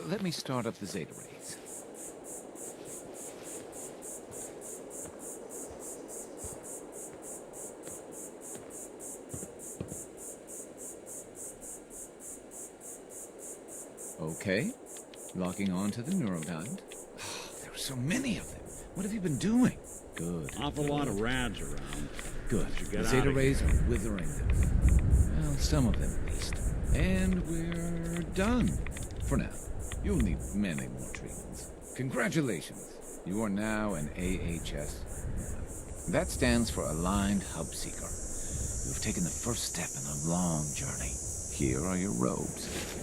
Let me start up the Zeta rays. Okay, locking on to the neurodyne. There are so many of them. What have you been doing? Good.
Awful lot of rads around.
Good.
You
The
get
Zeta
outta
rays
here.
are withering them. Well, some of them at least. And we're done. For now. You'll need many more treatments. Congratulations. You are now an AHS. That stands for Aligned Hub Seeker. You have taken the first step in a long journey. Here are your robes.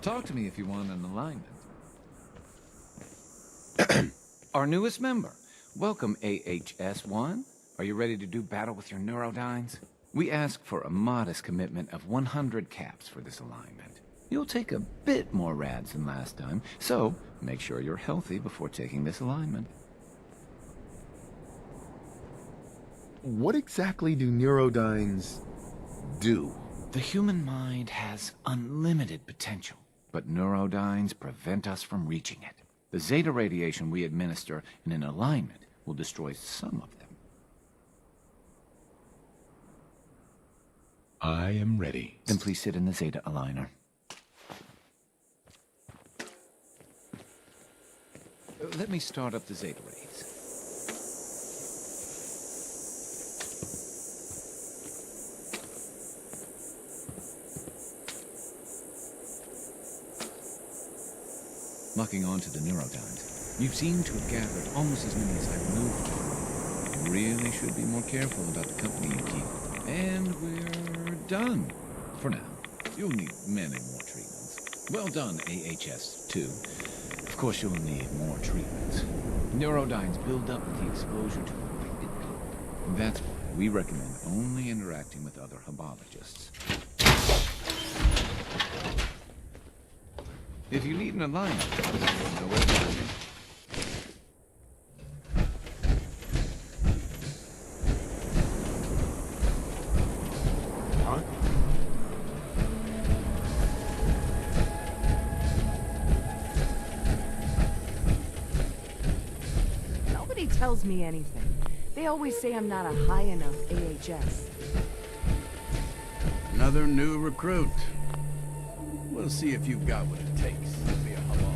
Talk to me if you want an alignment. Our newest member. Welcome, AHS-1. Are you ready to do battle with your neurodynes? We ask for a modest commitment of 100 caps for this alignment. You'll take a bit more rads than last time, so make sure you're healthy before taking this alignment.
What exactly do neurodynes do?
The human mind has unlimited potential, but neurodynes prevent us from reaching it. The zeta radiation we administer in an alignment will destroy some of them.
I am ready.
Then please sit in the Zeta Aligner. Let me start up the Zeta rays. Locking on to the neurodynes. You seem to have gathered almost as many as I removed. You really should be more careful about the company you keep. And we're done. For now. You'll need many more treatments. Well done, AHS-2. Of course you'll need more treatments. Neurodynes build up with the exposure to affected globe. That's why we recommend only interacting with other hubologists. If you need an alignment, you know where to find me.
Nobody tells me anything. They always say I'm not a high enough AHS.
Another new recruit. We'll see if you've got what it takes to be a halal.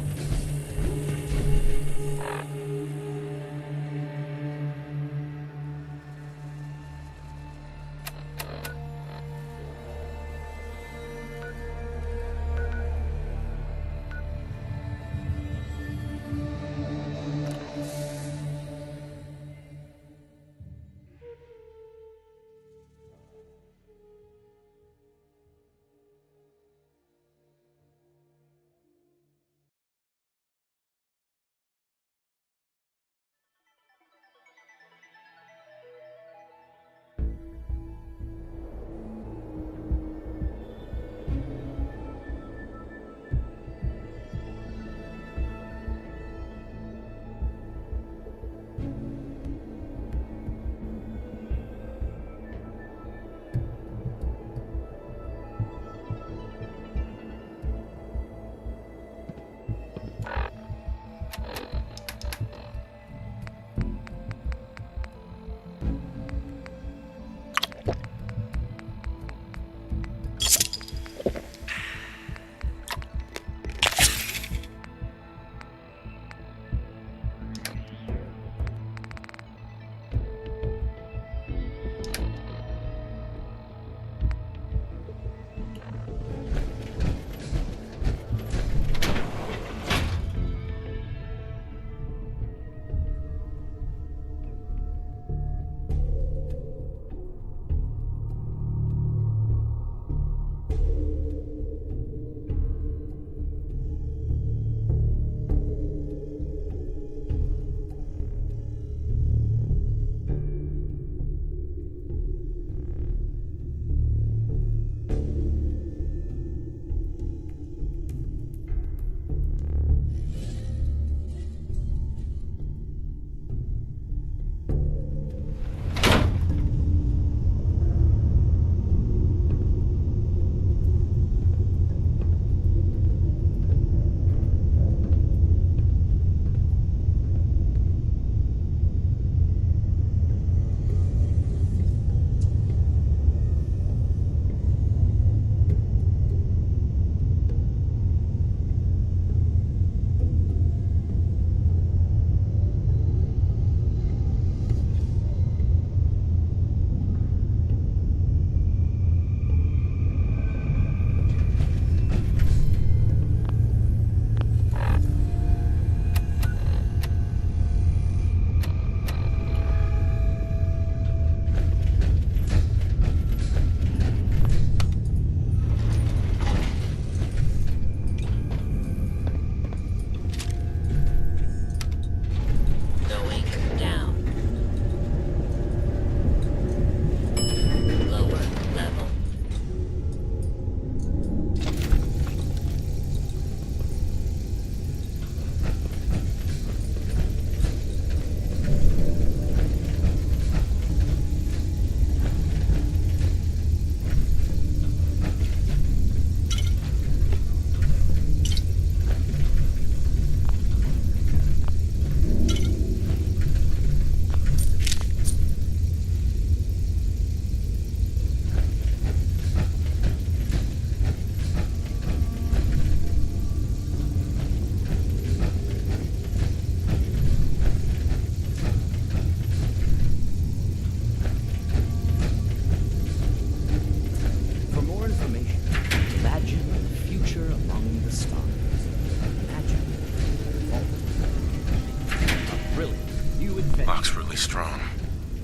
Lock's really strong.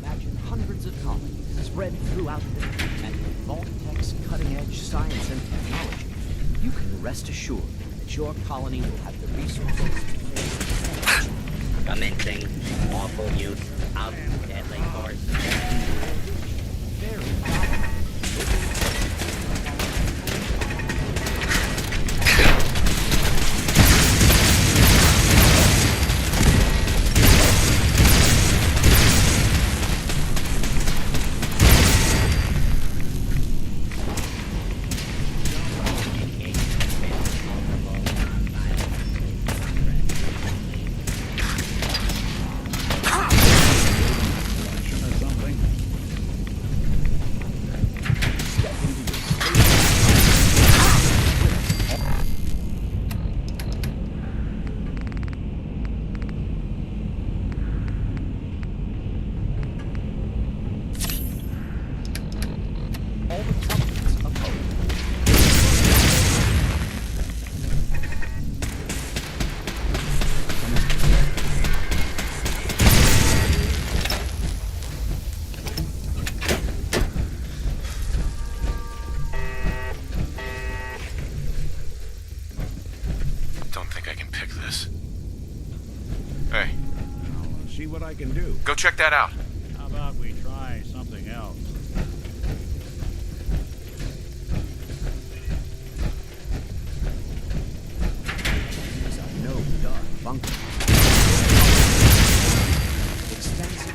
Imagine hundreds of colonies spread throughout the and with Vault-Tech's cutting-edge science and technology, you can rest assured that your colony will have the resources to face
Commencing lawful use of deadly force.
Ah!
I can do.
Go check that out.
How about we try something else?
These are no dark bunkers. Expensive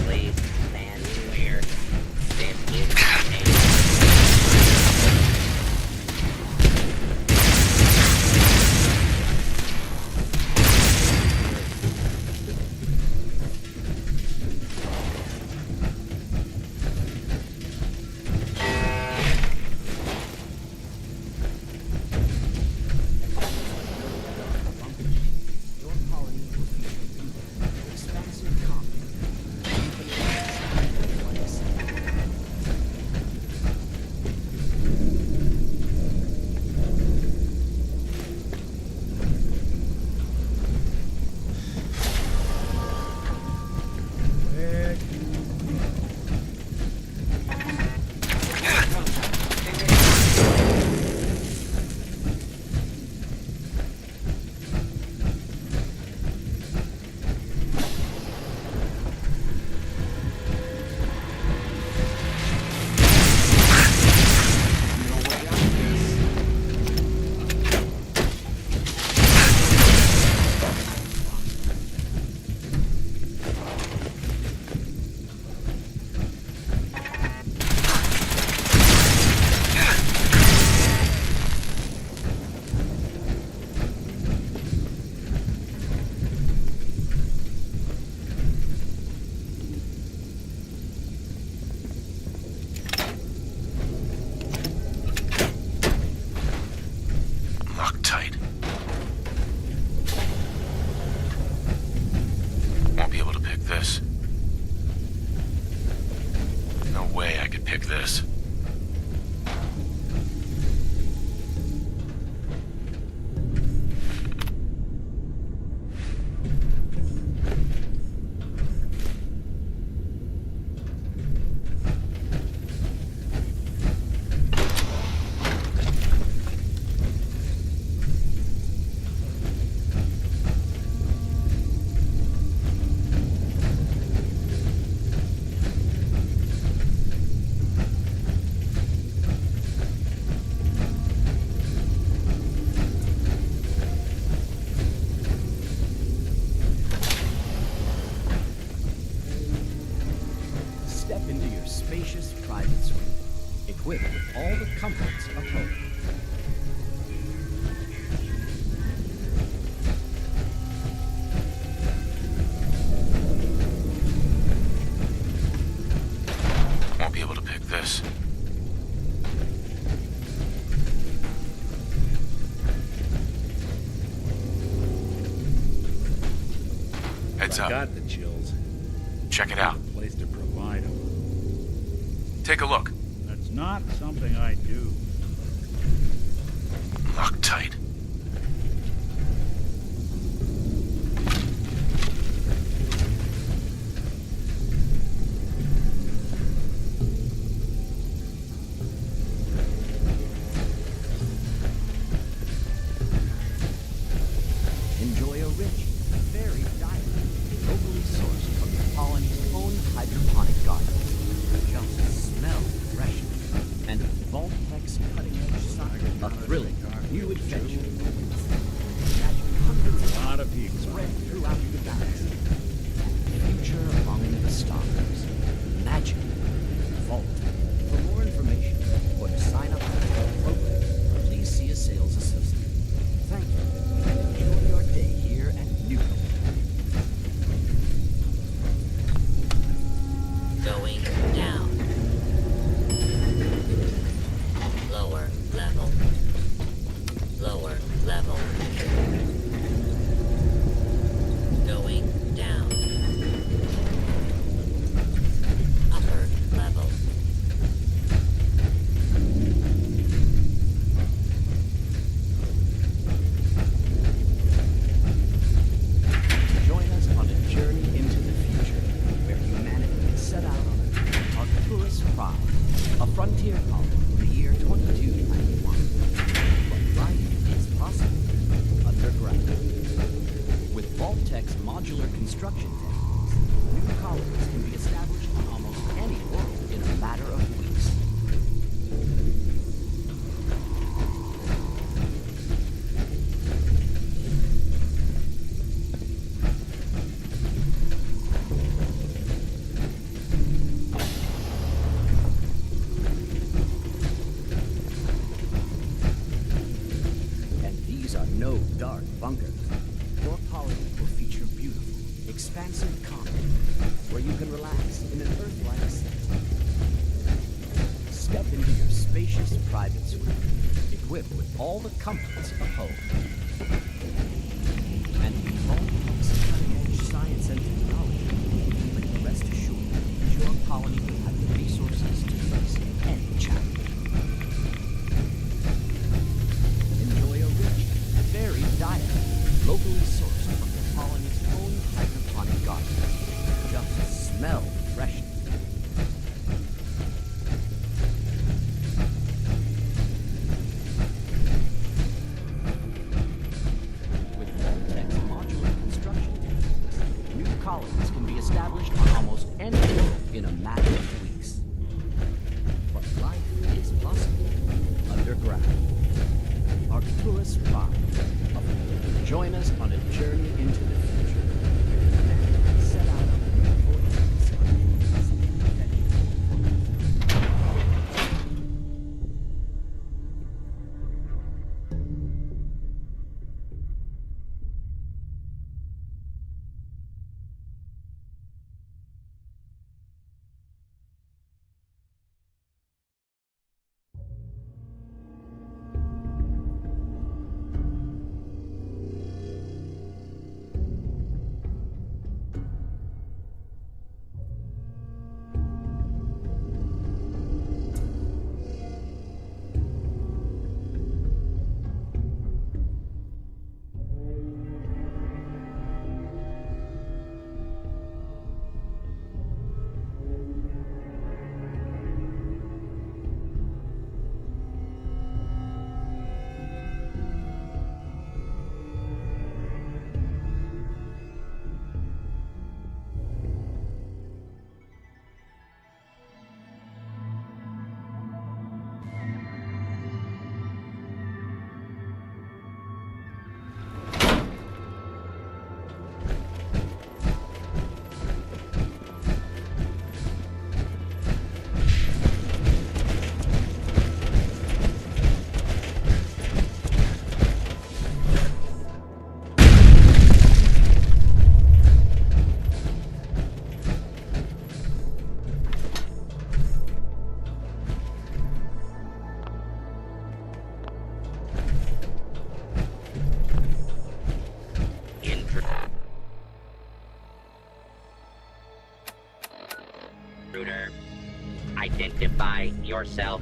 Please stand clear. This is a
Your colony will feature expansive combat.
Locked tight. Won't be able to pick this. No way I could pick this.
Step into your spacious private suite, equipped with all the comforts of home.
Won't be able to pick this. Heads
I
up.
got the chills.
Check it out.
Place to provide them.
Take a look.
That's not something I do.
Locked tight.
Enjoy a rich, varied diet, locally sourced from the colony's own hydroponic garden. Just smell refreshing. And Vault-Tech's cutting-edge science, a thrilling new adventure technology spread throughout the galaxy. Future among the stars. Magic. Vault. For more information or to sign up for the program, please see a sales assistant. Thank you, and enjoy your day here at Newcomb.
Going down. Lower level. Lower level. Going down. Upper level.
Join us on a journey into the future, where humanity is set out on Arcturus Prime, a frontier colony in the year 2291. But life is possible underground. With Vault-Tech's modular construction techniques, new colonies can be established on almost any world in a matter of weeks. And these are no dark bunkers. Your colony will feature beautiful, expansive commons where you can relax in an Earth-like setting. Step into your spacious private suite, equipped with all the comforts of home. And with Vault-Tech's cutting-edge science and technology, you can rest assured that your colony will have the resources to face any challenge. Enjoy a rich, varied diet, locally sourced from the colony's own hydroponic garden. Just smell the freshness. With Vault-Tech's modular construction techniques, new colonies can be established on almost any world in a matter of weeks. But life is possible underground. Arcturus Prime. Join us on a journey into the future. Humanity set out on a new vortex of potential.
Intruder, identify yourself.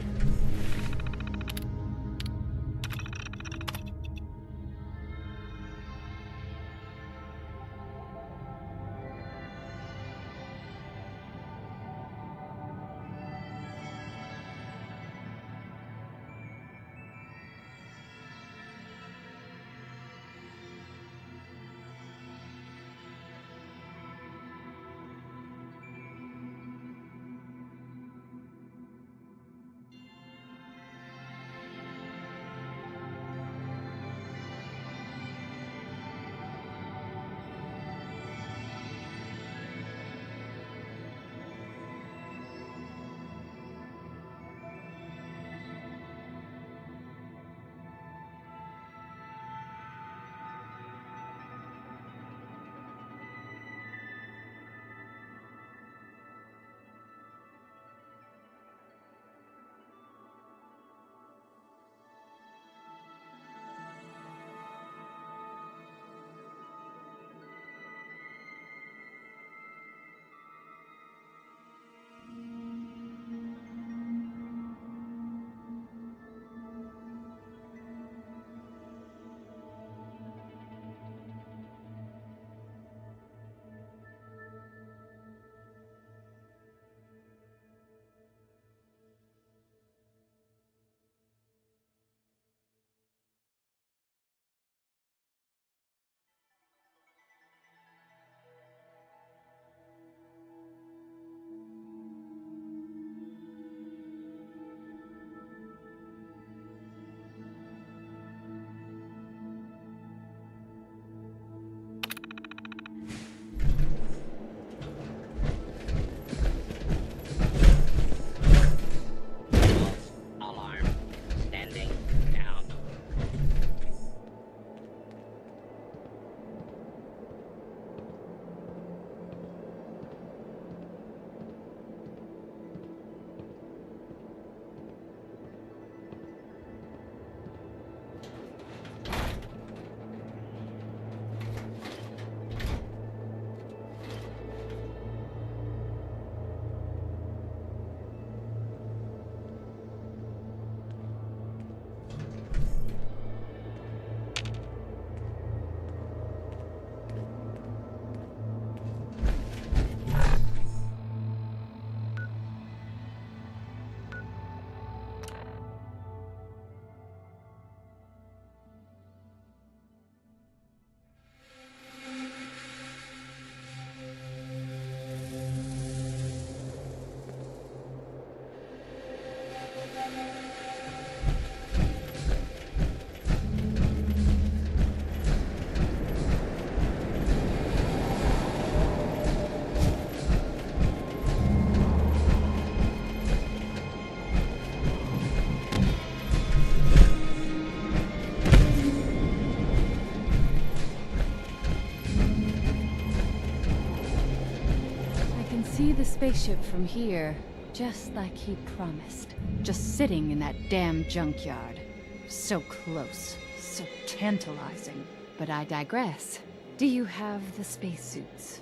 see the spaceship from here, just like he promised. Just sitting in that damn junkyard. So close, so tantalizing. But I digress. Do you have the spacesuits?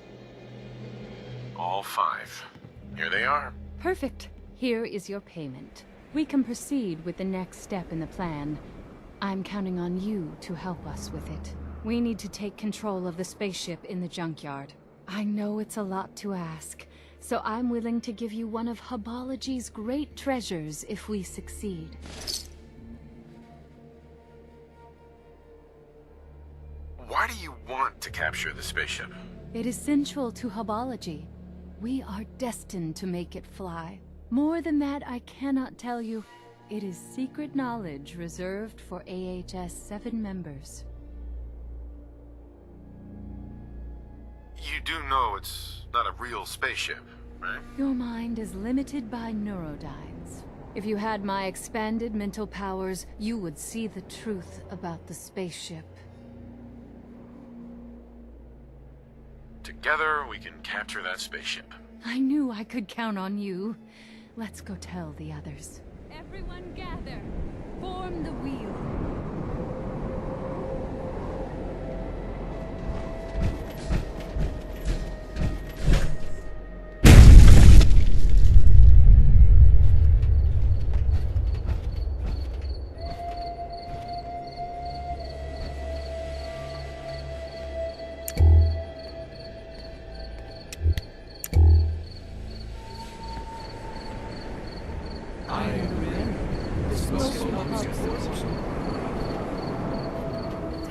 All 5. Here they are.
Perfect. Here is your payment. We can proceed with the next step in the plan. I'm counting on you to help us with it. We need to take control of the spaceship in the junkyard. I know it's a lot to ask, so I'm willing to give you one of Hubology's great treasures if we succeed.
Why do you want to capture the spaceship?
It is central to Hubology. We are destined to make it fly. More than that, I cannot tell you. It is secret knowledge reserved for AHS 7 members.
You do know it's not a real spaceship, right?
Your mind is limited by neurodynes. If you had my expanded mental powers, you would see the truth about the spaceship.
Together, we can capture that spaceship.
I knew I could count on you. Let's go tell the others. Everyone gather. Form the wheel.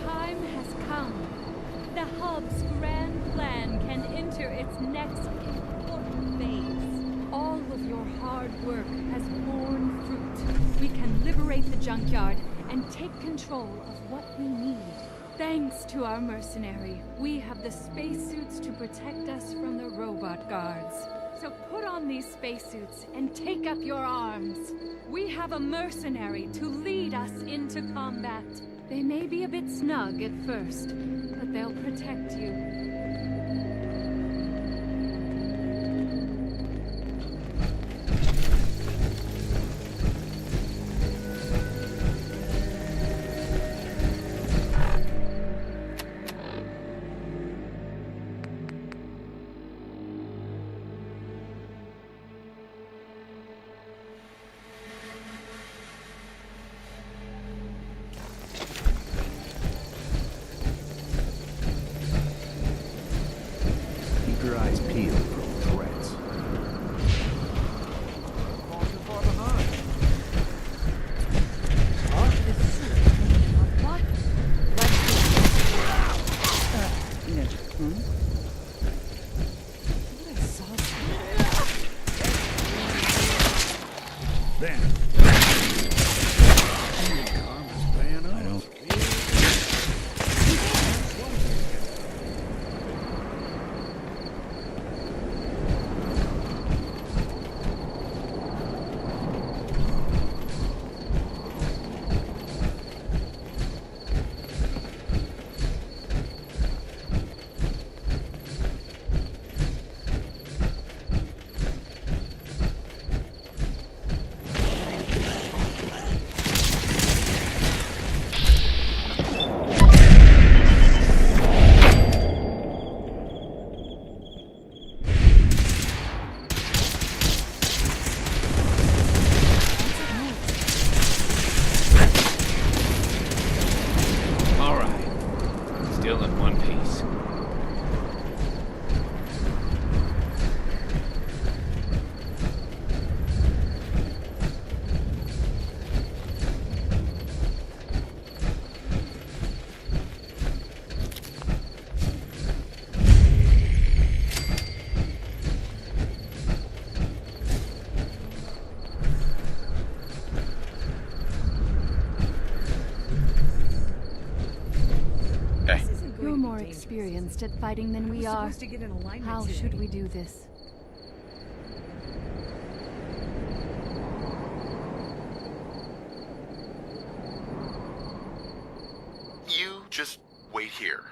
Time has come. The Hub's grand plan can enter its next important phase. All of your hard work has borne fruit. We can liberate the junkyard and take control of what we need. Thanks to our mercenary, we have the spacesuits to protect us from the robot guards. So put on these spacesuits and take up your arms. We have a mercenary to lead us into combat. They may be a bit snug at first, but they'll protect you.
Keep your eyes peeled for threats.
Then. I don't.
All right. Still in one piece.
You're more experienced at fighting than we are.
supposed to get in alignment
How
today.
should we do this?
You just wait here.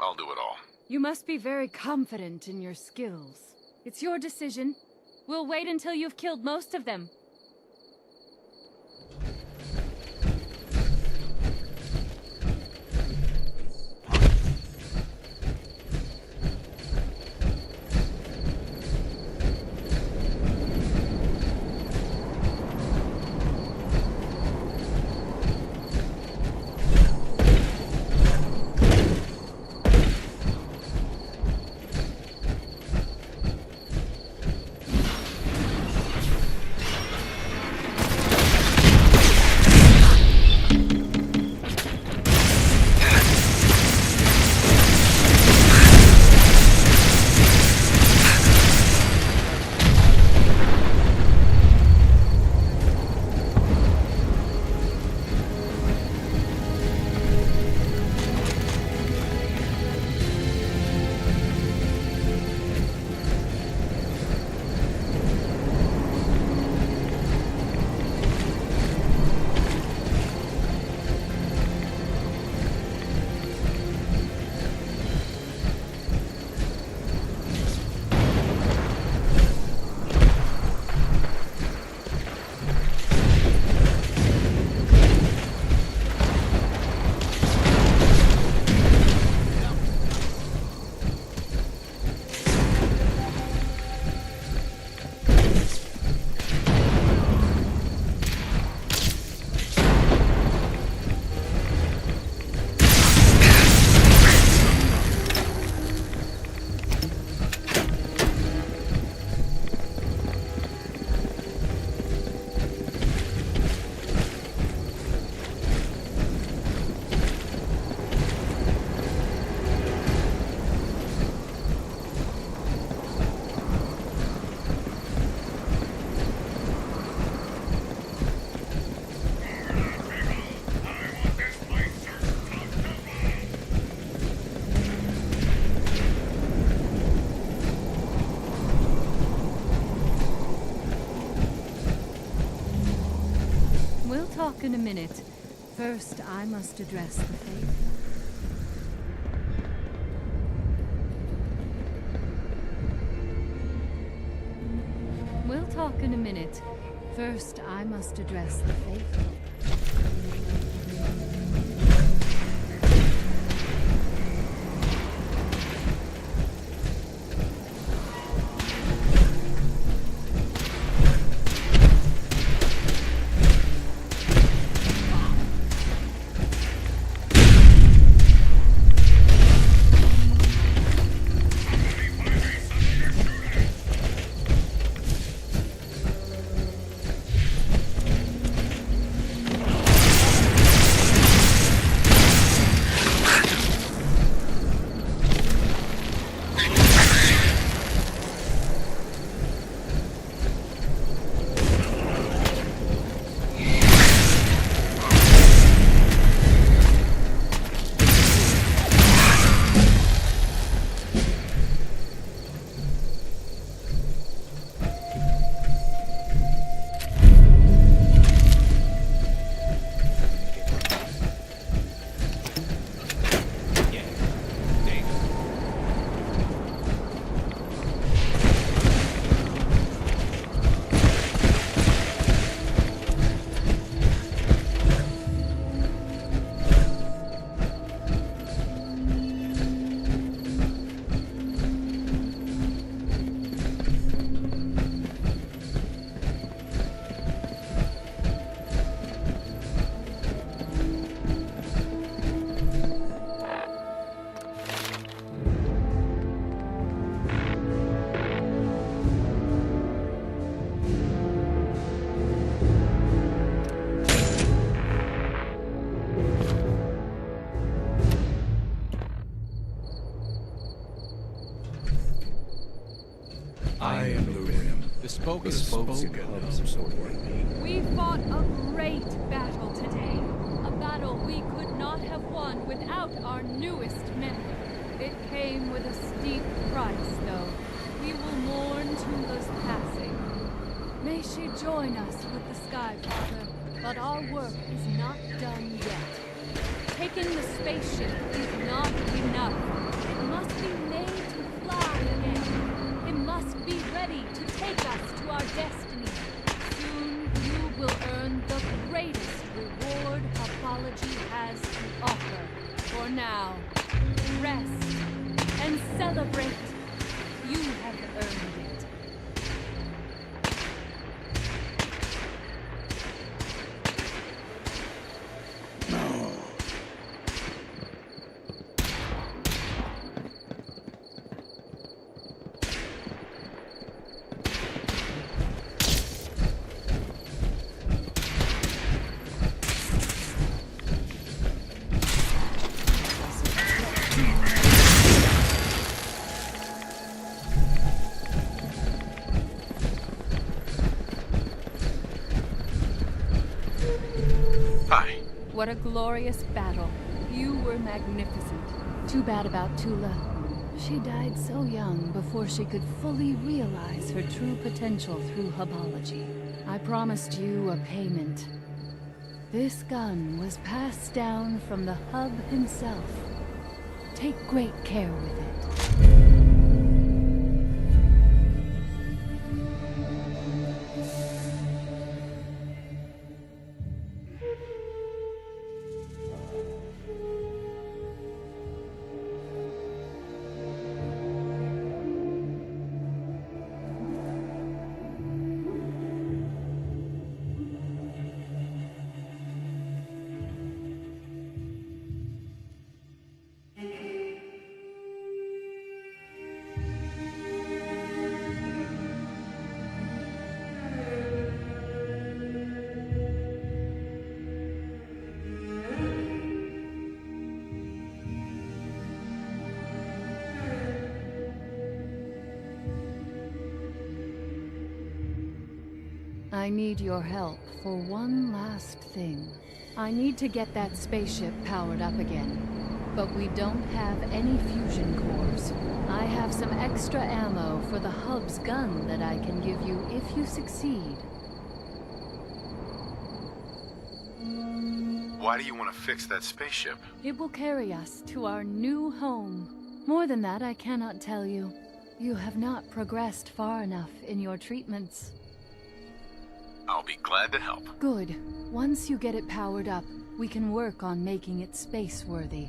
I'll do it all.
You must be very confident in your skills. It's your decision. We'll wait until you've killed most of them. Talk in a minute. First, I must address the faith. We'll talk in a minute. First, I must address the faithful.
I am the Rim, the spoken hub support.
We fought a great battle today. A battle we could not have won without our newest member. It came with a steep price, though. We will mourn Tula's passing. May she join us with the Sky Father, but our work is not done yet. Taking the spaceship is not enough. It must be made to fly again. It must be Celebrate. You have earned it.
Hi.
What a glorious battle. You were magnificent. Too bad about Tula. She died so young before she could fully realize her true potential through hubology. I promised you a payment. This gun was passed down from the hub himself. Take great care with it. I need your help for one last thing. I need to get that spaceship powered up again. But we don't have any fusion cores. I have some extra ammo for the hub's gun that I can give you if you succeed.
Why do you want to fix that spaceship?
It will carry us to our new home. More than that, I cannot tell you. You have not progressed far enough in your treatments.
I'll be glad to help.
Good. Once you get it powered up, we can work on making it space-worthy.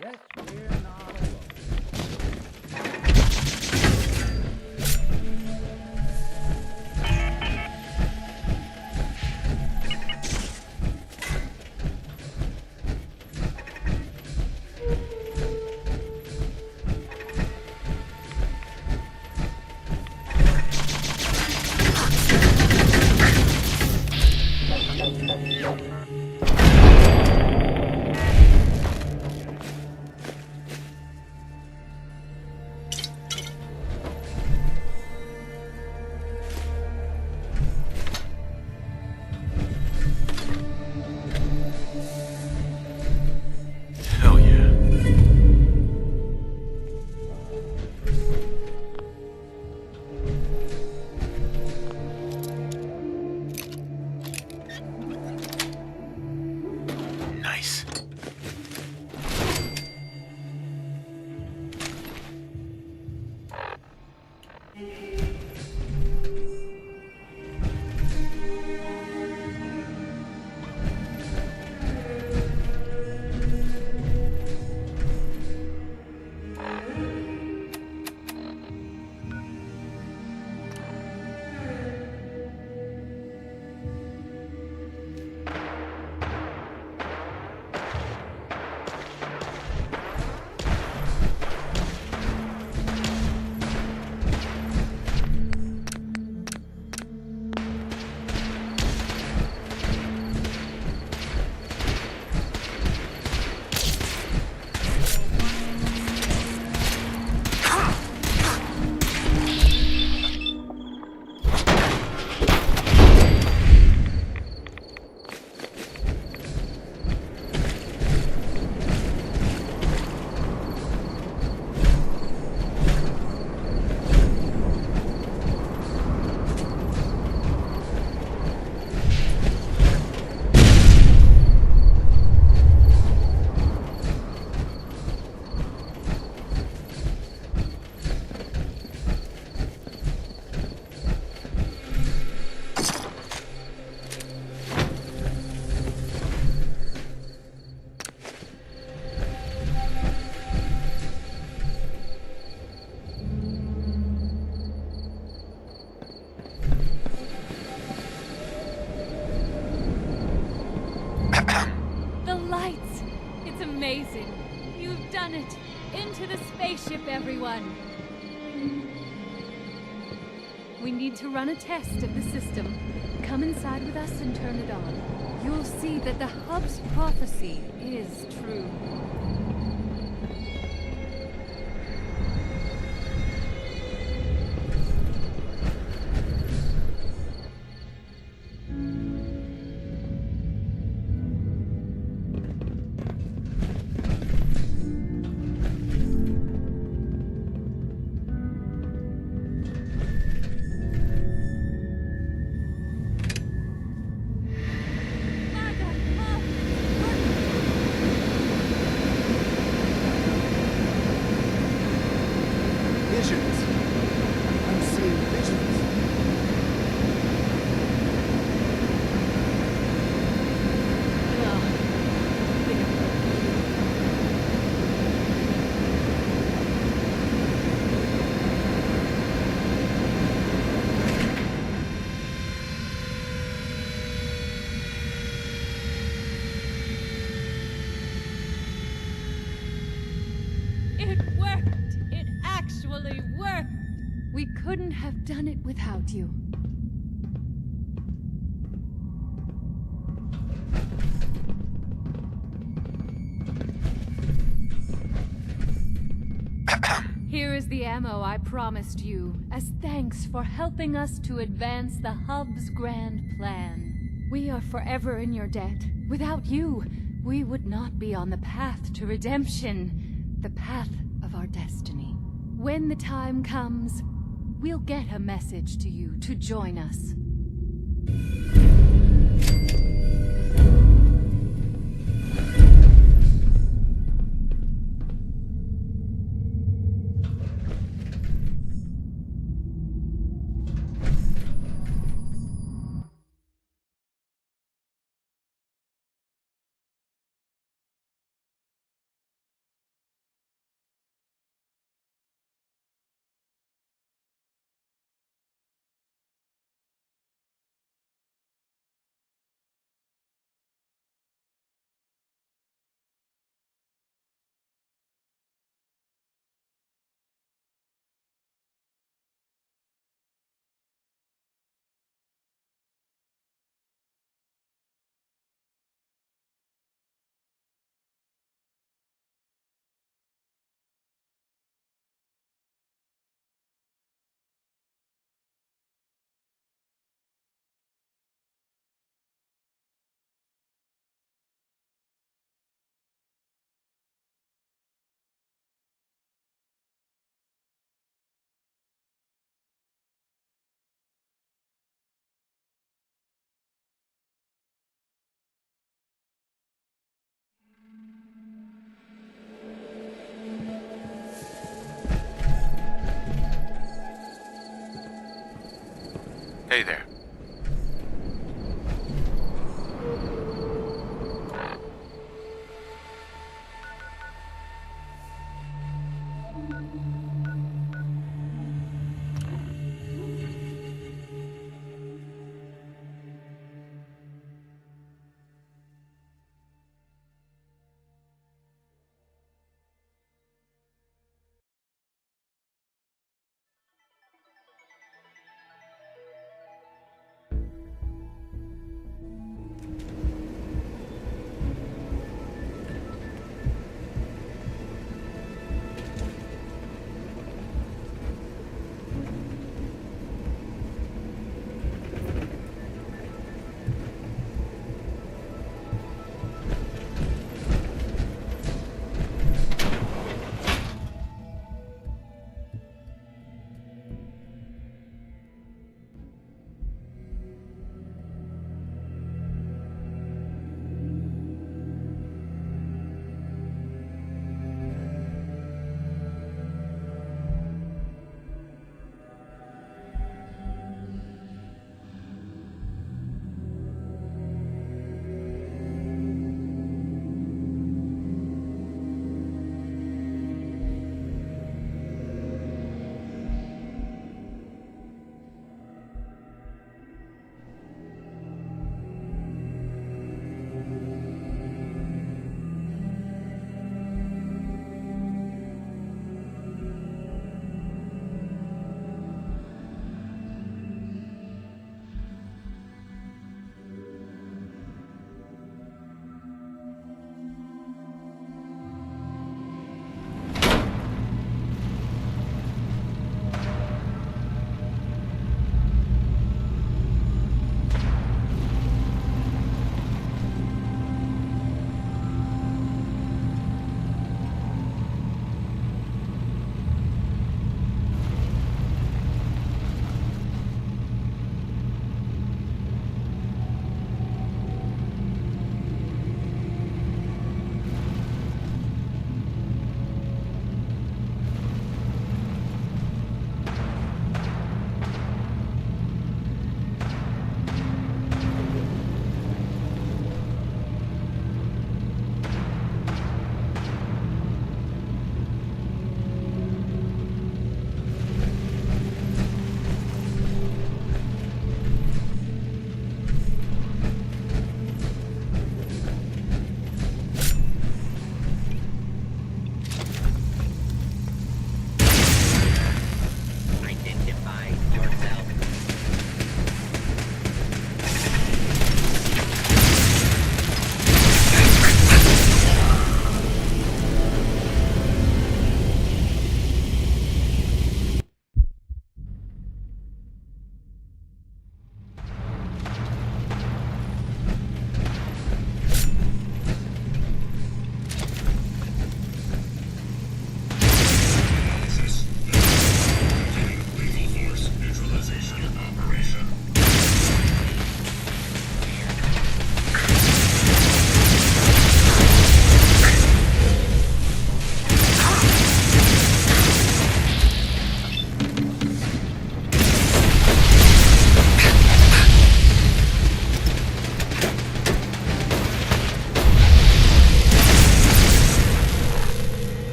Guess we're not alone.
Hell yeah. Nice.
The lights! It's amazing. You've done it. Into the spaceship, everyone. We need to run a test of the system. Come inside with us and turn it on. You'll see that the hub's prophecy is true.
Visions. I'm seeing visions.
It worked! It actually worked! We couldn't have done it without you. Here is the ammo I promised you, as thanks for helping us to advance the hub's grand plan. We are forever in your debt. Without you, we would not be on the path to redemption, the path of our destiny. When the time comes, we'll get a message to you to join us.
Hey there.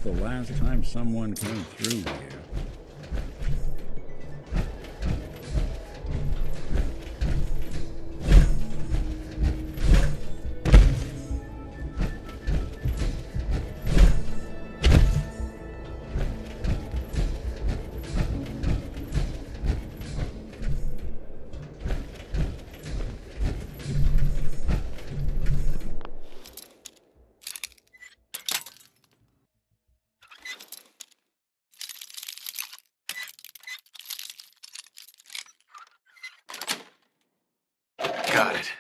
was the last time someone came through here?
Got it.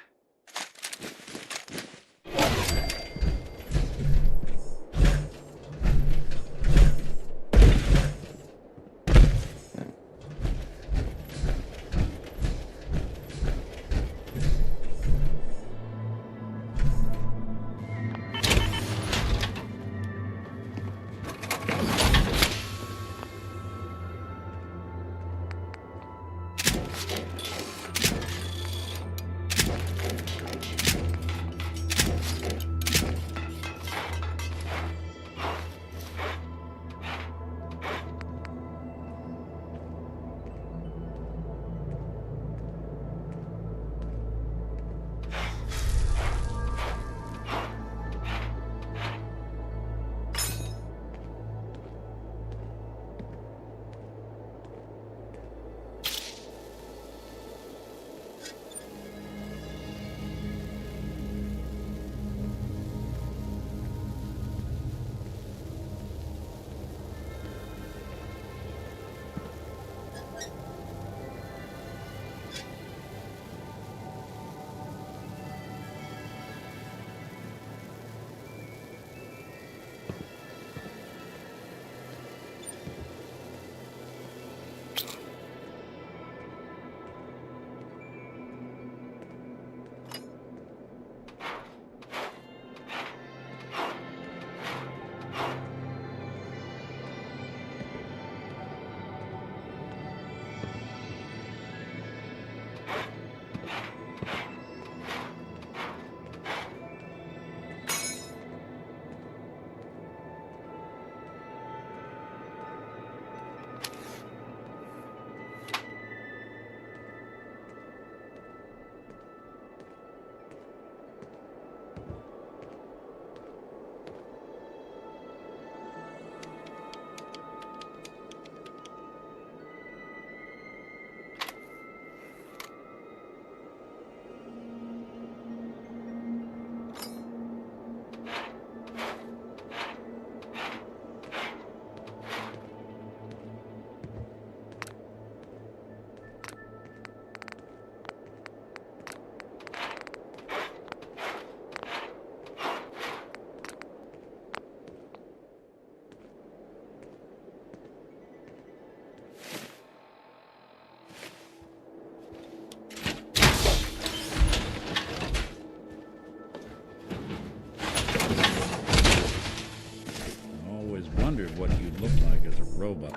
Wondered what you'd look like as a robot.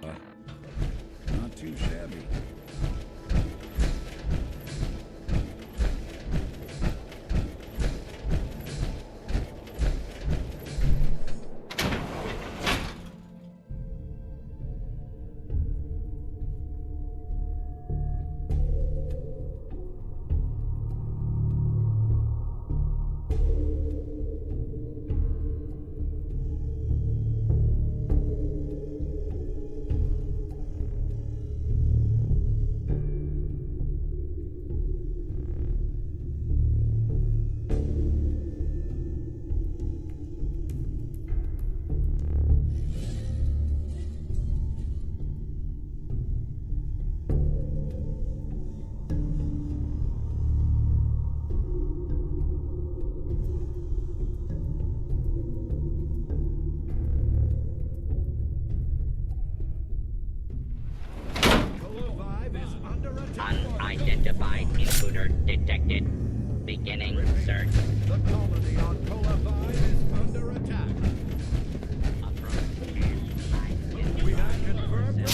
Not too shabby.
Unidentified intruder detected. Beginning search.
The colony on Kola 5 is under attack. We have confirmed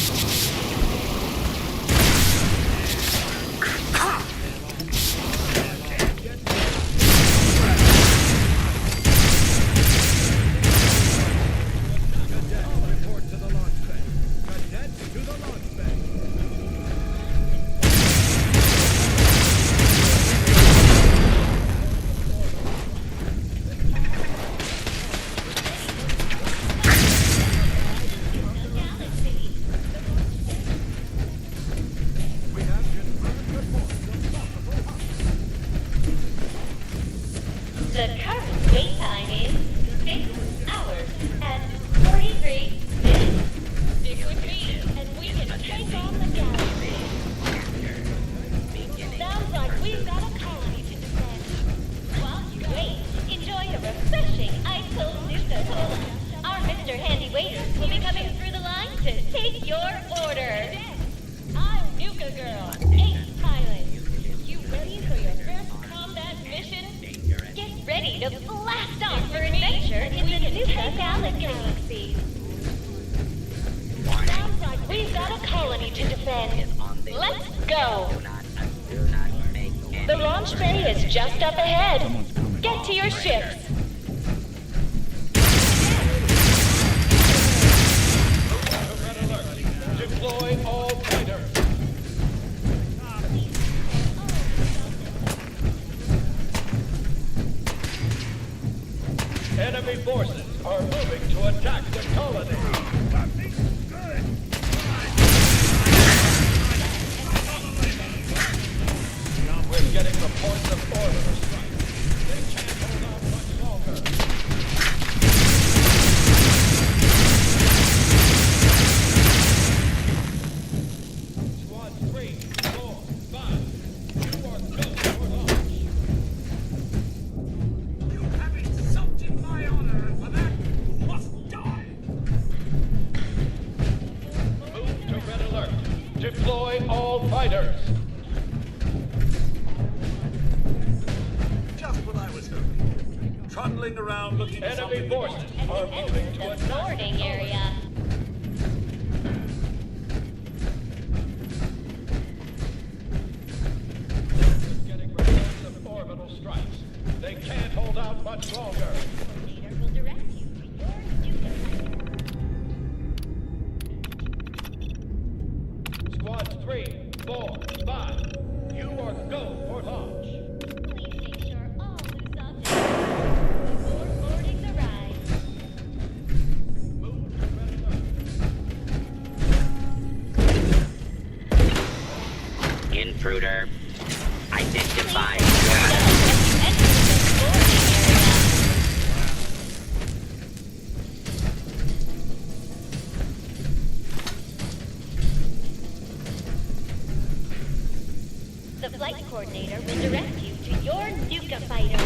Nuka Girl, Ace Pilot. You ready for your first combat mission? Get ready to blast off for adventure in the Nuka Galaxy. Sounds like we've got a colony to defend. Let's go! The launch bay is just up ahead. Get to your ships.
Deploy all fighters. Enemy forces are moving to attack the colony. We're getting reports of orbital strikes. They can't hold out much longer. Squad 3, 4, 5. You are go for launch. You have insulted my honor, and for that, you must die. Move to red alert. Deploy all fighters. Just what I was hoping. Trundling around looking for enemy forces are moving to a
Boarding area.
getting reports of orbital strikes. They can't hold out much longer. Squad 3, 4, 5. You are go for launch.
Boarding the ride.
Intruder. Identified.
The flight coordinator will direct you to your Nuka fighter.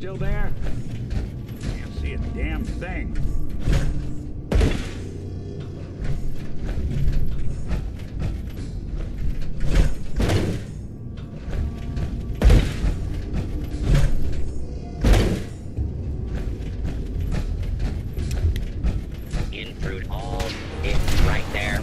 still there? Can't see a damn thing.
In fruit all. It's right there.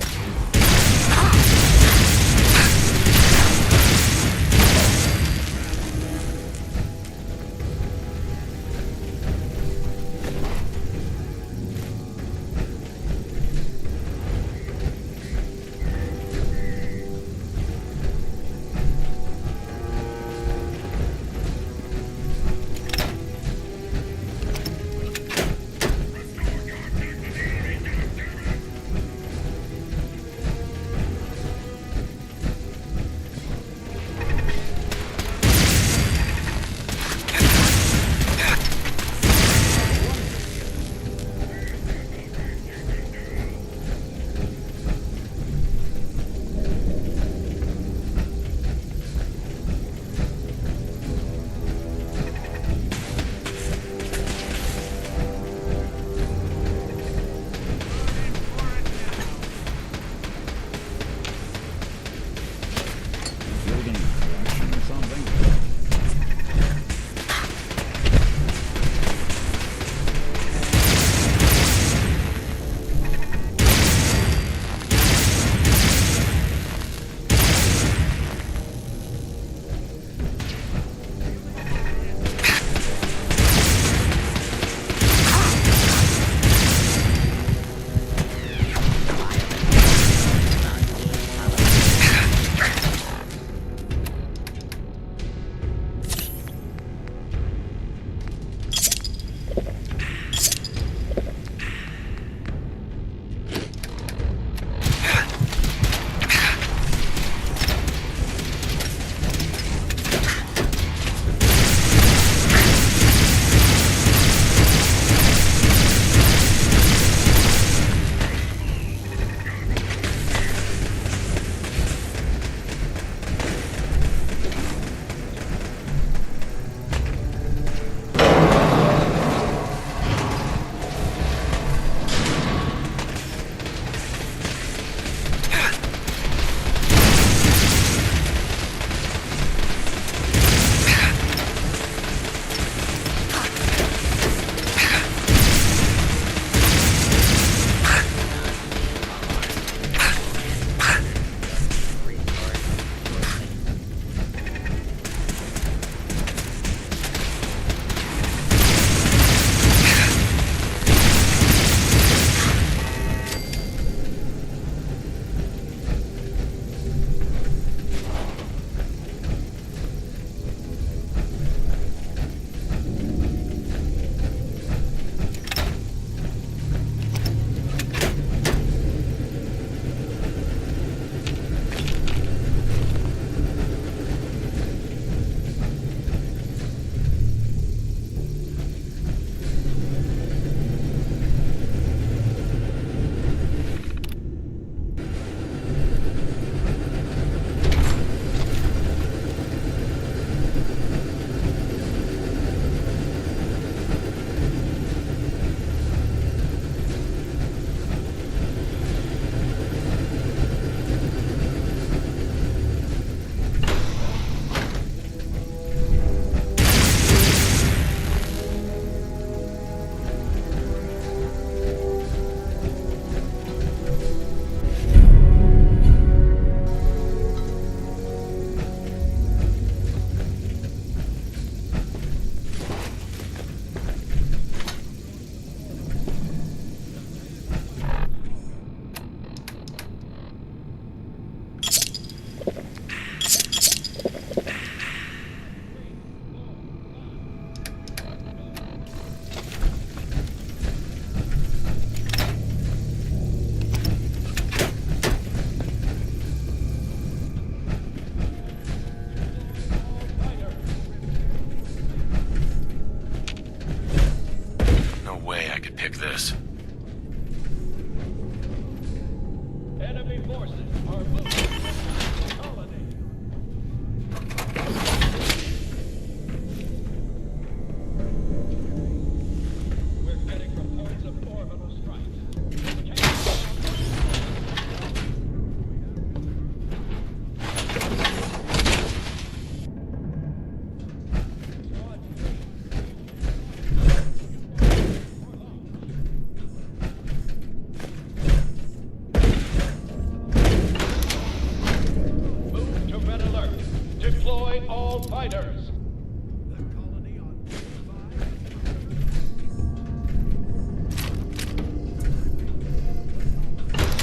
Deploy all fighters.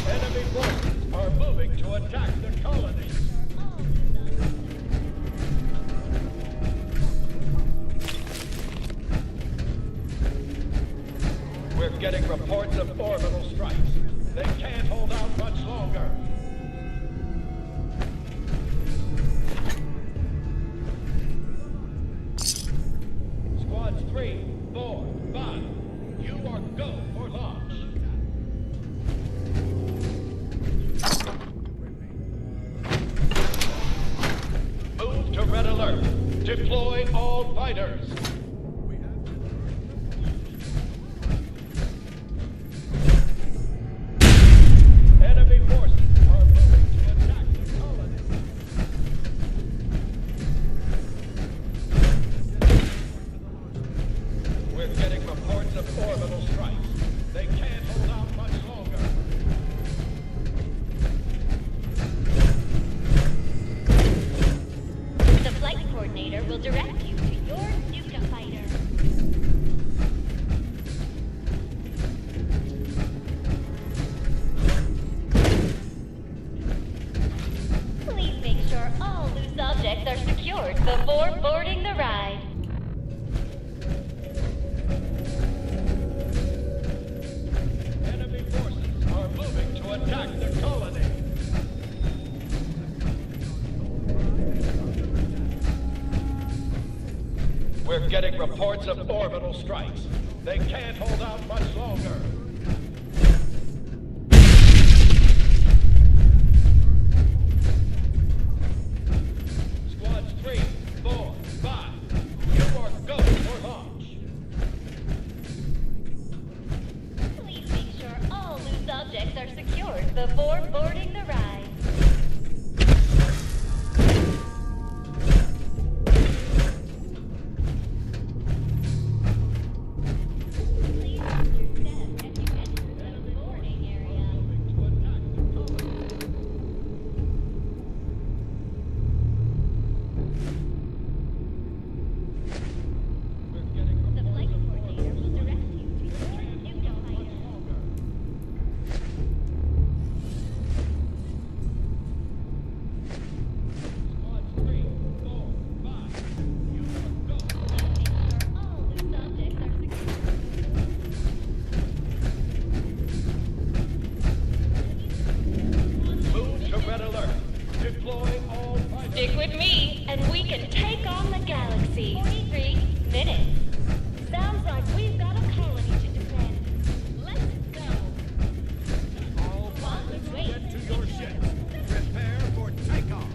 Enemy forces are moving to attack the colony. We're getting reports of orbital strikes. They can't hold out much longer. Squads 3, 4, 5. You are go for launch. Move to red alert. Deploy all fighters. Enemy forces are moving to attack the colony. We're getting reports of orbital strikes. They can't hold out much longer.
The flight coordinator will direct you to your Nuka fighter. Please make sure all loose objects are secured before boarding the ride.
Enemy forces are moving to attack the colony. We're getting reports of orbital strikes. They can't hold out much longer. Squads 3, 4, 5. You are go for launch.
Please make sure all loose objects are secured before boarding the ride. Please hold your step as you enter the boarding area. The flight coordinator will direct you to your Nuka fighter.
Squads 3, 4, 5. You are go.
Make sure all loose objects are secured.
Move to red alert. Deploy all fighters.
Stick with me, and we can take on the galaxy. 43 minutes. Sounds like we've got a colony to defend. Let's go.
All pilots get to your ships. Prepare for takeoff.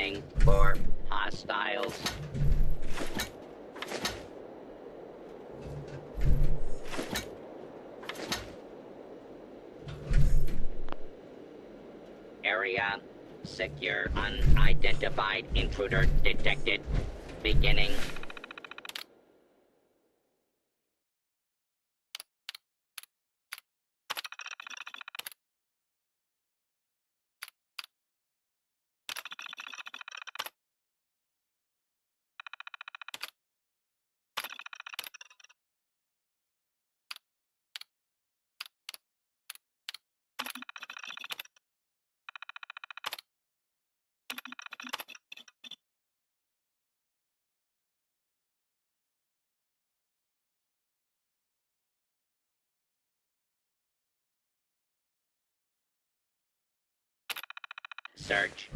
Scanning for hostiles. Area secure. Unidentified intruder detected. Beginning. Search.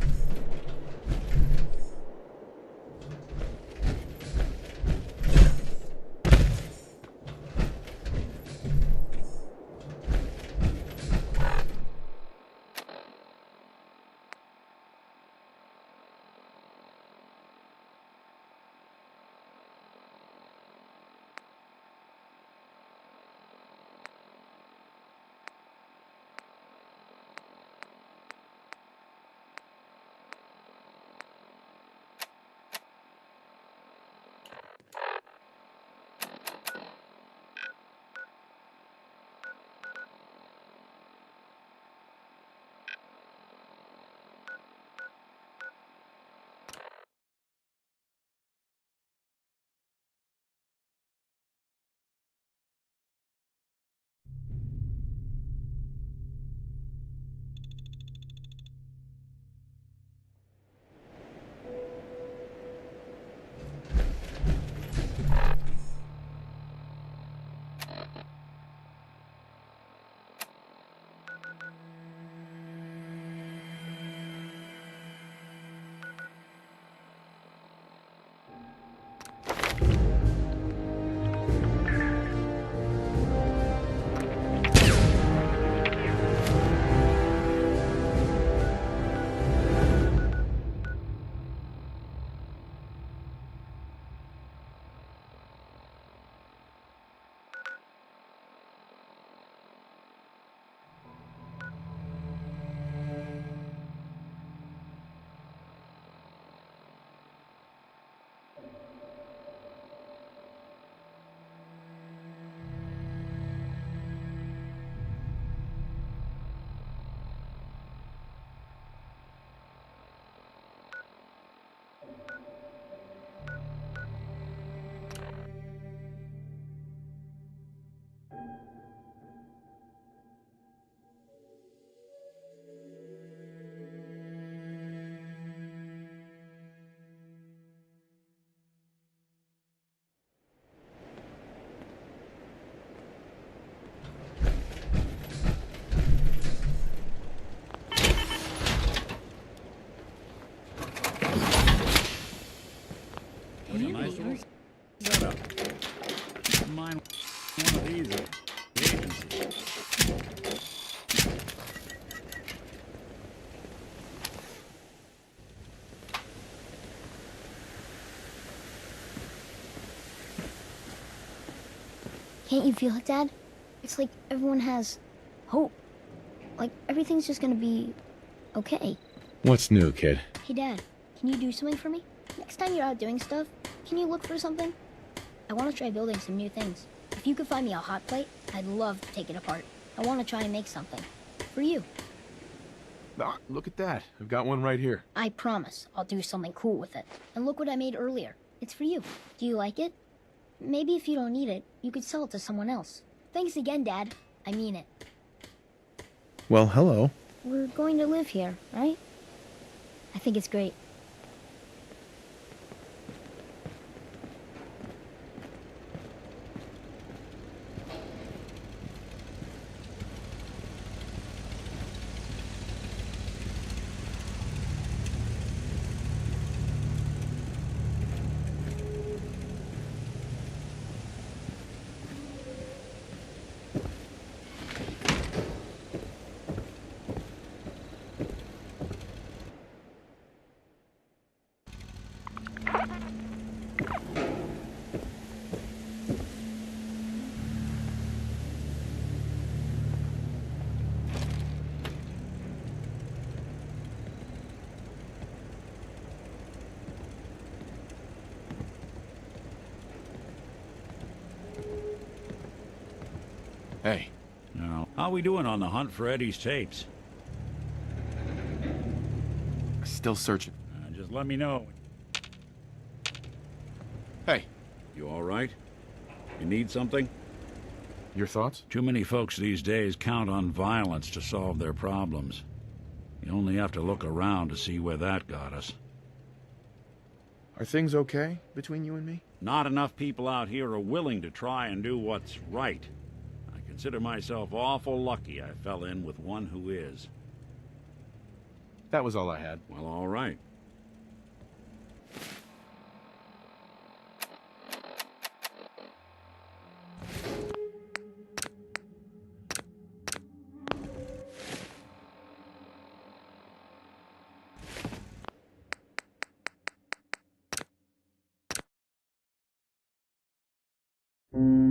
What a nice little setup. Mine one of these at the agency.
Can't you feel it, Dad? It's like everyone has hope. Like everything's just gonna be okay.
What's new, kid?
Hey, Dad, can you do something for me? Next time you're out doing stuff, can you look for something? I want to try building some new things. If you could find me a hot plate, I'd love to take it apart. I want to try and make something. For you.
Ah, look at that. I've got one right here.
I promise I'll do something cool with it. And look what I made earlier. It's for you. Do you like it? Maybe if you don't need it, you could sell it to someone else. Thanks again, Dad. I mean it.
Well, hello.
We're going to live here, right? I think it's great.
Hey.
Now, how we doing on the hunt for Eddie's tapes?
Still searching.
Just let me know.
Hey.
You all right? You need something?
Your thoughts?
Too many folks these days count on violence to solve their problems. You only have to look around to see where that got us.
Are things okay between you and me?
Not enough people out here are willing to try and do what's right. I consider myself awful lucky I fell in with one who is.
That was all I had.
Well, all right.
Mm-hmm.